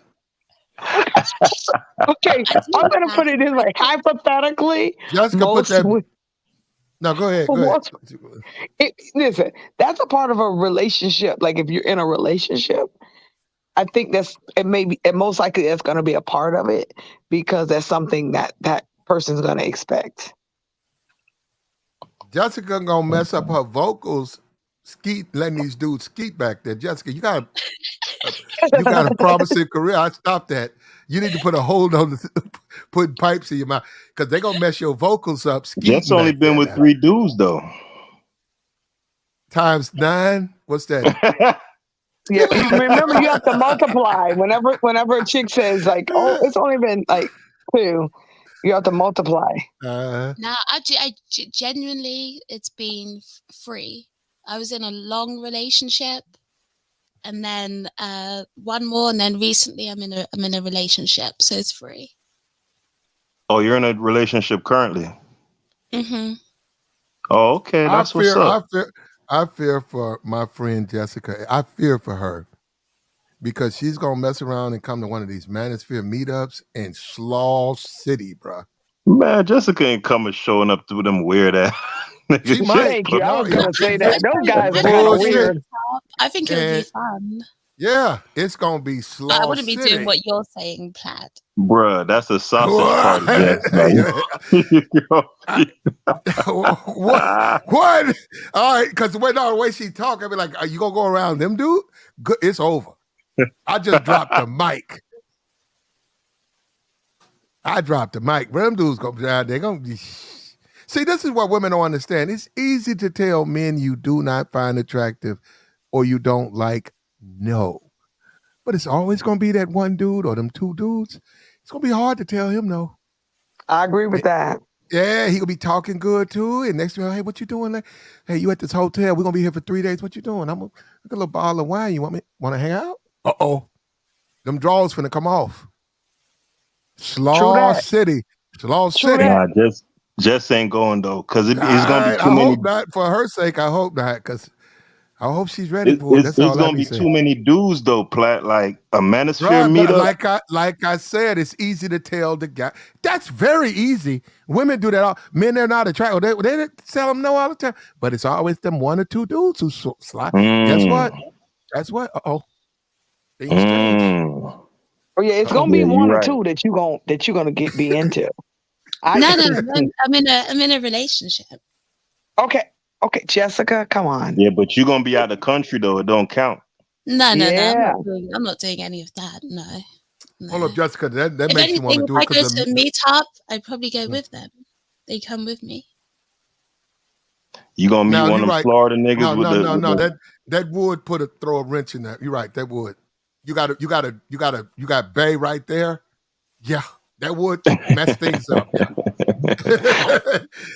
Okay, I'm gonna put it in like hypothetically. Jessica put that. No, go ahead. Listen, that's a part of a relationship. Like if you're in a relationship, I think most likely that's going to be a part of it because that's something that person's going to expect. Jessica gonna mess up her vocals. Letting these dudes skeet back there. Jessica, you got a promising career. I stopped that. You need to put a hold on putting pipes in your mouth because they're gonna mess your vocals up. Jeff's only been with 3 dudes though. Times 9. What's that? Yeah, remember you have to multiply. Whenever a chick says like, "Oh, it's only been like 2," you have to multiply. No, I genuinely, it's been 3. I was in a long relationship, and then one more, and then recently I'm in a relationship, so it's 3. Oh, you're in a relationship currently. Mm-hmm. Oh, okay, that's what's up. I fear for my friend Jessica. I fear for her because she's gonna mess around and come to one of these Manosphere meetups in Slaw City, bruh. Man, Jessica ain't coming showing up to them weird ass. She might. Thank you. I No, was gonna say I'd that. Those guys are I'd kind of probably bullshit. weird. I think it would be And fun. yeah, it's gonna be But I Slaw wouldn't be doing City. what you're saying, Plaid. Bruh, that's a sausage party, Jess. What? What? All right, because the way she talk, I be like, "Are you gonna go around them, dude? Good, it's over." I just dropped the mic. I dropped the mic. Them dudes go down. They're gonna be. See, this is what women don't understand. It's easy to tell men you do not find attractive or you don't like. No, but it's always gonna be that one dude or them two dudes. It's gonna be hard to tell him no. I agree with that. Yeah, he gonna be talking good too. And next thing, hey, what you doing? Like, hey, you at this hotel? We're gonna be here for 3 days. What you doing? I'm gonna get a little bottle of wine. You want to hang out? Them drawers finna come off. Slaw City. Slaw City. Nah, just ain't going though, because it's gonna be too I many. hope not. For her sake, I hope not, because I hope she's ready for it. It's That's all I gonna be be saying. too many dudes though, Platt. Like a manosphere Right, but meetup. like I said, it's easy to tell the guy. That's very easy. Women do that all. Men, they're not attracted. They tell them no all the time. But it's always them one or two dudes who slide. Guess what? That's what. Things change. Oh yeah, it's gonna be one or two that you gonna be into. No, I'm in a relationship. Okay, Jessica, come on. Yeah, but you're gonna be out of the country though. It don't count. No. I'm not doing any of that. No. Hold up, Jessica. That If makes you want to anything, do if it I go because to a meetup, I'd probably go with them. They come with me. You gonna meet one of them Florida niggas No. That would throw a wrench in that. You're right. That would. You got Bay right there. Yeah, that would mess things up. Yeah.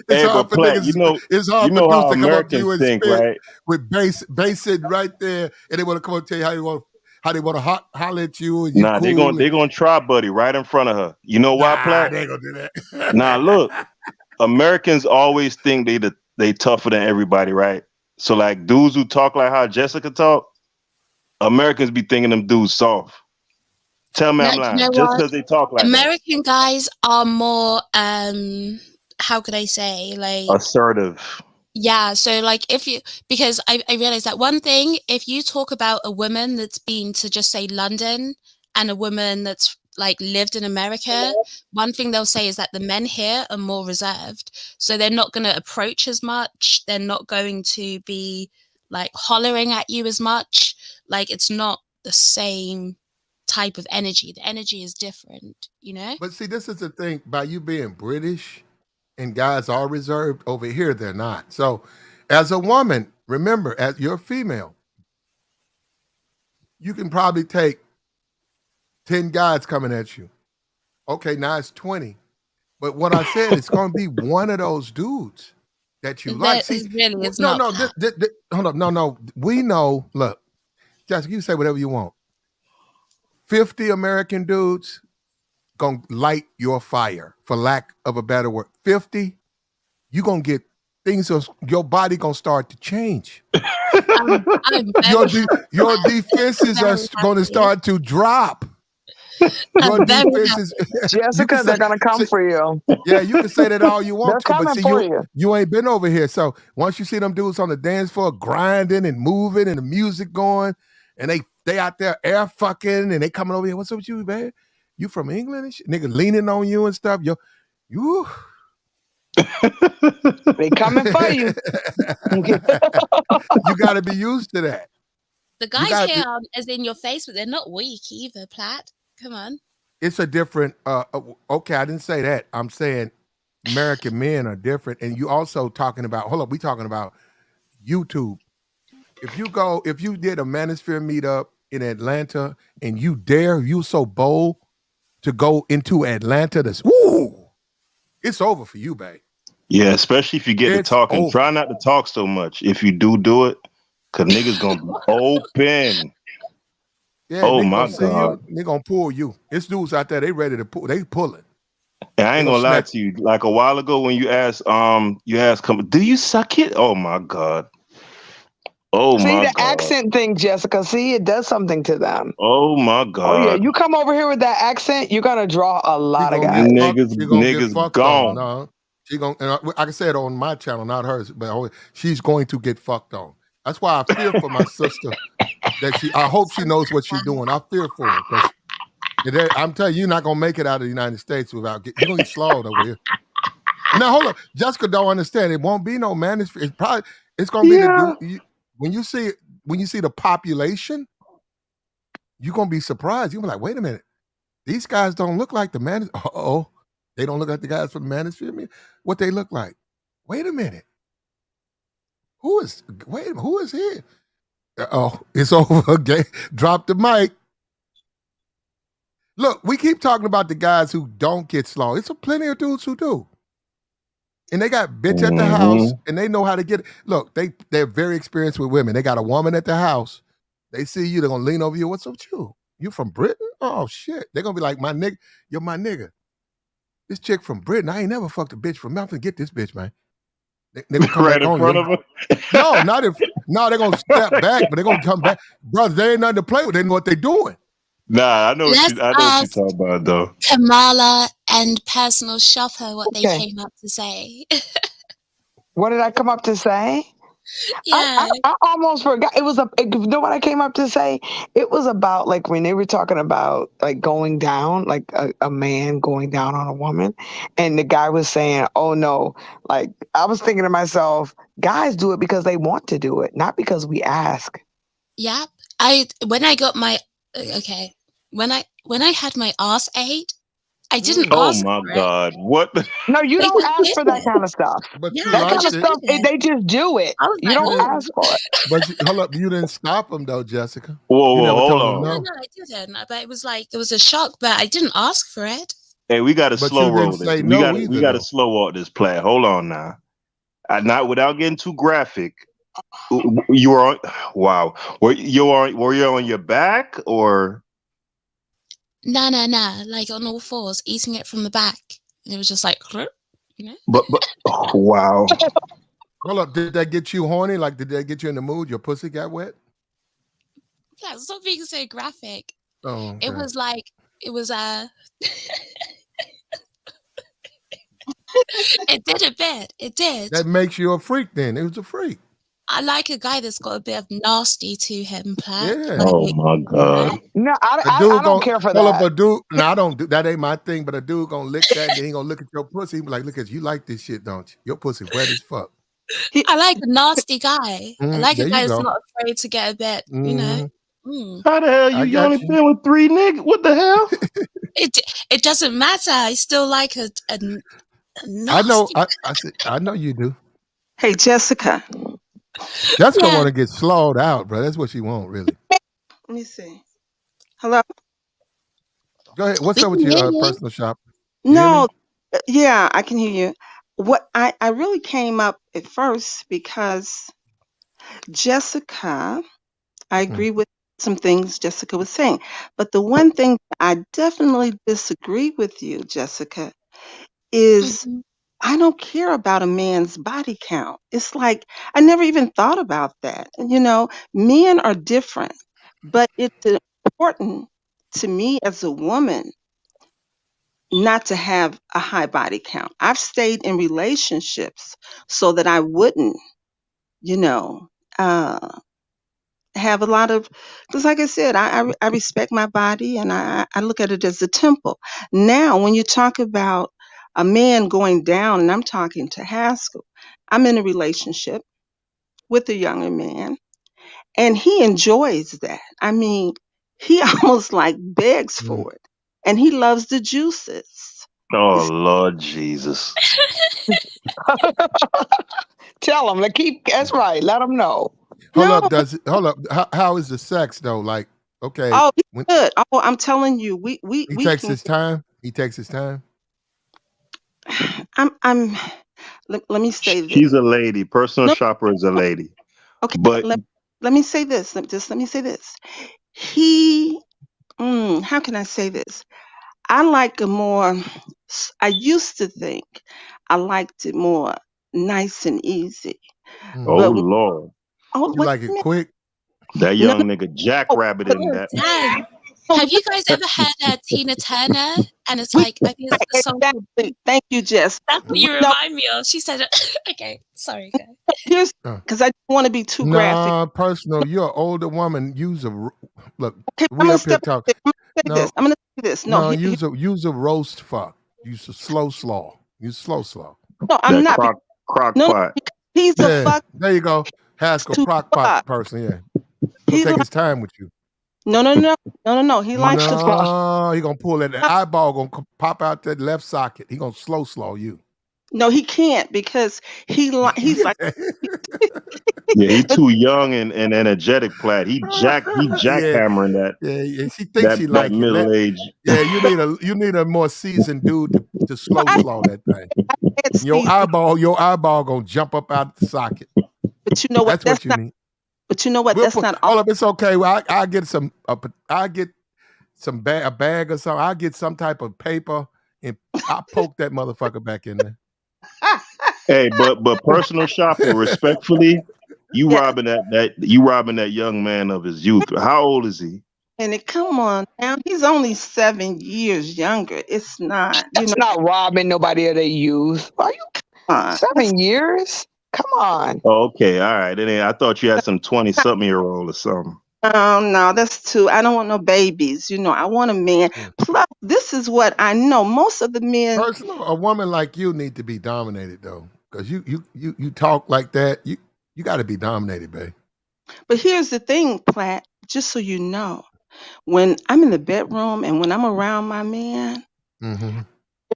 It's hard for Platt, niggas. It's hard for how dudes to come up to you Americans and think, spit right? with bass it right there, and they want to come up and tell you how they want to holler at you. And Nah, cool they gonna try Buddy right in front of her. You know why, Platt? They ain't gonna do that. Nah, look, Americans always think they tougher than everybody, right? So like dudes who talk like how Jessica talk, Americans be thinking them dudes soft. Tell me I'm lying. You know Just what? because they talk like American guys are more how could I say, like assertive. Yeah, so like because I realized that one thing, if you talk about a woman that's been to just say London and a woman that's like lived in America, one thing they'll say is that the men here are more reserved. So they're not going to approach as much. They're not going to be like hollering at you as much. Like it's not the same type of energy. The energy is different, you know? But see, this is the thing, by you being British and guys are reserved, over here they're not. So as a woman, remember, as you're a female, you can probably take 10 guys coming at you. Okay, now it's 20. But what I said, it's going to be one of those dudes that you like. See, hold up. No. We know, look, Jessica, you say whatever you want. 50 American dudes gonna light your fire, for lack of a better word. 50, you gonna get things, your body gonna start to change. Your defenses are gonna start to drop. Your defenses, Jessica, they're gonna come for you. Yeah, you can say that all you want They're to, but coming see, for you ain't been over here. So once you see them dudes on the dance floor grinding and moving and the music going, and they out there air fucking and they coming over here. What's up with you, man? You from England and shit? Nigga leaning on you and stuff. You they coming for you. You got to be used to that. The guys here are as in your face, but they're not weak either, Platt. Come on. It's a different, okay, I didn't say that. I'm saying American men are different. And you also talking about, hold up, we talking about YouTube. If you did a manosphere meetup in Atlanta and you so bold to go into Atlanta, it's over for you, babe. Yeah, especially if you get to talking. Try not to talk so much if you do it, because niggas gonna be open. Yeah, oh my God. They're gonna pull you. It's dudes out there, they ready to pull, they pulling. And I ain't gonna lie to you. Like a while ago when you asked, do you suck it? Oh my God. Oh see my the God. accent thing, Jessica. See, it does something to them. Oh my God. Oh yeah, you come over here with that accent, you're gonna draw a lot of guys. Niggas gone. No. She going and I can say it on my channel, not hers, but she's going to get fucked on. That's why I fear for my sister that I hope she knows what she's doing. I fear for her because I'm telling you, you're not gonna make it out of the United States without you're gonna get slaughtered over here. Now hold up, Jessica don't understand. It won't be no man. It's gonna be the dude. When you see the population, you're gonna be surprised. You're gonna be like, wait a minute, these guys don't look like the man. Oh, they don't look like the guys from the manosphere. What they look like? Wait a minute. Who is here? Oh, it's over. Okay, drop the mic. Look, we keep talking about the guys who don't get slaughtered. It's plenty of dudes who do. And they got bitch at the house and they know how to get it. Look, they're very experienced with women. They got a woman at the house. They see you, they're gonna lean over you. What's up with you? You from Britain? Oh shit. They're gonna be like, my nigga, you're my nigga. This chick from Britain, I ain't never fucked a bitch from. I'm gonna get this bitch, man. They gonna come right back in on front you. of her. No, they're gonna step back, but they're gonna come back. Brother, they ain't nothing to play with. They know what they're doing. Nah, I know what Let's you talking about though. Kamala and personal shopper what they came up to say. What did I come up to say? Yeah. I almost forgot. You know what I came up to say? It was about like when they were talking about like going down, like a man going down on a woman. And the guy was saying, oh no, like I was thinking to myself, guys do it because they want to do it, not because we ask. Yep. When I got my when I had my arse ate, I didn't ask my for God. What? No, you They don't just ask did for that it. kind of stuff. But Yeah, you That they kind liked of just it. stuff, did it. they just do it. I was You like, don't oh. ask for it. But hold up, you didn't stop them though, Jessica. Whoa, You never hold told on. them No, I didn't. But it was like it was a shock, but I didn't ask for it. Hey, we got to But slow you roll didn't this. say We no got either to though. slow walk this play. Hold on now. Not without getting too graphic. You were on. Wow. Were you on your back or? Nah, like on all fours, eating it from the back. And it was just like, you know. But wow. Hold up, did that get you horny? Like, did that get you in the mood? Your pussy got wet? Yeah, stop being so graphic. Oh, okay. It was like it was it did a bit. It did. That makes you a freak then. It was a freak. I like a guy that's got a bit of nasty to him, Platt. Yeah. Like, Oh my God. No, A I dude don't care for hold up, that. a dude. No, I don't do that. Ain't my thing. But a dude gonna lick that, and then he gonna look at your pussy. He be like, "Look at you, like this shit, don't you? Your pussy wet as fuck." I like a nasty guy. I like There a guy you that's go. not afraid to get a bit, you know. How the hell I you got only you. been with 3 niggas? What the hell? It doesn't matter. I still like a nasty. I know you do. Hey, Jessica. Jessica Yeah. want to get slowed out, bro. That's what she want, really. Let me see. Hello? Go ahead. What's up with your personal shop? No. Yeah, I can hear you. What I really came up at first because Jessica, I agree with some things Jessica was saying. But the one thing I definitely disagree with you, Jessica, is I don't care about a man's body count. It's like I never even thought about that. You know, men are different, but it's important to me as a woman not to have a high body count. I've stayed in relationships so that I wouldn't, you know, have a lot of, because like I said, I respect my body and I look at it as a temple. Now, when you talk about a man going down, and I'm talking to Haskell, I'm in a relationship with a younger man and he enjoys that. I mean, he almost like begs for it and he loves the juices. Oh Lord Jesus. Tell them. That's right. Let them know. Hold up. How is the sex though? Like, okay. Oh, he's good. Oh, I'm telling you, we takes can. his time. He takes his time. Let me say this. She's a lady. Personal shopper is a lady. Okay, But let me say this. Let me say this. He, how can I say this? I like a more. I used to think I liked it more nice and easy. oh Lord. Oh, You like it quick? That young nigga jackrabbit in that. Dang. Have you guys ever heard Tina Turner? And it's like, I think it's the song called Exactly. Thank you, Jess. That's what you No, remind me of. She said, okay, sorry, go. here's because I don't want to be too graphic. Nah, personal. You're an older woman. Use a look. Okay, I'm We gonna up here step. talking. I'm gonna say No, this. I'm gonna say this. No, no. Use a roast fuck. Use a slow slaw. Use slow slaw. no, I'm That not. crock No, pot. because he's a Yeah, fuck there you go. Haskell, to crock pot fuck. person. Yeah, he'll He take like his time with you. no. He likes to fuck. No, he gonna pull that eyeball gonna pop out that left socket. He gonna slow slaw you. No, he can't because he's like. Yeah, he too young and energetic, Platt. He Yeah, jackhammering that yeah. She thinks she like it. middle age. Yeah, you need a more seasoned dude to slow slaw that thing. It's Your season, eyeball gonna jump up out the socket. but you know what? That's what That's you not. need. But you know what? We'll That's put, not all. hold up, it's okay. Well, I get some a bag or something. I get some type of paper and I poke that motherfucker back in there. Hey, but personal shopper, respectfully, you Yeah. robbing that young man of his youth. How old is he? And come on now, he's only 7 years younger. It's not. That's not robbing nobody of their youth. Are you Come on. 7 years? Come on. Oh, okay, all right. I thought you had some 20-something-year-old or something. No, that's too. I don't want no babies. I want a man. Plus, this is what I know. Most of the men. Personal, a woman like you need to be dominated though, because you talk like that. You got to be dominated, babe. But here's the thing, Platt. Just so you know, when I'm in the bedroom and when I'm around my man,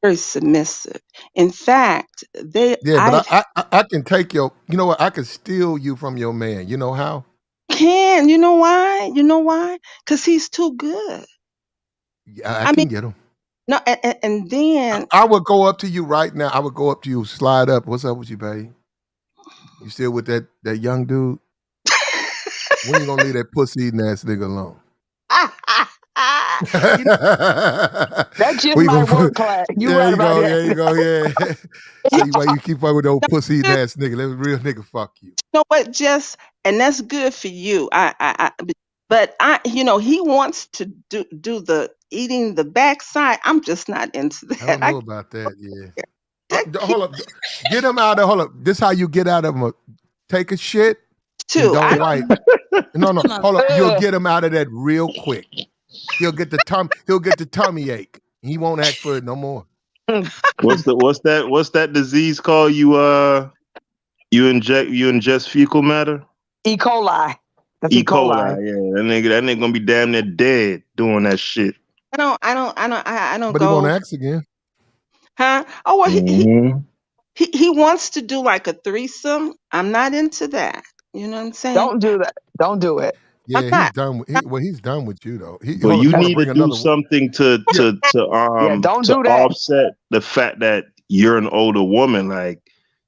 very submissive. In fact, but I can take your. You know what? I can steal you from your man. You know how? can. You know why? Because he's too good. Yeah, I can get him. No, and then I would go up to you right now. I would go up to you, slide up. What's up with you, babe? You still with that young dude? When you gonna leave that pussy eating ass nigga alone? That just might work, Clyde. You right about that. There you go. Yeah. See why you keep fucking with those pussy eating ass nigga? Let a real nigga fuck you. You know what, Jess? And that's good for you. But he wants to do the eating the backside. I'm just not into that. I don't know about that. Yeah. Hold up. Get him out of. Hold up. This how you get out of him. Take a shit. Too. Don't wipe. No. Hold up. You'll get him out of that real quick. He'll get the tummy ache. He won't ask for it no more. What's that disease called? You ingest fecal matter? E. coli. That's E. coli. Yeah, that nigga gonna be damn near dead doing that shit. I don't But go. he won't ask again. Huh? Oh well, he wants to do like a threesome. I'm not into that. You know what I'm saying? Don't do that. Don't do it. Yeah, he's done. He's done with you though. But you need to do something to don't do that. offset the fact that you're an older woman. Like,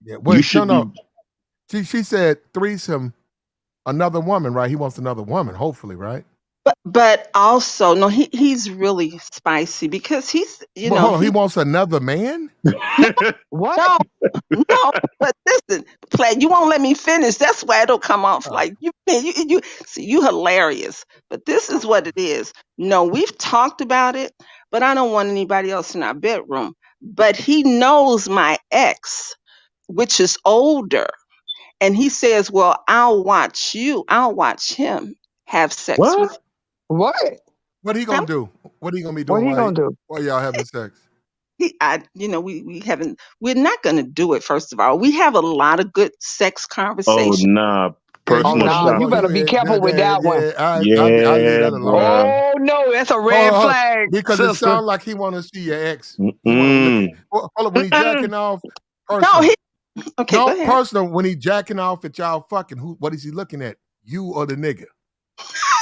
you should be. She said threesome, another woman, right? He wants another woman, hopefully, right? But also, no, he's really spicy because he's, he wants another man? What? No, but listen, Platt, you won't let me finish. That's why it'll come off like you see, you hilarious. But this is what it is. No, we've talked about it, but I don't want anybody else in our bedroom. But he knows my ex, which is older. And he says, well, I'll watch him have sex with you. What? What he gonna do? What he gonna be doing? What he gonna do? While y'all having sex? We're not gonna do it. First of all, we have a lot of good sex conversations. Oh nah, personal shopper. You better be careful with that one. I leave that alone. Oh no, that's a red flag. Because sister. it sounds like he want to see your ex. Hold on, when he jacking off. Go ahead. Personal. When he jacking off at y'all fucking, what is he looking at? You or the nigga?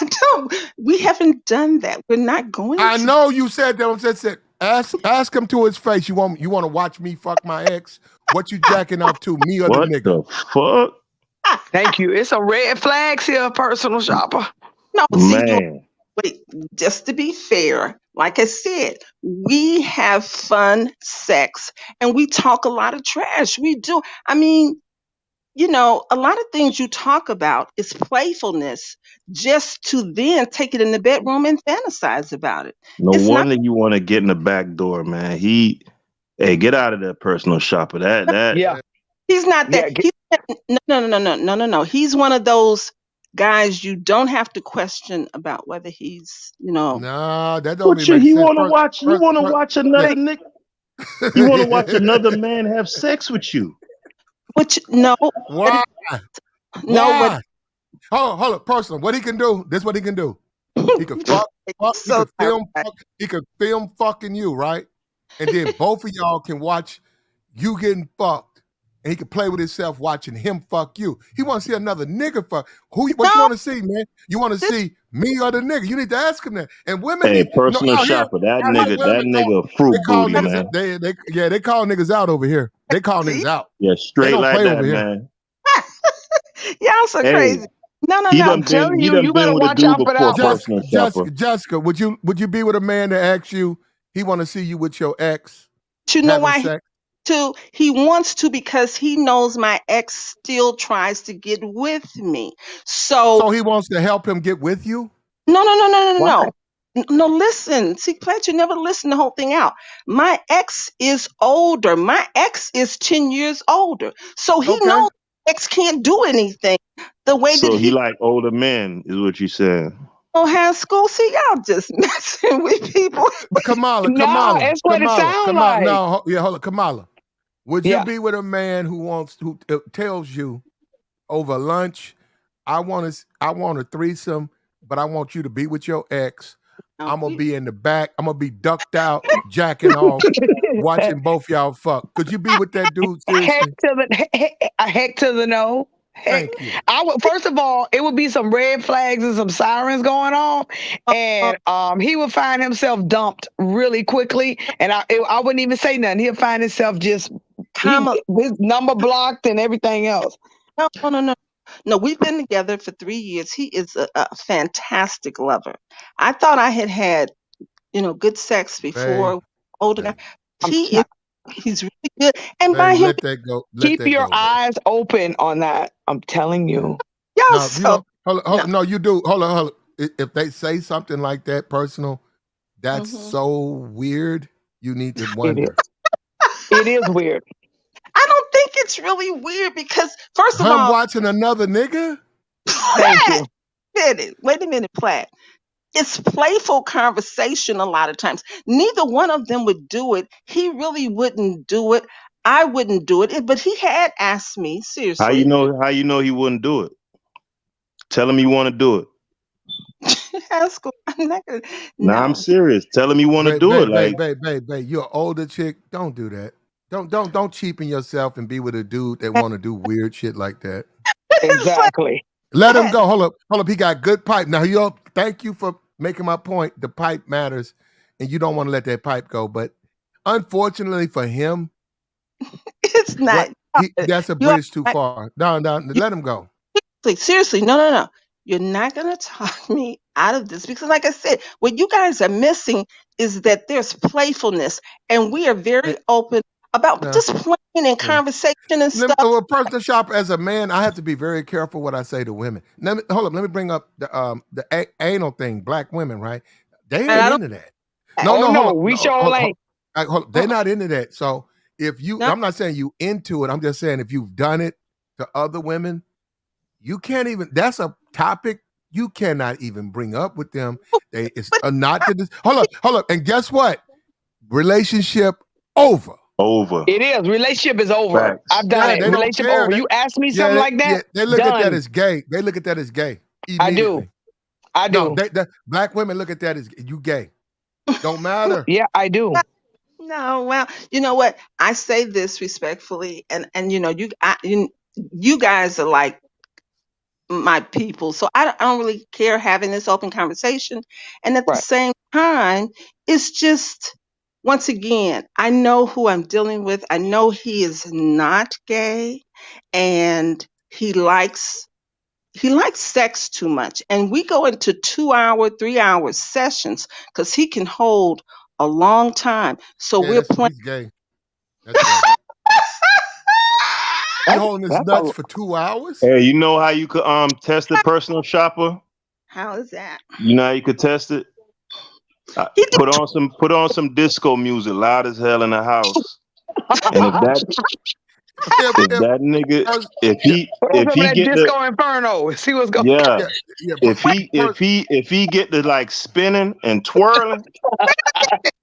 No, we haven't done that. We're not going. I know you said that. Ask him to his face. You want to watch me fuck my ex? What you jacking off to, me or what the nigga? The fuck? Thank you. It's a red flags here, personal shopper. No, man. Wait, just to be fair, like I said, we have fun sex and we talk a lot of trash. We do. I mean, you know, a lot of things you talk about is playfulness just to then take it in the bedroom and fantasize about it. No It's not, wonder you want to get in the back door, man. Hey, get out of that personal shopper. That Yeah, he's not that. yeah. He's no. He's one of those guys you don't have to question about whether he's, you know, Nah, that don't what even you? make He sense. want to watch. He want to watch Yeah. another nigga. He want to watch another man have sex with you. which no, Why? no, but Why? Hold up, personal. What he can do? This what he can do. He could fuck. He so could film. He could film fucking you, right? And then both of y'all can watch you getting fucked, and he can play with himself watching him fuck you. He want to see another nigga fuck. What you want to see, man? You want to see me or the nigga? You need to ask him that. And women Hey, need personal out here. shopper. That Out here, women nigga, they fruit call booty, niggas. man. They call niggas out over here. They call niggas out. Yeah, They straight don't like play that, over here. man. y'all so Hey, crazy. No, he I'm done been telling he you, done you better been with a watch dude out for before. that one. Personal shopper. Jessica, would you be with a man that asks you he want to see you with your ex You know having why sex? he wants to because he knows my ex still tries to get with me. So So he wants to help him get with you? Why? no, listen. See, Pledge, you never listen the whole thing out. My ex is older. My ex is 10 years older. So he Okay. knows ex can't do anything the way that So he he like older men, is what you said. has school. See, y'all just messing with people. But No, that's what it sounds like. No, hold on, Kamala. Would you Yeah. be with a man who tells you over lunch, I want a threesome, but I want you to be with your ex. I'm gonna be in the back. I'm gonna be ducked out, jacking off, watching both y'all fuck. Could you be with that dude? Heck Seriously? to the no. Heck, Thank you. I would first of all, it would be some red flags and some sirens going on, and he would find himself dumped really quickly, and I wouldn't even say nothing. He'll find himself just his number blocked and everything else. No, we've been together for 3 years. He is a fantastic lover. I thought I had, you know, good sex before. Older guy. He's really good. And by Babe, him, let that go. Let Keep that your go, babe. eyes open on that. I'm telling you. y'all No, you so don't. Hold on, no, you do. Hold on. If they say something like that personal, that's so weird. You need to wonder. It is weird. I don't think it's really weird because first of I'm all, watching another nigga. Thank you. wait a minute, Platt. It's playful conversation a lot of times. Neither one of them would do it. He really wouldn't do it. I wouldn't do it. But he had asked me, How you seriously. know? How you know he wouldn't do it? Tell him you want to do it. I'm not gonna, Nah, I'm no. serious. Tell him you want to do it. Like, Babe, you're an older chick. Don't do that. Don't cheapen yourself and be with a dude that want to do weird shit like that. Exactly. Let him go. Hold up. He got good pipe. Now, thank you for making my point. The pipe matters, and you don't want to let that pipe go. But unfortunately for him, It's not. that's a You are bridge too far. No, let him go. seriously, no. You're not gonna talk me out of this because, like I said, what you guys are missing is that there's playfulness, and we are very open about No. just playing and conversation and stuff. A personal shopper as a man, I have to be very careful what I say to women. Hold up. Let me bring up the anal thing. Black women, right? They And I ain't don't. into that. Oh no, Hold we up. sure ain't. Hold up. They're not into that. So if you, No. I'm not saying you into it. I'm just saying if you've done it to other women, you can't even. That's a topic you cannot even bring up with them. It's not to this. Hold up. And guess what? Relationship over. It is. Relationship is over. facts. I've done it. They don't Relationship care. over. You ask me something like that. They look at that Done. as gay. They look at that as gay I do. immediately. I do. No, black women look at that as you gay. Don't matter. Yeah, I do. No, well, you know what? I say this respectfully, and you know, you guys are like my people, so I don't really care having this open conversation. And at the Right. same time, it's just once again, I know who I'm dealing with. I know he is not gay, and he likes sex too much, and we go into 2 hour, 3 hour sessions because he can hold a long time. So Yeah, we're playing. he's gay. That's gay. You holding his That's nuts for 2 hours? Hey, you know how you could test the personal shopper? How is that? You know how you could test it? Put on some disco music loud as hell in the house. And if that nigga if Some of he that get the disco inferno. See what's going yeah, but if he get the like spinning and twirling,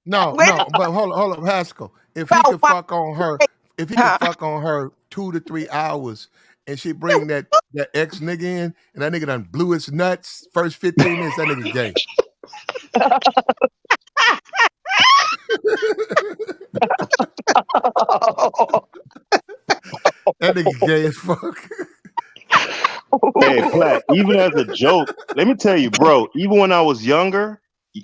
no, but hold on, Haskell. If he could fuck on her, if he could fuck on her 2 to 3 hours, and she bring that ex nigga in, and that nigga done blew his nuts first 15 minutes, that nigga gay. That nigga gay as fuck. hey, Platt, even as a joke, let me tell you, bro, even when I was younger,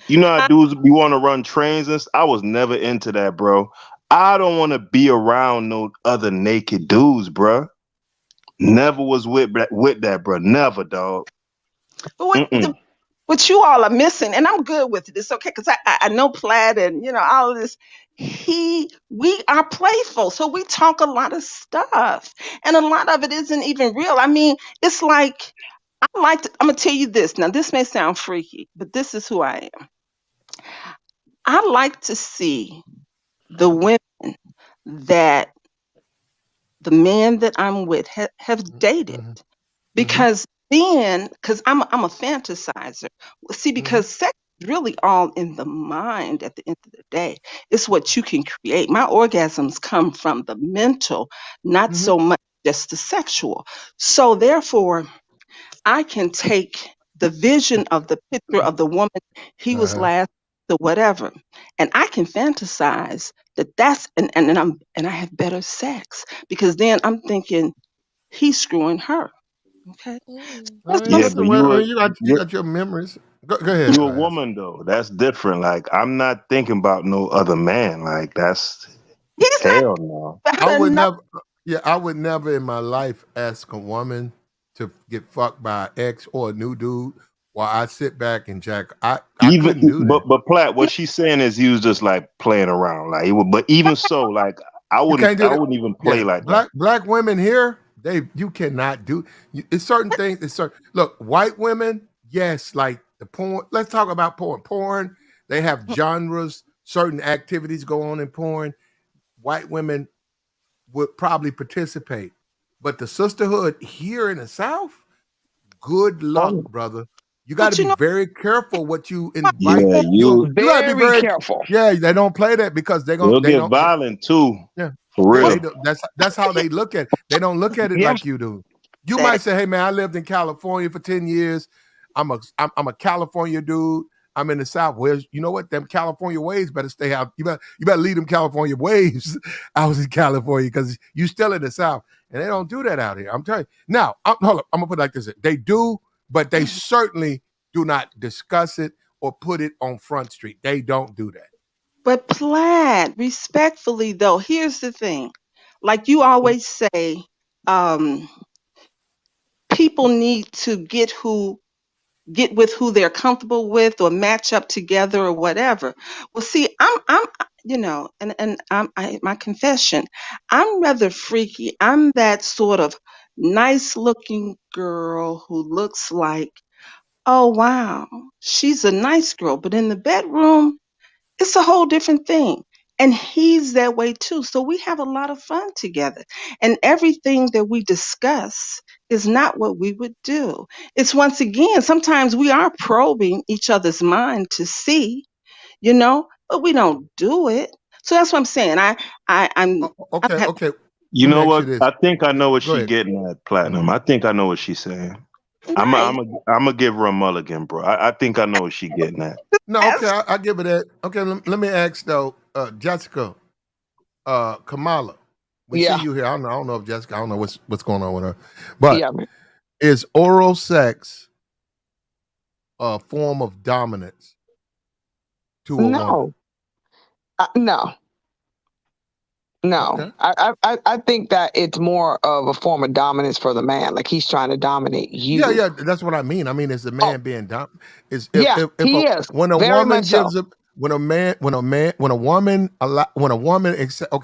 you know how dudes be want to run trains and I was never into that, bro. I don't want to be around no other naked dudes, bro. Never was with that, bro. Never, dog. What you all are missing, and I'm good with it. It's okay because I know Plaid and all of this. We are playful, so we talk a lot of stuff, and a lot of it isn't even real. I mean, it's like I'm gonna tell you this. Now, this may sound freaky, but this is who I am. I like to see the women that the man that I'm with have dated, because because I'm a fantasizer. See, because sex is really all in the mind at the end of the day. It's what you can create. My orgasms come from the mental, not so much just the sexual. So therefore, I can take the vision of the picture of the woman he was last to whatever, and I can fantasize that's and I have better sex because then I'm thinking he's screwing her. Okay. Yeah, but you got your memories. Go ahead. You a woman though. That's different. Like I'm not thinking about no other man. Like that's hell no. I would never. Yeah, I would never in my life ask a woman to get fucked by an ex or a new dude while I sit back and jack. I couldn't do that. But Platt, what she's saying is he was just like playing around. Like but even so, like I wouldn't even play like that. Black women here, you cannot do it's certain things. Look, white women, yes, like the porn. Let's talk about porn. Porn, they have genres, certain activities go on in porn. White women would probably participate. But the sisterhood here in the South, good luck, brother. You got to be very careful what you invite. Yeah, you got to be very careful. Yeah, they don't play that because they get violent too. Yeah, for real. That's how they look at it. They don't look at it like you do. You might say, "Hey man, I lived in California for 10 years. I'm a California dude. I'm in the South. Well, you know what? Them California waves better stay out. You better leave them California waves out in California because you still in the South. And they don't do that out here. I'm telling you. Now, hold up. I'm going to put it like this. They do, but they certainly do not discuss it or put it on Front Street. They don't do that. But Plaid, respectfully though, here's the thing. Like you always say, people need to get with who they're comfortable with or match up together or whatever. Well, see, I'm my confession, I'm rather freaky. I'm that sort of nice looking girl who looks like, oh wow, she's a nice girl, but in the bedroom, it's a whole different thing. And he's that way too. So we have a lot of fun together. And everything that we discuss is not what we would do. It's once again, sometimes we are probing each other's mind to see, but we don't do it. So that's what I'm saying. I'm okay. You know what? I think I know what she's getting at, Platinum. I think I know what she's saying. I'm gonna give her a mulligan, bro. I think I know what she's getting at. No, okay, I give it that. Okay, let me ask though, Jessica, Kamala. We see you here. I don't know if Jessica. I don't know what's going on with her, but is oral sex a form of dominance to a woman? No. Okay. I think that it's more of a form of dominance for the man. Like he's trying to dominate you. Yeah, that's what I mean. I mean, is the man being dominant? He is. When a Very woman much so. gives when a woman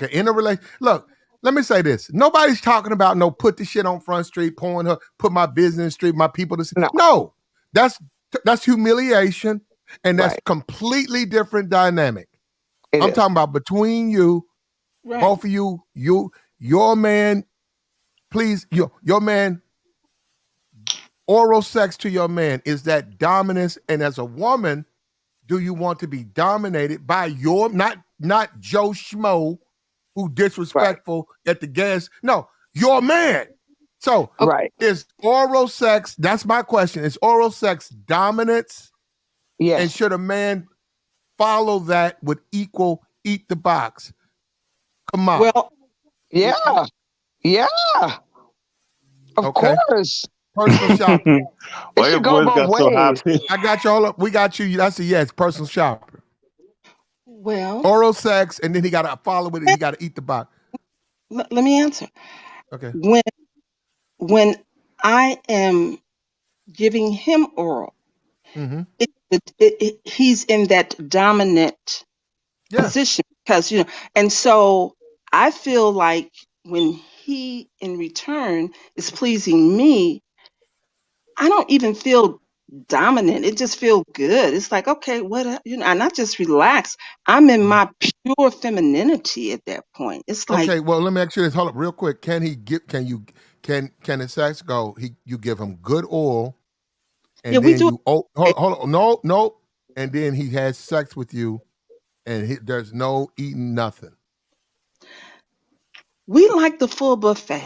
in a relation. Look, let me say this. Nobody's talking about no put the shit on Front Street, pouring her, put my business street, my people to see. No, that's humiliation, and that's completely different dynamic. I'm talking about between you, both of you, your man, please, your man, oral sex to your man, is that dominance? And as a woman, do you want to be dominated by your, not Joe Schmo who disrespectful at the gas? No, your man. So is oral sex, that's my question, is oral sex dominance? Yes. And should a man follow that with equal eat the box? Come on. Well, yeah. Yeah. Of course. Personal shopper. Why your boys got so happy? I got you all up. We got you. That's a yes. Personal shopper. Well, oral sex, and then he got to follow it, and he got to eat the box. Let me answer. Okay. When I am giving him oral, he's in that dominant position because and so I feel like when he in return is pleasing me, I don't even feel dominant. It just feels good. It's like, okay, what, and I just relax. I'm in my pure femininity at that point. It's like, okay, well, let me ask you this. Hold up real quick. Can the sex go, you give him good oil, and then we do. hold on, no. And then he has sex with you, and there's no eating nothing. We like the full buffet.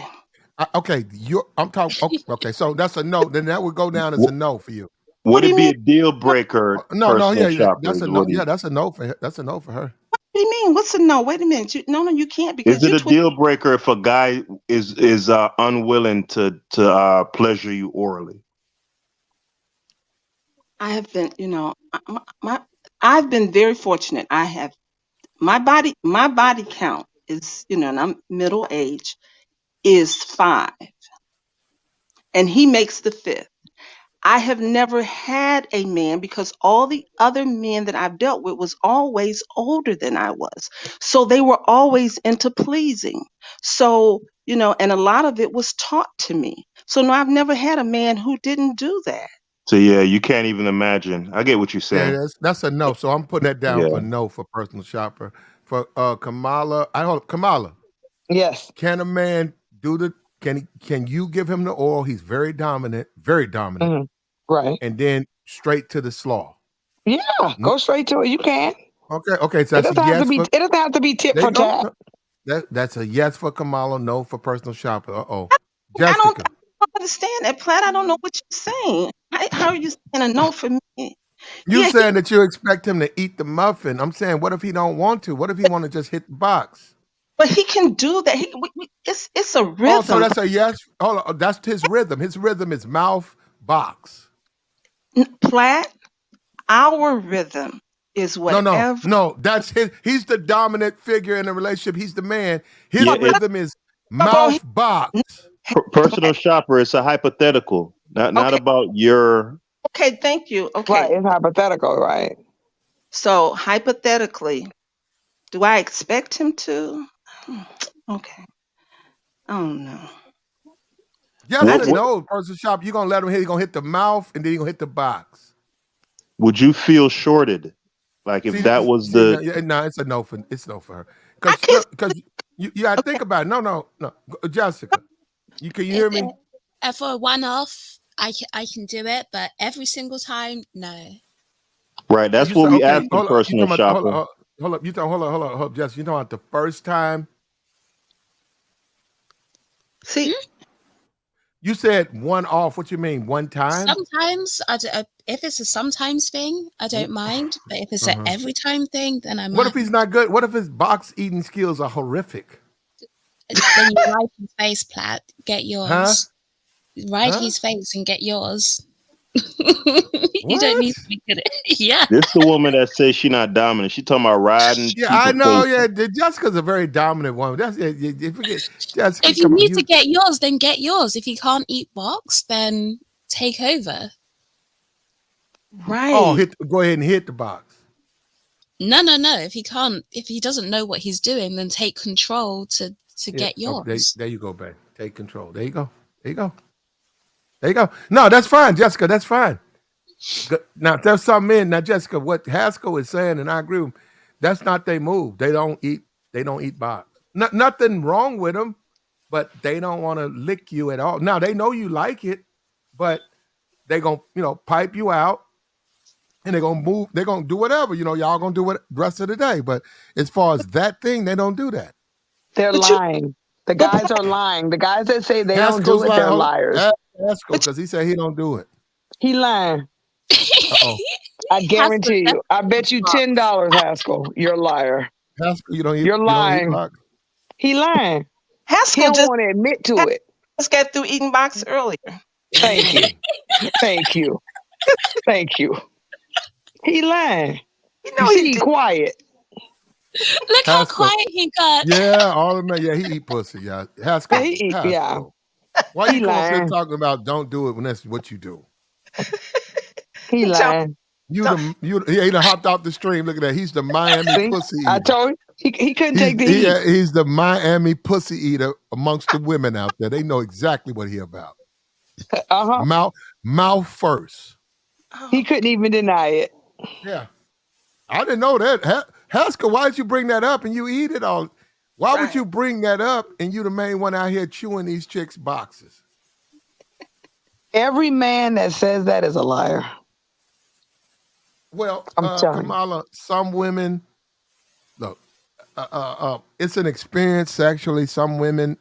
Okay, I'm talking. Okay, so that's a no. Then that would go down as a no for you. Would it be a deal breaker? No, that's a no. Yeah, that's a no for her. That's a no for her. What do you mean? What's a no? Wait a minute. No, you can't because is it a deal breaker if a guy is unwilling to pleasure you orally? I have been, I've been very fortunate. I have my body count is, and I'm middle age, is 5, and he makes the 5th. I have never had a man because all the other men that I've dealt with was always older than I was. So they were always into pleasing. So, and a lot of it was taught to me. So no, I've never had a man who didn't do that. So yeah, you can't even imagine. I get what you're saying. Yeah, that's a no. So I'm putting that down for no for personal shopper. For Kamala, Kamala. Yes. Can a man do can you give him the oil? He's very dominant. Right. And then straight to the slaw. Yeah, go straight to it. You can. Okay. So that's it doesn't have to be tit for tat. That's a yes for Kamala, no for personal shopper. Jessica. I don't understand that, Platt. I don't know what you're saying. How are you saying a no for me? You saying that you expect him to eat the muffin. I'm saying, what if he don't want to? What if he want to just hit the box? But he can do that. It's a rhythm. Oh, so that's a yes. Hold on, that's his rhythm. His rhythm is mouth, box. Platt, our rhythm is whatever. No, that's his. He's the dominant figure in the relationship. He's the man. His rhythm is mouth, box. Personal shopper, it's a hypothetical, not about your. Okay, thank you. Okay, right, it's hypothetical, right? So hypothetically, do I expect him to? Okay, I don't know. Yes or no, personal shopper. You're gonna let him hit. He's gonna hit the mouth, and then he's gonna hit the box. Would you feel shorted? Like if that was no, it's a no for her. Because you gotta think about it. No, Jessica. Can you hear me? For a one-off, I can do it, but every single time, no. Right, that's what we ask the personal shopper. Hold up, hold up, Jessica. You talking about the first time? See, you said one off. What you mean, one time? Sometimes if it's a sometimes thing, I don't mind. But if it's an every time thing, then I might. What if he's not good? What if his box eating skills are horrific? Then you ride his face, Platt. Get yours. Ride his face and get yours. You don't need to be good at it. Yeah. This the woman that says she's not dominant. She talking about riding. Yeah, I know. Yeah, Jessica's a very dominant woman. That's Jessica, if you need to get yours, then get yours. If you can't eat box, then take over. Right. Oh, go ahead and hit the box. No. If he doesn't know what he's doing, then take control to to Yeah. get Oh, yours. there you go, babe. Take control. There you go. There you go. There you go. No, that's fine, Jessica. That's fine. Now, if there's some men. Now, Jessica, what Haskell is saying, and I agree with him, that's not their move. They don't eat. They don't eat box. Nothing wrong with them, but they don't want to lick you at all. Now they know you like it, but they gonna pipe you out, and they're gonna move. They're gonna do whatever. Y'all gonna do what the rest of the day. But as far as that thing, they don't do that. They're But you, lying. The but guys are lying. The guys that say they don't do Haskell's it, lying. they're Hold on. liars. Haskell, because he said he don't do it. He lying. Uh-oh. I Haskell guarantee you. I bet you definitely $10, Haskell. You're a liar. Haskell, you don't eat. You're You don't eat lying. box. He lying. He Haskell don't want to admit to it. just got through eating box earlier. Thank you. Thank you. Thank you. He lying. You You know see, he he did. quiet. Look how Haskell. quiet he got. Yeah, all of them. Yeah, he eat pussy. Yeah, Haskell. Yeah. Haskell. Why He you come up here lying. talking about don't do it when that's what you do? He Tell, lying. He done hopped off the stream. Look at that. He's the Miami See, pussy I eater. told you he couldn't take the heat. He's the Miami pussy eater amongst the women out there. They know exactly what he about. Mouth first. He couldn't even deny it. Yeah, I didn't know that. Haskell, why did you bring that up and you eat it all? Why would you bring that up and you the main one out here chewing these chicks' boxes? Every man that says that is a liar. Well, I'm telling Kamala, some women, look, it's an experience sexually. Some women,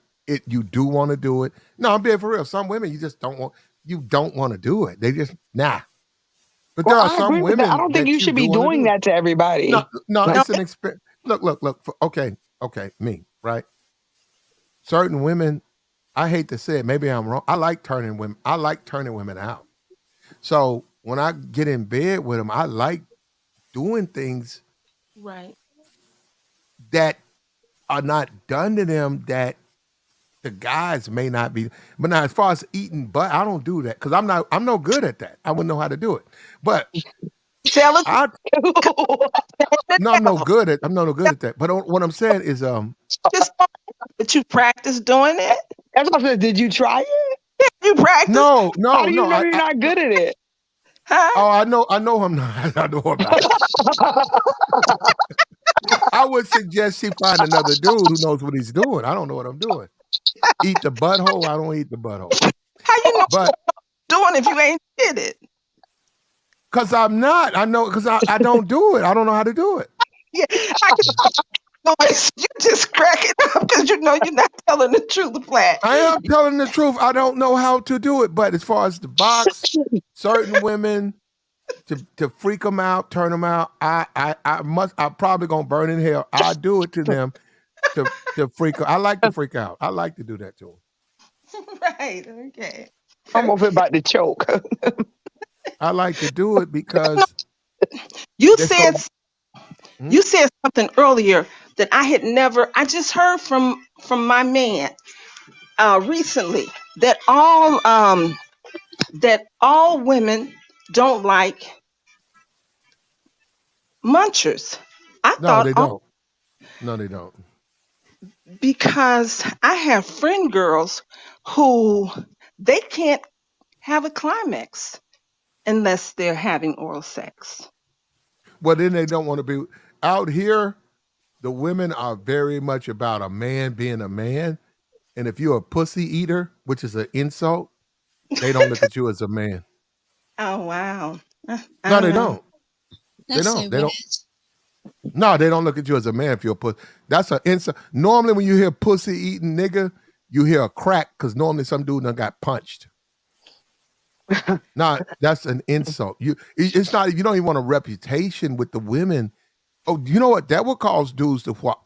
you do want to do it. No, I'm being for real. Some women, you just don't want. You don't want to do it. They just But Well, there are I some agree with that. women I don't think that you should be do wanna doing do it. that to everybody. No, No. it's an experience. Look. Okay, me, right? Certain women, I hate to say it, maybe I'm wrong. I like turning women out. So when I get in bed with them, I like doing things right. that are not done to them that the guys may not be. But now, as far as eating butt, I don't do that because I'm no good at that. I wouldn't know how to do it. But Tell us. no, I'm no good at that. But what I'm saying is, Just but you practice doing it. That's what I said. Did you try it? You practice. no. How do you know you're not good at it? Huh? Oh, I know I'm not. I know I'm not. I would suggest she find another dude who knows what he's doing. I don't know what I'm doing. Eat the butthole. I don't eat the butthole. How you know But what you're doing if you ain't did it? because I'm not. I know because I don't do it. I don't know how to do it. Yeah, I can noise. You just crack it up because you know you're not telling the truth, Flat. I am telling the truth. I don't know how to do it. But as far as the box, certain women to freak them out, turn them out, I'm probably gonna burn in hell. I do it to them to freak. I like to freak out. I like to do that to them. Right. Okay. I'm over about to choke. I like to do it because You they're said so- you said something earlier that I had never. I just heard from my man recently that all women don't like munchers. I No, thought they don't. No, they don't. because I have friend girls who they can't have a climax unless they're having oral sex. Well, then they don't want to be out here. The women are very much about a man being a man, and if you're a pussy eater, which is an insult, they don't look at you as a man. Oh wow! I No, they know. don't. That's so They weird. don't. No, they don't look at you as a man if you're a pussy. That's an insult. Normally, when you hear pussy eating nigga, you hear a crack because normally some dude done got punched. No, that's an insult. It's not. You don't even want a reputation with the women. Oh, you know what? That would cause dudes to what?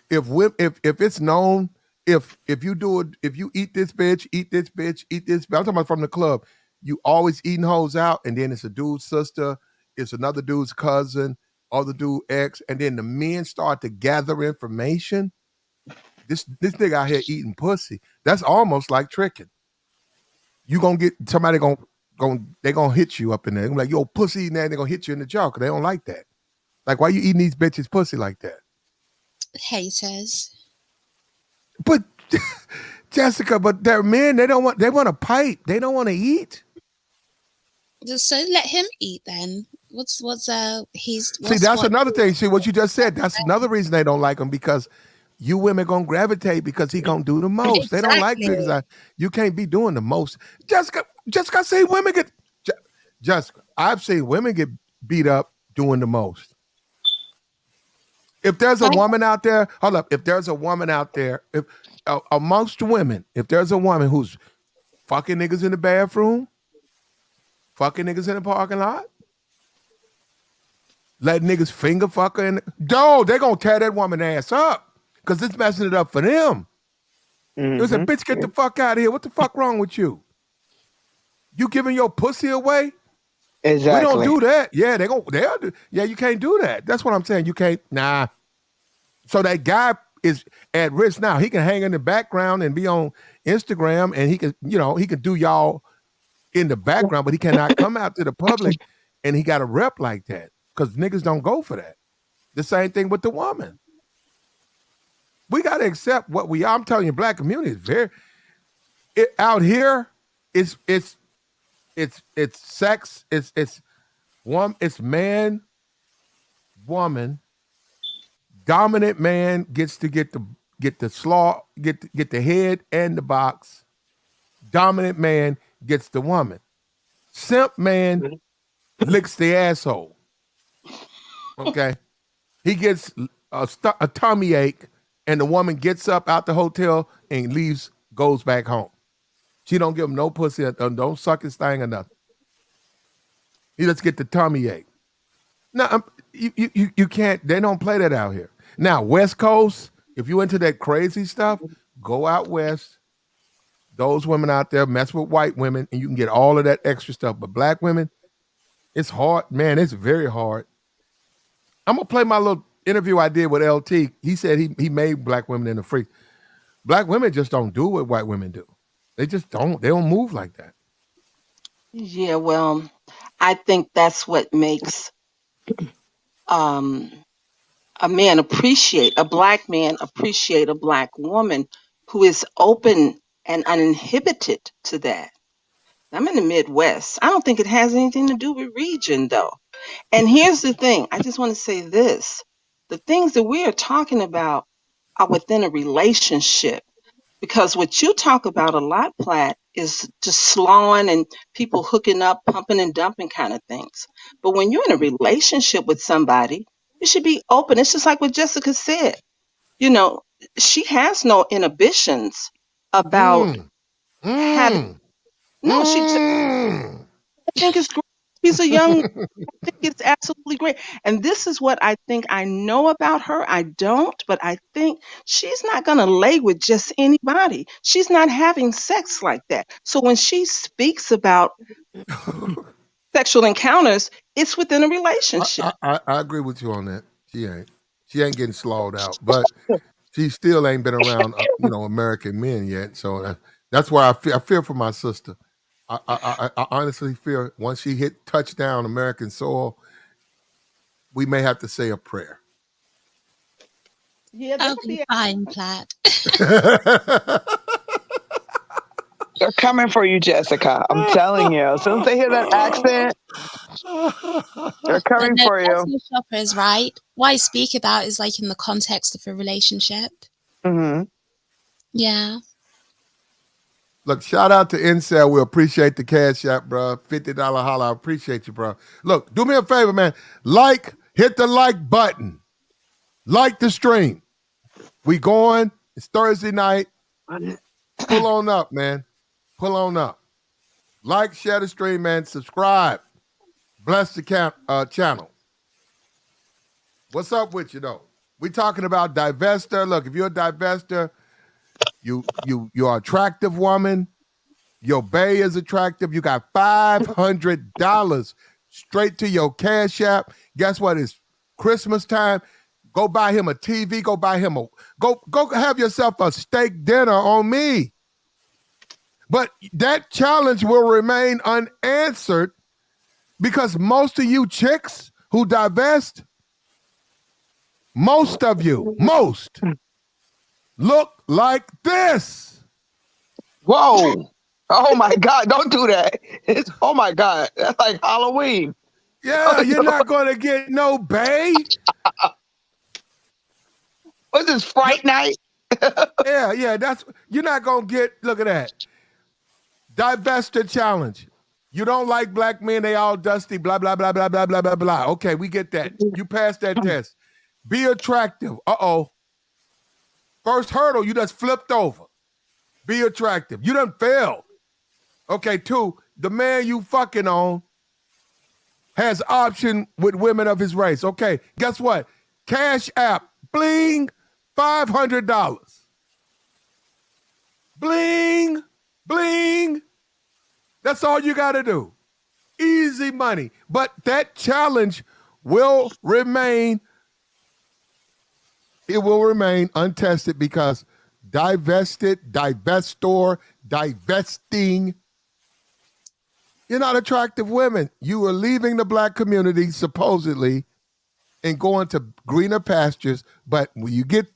If it's known, if you do it, if you eat this bitch, eat this bitch, eat this. I'm talking about from the club. You always eating hoes out, and then it's a dude's sister, it's another dude's cousin, other dude ex, and then the men start to gather information. This nigga out here eating pussy. That's almost like tricking. You gonna get somebody they gonna hit you up in there. They're like, yo, pussy eating that, they're gonna hit you in the jaw because they don't like that. Like, why you eating these bitches pussy like that? Haters. But Jessica, but they're men. They want to pipe. They don't want to eat. So let him eat then. See, that's another thing. See what you just said. That's another reason they don't like him, because you women gonna gravitate because he gonna do the most. They don't like niggas that you can't be doing the most. Jessica, I see women get. Jessica, I've seen women get beat up doing the most. If there's a woman out there, hold up. If there's a woman out there, if amongst women, if there's a woman who's fucking niggas in the bathroom, fucking niggas in the parking lot, let niggas finger fuck her, they're gonna tear that woman ass up because it's messing it up for them. It was a bitch, get the fuck out of here. What the fuck wrong with you? You giving your pussy away? Exactly. We don't do that. Yeah, you can't do that. That's what I'm saying. You can't, nah. So that guy is at risk now. He can hang in the background and be on Instagram, and he can do y'all in the background, but he cannot come out to the public, and he got a rep like that because niggas don't go for that. The same thing with the woman. We got to accept what we are. I'm telling you, black community is out here. It's sex. It's man, woman. Dominant man gets to get the head and the box. Dominant man gets the woman. Simp man licks the asshole. Okay, he gets a tummy ache, and the woman gets up out the hotel and leaves, goes back home. She don't give him no pussy, don't suck his thing or nothing. He just get the tummy ache. No, you can't. They don't play that out here. Now, West Coast, if you into that crazy stuff, go out west. Those women out there mess with white women, and you can get all of that extra stuff. But black women, it's hard, man. It's very hard. I'm gonna play my little interview I did with LT. He said he made black women into freaks. Black women just don't do what white women do. They just don't. They don't move like that. Yeah, well, I think that's what makes a black man appreciate a black woman who is open and uninhibited to that. I'm in the Midwest. I don't think it has anything to do with region, though. And here's the thing. I just want to say this. The things that we are talking about are within a relationship. Because what you talk about a lot, Platt, is just slawing and people hooking up, pumping and dumping kind of things. But when you're in a relationship with somebody, you should be open. It's just like what Jessica said. You know, she has no inhibitions about having. No, she just, I think it's great. She's a young, I think it's absolutely great. And this is what I think I know about her. I don't, but I think she's not going to lay with just anybody. She's not having sex like that. So when she speaks about sexual encounters, it's within a relationship. I agree with you on that. She ain't getting slawed out, but she still ain't been around, American men yet. So that's why I fear for my sister. I honestly fear once she hit touchdown American soil, we may have to say a prayer. Yeah, I'll be fine, Platt. They're coming for you, Jessica. I'm telling you. As soon as they hear that accent, they're coming for you. Personal shoppers, right? What I speak about is like in the context of a relationship. Mm-hmm. Yeah. Look, shout out to Incel. We appreciate the cash app, bro. $50 holla. I appreciate you, bro. Look, do me a favor, man. Hit the like button. Like the stream. We going. It's Thursday night. Pull on up, man. Pull on up. Like, share the stream, man. Subscribe. Bless the channel. What's up with you, though? We talking about divester. Look, if you're a divester, you're an attractive woman. Your bae is attractive. You got $500 straight to your cash app. Guess what? It's Christmas time. Go buy him a TV. Go buy him go have yourself a steak dinner on me. But that challenge will remain unanswered because most of you chicks who divest, most of you look like this. Whoa. Oh my God, don't do that. Oh my God. That's like Halloween. Yeah, you're not gonna get no bay. What's this, Fright Night? Yeah, you're not gonna get, look at that. Divested challenge. You don't like black men, they all dusty, blah, blah, blah, blah, blah, blah, blah, blah. Okay, we get that. You passed that test. Be attractive. Uh-oh. First hurdle, you just flipped over. Be attractive. You done failed. Okay, 2, the man you fucking on has option with women of his race. Okay, guess what? Cash app, bling, $500. Bling, bling. That's all you got to do. Easy money. But that challenge will remain, it will remain untested because divested, divestor, divesting, you're not attractive women. You are leaving the black community supposedly and going to greener pastures. But when you get,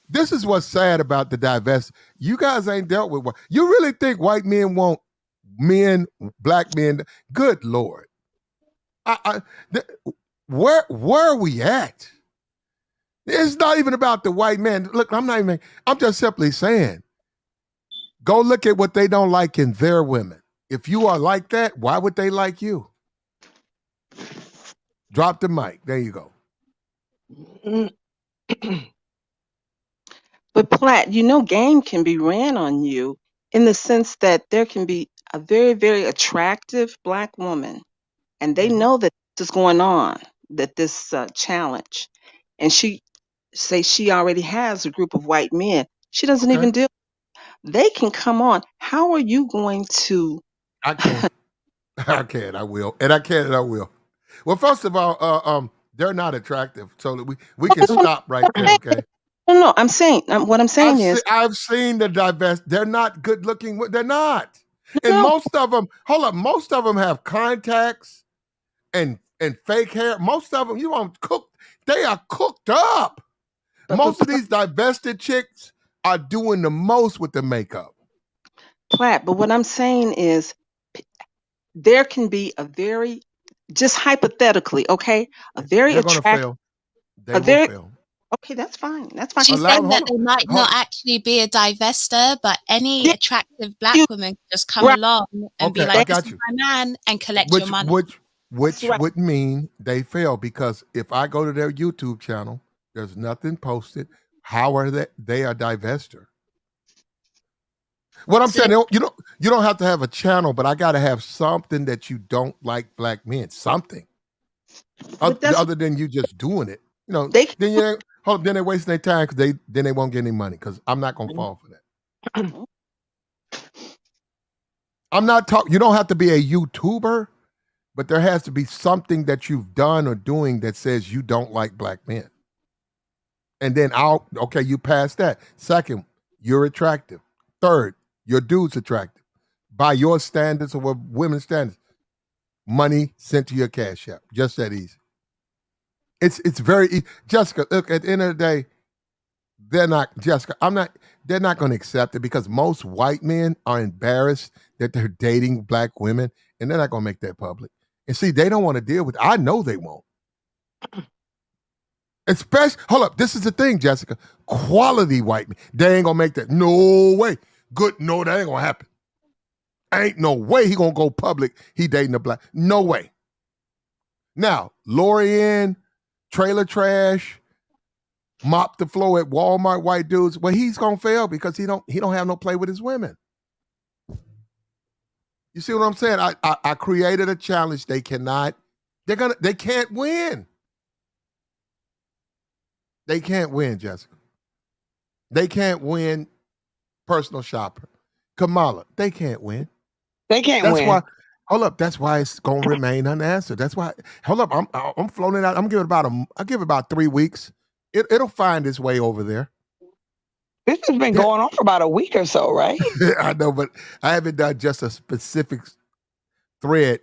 this is what's sad about the divest. You guys ain't dealt with what you really think white men want men, black men. Good Lord. Where are we at? It's not even about the white man. Look, I'm just simply saying, go look at what they don't like in their women. If you are like that, why would they like you? Drop the mic. There you go. But Platt, game can be ran on you in the sense that there can be a very, very attractive black woman, and they know that this is going on, that this challenge, and she already has a group of white men. She doesn't even deal. They can come on. How are you going to? I can. I will. And I can and I will. Well, first of all, they're not attractive. So we can stop right there, okay? No, I'm saying, what I'm saying is, I've seen the divest. They're not good looking. They're not. And most of them, hold up, most of them have contacts and fake hair. Most of them, you won't cook. They are cooked up. Most of these divested chicks are doing the most with the makeup. Platt, but what I'm saying is, there can be a very, just hypothetically, okay, a very They're gonna fail. They will fail. Okay, that's fine. That's fine. She's saying that they might not actually be a divester, but any attractive black woman can just come along and be like, "This is my man," and collect your money. Which would mean they fail, because if I go to their YouTube channel, there's nothing posted. How are they a divester? What I'm saying, you don't have to have a channel, but I got to have something that you don't like black men. Something other than you just doing it. Then they're wasting their time because they won't get any money, because I'm not gonna fall for that. I'm not talking. You don't have to be a YouTuber, but there has to be something that you've done or doing that says you don't like black men. And then you pass that. Second, you're attractive. Third, your dude's attractive. By your standards or women's standards, money sent to your cash app. Just that easy. It's very easy. Jessica, look, at the end of the day, they're not going to accept it, because most white men are embarrassed that they're dating black women, and they're not going to make that public. And see, they don't want to deal with it. I know they won't. Especially, hold up, this is the thing, Jessica. Quality white men, they ain't going to make that. No way. Good, no, that ain't going to happen. Ain't no way he going to go public, he dating a black. No way. Now, Loriann, trailer trash, mop the floor at Walmart white dudes, well, he's gonna fail because he don't have no play with his women. You see what I'm saying? I created a challenge. They can't win. They can't win, Jessica. They can't win, personal shopper. Kamala, they can't win. They can't win. That's why. Hold up. That's why it's gonna remain unanswered. That's why. Hold up. I'm floating out. I'll give it about 3 weeks. It'll find its way over there. This has been going on for about a week or so, right? I know, but I haven't done just a specific thread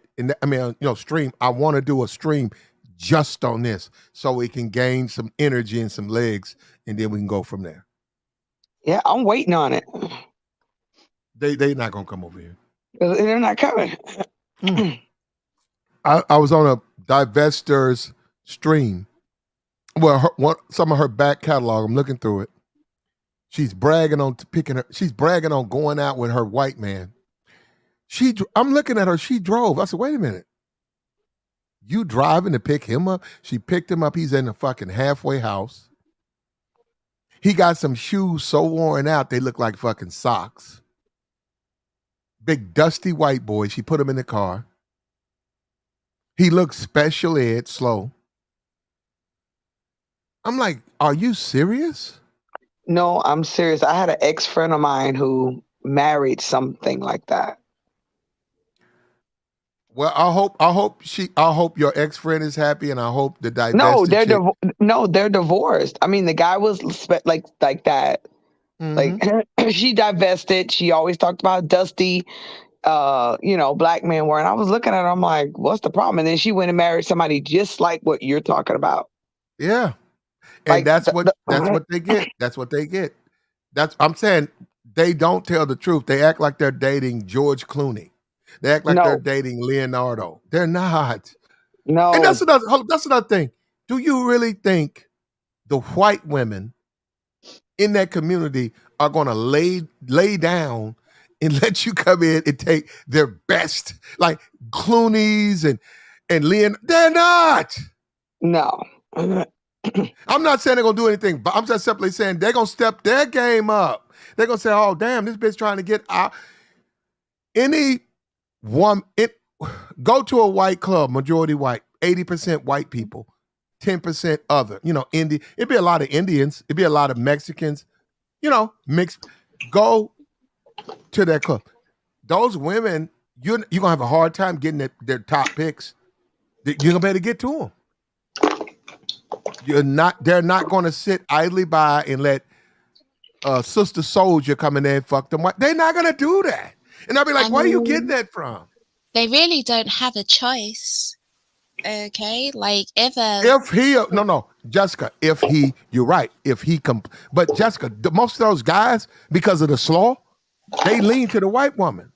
stream. I want to do a stream just on this so we can gain some energy and some legs, and then we can go from there. Yeah, I'm waiting on it. They not gonna come over here. They're not coming. I was on a divestors stream. Well, some of her back catalog. I'm looking through it. She's bragging on picking her. She's bragging on going out with her white man. I'm looking at her. She drove. I said, wait a minute. You driving to pick him up? She picked him up. He's in the fucking halfway house. He got some shoes so worn out they look like fucking socks. Big dusty white boy. She put him in the car. He looks special ed, slow. I'm like, are you serious? No, I'm serious. I had an ex-friend of mine who married something like that. Well, I hope your ex-friend is happy, and I hope the divested they're divorced. I mean, the guy was like that. Mm-hmm. Like she divested. She always talked about dusty, black men wearing. I was looking at her. I'm like, what's the problem? And then she went and married somebody just like what you're talking about. Yeah, and that's what they get. That's what they get. I'm saying they don't tell the truth. They act like they're dating George Clooney. They act like they're dating Leonardo. They're not. No. And that's another thing. Do you really think the white women in that community are going to lay down and let you come in and take their best, like Clooney's and Leon? They're not. No. I'm not saying they're going to do anything, but I'm just simply saying they're going to step their game up. They're going to say, oh, damn, this bitch trying to get out. Go to a white club, majority white, 80% white people, 10% other. It'd be a lot of Indians. It'd be a lot of Mexicans, mixed. Go to that club. Those women, you're going to have a hard time getting their top picks. You're going to be able to get to them. They're not going to sit idly by and let Sister Soldier come in there and fuck them. They're not going to do that. And I'll be like, where are you getting that from? They really don't have a choice. Okay? Like, Jessica, you're right. But Jessica, most of those guys, because of the slaw, they lean to the white woman.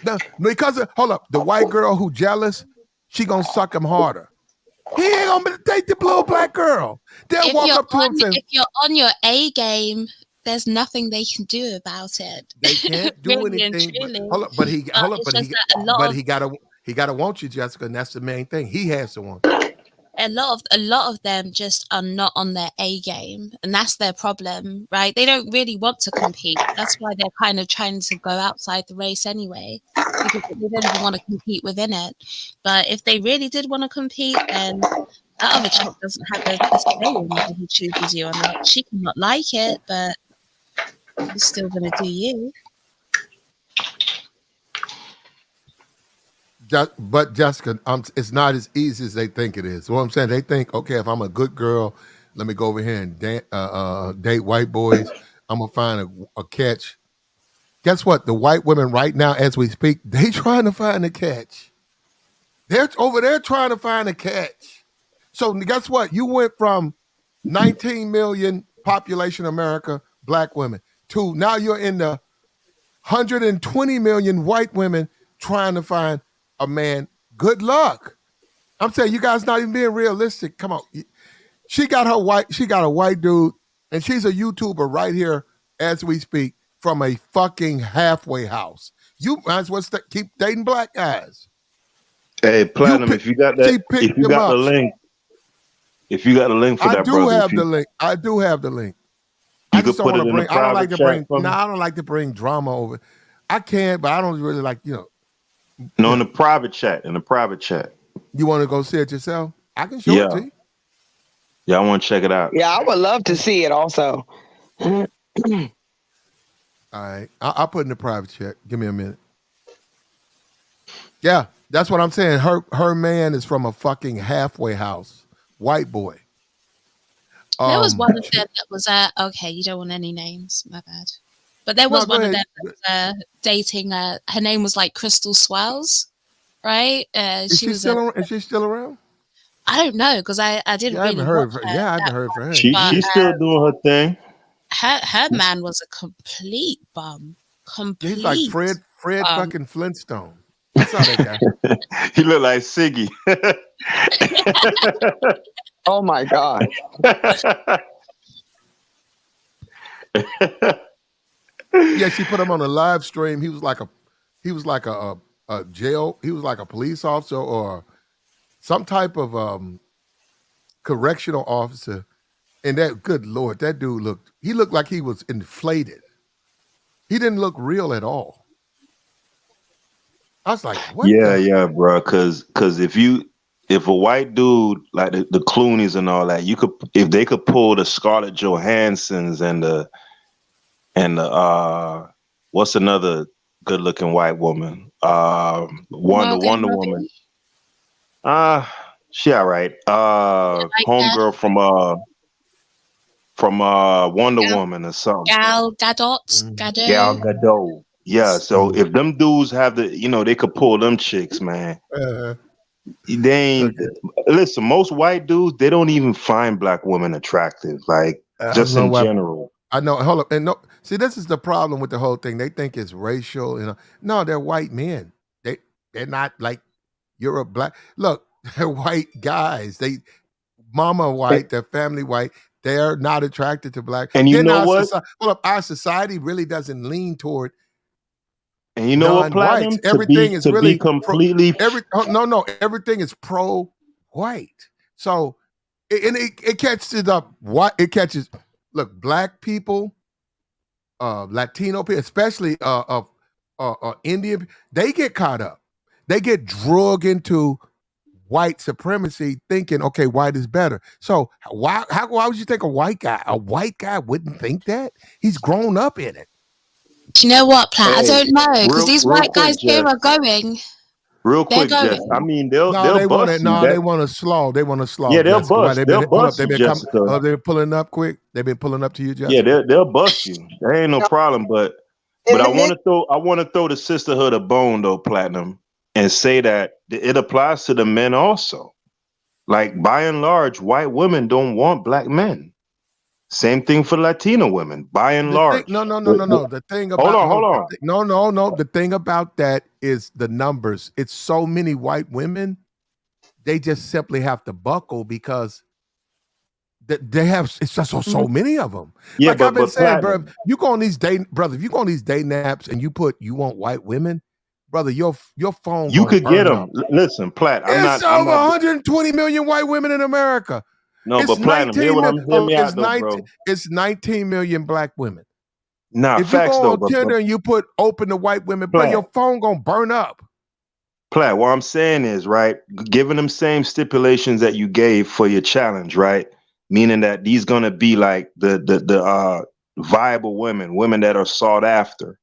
The white girl who jealous, she gonna suck him harder. He ain't gonna date the blue black girl. They'll walk up to him and say, if you're on your A game, there's nothing they can do about it. They can't do really anything. But he gotta want you, Jessica, and that's the main thing. He has to want you. A lot of them just are not on their A game, and that's their problem, right? They don't really want to compete. That's why they're kind of trying to go outside the race anyway, because they don't even want to compete within it. But if they really did want to compete, then that other chick doesn't have a say in whether he chooses you or not. She cannot like it, but you're still gonna do you. But Jessica, it's not as easy as they think it is. What I'm saying, they think, okay, if I'm a good girl, let me go over here and date white boys. I'm gonna find a catch. Guess what? The white women right now, as we speak, they trying to find a catch. They're over there trying to find a catch. So guess what? You went from 19 million population America, black women, to now you're in the 120 million white women trying to find a man. Good luck. I'm saying you guys not even being realistic. Come on. She got a white dude, and she's a YouTuber right here as we speak from a fucking halfway house. You might as well keep dating black guys. Hey, Platinum, if you got the link for that, brother. I do have the link. You could put it in the private chat for me. I don't like to bring drama over. I can, but I don't really like, No, in the private chat. You want to go see it yourself? I can show it to you. Yeah, I want to check it out. Yeah, I would love to see it also. All right. I'll put in the private chat. Give me a minute. Yeah, that's what I'm saying. Her man is from a fucking halfway house. White boy. There was one of them that was okay, you don't want any names, my bad. But there was one of them that was dating her name was like Crystal Swells, right? Is she still around? I don't know, because I didn't really I haven't heard watch her. Yeah, I haven't heard from her. She's still doing her thing. her man was a complete bum. He's like Complete Fred bum. fucking Flintstone. I saw that guy. He looked like Siggy. Oh my God. Yeah, she put him on a live stream. He was like a jail. He was like a police officer or some type of correctional officer. And that, good Lord, that dude looked like he was inflated. He didn't look real at all. I was like, what? Yeah, bro. Cause if a white dude like the Clooney's and all that, if they could pull the Scarlett Johanssons and the what's another good looking white woman? Wonder Woman. She all right. Homegirl from Wonder Woman or something. Gal Gadot. Gal Gadot. Yeah, so if them dudes have they could pull them chicks, man. They ain't listen. Most white dudes, they don't even find black women attractive, like just in general. I know. Hold up, and no. See, this is the problem with the whole thing. They think it's racial. No, they're white men. They're not like you're a black. Look, they're white guys. Mama white, their family white. They're not attracted to black. And you know what? Hold up, our society really doesn't lean toward. And you know what, Platinum? Everything is really be completely everything is pro-white. So it catches up. It catches. Look, black people, Latino people, especially Indian, they get caught up. They get drugged into white supremacy, thinking, okay, white is better. So why would you think a white guy wouldn't think that? He's grown up in it. Do you know what, Platt? I don't know, because these white guys here are going. Real quick, Jess. I mean, they'll bust you. They want to slaw. They want to slaw. Yeah, they'll Jessica. bust. They'll bust you, Jessica. They're pulling up quick. They've been pulling up to you, Jessica. Yeah, they'll bust you. There ain't no problem. But I want to throw the sisterhood a bone though, Platinum, and say that it applies to the men also. Like by and large, white women don't want black men. Same thing for Latino women, by and large. No. The thing about hold on. No. The thing about that is the numbers. It's so many white women. They just simply have to buckle because they have. It's just so many of them. Yeah, like I've been saying, bro. You go on these day naps and you want white women, brother. Your phone. You could get them. Listen, Platt. It's over 120 million white women in America. No, but Platinum, hear me out though, bro. It's 19 million black women. Nah, if facts you go though, on Tinder and you put open to white women, but your phone gonna burn up. Platt, what I'm saying is, right, giving them same stipulations that you gave for your challenge, right? Meaning that these gonna be like the viable women that are sought after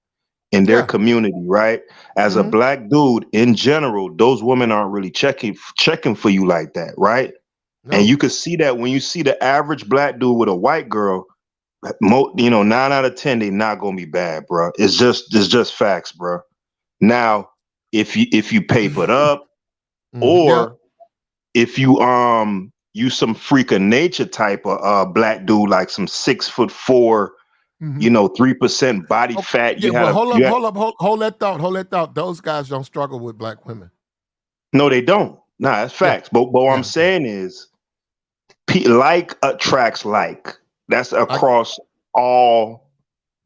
in their community, right? As a black dude, in general, those women aren't really checking for you like that, right? No. And you can see that when you see the average black dude with a white girl, 9 out of 10, they not gonna be bad, bro. It's just facts, bro. Now, if you papered up, or if you some freak of nature type of black dude, like some 6'4", 3% body fat. Hold that thought. Those guys don't struggle with black women. No, they don't. Nah, that's facts. But what I'm saying is, like attracts like. That's across all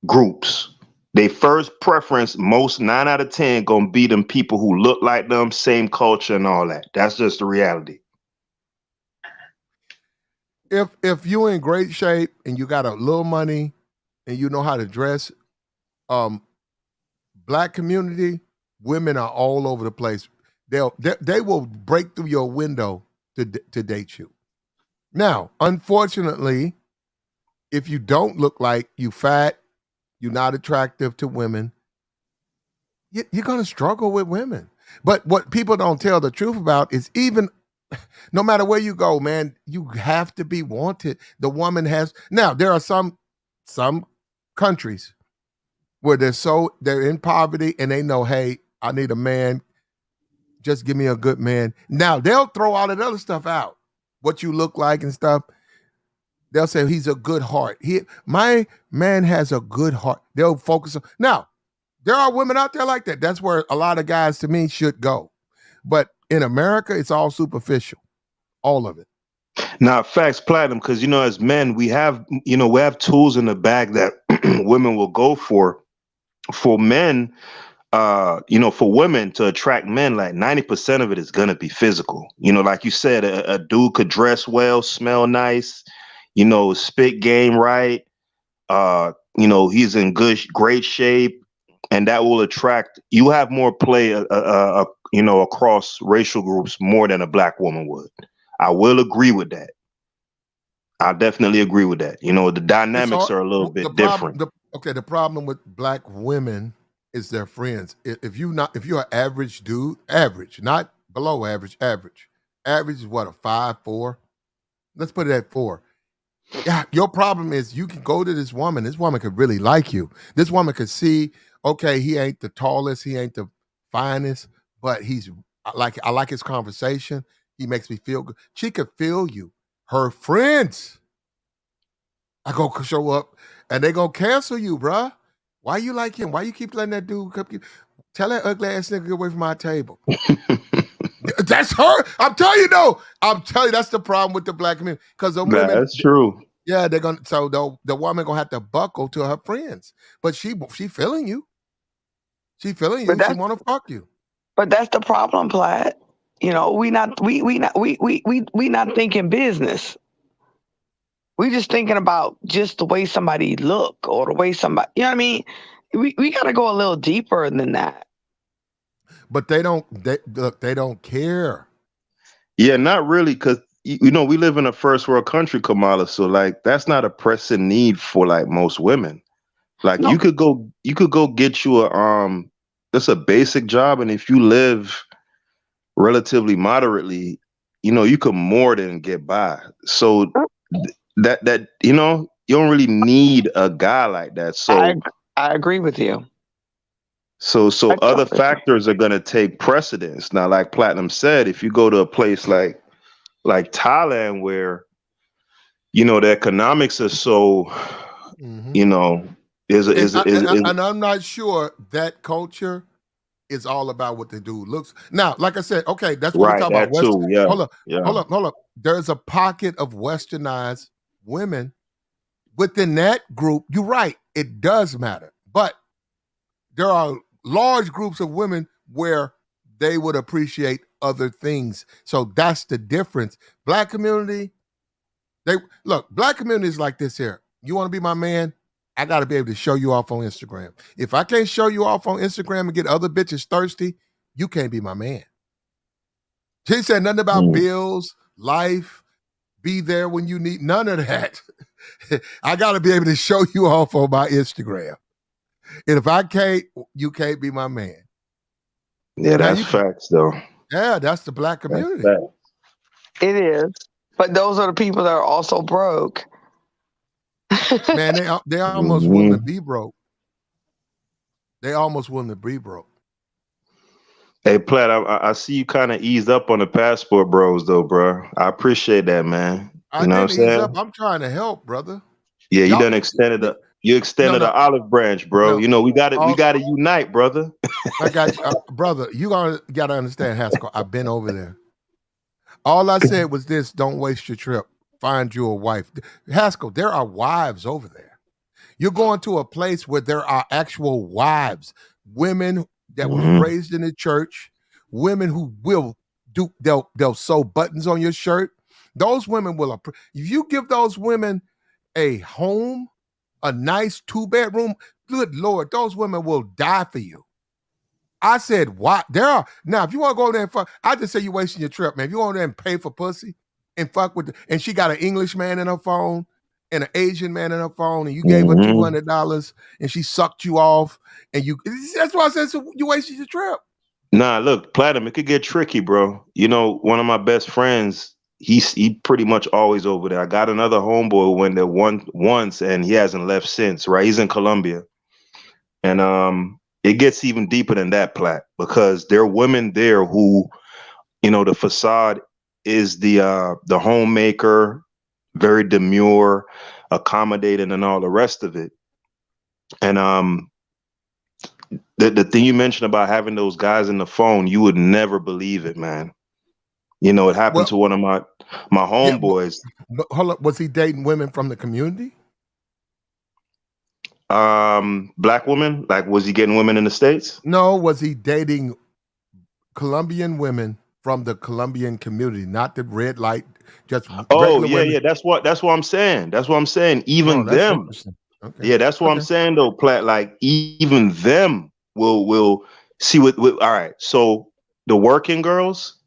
groups. They first preference, most 9 out of 10 gonna be them people who look like them, same culture and all that. That's just the reality. If you're in great shape and you got a little money and you know how to dress, black community, women are all over the place. They will break through your window to date you. Now, unfortunately, if you don't look like you fat, you're not attractive to women, you're going to struggle with women. But what people don't tell the truth about is even no matter where you go, man, you have to be wanted. The woman has. Now, there are some countries where they're in poverty and they know, hey, I need a man. Just give me a good man. Now, they'll throw all that other stuff out, what you look like and stuff. They'll say he's a good heart. My man has a good heart. They'll focus on. Now, there are women out there like that. That's where a lot of guys, to me, should go. But in America, it's all superficial, all of it. Now, facts, platinum, because as men, we have tools in the bag that women will go for. For men, for women to attract men, like 90% of it is gonna be physical. Like you said, a dude could dress well, smell nice, spit game right. He's in great shape, and that will attract. You have more play, across racial groups more than a black woman would. I will agree with that. I definitely agree with that. The dynamics are a little bit different. The problem with black women is their friends. If you're an average dude, average, not below average, average is what, a 5'4"? Let's put it at 4. Yeah, your problem is you can go to this woman. This woman could really like you. This woman could see, okay, he ain't the tallest, he ain't the finest, but I like his conversation. He makes me feel good. She could feel you. Her friends are gonna show up and they gonna cancel you, bruh. Why you like him? Why you keep letting that dude come? Tell that ugly ass nigga get away from my table. That's her. I'm telling you, though. I'm telling you, that's the problem with the black men. Because the women, that's true. Yeah, they're gonna. So the woman gonna have to buckle to her friends, but she feeling you. She feeling you. She want to fuck you. But that's the problem, Plaid. We not thinking business. We just thinking about just the way somebody look or the way somebody. You know what I mean? We got to go a little deeper than that. But they don't. They don't care. Yeah, not really, because we live in a first world country, Kamala. So like, that's not a pressing need for like most women. Like you could go get you that's a basic job, and if you live relatively moderately, you could more than get by. So that you don't really need a guy like that. So I agree with you. So other factors are gonna take precedence. Now, like Platinum said, if you go to a place like Thailand where the economics are so and I'm not sure that culture is all about what the dude looks. Now, like I said, okay, that's what we're talking about. Too, yeah. Hold up. There's a pocket of westernized women within that group. You're right, it does matter, but there are large groups of women where they would appreciate other things. So that's the difference. Black community, black community is like this here. You want to be my man? I got to be able to show you off on Instagram. If I can't show you off on Instagram and get other bitches thirsty, you can't be my man. She said nothing about bills, life, be there when you need, none of that. I got to be able to show you off on my Instagram. And if I can't, you can't be my man. Yeah, that's facts, though. Yeah, that's the black community. It is. But those are the people that are also broke. Man, they almost willing to be broke. They almost willing to be broke. Hey, Platt, I see you kind of eased up on the passport bros, though, bro. I appreciate that, man. You know what I'm saying? I'm trying to help, brother. Yeah, you done extended the olive branch, bro. We got to unite, brother. I got you, brother. You gotta understand, Haskell. I've been over there. All I said was this: don't waste your trip. Find you a wife, Haskell. There are wives over there. You're going to a place where there are actual wives, women that was raised in the church, women who will they'll sew buttons on your shirt. Those women will. If you give those women a home, a nice 2-bedroom, good Lord, those women will die for you. I said, what? Now, if you want to go over there and fuck, I just say you're wasting your trip, man. If you go over there and pay for pussy and fuck with, and she got an English man in her phone and an Asian man in her phone, and you gave her $200 and she sucked you off, and that's why I said you wasted your trip. Nah, look, Platinum, it could get tricky, bro. One of my best friends, he pretty much always over there. I got another homeboy who went there once and he hasn't left since, right? He's in Colombia. And it gets even deeper than that, Platt, because there are women there who, the facade is the homemaker, very demure, accommodating, and all the rest of it. And the thing you mentioned about having those guys in the phone, you would never believe it, man. You know, it happened Well, to one of my yeah, homeboys. but hold up, was he dating women from the community? Black women, like, was he getting women in the States? No, was he dating Colombian women from the Colombian community, not the red light, just Oh regular yeah, women? yeah. That's what I'm saying. That's what I'm saying. Oh, Even that's them, interesting. Okay, yeah. That's what I'm okay. saying though, Platt. Like even them will see what. All right. So the working girls,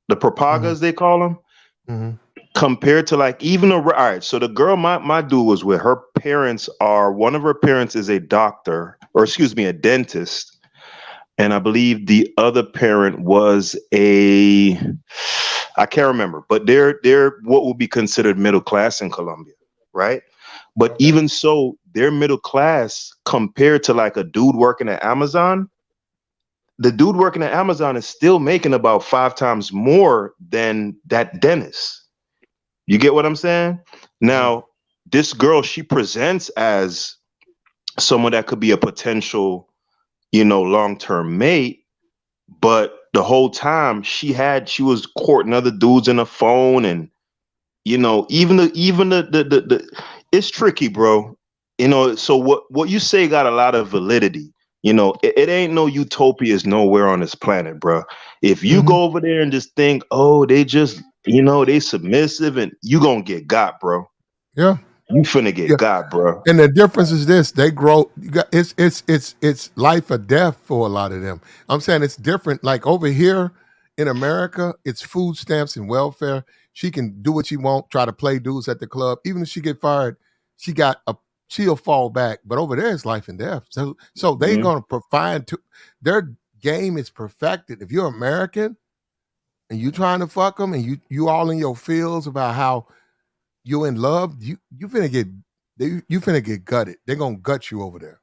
the hmm propagas they call them, hmm compared to like even all right. So the girl my dude was with, her parents are one of her parents is a doctor, or excuse me, a dentist. And I believe the other parent was a I can't remember, but they're what would be considered middle class in Colombia, right? But Okay. even so, they're middle class compared to like a dude working at Amazon. The dude working at Amazon is still making about 5 times more than that dentist. You get what I'm saying? hmm Now, this girl, she presents as someone that could be a potential, long-term mate, but the whole time she was courting other dudes in the phone, and even the it's tricky, bro. So what you say got a lot of validity. It ain't no utopias nowhere on this planet, bro. If you hmm go over there and just think, oh, they just, they submissive, and you gonna get got, bro. Yeah, You finna yeah. get got, bro. And the difference is this: they grow. It's life or death for a lot of them. I'm saying it's different. Like over here in America, it's food stamps and welfare. She can do what she want, try to play dudes at the club. Even if she get fired, she got a she'll fall back. But over there, it's life and death. So they're Mhm. gonna find their game is perfected. If you're American and you trying to fuck them, and you all in your feels about how you in love, you finna get you finna get gutted. They're gonna gut you over there.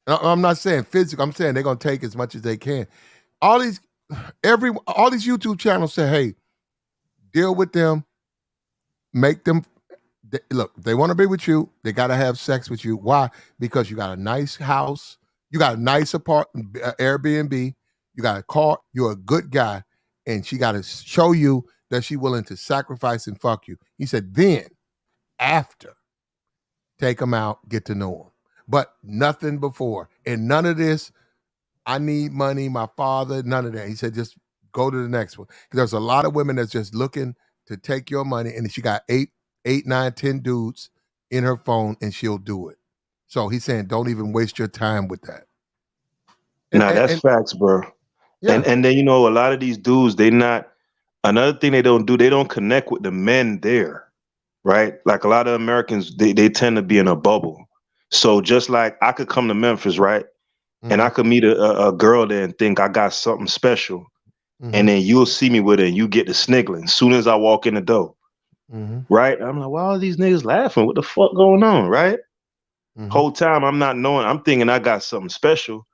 I'm not saying physical. I'm saying they're gonna take as much as they can. All these all these YouTube channels say, hey, deal with them, make them look. They want to be with you. They got to have sex with you. Why? Because you got a nice house, you got a nice apartment, Airbnb, you got a car. You're a good guy, and she got to show you that she's willing to sacrifice and fuck you. He said, then after take them out, get to know them. But nothing before. And none of this, I need money, my father, none of that. He said, just go to the next one. 'Cause there's a lot of women that's just looking to take your money, and she got eight, nine, 10 dudes in her phone, and she'll do it. So he's saying, don't even waste your time with that. And, Nah, and, that's and facts, bro. yeah. And then a lot of these dudes, they not another thing they don't do, they don't connect with the men there, right? Like a lot of Americans, they tend to be in a bubble. So just like I could come to Memphis, right? And Mm-hmm. I could meet a girl there and think I got something special. Mm-hmm. And then you'll see me with it and you get the sniggling as soon as I walk in the door, Mm-hmm. right? I'm like, why are these niggas laughing? What the fuck going on, right? Mm-hmm. Whole time I'm not knowing, I'm thinking I got something special.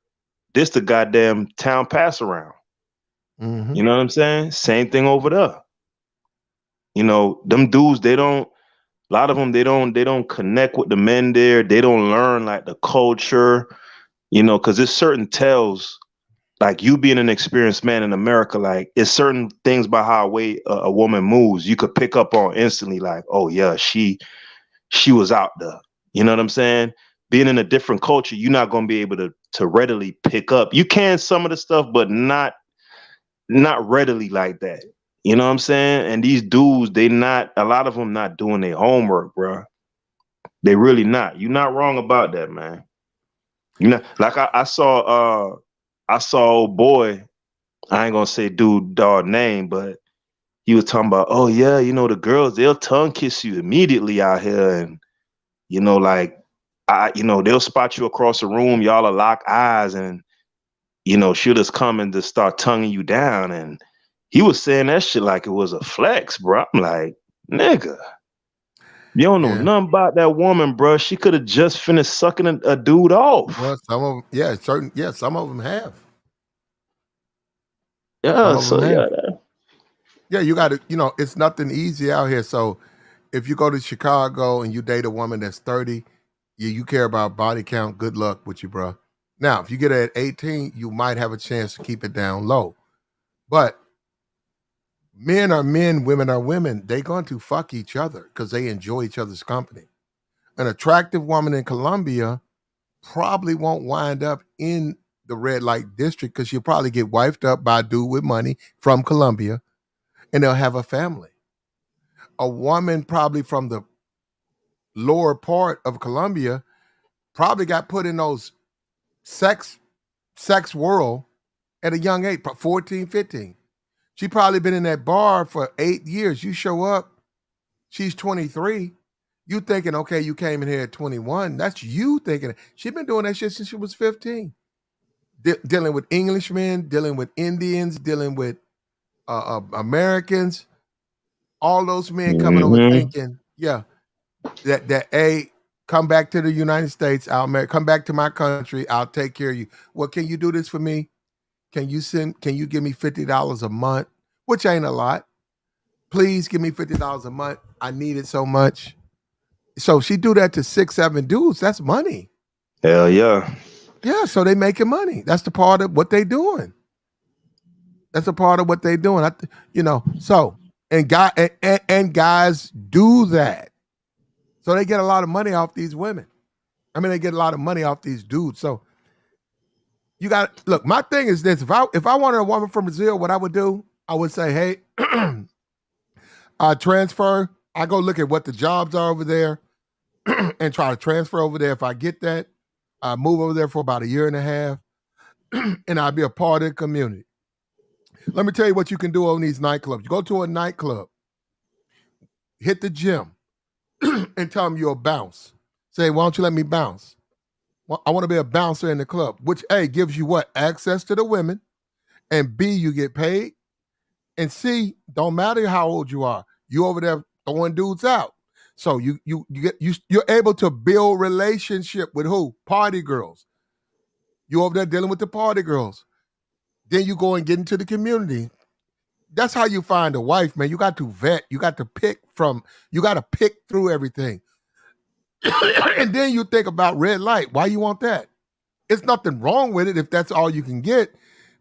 This the goddamn town pass around. Mm-hmm. You know what I'm saying? Same thing over there. Them dudes, a lot of them, they don't connect with the men there. They don't learn like the culture, because there's certain tells, like you being an experienced man in America, like it's certain things by how a woman moves, you could pick up on instantly, like, oh yeah, she was out there. You know what I'm saying? Being in a different culture, you're not gonna be able to readily pick up. You can some of the stuff, but not readily like that. You know what I'm saying? And these dudes, a lot of them not doing their homework, bro. They really not. You're not wrong about that, man. Like I saw old boy, I ain't gonna say dude dog name, but he was talking about, oh yeah, the girls, they'll tongue kiss you immediately out here, and like they'll spot you across the room, y'all will lock eyes, and she'll just come and just start tonguing you down. And he was saying that shit like it was a flex, bro. I'm like, nigga, you don't know Yeah. nothing about that woman, bro. She could have just finished sucking a dude off. Well, some of them, some of them have. Some Yeah, of them so have. yeah, Yeah, you got to, it's nothing easy out here. So if you go to Chicago and you date a woman that's 30, you care about body count, good luck with you, bro. Now, if you get it at 18, you might have a chance to keep it down low. But men are men, women are women. They're going to fuck each other because they enjoy each other's company. An attractive woman in Colombia probably won't wind up in the red light district because she'll probably get wifed up by a dude with money from Colombia and they'll have a family. A woman probably from the lower part of Colombia probably got put in those sex world at a young age, 14, 15. She probably been in that bar for 8 years. You show up, she's 23. You thinking, okay, you came in here at 21. That's you thinking. She been doing that shit since she was 15. Dealing with Englishmen, dealing with Indians, dealing with Americans. All those men coming over thinking, yeah, that a come back to the United States. Come back to my country. I'll take care of you. Well, can you do this for me? Can you give me $50 a month? Which ain't a lot. Please give me $50 a month. I need it so much. So she do that to 6, 7 dudes. That's money. Hell yeah. Yeah, so they making money. That's the part of what they doing. That's a part of what they doing. So and guys do that. So they get a lot of money off these women. I mean, they get a lot of money off these dudes. So you got look. My thing is this: if I wanted a woman from Brazil, what I would do, I would say, hey, I transfer. I go look at what the jobs are over there, and try to transfer over there. If I get that, I move over there for about 1.5 years, and I'll be a part of the community. Let me tell you what you can do on these nightclubs. You go to a nightclub, hit the gym, and tell them you'll bounce. Say, why don't you let me bounce? Well, I want to be a bouncer in the club, which A, gives you what? Access to the women, and B, you get paid, and C, don't matter how old you are, you over there throwing dudes out. So you're able to build relationship with who? Party girls. You over there dealing with the party girls. Then you go and get into the community. That's how you find a wife, man. You got to vet. You got to pick through everything. And then you think about red light. Why you want that? It's nothing wrong with it if that's all you can get.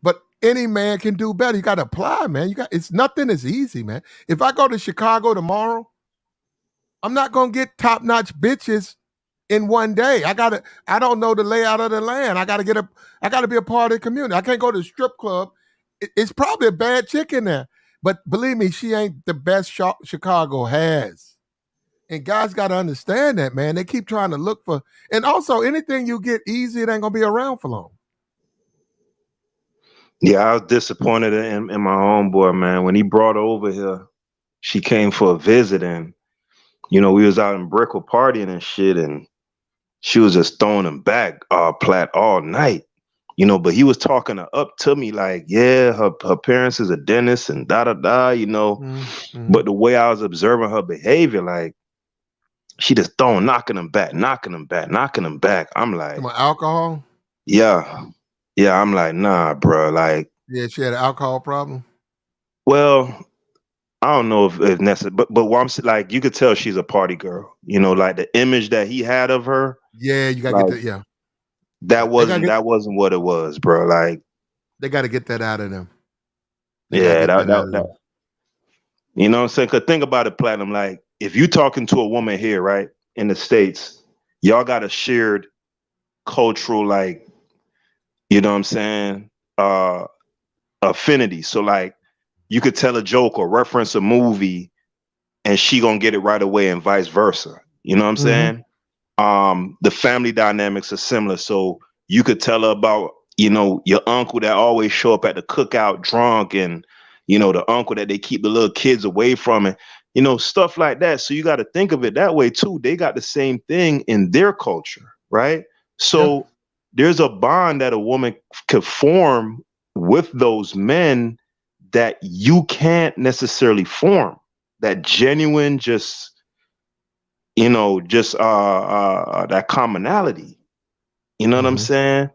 But any man can do better. You got to apply, man. Nothing is easy, man. If I go to Chicago tomorrow, I'm not gonna get top-notch bitches in one day. I don't know the layout of the land. I gotta be a part of the community. I can't go to the strip club. It's probably a bad chick in there. But believe me, she ain't the best Chicago has. And guys got to understand that, man. They keep trying to look for, and also anything you get easy, it ain't gonna be around for long. Yeah, I was disappointed in my homeboy, man. When he brought her over here, she came for a visit, and we was out in Brickell partying and shit, and she was just throwing him back plat all night. But he was talking her up to me like, yeah, her parents is a dentist and da-da-da, Mm-hmm. But the way I was observing her behavior, like, she just knocking him back. I'm like, alcohol? Yeah. Yeah, I'm like, nah, bro. Like, yeah, she had an alcohol problem. Well, I don't know if necessary, but what I'm saying, like, you could tell she's a party girl. Like the image that he had of her. Yeah, you gotta get that. Yeah, that wasn't what it was, bro. Like, they got to get that out of them. Yeah, that. You know what I'm saying? Because think about it, Platinum. Like, if you talking to a woman here, right, in the States, y'all got a shared cultural, like, you know what I'm saying, affinity. So, like, you could tell a joke or reference a movie and she gonna get it right away, and vice versa. You know what I'm saying? The family dynamics are similar. So you could tell her about, your uncle that always show up at the cookout drunk, and, the uncle that they keep the little kids away from, and, stuff like that. So you got to think of it that way too. They got the same thing in their culture, right? So there's a bond that a woman could form with those men that you can't necessarily form. That genuine, just that commonality. You know what I'm saying?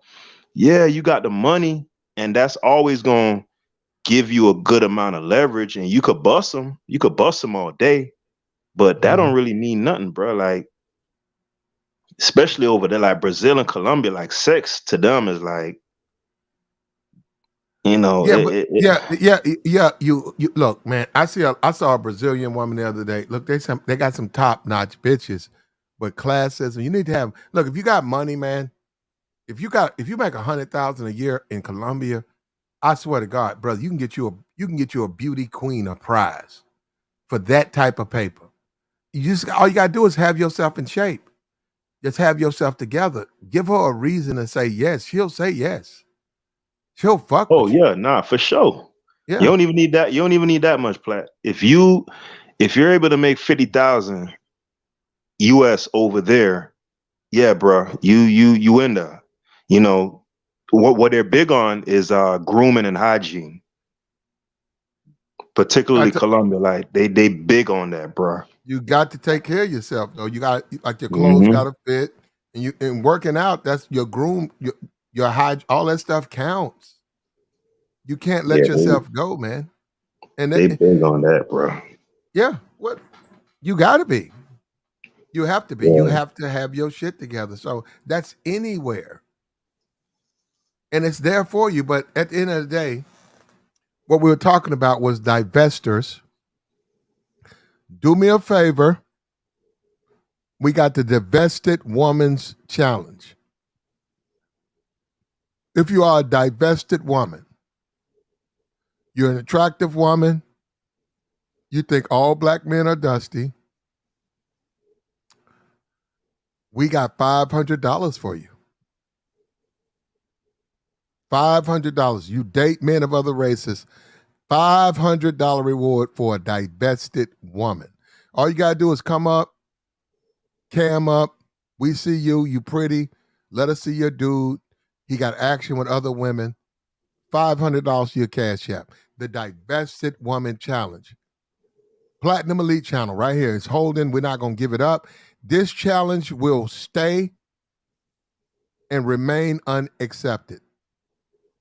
Yeah, you got the money, and that's always gonna give you a good amount of leverage, and you could bust them. You could bust them all day, but that don't really mean nothing, bro. Like, especially over there, like Brazil and Colombia, like sex to them is like, you know, Yeah, but yeah. You look, man. I saw a Brazilian woman the other day. Look, they got some top notch bitches, but classism. You need to have look. If you got money, man. If you make 100,000 a year in Colombia, I swear to God, brother, you can get you a beauty queen a prize for that type of paper. All you gotta do is have yourself in shape. Just have yourself together. Give her a reason to say yes. She'll say yes. She'll fuck oh with you. yeah, nah, for sure. You Yeah. don't even need that. You don't even need that much plat. If you're able to make 50,000 US over there, yeah, bro, you in there. You know what they're big on is grooming and hygiene, particularly Colombia. Like they big on that, bro. You got to take care of yourself though. You got like your clothes Hmm. gotta fit, and working out. That's your groom, your hygiene. All that stuff counts. You can't Yeah, let yourself go, man. And they big on that, bro. yeah, what you got to be. You have to be. You Yeah. have to have your shit together. So that's anywhere, and it's there for you. But at the end of the day, what we were talking about was divestors. Do me a favor. We got the Divested Woman's Challenge. If you are a divested woman, you're an attractive woman, you think all black men are dusty, we got $500 for you. $500. You date men of other races, $500 reward for a divested woman. All you got to do is come up, cam up. We see you, you pretty. Let us see your dude. He got action with other women. $500 to your cash app. The Divested Woman Challenge. Platinum Elite channel right here. It's holding. We're not going to give it up. This challenge will stay and remain unaccepted.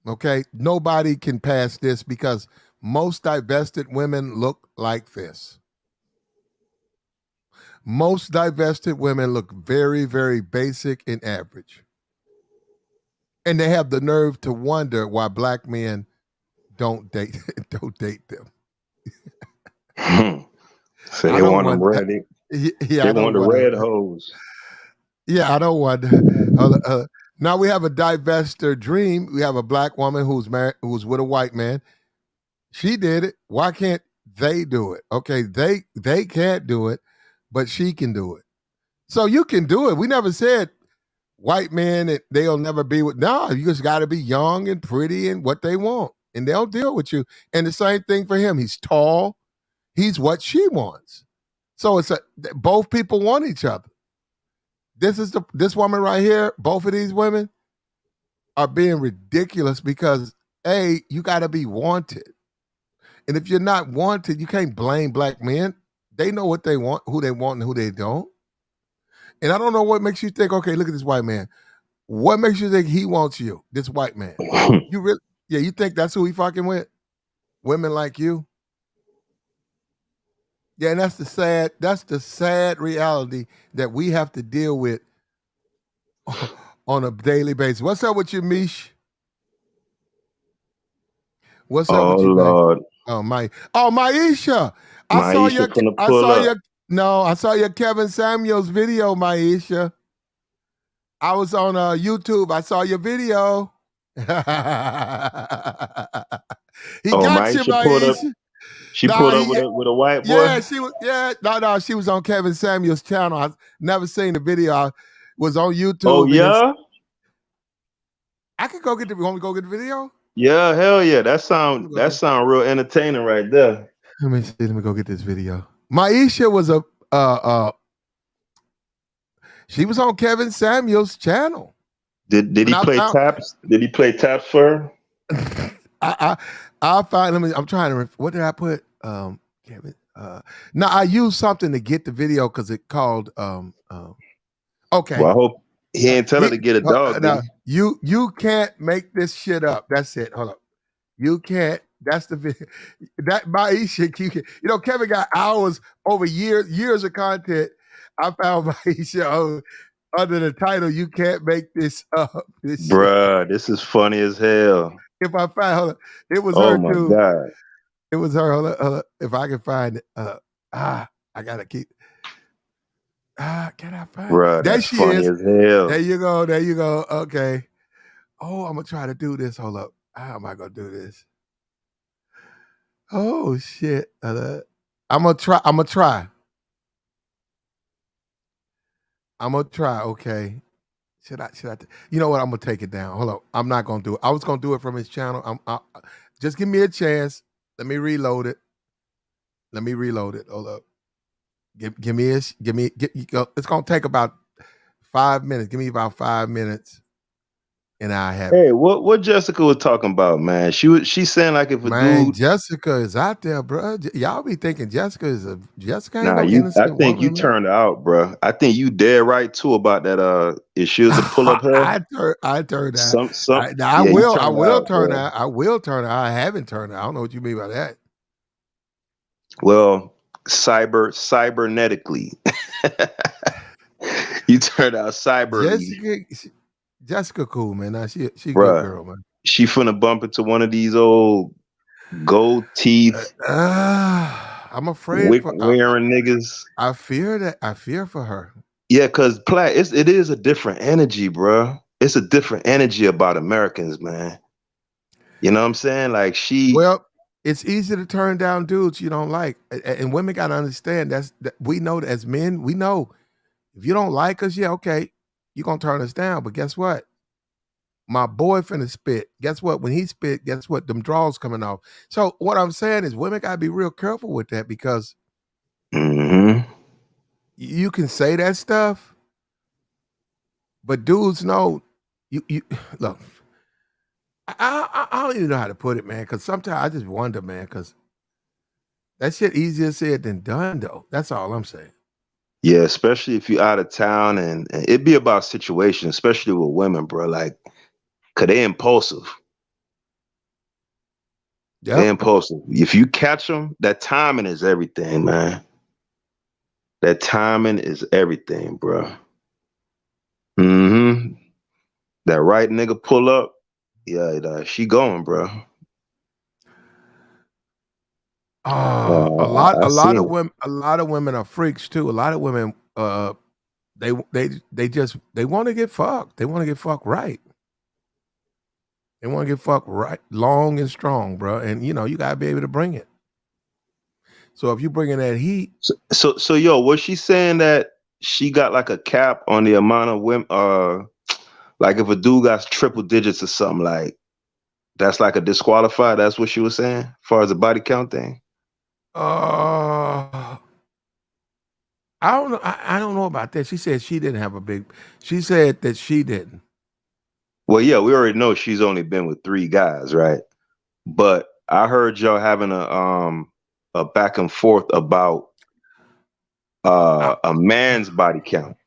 Okay? Nobody can pass this because most divested women look like this. Most divested women look very, very basic and average. And they have the nerve to wonder why black men don't date them. So I they don't want them want red. yeah, They I want don't the want red to. hose. Yeah, I don't want. Now we have a divestor dream. We have a black woman who's married, who's with a white man. She did it. Why can't they do it? Okay, they can't do it, but she can do it. So you can do it. We never said white men they'll never be with. No, you just got to be young and pretty and what they want, and they'll deal with you. And the same thing for him. He's tall. He's what she wants. So both people want each other. This woman right here, both of these women are being ridiculous because you got to be wanted. And if you're not wanted, you can't blame black men. They know what they want, who they want, and who they don't. And I don't know what makes you think, okay, look at this white man. What makes you think he wants you, this white man? You really, you think that's who he fucking with? Women like you? Yeah, and that's the sad reality that we have to deal with on a daily basis. What's up with you, Mish? What's up Oh with you, babe? Lord, Maisha. I saw Maisha finna pull up. I saw your Kevin Samuels video, Maisha. I was on YouTube. I saw your video. He Oh, got you, Maisha pulled up. Maisha. She Nah, pulled up with a white boy. yeah, she was. Yeah, no, she was on Kevin Samuels' channel. I never seen the video. I was on YouTube. Oh yeah. I could go get the. Want me to go get the video? Yeah, hell yeah. That sound real entertaining right there. Let me see. Let me go get this video. Maisha was she was on Kevin Samuels' channel. Did he play taps? Did he play taps for her? I'll find. I'm trying to. What did I put? Kevin. No, I used something to get the video because it called. Okay. Well, I hope he ain't tell her to get a dog. No, you can't make this shit up. That's it. Hold up. You can't That's the that Maisha. Kevin got hours over years of content. I found Maisha under the title "You Can't Make This Up." This shit. Bruh, this is funny as hell. If I find it was Oh her my too. God. It was her. Hold up. If I can find it, I gotta keep. Can I find? Bruh, There that's she funny is. as hell. There you go. There you go. Okay. Oh, I'm gonna try to do this. Hold up. How am I gonna do this? Oh shit. I'm gonna try. Okay. Should I? You know what? I'm gonna take it down. Hold up. I'm not gonna do it. I was gonna do it from his channel. Just give me a chance. Let me reload it. Hold up. It's gonna take about 5 minutes. Give me about 5 minutes, and I have it. Hey, what Jessica was talking about, man? She's saying like if a Man, dude. Jessica is out there, bro. Y'all be thinking Jessica ain't Nah, no I innocent think you woman, man. turned out, bro. I think you dead right too about that. If she was to pull up her, I turned out. some, I yeah, you will. I turned will out, turn bro. out. I will turn out. I haven't turned out. I don't know what you mean by that. Well, cybernetically, you turned out cyberly, Jessica, cool, man. Nah, she a good bruh. girl, man. She finna bump into one of these old gold teeth, I'm afraid wick for. wearing niggas. I fear that. I fear for her. Yeah, cause it is a different energy, bruh. It's a different energy about Americans, man. You know what I'm saying? Like Well, it's easy to turn down dudes you don't like, and women got to understand that we know that as men, we know if you don't like us, yeah, okay, you're gonna turn us down. But guess what? My boy finna spit. Guess what? When he spit, guess what? Them draws coming off. So what I'm saying is, women gotta be real careful with that because you can say that stuff, but dudes know you look. I don't even know how to put it, man. Because sometimes I just wonder, man. Because that shit easier said than done, though. That's all I'm saying. Yeah, especially if you're out of town, and it be about situation, especially with women, bro. Like, cause they impulsive. They Yep. impulsive. If you catch them, that timing is everything, man. That timing is everything, bro. Mm-hmm. That right nigga pull up, yeah, she going, bro. A I lot seen of it. women, are freaks too. A lot of women, they want to get fucked. They want to get fucked right. They want to get fucked right, long and strong, bro. And you gotta be able to bring it. So if you bring in that heat, So yo, was she saying that she got like a cap on the amount of women? Like if a dude got triple digits or something, like that's like a disqualifier. That's what she was saying, as far as the body count thing. I don't know. I don't know about that. She said she didn't have a big. She said that she didn't. Well, yeah, we already know she's only been with 3 guys, right? But I heard y'all having a back and forth about a man's body count.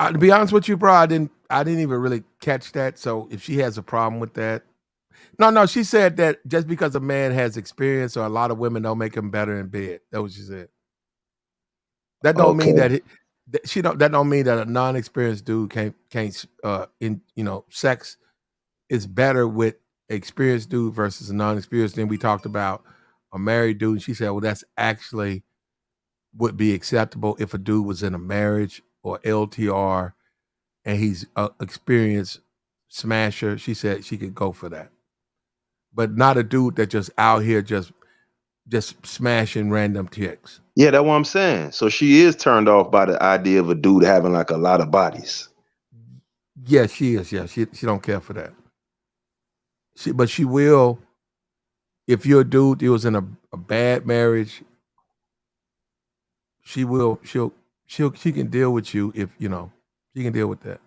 To be honest with you, bro, I didn't even really catch that. So if she has a problem with that, no, she said that just because a man has experience, or a lot of women don't make him better in bed. That's what she said. That don't mean Okay. that that don't mean that a non-experienced dude can't in sex is better with experienced dude versus a non-experienced. Then we talked about a married dude. She said, well, that's actually would be acceptable if a dude was in a marriage or LTR and he's a experienced smasher. She said she could go for that, but not a dude that just out here just smashing random chicks. Yeah, that's what I'm saying. So she is turned off by the idea of a dude having like a lot of bodies. Yeah, she is. Yeah, she don't care for that. But she will if you're a dude that was in a bad marriage. She will. She can deal with you if she can deal with that.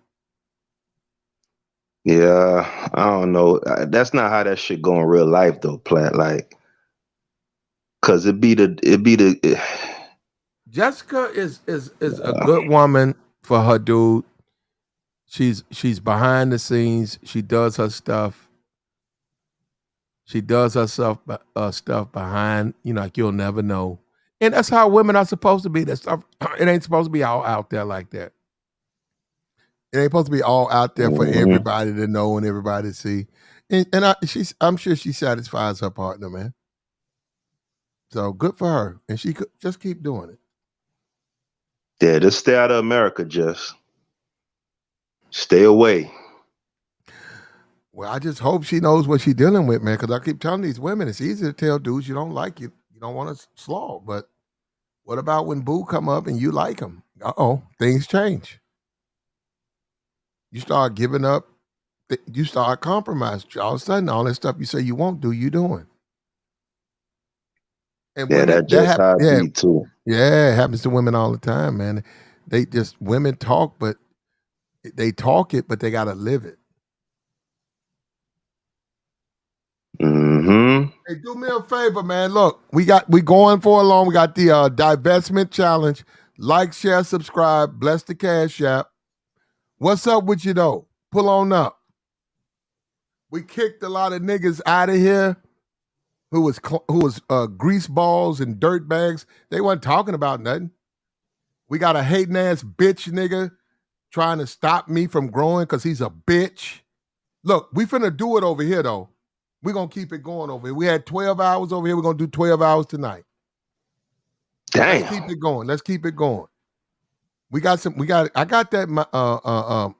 Yeah, I don't know. That's not how that shit go in real life though, Plat. Like, cause it be the. Jessica is a good woman for her dude. She's behind the scenes. She does her stuff. She does her stuff behind, like you'll never know. And that's how women are supposed to be. That stuff, it ain't supposed to be all out there like that. It ain't supposed to be all out there for everybody to know and everybody to see. And I'm sure she satisfies her partner, man. So good for her. And she could just keep doing it. Yeah, just stay out of America, just stay away. Well, I just hope she knows what she's dealing with, man, because I keep telling these women, it's easy to tell dudes you don't like you don't want to slog. But what about when boo come up and you like him? Things change. You start giving up. You start compromising. All of a sudden, all that stuff you say you won't do, you doing. And Yeah, women, that's just how it be too. Yeah, it happens to women all the time, man. Women talk, but they talk it, but they gotta live it. Mm-hmm. Hey, do me a favor, man. Look, we going for a long. We got the divestment challenge. Like, share, subscribe. Bless the Cash App. What's up with you though? Pull on up. We kicked a lot of niggas out of here who was grease balls and dirt bags. They wasn't talking about nothing. We got a hating ass bitch nigga trying to stop me from growing because he's a bitch. Look, we finna do it over here though. We're gonna keep it going over here. We had 12 hours over here. We're gonna do 12 hours tonight. Damn. Let's keep it going. Let's keep it going. I got that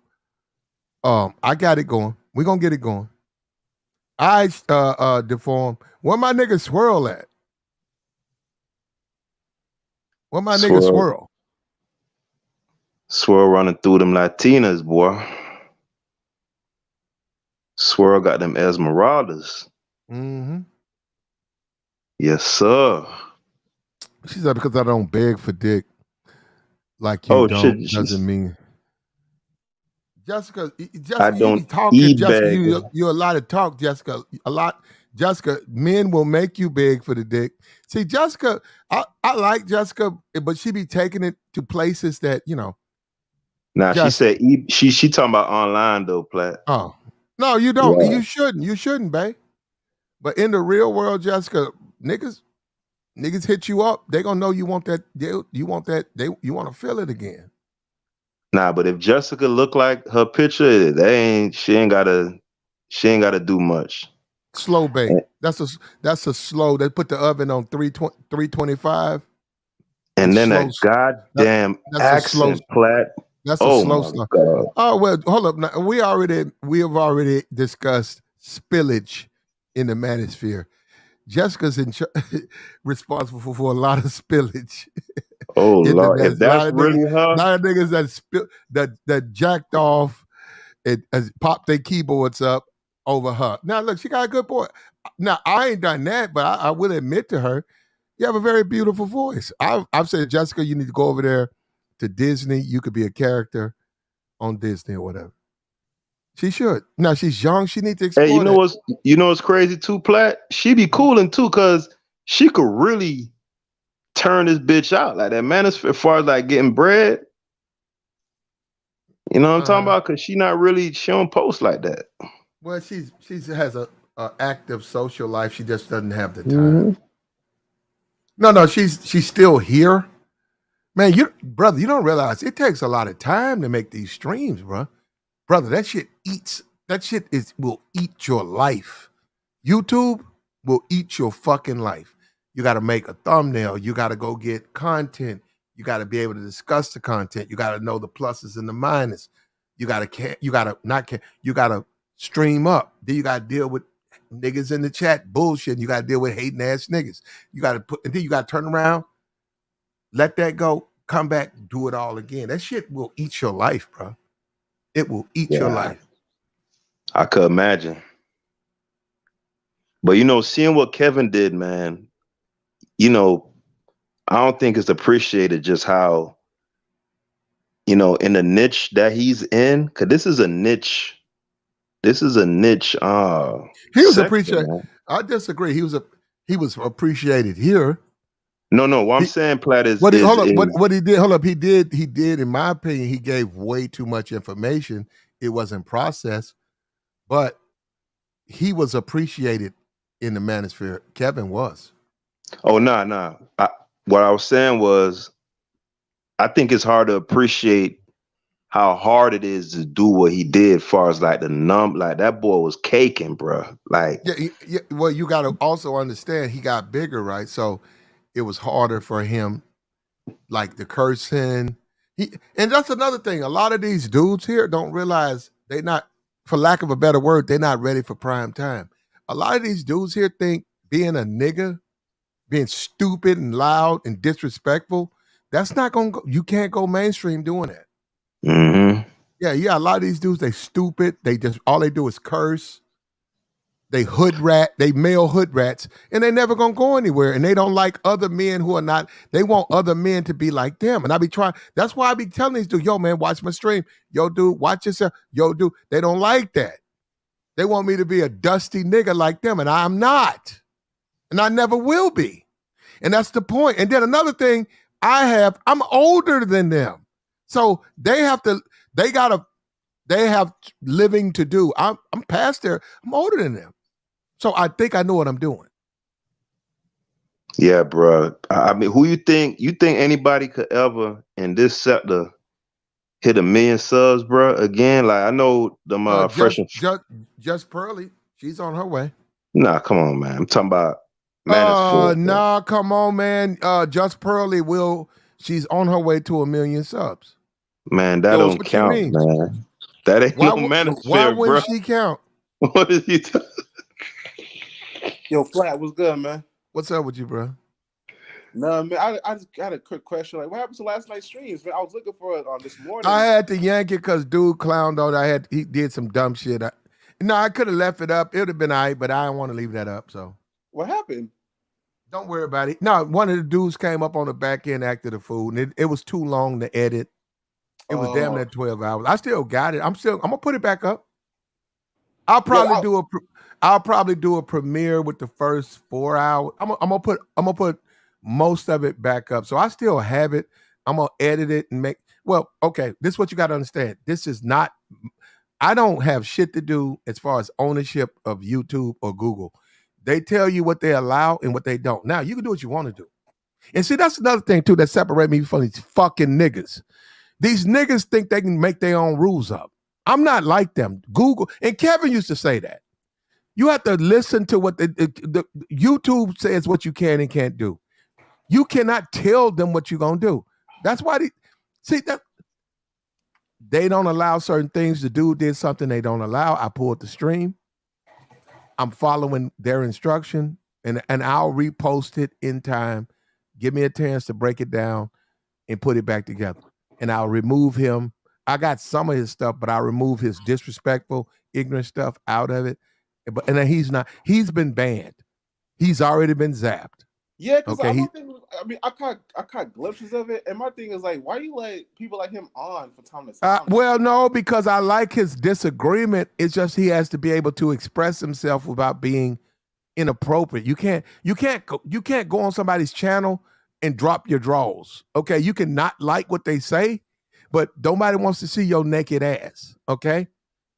I got it going. We're gonna get it going. I Deform. Where my nigga Swirl at? Where my nigga Swirl? Swirl running through them Latinas, boy. Swirl got them Esmeraldas. Mm-hmm. Yes, sir. She said because I don't beg for dick like you don't doesn't mean. Jessica, I you don't be talking, Jessica. beg. You're a lot of talk, Jessica. A lot, Jessica. Men will make you beg for the dick. See, Jessica, I like Jessica, but she be taking it to places that Nah, she said she talking about online though, Platt. Oh no, you don't. Yeah. You shouldn't. You shouldn't, babe. But in the real world, Jessica, niggas hit you up. They gonna know you want that. You want that. You want to feel it again. Nah, but if Jessica look like her picture, she ain't gotta do much. Slow bake. That's a slow. They put the oven on 325. And then that goddamn accent, Platt. That's a slow slow. God. Oh well, hold up. Now, we have already discussed spillage in the manosphere. Jessica's responsible for a lot of spillage. Oh Lord, if that's really her, a lot of niggas that jacked off and popped their keyboards up over her. Now look, she got a good voice. Now I ain't done that, but I will admit to her, you have a very beautiful voice. I've said, Jessica, you need to go over there to Disney. You could be a character on Disney or whatever. She should. Now she's young. She needs to explore. Hey, you know what's crazy too, Platt? She be cooling too, cause she could really turn this bitch out like that. Man, as far as like getting bread, you know what I'm talking about? Cause she don't post like that. Well, she has a active social life. She just doesn't have the time. Mm-hmm. No, she's still here. Man, brother, you don't realize it takes a lot of time to make these streams, bro. Brother, that shit will eat your life. YouTube will eat your fucking life. You got to make a thumbnail. You got to go get content. You got to be able to discuss the content. You got to know the pluses and the minuses. You got to stream up. Then you got to deal with niggas in the chat bullshit. You got to deal with hating ass niggas. And then you got to turn around, let that go, come back, do it all again. That shit will eat your life, bro. It will eat your life. I could imagine. But seeing what Kevin did, man, I don't think it's appreciated just how, in the niche that he's in, because this is a niche. He was appreciated. I disagree. He was appreciated here. No. What I'm saying, Platt, is what he did. Hold up. He did. In my opinion, he gave way too much information. It wasn't processed, but he was appreciated in the manosphere. Kevin was. Oh, nah. What I was saying was, I think it's hard to appreciate how hard it is to do what he did. As far as like like that boy was caking, bro. Like, yeah. Well, you got to also understand he got bigger, right? So it was harder for him, like the cursing. And that's another thing. A lot of these dudes here don't realize they not, for lack of a better word, they're not ready for prime time. A lot of these dudes here think being a nigga, being stupid and loud and disrespectful, that's not gonna go. You can't go mainstream doing that. mm-hmm. Yeah. A lot of these dudes, they stupid. They just all they do is curse. They male hood rats, and they never gonna go anywhere. And they don't like other men who are not. They want other men to be like them. And I be trying. That's why I be telling these dudes, yo, man, watch my stream. Yo, dude, watch yourself. Yo, dude, they don't like that. They want me to be a dusty nigga like them, and I'm not, and I never will be. And that's the point. And then another thing, I'm older than them, so they have living to do. I'm past there. I'm older than them. So I think I know what I'm doing. Yeah, bro. I mean, who you think anybody could ever in this sector hit 1 million subs, bro? Again, like I know them fresh and just Pearly. She's on her way. Nah, come on, man. I'm talking about Manosphere. Nah, come on, man. Just Pearly she's on her way to 1 million subs. Man, that don't count, man. That ain't no Manosphere, why bro. wouldn't she count? What is he talking? Yo, Flat, what's good, man? What's up with you, bro? No, man, I just got a quick question. Like, what happened to last night's streams, man? I was looking for it on this morning. I had to yank it because dude clowned on. He did some dumb shit. I could have left it up. It would have been all right, but I don't want to leave that up. So what happened? Don't worry about it. No, one of the dudes came up on the back end, acted a fool, and it was too long to edit. It was damn near 12 hours. I still got it. I'm gonna put it back up. I'll probably do a premiere with the first 4 hours. I'm gonna put most of it back up. So I still have it. I'm gonna edit it and okay. This is what you got to understand. This is not. I don't have shit to do as far as ownership of YouTube or Google. They tell you what they allow and what they don't. Now you can do what you want to do. And see, that's another thing too that separates me from these fucking niggas. These niggas think they can make their own rules up. I'm not like them. Google and Kevin used to say that. You have to listen to what the YouTube says what you can and can't do. You cannot tell them what you're gonna do. That's why they don't allow certain things. The dude did something they don't allow. I pulled the stream. I'm following their instruction, and I'll repost it in time. Give me a chance to break it down and put it back together. And I'll remove him. I got some of his stuff, but I'll remove his disrespectful, ignorant stuff out of it. And then he's been banned. He's already been zapped. Yeah, because I caught glimpses of it, and my thing is like, why you let people like him on for time to time? Well, no, because I like his disagreement. It's just he has to be able to express himself without being inappropriate. You can't go on somebody's channel and drop your draws. Okay, you can not like what they say, but nobody wants to see your naked ass. Okay,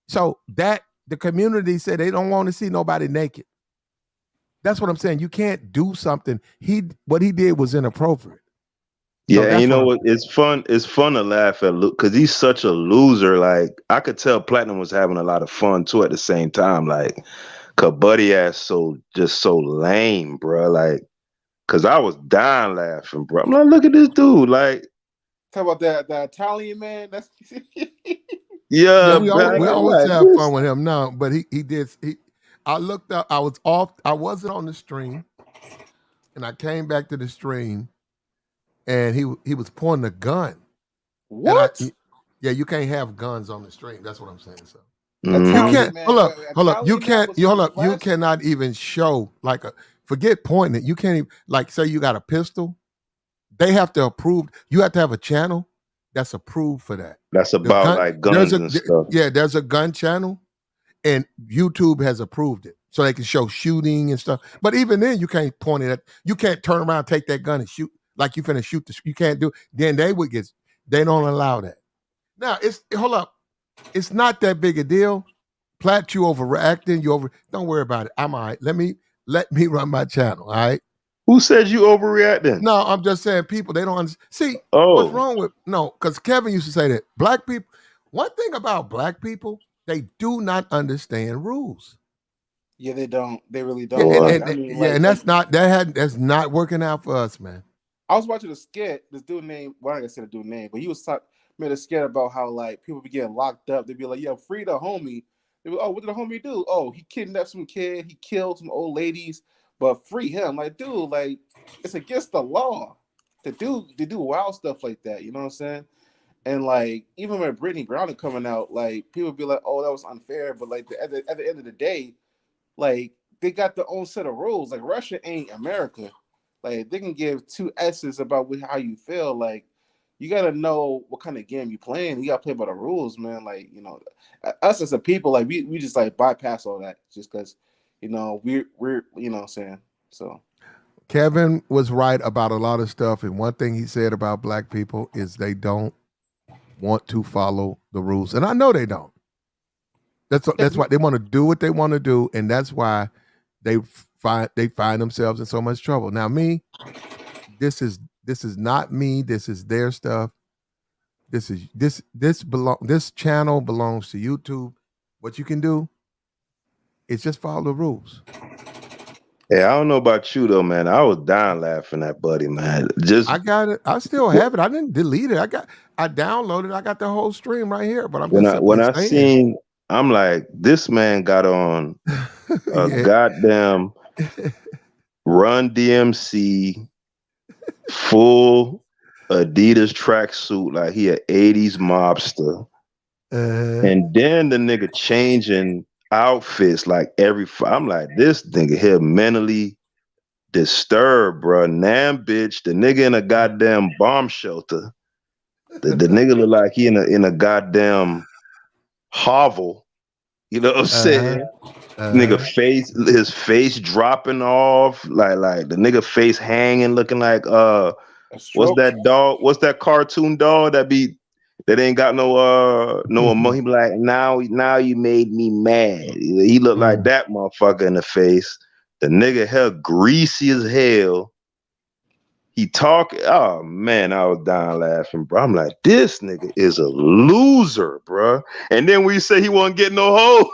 so that the community said they don't want to see nobody naked. That's what I'm saying. You can't do something. What he did was inappropriate. Yeah, so and you know what? It's fun to laugh at Luke because he's such a loser. Like I could tell Platinum was having a lot of fun too at the same time. Like, cause Buddy ass so lame, bro. Like, cause I was dying laughing, bro. I'm like, look at this dude. Like, talk about that Italian man. That's yeah. We always have fun with him. No, but he did. I looked up. I was off. I wasn't on the stream, and I came back to the stream, and he was pointing a gun. What? Yeah, you can't have guns on the stream. That's what I'm saying. So mm-hmm. you can't. Hold up. You can't. Hold up. You cannot even show forget pointing it. You can't even say you got a pistol. They have to approve. You have to have a channel that's approved for that. That's about guns and stuff. Yeah, there's a gun channel. And YouTube has approved it. So they can show shooting and stuff. But even then, you can't point it at, you can't turn around, take that gun and shoot like you finna shoot you can't do. Then they don't allow that. Now, hold up. It's not that big a deal. Platt, you overreacting, don't worry about it. I'm all right. let me run my channel. All right. Who said you overreacting? No, I'm just saying people, they don't understand. See, Oh. what's wrong with, no, because Kevin used to say that black people, one thing about black people, they do not understand rules. Yeah, they don't. They really don't. Yeah, Like, and, I mean, yeah, like, and that's not working out for us, man. I was watching a skit. This dude named, well, I ain't gonna say the dude name, but he was made a skit about how like people be getting locked up. They'd be like, "Yeah, free the homie." They be, "Oh, what did the homie do? Oh, he kidnapped some kid. He killed some old ladies, but free him." Like, dude, like it's against the law to do wild stuff like that. You know what I'm saying? And like even when Brittany Griner coming out, like people be like, "Oh, that was unfair," but like at the end of the day, like they got their own set of rules. Like Russia ain't America. Like they can give two S's about how you feel. Like you gotta know what kind of game you playing. You gotta play by the rules, man. Like, you know, us as a people, like we just like bypass all that just because, you know, we're you know what I'm saying. So Kevin was right about a lot of stuff, and one thing he said about black people is they don't want to follow the rules, and I know they don't. That's why they want to do what they want to do, and that's why they find themselves in so much trouble. Now, me, this is not me. This is their stuff. This channel belongs to YouTube. What you can do is just follow the rules. Yeah, I don't know about you though, man. I was dying laughing at Buddy, man. I got it. I still have it. I didn't delete it. I downloaded. I got the whole stream right here. But I'm when I seen, I'm like, this man got on a goddamn Run DMC full Adidas tracksuit, like he an 80s mobster. And then the nigga changing outfits like I'm like, this nigga here mentally disturbed, bro. Nam bitch, the nigga in a goddamn bomb shelter. The nigga look like he in a goddamn hovel. You know what I'm saying? Nigga his face dropping off, like the nigga face hanging, looking like what's that dog? What's that cartoon dog that ain't got no emotion? He be like, now you made me mad. He looked like that motherfucker in the face. The nigga hair greasy as hell. He talking. Oh man, I was dying laughing, bro. I'm like, this nigga is a loser, bro. And then we say he wasn't getting no hoes.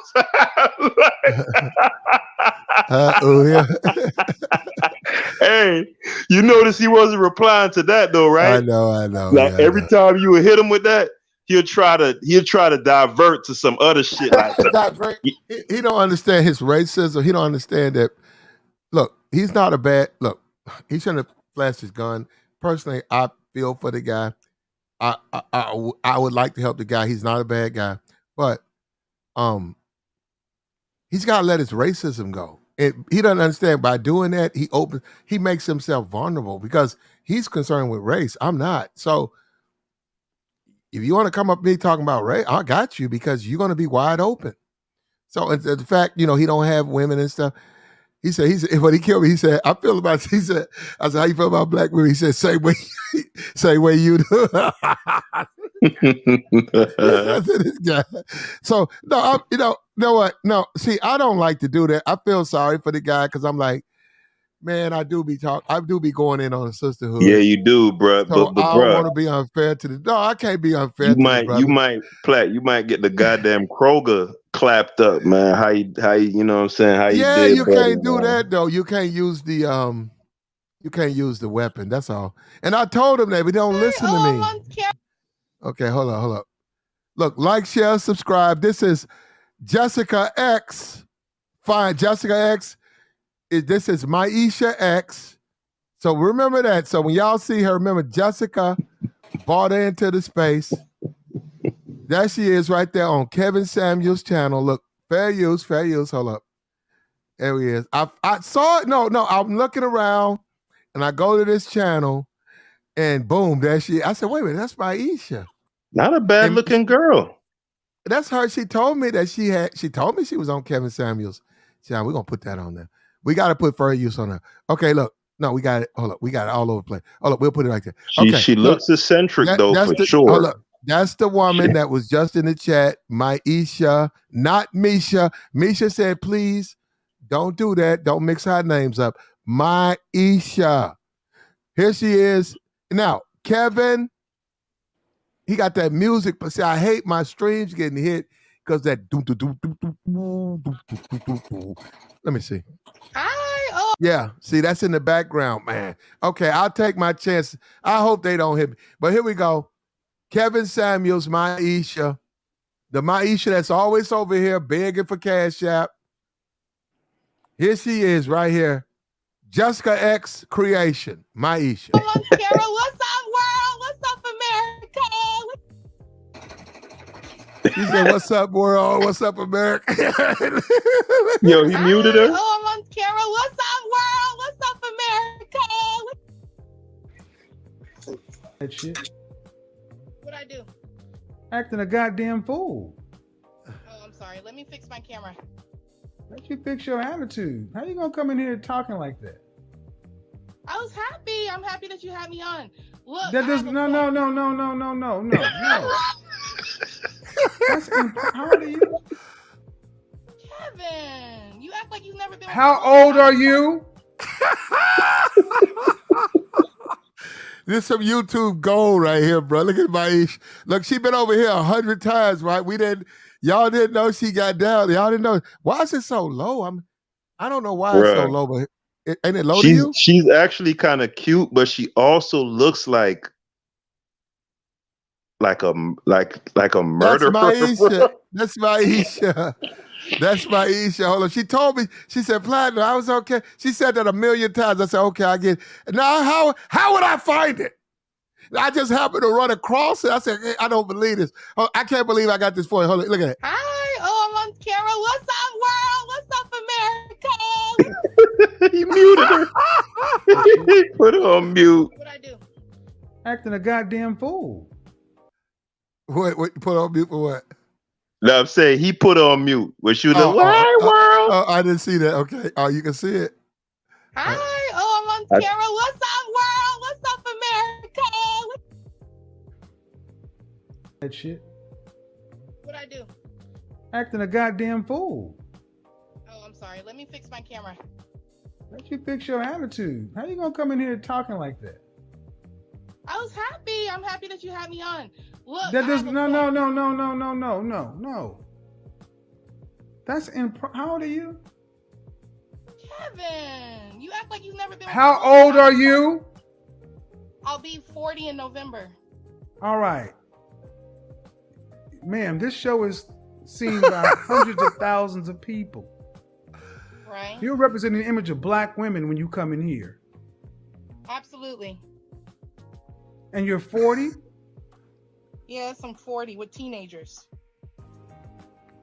Hey, you notice he wasn't replying to that though, right? I know. Like every time you would hit him with that, he'll try to divert to some other shit. Like he don't understand his racism. He don't understand that. Look, he's not a bad look. He shouldn't have flashed his gun. Personally, I feel for the guy. I would like to help the guy. He's not a bad guy, but he's got to let his racism go. And he doesn't understand by doing that, he makes himself vulnerable because he's concerned with race. I'm not. So if you want to come up to me talking about race, I got you because you're going to be wide open. So the fact, he don't have women and stuff. He said, when he killed me, he said, I feel about, he said, I said, how you feel about black women? He said, same way you do. This guy. So no, you know what? No, see, I don't like to do that. I feel sorry for the guy because I'm like, man, I do be going in on a sisterhood. Yeah, you do, bro. So but I don't want to be unfair to the. No, I can't be unfair. You might get the goddamn Kroger clapped up, man. How you you know what I'm saying? How you did, you can't do that though. You can't use the weapon. That's all. And I told him that, but don't listen to me. Okay, hold up. Look, like, share, subscribe. This is Jessica X. Fine, Jessica X. This is Maisha X. So remember that. So when y'all see her, remember Jessica bought her into the space. There she is right there on Kevin Samuel's channel. Look, fair use. Hold up. There he is. I saw it. No, I'm looking around and I go to this channel and boom, there she is. I said, wait a minute, that's Maisha. Not a bad looking girl. That's her. She told me that she told me she was on Kevin Samuel's channel. We're going to put that on there. We got to put fair use on there. Okay, look. No, we got it. Hold up. We got it all over the place. Hold up. We'll put it right there. Okay. She looks eccentric though, for sure. Hold up. That's the woman that was just in the chat. Maisha, not Misha. Misha said, please Don't do that. Don't mix our names up. Maisha. Here she is. Now, Kevin, he got that music, but see, I hate my streams getting hit because that do. Let me see. Hi. Oh. Yeah, see, that's in the background, man. Okay, I'll take my chance. I hope they don't hit me. But here we go. Kevin Samuels, Maisha. The Maisha that's always over here begging for Cash App. Here she is right here. Jessica X Creation, Maisha. Kara, what's up, world? What's up, America? She said, "What's up, world? What's up, America?" Yo, he muted her. Oh, I'm on Kara. What's up, world? What's up, America? That shit. What'd I do? Acting a goddamn fool. Oh, I'm sorry. Let me fix my camera. Let you fix your attitude. How you gonna come in here talking like that? I was happy. I'm happy that you had me on. Look, That does no. That's how old are you? Kevin, you act like you've never been. How old are you? This is some YouTube gold right here, bro. Look at Maisha. Look, she been over here 100 times, right? Y'all didn't know she got down. Y'all didn't know. Why is it so low? I don't know why it's so low, but ain't it low to you? She's actually kind of cute, but she also looks like a murderer. That's Maisha. That's Maisha. Hold on. She told me, she said, Platinum, I was okay. She said that 1,000,000 times. I said, okay, I get it. Now, how would I find it? I just happened to run across it. I said, hey, I don't believe this. Oh, I can't believe I got this for you. Hold on, look at it. Hi. Oh, I'm on Kara. What's up, world? What's up, America? He muted her. He put her on mute. What'd I do? Acting a goddamn fool. What put on mute for what? No, I'm saying he put her on mute. When she was like, "Why, world?" Oh, I didn't see that. Okay. Oh, you can see it. Hi. Oh, I'm on Kara. What's up, world? What's up, America? That shit. What'd I do? Acting a goddamn fool. Oh, I'm sorry. Let me fix my camera. Let you fix your attitude. How you gonna come in here talking like that? I was happy. I'm happy that you had me on. Look, That does no. That's how old are you? Kevin, you act like you've never been. How old are you? I'll be 40 in November. All right. Ma'am, this show is seen by hundreds of thousands of people. Right. You're representing the image of black women when you come in here. Absolutely. And you're 40? Yes, I'm 40 with teenagers.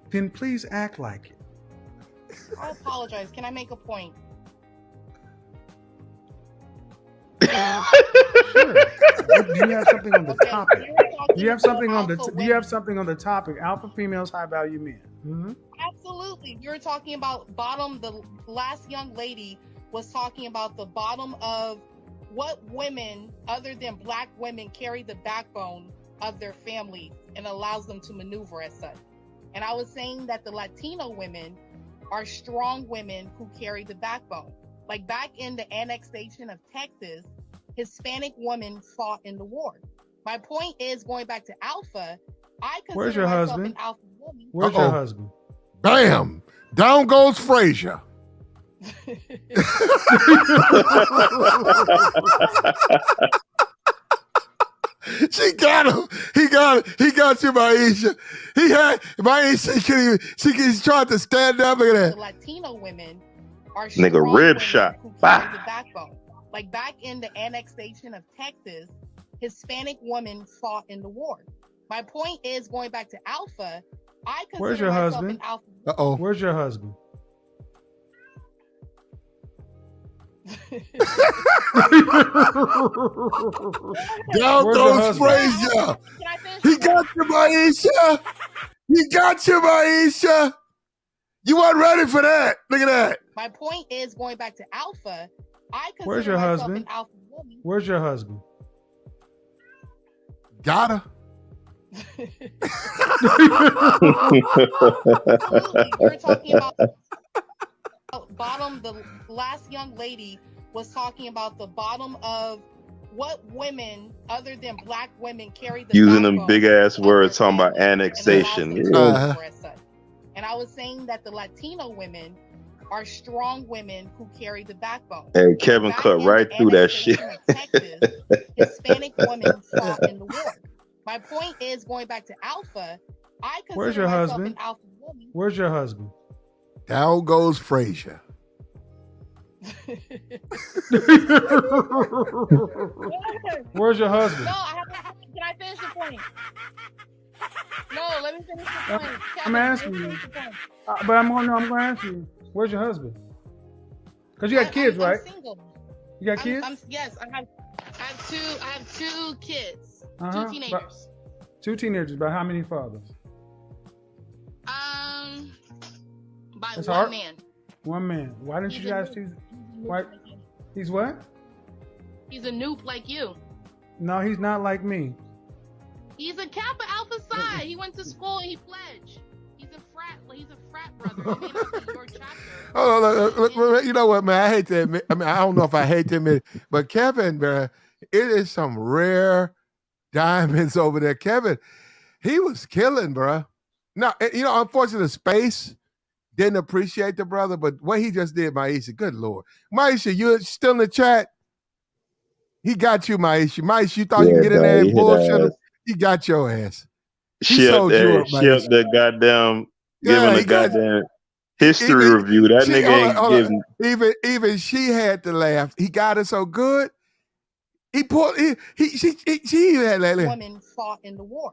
Then please act like it. I apologize. Can I make a point? Sure. Do you have something on the topic? Do you have something on the topic? Alpha females, high value men. Mm-hmm. Absolutely. You're talking about the last young lady was talking about the bottom of what women other than black women carry the backbone of their family and allows them to maneuver as such. And I was saying that the Latino women are strong women who carry the backbone. Like back in the annexation of Texas, Hispanic women fought in the war. My point is, going back to alpha, I consider Where's your myself husband? an alpha woman. Where's your husband? Bam! Down goes Frazier. She got him. He got you, Maisha. He had Maisha. She's trying to stand up. Look at that. The Latino women are Nigga strong rib women shot. who carry Bah. the backbone. Like back in the annexation of Texas, Hispanic women fought in the war. My point is, going back to alpha, I consider Where's your myself husband? an alpha. Uh-oh. Where's your husband? Down goes Frazier. He got you, Maisha. He got you, Maisha. You weren't ready for that. Look at that. My point is, going back to alpha, I consider Where's your myself husband? an alpha woman. Where's your husband? Got her. Absolutely. You're talking about bottom. The last young lady was talking about the bottom of what women other than Black women carry the Using them backbone big ass of their words talking about family and allows annexation. them to Yeah. move forward as such. And I was saying that the Latino women are strong women who carry the backbone. And Kevin Back cut in right the through that shit. annexation of Texas, Hispanic women fought in the war. My point is, going back to alpha, I Where's consider your myself husband? an alpha woman. Where's your husband? Down goes Frazier. Where's your husband? No, can I finish the point? No, let me finish the point. I'm Kevin, asking let me you. finish the point. But I'm going to ask you. Where's your husband? Because you got kids, right? I'm single. You got kids? Yes, I have two kids. Uh-huh. Two teenagers. Two teenagers. By how many fathers? By That's one hard. man. One man. Why didn't you guys choose? Why? He's what? He's a noob like you. No, he's not like me. He's a Kappa Alpha Psi. He went to school and he pledged. He's a frat brother. He may not be your chapter. Oh, look, you know what, man? I hate to admit. I mean, I don't know if I hate to admit, but Kevin, bro, it is some rare diamonds over there. Kevin, he was killing, bro. Now, you know, unfortunately, Space didn't appreciate the brother, but what he just did, Maisha, good Lord. Maisha, you still in the chat? He got you, Maisha. Maisha, you thought you could get in there and bullshit him? He got your ass. He sold you up, She up Maisha. the goddamn, Yeah, giving he a got goddamn history review. That nigga ain't giving. Even she had to laugh. He got it so good. She even had that. Women fought in the war.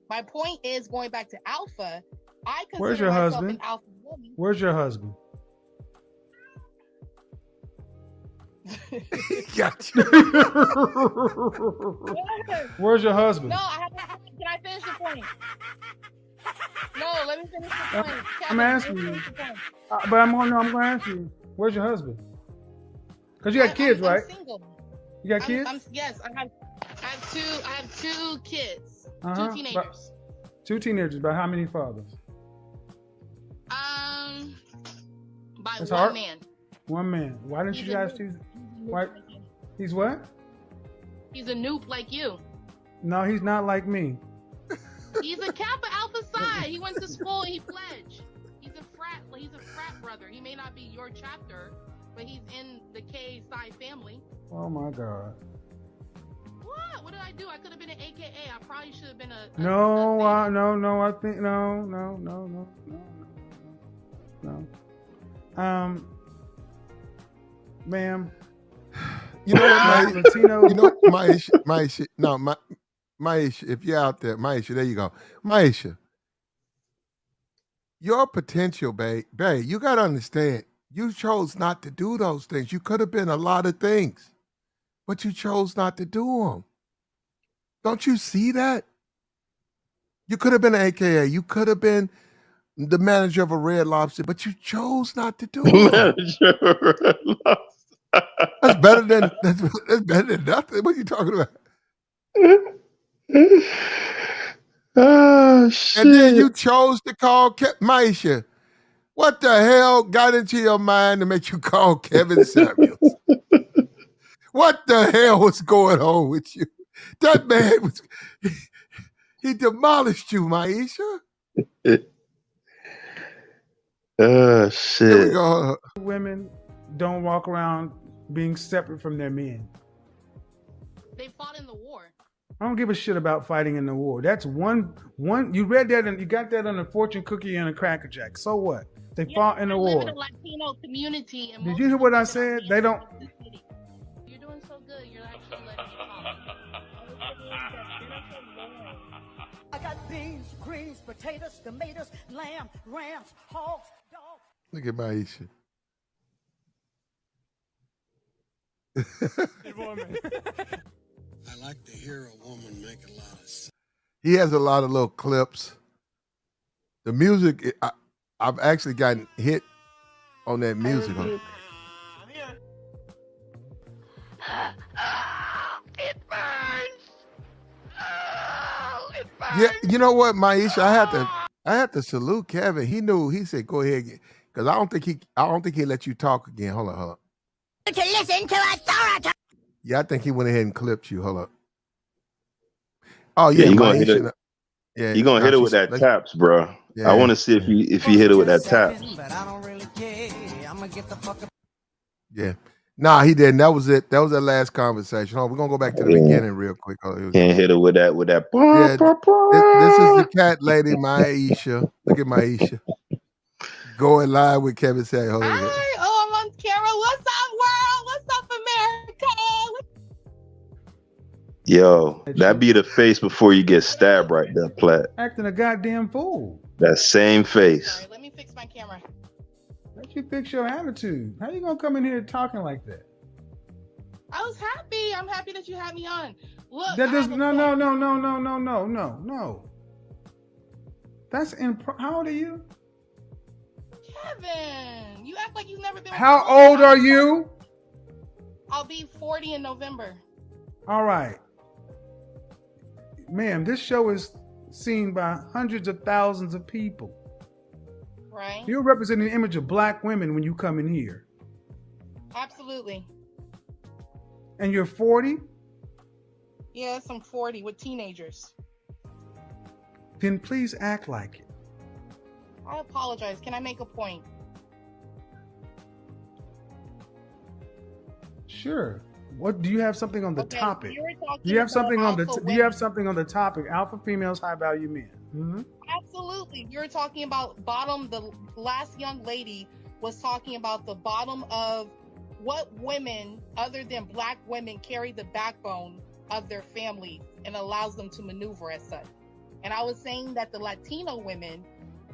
My point is, going back to alpha, I Where's consider your myself husband? an alpha woman. Where's your husband? Got you. Where's your husband? No, can I finish the point? No, let me finish the point. I'm asking you. But I'm going to ask you. Where's your husband? Because you got kids, right? I'm single. You got kids? Yes, I have two kids. Uh-huh. Two teenagers. Two teenagers. By how many fathers? By That's one hard. man. One man. Why didn't you guys choose? Why? He's what? He's a noob like you. No, he's not like me. He's a Kappa Alpha Psi. He went to school and he pledged. He's a frat brother. He may not be your chapter, but he's in the K Psi family. Oh my God. What? What did I do? I could have been an AKA. I probably should have been a No. I think no. Ma'am. You know what, Latino. You know, Maisha. No, Maisha, if you're out there, Maisha, there you go. Maisha, your potential, babe, you got to understand, you chose not to do those things. You could have been a lot of things, but you chose not to do them. Don't you see that? You could have been an AKA. You could have been the manager of a Red Lobster, but you chose not to do them. Manager of a Red Lobster. That's better than nothing. What are you talking about? Oh shit! And then you chose to call Maisha. What the hell got into your mind to make you call Kevin Samuels? What the hell was going on with you? That man he demolished you, Maisha. Oh shit! Here we go. Women don't walk around being separate from their men. They fought in the war. I don't give a shit about fighting in the war. That's one. You read that and you got that on a fortune cookie and a Cracker Jack. So what? They fought in the war. I live in a Latino community. And Did you hear what I said? They don't. You're doing so good. You're actually letting me talk. I got beans, greens, potatoes, tomatoes, lamb, rams, hogs, dogs. Look at Maisha. I like to hear a woman make a lot of sense. He has a lot of little clips. The music, I've actually gotten hit on that music. It burns. Oh, it burns. Yeah, you know what, Maisha? I have to salute Kevin. He knew. He said, "Go ahead, Because I don't think he let you talk again. Hold on. To listen to authority. Yeah, I think he went ahead and clipped you. Hold up. Oh Yeah, yeah, you gonna hit it. Maisha. Yeah, You gonna hit it with that taps, bro. I want to see if you hit it with that taps. Yeah. Nah, he didn't. That was it. That was that last conversation. We're gonna go back to the beginning real quick. Can't hit it with that. Yeah, this is the cat lady, Maisha. Look at Maisha. Going live with Kevin Say. Hold on. Hi, I'm on camera. What's up, world? What's up, America? Yo, that be the face before you get stabbed right there, Platt. Acting a goddamn fool. That same face. Sorry, let me fix my camera. Let you fix your attitude. How you gonna come in here talking like that? I was happy. I'm happy that you had me on. Look, That does no. That's how old are you? Kevin, you act like you've never been. How old are you? I'll be 40 in November. All right. Ma'am, this show is seen by hundreds of thousands of people. Right. You're representing the image of black women when you come in here. Absolutely. And you're 40? Yes, I'm 40 with teenagers. Then please act like it. I apologize. Can I make a point? Sure. What do you have something on the topic? Do you have something on the do you have something on the topic? Alpha females, high value men. Mm-hmm. Absolutely. You're talking about bottom. The last young lady was talking about the bottom of what women other than black women carry the backbone of their family and allows them to maneuver as such. And I was saying that the Latino women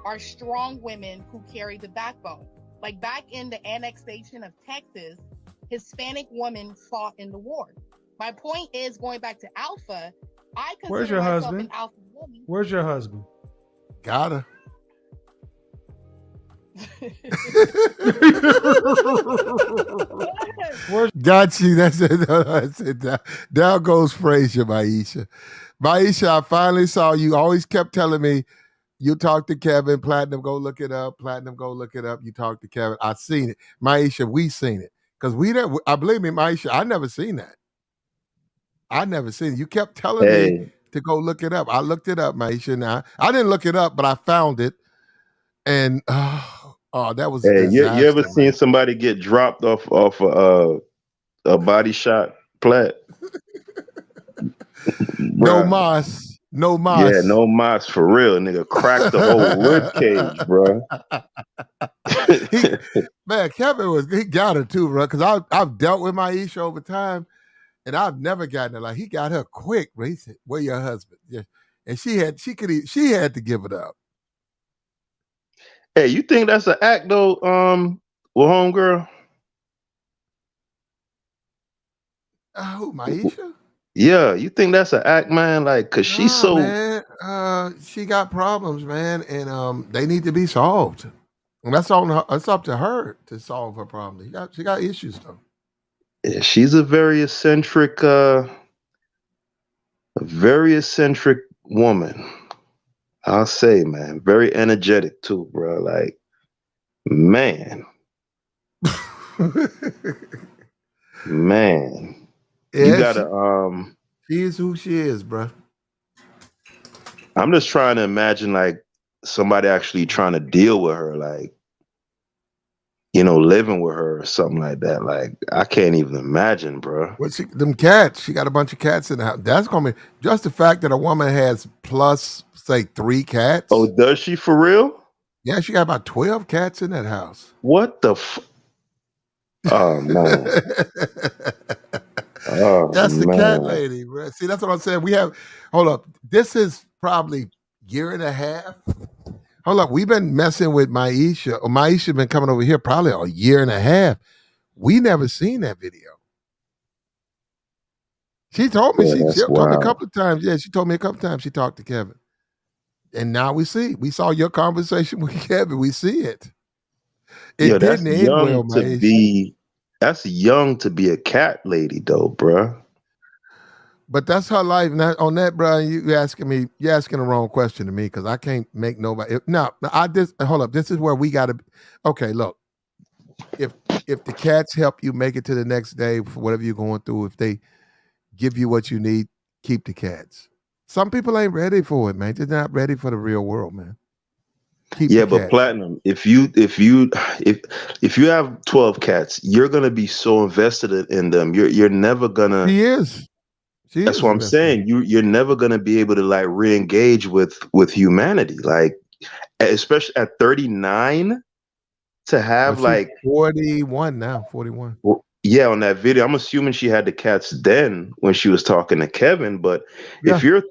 are strong women who carry the backbone. Like back in the annexation of Texas, Hispanic women fought in the war. My point is, going back to alpha, I consider Where's your myself husband? an alpha woman. Where's your husband? Got her. Got you. That's it. Down goes Frazier, Maisha. Maisha, I finally saw you. Always kept telling me you talked to Kevin. Platinum, go look it up. Platinum, go look it up. You talked to Kevin. I seen it. Maisha, we seen it. Because I believe me, Maisha, I never seen that. I never seen it. You kept telling me to go look it up. I looked it up, Maisha. Now I didn't look it up, but I found it. And that was a disaster. You ever seen somebody get dropped off a body shot, Platt? No moss. No moss. Yeah, no moss for real, nigga. Cracked the whole rib cage, bro. Man, Kevin he got her too, bro. Because I've dealt with Maisha over time, and I've never gotten her. Like he got her quick, bro. He said, "Where your husband?" Yeah, and she had to give it up. Hey, you think that's an act though? With homegirl. Who, Maisha? Yeah, you think that's an act, man? Like, cause she's so. Man, she got problems, man, and they need to be solved. And that's on her. It's up to her to solve her problems. She got issues though. Yeah, she's a very eccentric woman. I'll say, man, very energetic too, bro. Like, man, man, yeah, you gotta She is who she is, bro. I'm just trying to imagine like somebody actually trying to deal with her, like, you know, living with her or something like that. Like, I can't even imagine, bro. Them cats, she got a bunch of cats in the house. That's gonna be just the fact that a woman has plus, say, 3 cats. Oh, does she for real? Yeah, she got about 12 cats in that house. What the Oh man. That's the cat lady, bro. See, that's what I'm saying. Hold up. This is probably year and a half. Hold up. We've been messing with Maisha. Maisha been coming over here probably a year and a half. We never seen that video. She told me she told me a couple of times. Yeah, she told me a couple of times she talked to Kevin. And now we saw your conversation with Kevin. We see it. It didn't end well, Maisha. That's young to be a cat lady though, bruh. But that's her life. Now, on that, bro, you asking the wrong question to me because I can't make nobody. No, I just hold up. This is where we got to. Okay, look. If the cats help you make it to the next day for whatever you're going through, if they give you what you need, keep the cats. Some people ain't ready for it, man. They're not ready for the real world, man. Keep Yeah, the but cats. platinum, if you have 12 cats, you're gonna be so invested in them. You're never gonna. She is. She That's is what I'm invested. saying. You're never gonna be able to like re-engage with humanity. Like especially at 39 to Well, have she's like 41 now. 41. yeah, on that video. I'm assuming she had the cats then when she was talking to Kevin. But Yeah. if you're a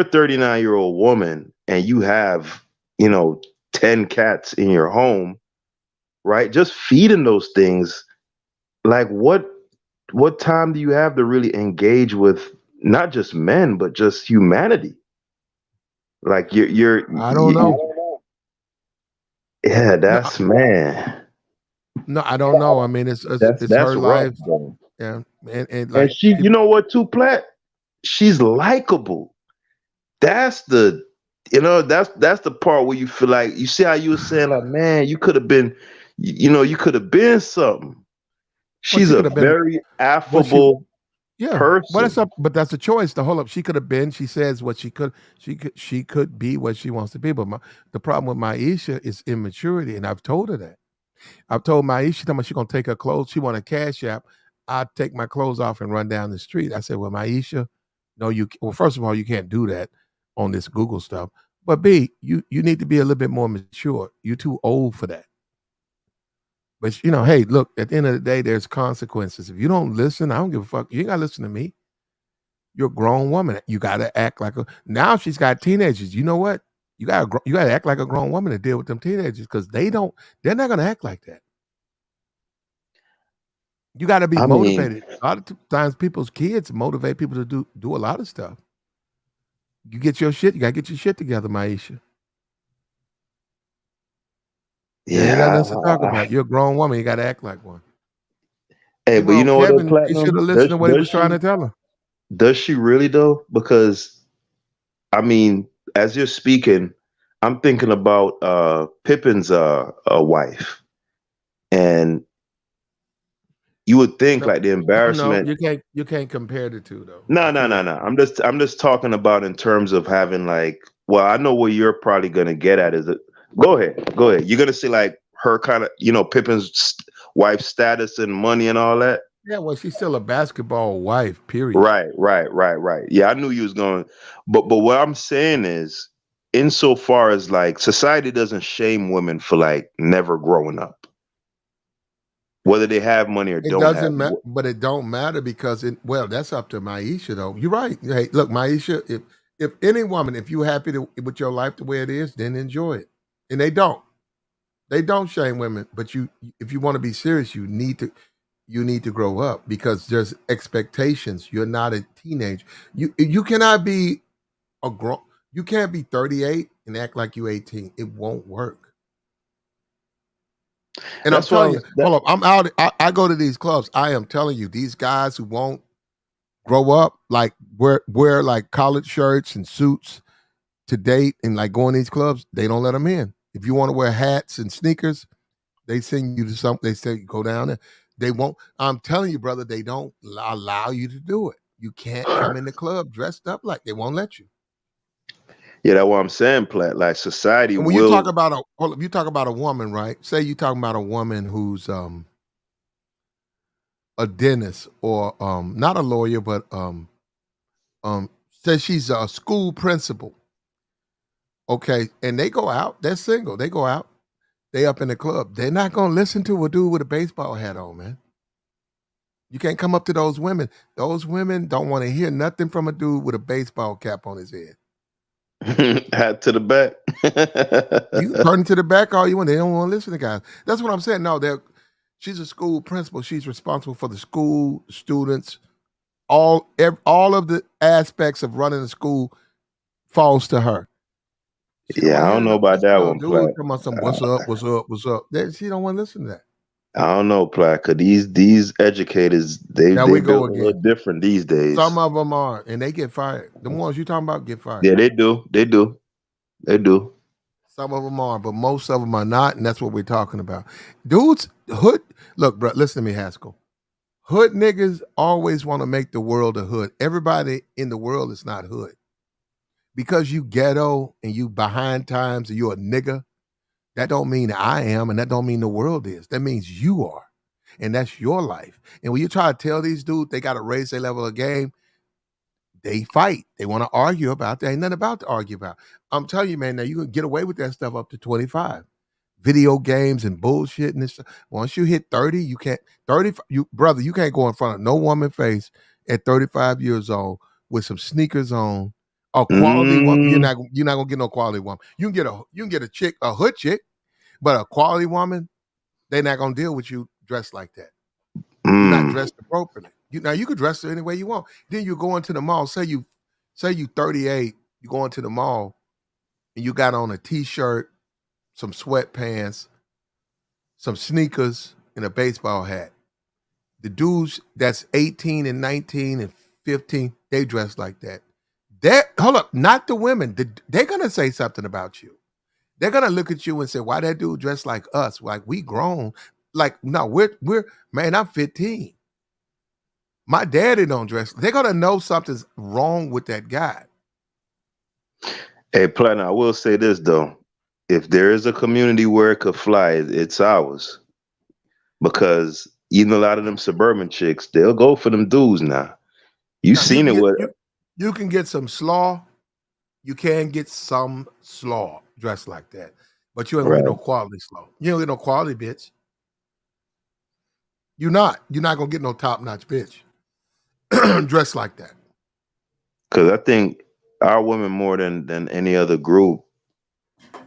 39-year-old woman and you have, 10 cats in your home, right? Just feeding those things, like what time do you have to really engage with not just men, but just humanity? Like I don't know. yeah, No, that's man. no, I don't know. I mean, it's That's her rough, life. bro. Yeah, and And like she, you people. know what, too, Plat? She's likable. That's the that's the part where you feel like you see how you were saying like, man, you could have been, you could have been something. Well, She's she a could have been. very What she? affable Yeah. But person. that's a choice. The hold up. She could have been. She says what she could. She could be what she wants to be. But the problem with Maisha is immaturity, and I've told her that. I've told Maisha, she's gonna take her clothes. She want a cash app. I take my clothes off and run down the street. I said, well, Maisha, no, well, first of all, you can't do that on this Google stuff. But B, you need to be a little bit more mature. You're too old for that. But hey, look, at the end of the day, there's consequences. If you don't listen, I don't give a fuck. You ain't gotta listen to me. You're a grown woman. You gotta act like a now she's got teenagers. You know what? You gotta act like a grown woman to deal with them teenagers because they're not gonna act like that. You got to be I mean, motivated. A lot of times, people's kids motivate people to do a lot of stuff. You get your shit. You got to get your shit together, Maisha. There ain't nothing yeah. else to talk about. You're a grown woman. You got to act like one. Hey, but you Meanwhile, know what though, Kevin, he should Platinum? have listened Does to what he was trying to tell her. does she really though? Because I mean, as you're speaking, I'm thinking about Pippin's wife, and you would think No, like the no, embarrassment. you can't compare the two though. No, The no, two no, is no. I'm just talking about in terms of having like. Well, I know where you're probably gonna get at is it. Go ahead, go ahead. You're gonna see like her kind of Pippin's wife's status and money and all that. yeah. Well, she's still a basketball wife. Period. Right, right, right, right. Yeah, I knew you was going, but what I'm saying is, insofar as like society doesn't shame women for like never growing up, whether they have money or It don't have. doesn't matter, but it don't matter because well, that's up to Maisha though. You're right. Hey, look, Maisha, if any woman, if you're happy with your life the way it is, then enjoy it. And they don't. They don't shame women, but if you want to be serious, you need to grow up because there's expectations. You're not a teenager. You cannot be a grown. You can't be 38 and act like you're 18. It won't work. And I'm That's why telling you, hold up. I'm out. I go to these clubs. I am telling you, these guys who won't grow up, like wear like collared shirts and suits to date and like go in these clubs, they don't let them in. If you want to wear hats and sneakers, they send you to some. They say go down there. They won't. I'm telling you, brother, they don't allow you to do it. You can't come in the club dressed up like they won't let you. Yeah, that's what I'm saying, Plat. Like society And when you talk will. about you talk about a woman, right? Say you talking about a woman who's a dentist or not a lawyer, but say she's a school principal. Okay, and they go out. They're single. They go out. They up in the club. They're not gonna listen to a dude with a baseball hat on, man. You can't come up to those women. Those women don't want to hear nothing from a dude with a baseball cap on his head. Hat to the back. You can turn to the back all you want. They don't want to listen to guys. That's what I'm saying. No, she's a school principal. She's responsible for the school, students, all of the aspects of running the school falls to her. She don't Yeah, want I to don't hear know no about that one, dude Plat. come on some what's up, what's up, what's up. She don't want to listen to that. I don't know, Platt, 'cause these educators they There they we go built a little again. different these days. Some of them are, and they get fired. The ones you talking about get fired. Yeah, they do. They do. They do. Some of them are, but most of them are not, and that's what we're talking about. Dudes, hood. Look, bro, listen to me, Haskell. Hood niggas always want to make the world a hood. Everybody in the world is not hood. Because you ghetto and you behind times and you're a nigga, that don't mean I am, and that don't mean the world is. That means you are. And that's your life. And when you try to tell these dudes they got to raise their level of game, they fight. They want to argue about that. Ain't nothing about to argue about. I'm telling you, man, now you can get away with that stuff up to 25. Video games and bullshit and this stuff. Once you hit 30, you can't 30 you brother, you can't go in front of no woman face at 35 years old with some sneakers on. A quality woman, you're not gonna get no quality woman. You can get a chick, a hood chick, but a quality woman, they're not gonna deal with you dressed like that. You're not dressed appropriately. Now you could dress any way you want. Then you go into the mall. Say you 38. You go into the mall and you got on a t-shirt, some sweatpants, some sneakers, and a baseball hat. The dudes that's 18 and 19 and 15, they dress like that. Hold up, not the women. They're gonna say something about you. They're gonna look at you and say, "Why that dude dressed like us? Like we grown? Like no, we're man. I'm 15. My daddy don't dress." They're gonna know something's wrong with that guy. Hey, Platinum, I will say this though. If there is a community where it could fly, it's ours. Because even a lot of them suburban chicks, they'll go for them dudes now. You Now seen it with you can get some slaw. You can get some slaw dressed like that, but you ain't gonna right. get no quality slaw. You don't get no quality bitch. You're not gonna get no top notch bitch dressed like that. Because I think our women more than any other group,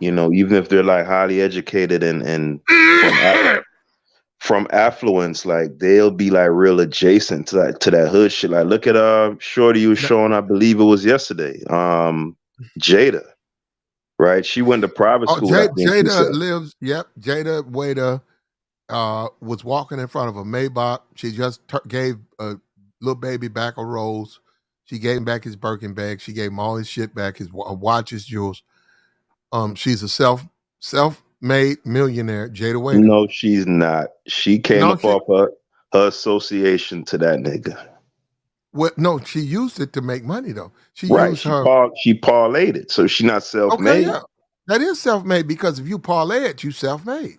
even if they're like highly educated and from affluence, like they'll be like real adjacent to that hood shit. Like look at Shorty you was showing, I believe it was yesterday. Jada, right? She went to private school, I think she Jada said. lives. Yep, Jada Waiter was walking in front of a Maybach. She just gave a little baby back a rose. She gave him back his Birkin bag. She gave him all his shit back, his watch, his jewels. She's a self-made millionaire, Jada Waiter. No, she's not. She came No, up off her association to that nigga. No, she used it to make money though. She Right. used She her. parlayed it. So she's not Okay, self-made. yeah, that is self-made because if you parlay it, you self-made.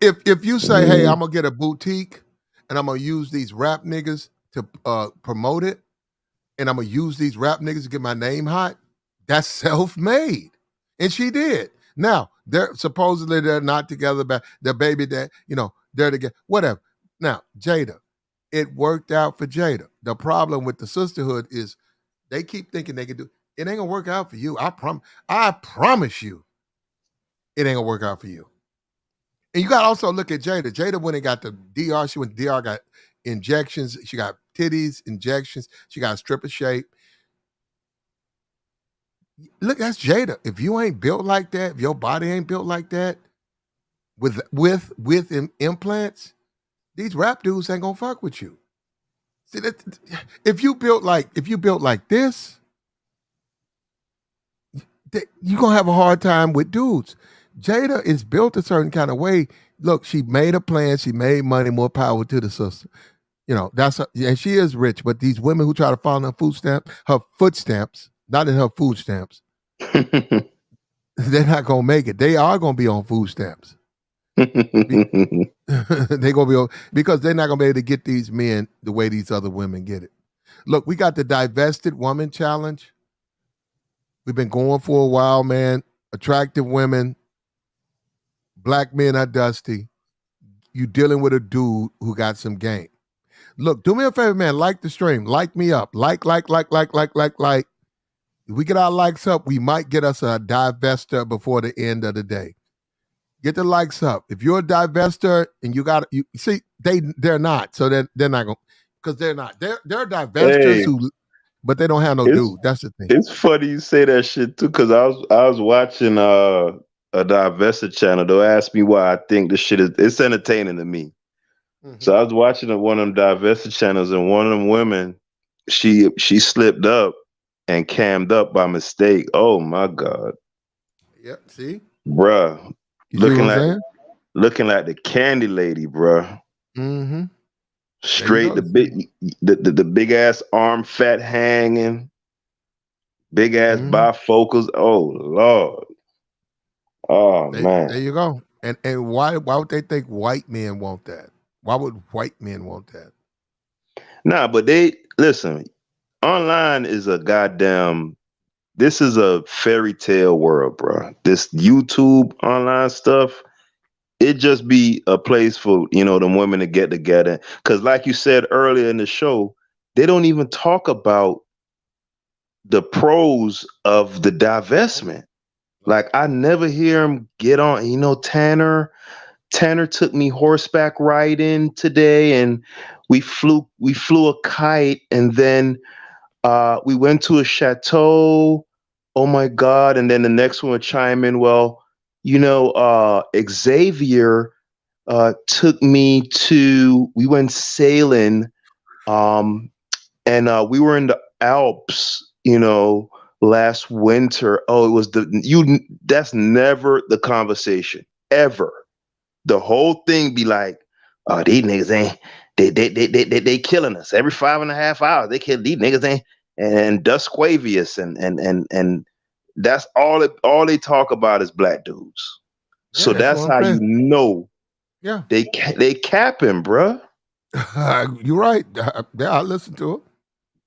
If you say, "Hey, I'm gonna get a boutique and I'm gonna use these rap niggas to promote it, and I'm gonna use these rap niggas to get my name hot," that's self-made, and she did. Now they're supposedly they're not together, but their baby that they're together. Whatever. Now Jada, it worked out for Jada. The problem with the sisterhood is they keep thinking they can do. It ain't gonna work out for you. I promise you, it ain't gonna work out for you. And you got to also look at Jada. Jada went and got the DR. She went to DR, got injections. She got titties, injections. She got a strip of shape. Look, that's Jada. If you ain't built like that, if your body ain't built like that, with implants, these rap dudes ain't gonna fuck with you. See that if you built like this, you're gonna have a hard time with dudes. Jada is built a certain kind of way. Look, she made a plan. She made money. More power to the sister. And she is rich. But these women who try to follow her footsteps, not in her food stamps, they're not gonna make it. They are gonna be on food stamps. They're gonna be on, because they're not gonna be able to get these men the way these other women get it. Look, we got the Divested Woman Challenge. We've been going for a while, man. Attractive women. Black men are dusty. You dealing with a dude who got some game. Look, do me a favor, man. Like the stream. Like me up. Like. If we get our likes up, we might get us a divester before the end of the day. Get the likes up. If you're a divester and you see, they're not. So they're not going, because they're not. They're divestors but they don't have no dude. That's the thing. It's funny you say that shit too, because I was watching a divested channel, they'll ask me why I think this shit it's entertaining to me. So I was watching one of them divested channels, and one of them women, she slipped up and cammed up by mistake. Oh my God. Yep. See, bruh, you see what I'm saying? looking like the candy lady, bruh. Mm-hmm. Straight the big ass arm fat hanging, big ass bifocals. Oh Lord. Oh man. There you go. And why would they think white men want that? Why would white men want that? Nah, but they listen. Online is a goddamn. This is a fairy tale world, bro. This YouTube online stuff, it just be a place for them women to get together. Because, like you said earlier in the show, they don't even talk about the pros of the divestment. Like I never hear him get on. Tanner took me horseback riding today, and we flew a kite, and then we went to a chateau. Oh my God. And then the next one would chime in, well, Xavier we went sailing, and we were in the Alps, last winter. Oh, it was that's never the conversation, ever. The whole thing be like, oh, these niggas ain't, they killing us every 5.5 hours. They kill these niggas ain't, and Dusquavius and that's all they talk about is black dudes. Yeah, So that's how you know they capping, bruh. You're right. I listen to it.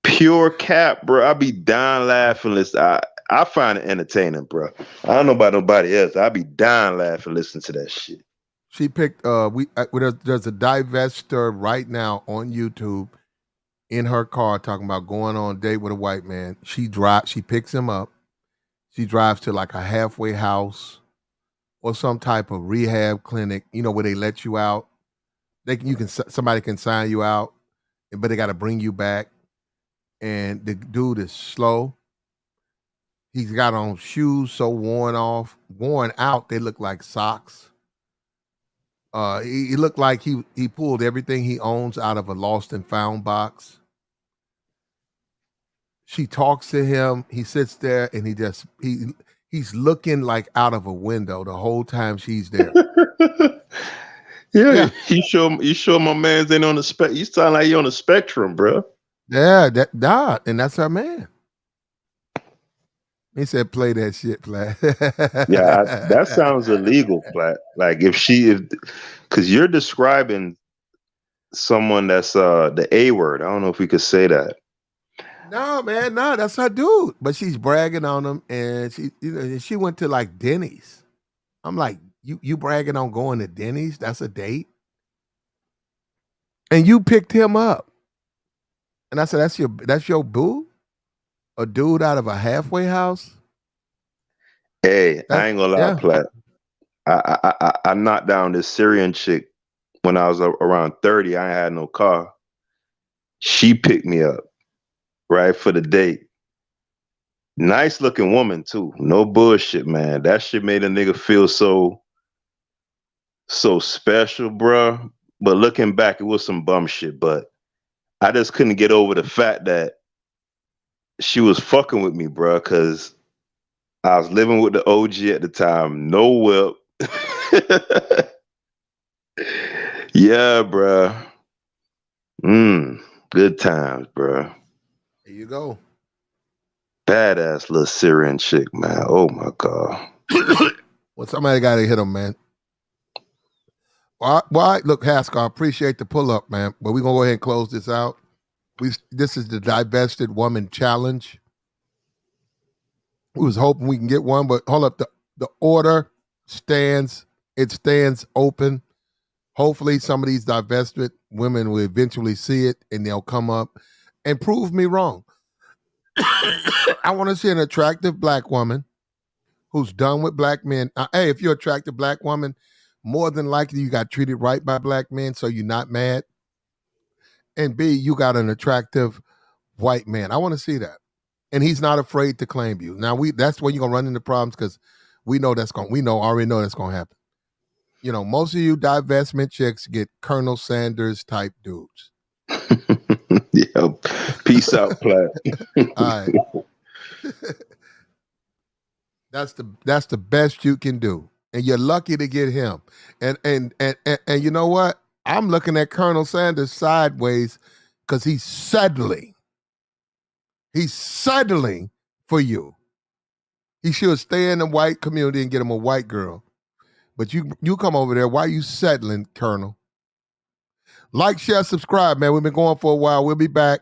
Pure cap, bro. I be dying laughing. Listen, I find it entertaining, bro. I don't know about nobody else. I be dying laughing listening to that shit. She picked. There's a divester right now on YouTube in her car talking about going on a date with a white man. She picks him up. She drives to like a halfway house or some type of rehab clinic. Where they let you out. Somebody can sign you out, but they got to bring you back. And the dude is slow. He's got on shoes so worn out, they look like socks. He looked like he pulled everything he owns out of a lost and found box. She talks to him. He sits there and he's looking like out of a window the whole time she's there. Yeah. You sure my man's ain't on the spec. You sound like you on the spectrum, bro. Yeah, and that's her man. He said, "Play that shit, Platt." Yeah, that sounds illegal, Platt. Like because you're describing someone that's the A word. I don't know if we could say that. No, man, no, that's her dude. But she's bragging on him, and she went to like Denny's. I'm like, you bragging on going to Denny's? That's a date, and you picked him up. And I said, that's your boo, a dude out of a halfway house. Hey, I ain't gonna lie, Platt. I knocked down this Syrian chick when I was around 30. I ain't had no car. She picked me up, right, for the date. Nice looking woman too. No bullshit, man. That shit made a nigga feel so special, bruh. But looking back, it was some bum shit. But I just couldn't get over the fact that she was fucking with me, bruh, because I was living with the OG at the time. No whip. Yeah, bruh. Good times, bruh. There you go. Badass little Syrian chick, man. Oh my God. Well, somebody got to hit him, man. Well, look, Haskell, I appreciate the pull up, man. But we're going to go ahead and close this out. This is the Divested Woman Challenge. We was hoping we can get one, but hold up. The order stands open. Hopefully some of these divested women will eventually see it and they'll come up and prove me wrong. I want to see an attractive black woman who's done with black men. Hey, if you're an attractive black woman, more than likely you got treated right by black men, so you're not mad. And B, you got an attractive white man. I want to see that. And he's not afraid to claim you. Now that's where you're gonna run into problems because We already know that's gonna happen. You know, most of you divestment chicks get Colonel Sanders type dudes. Yeah. Peace out, Platt. All right. That's the best you can do. And you're lucky to get him. And you know what? I'm looking at Colonel Sanders sideways because he's settling. He's settling for you. He should stay in the white community and get him a white girl. But you come over there. Why are you settling, Colonel? Like, share, subscribe, man. We've been going for a while. We'll be back.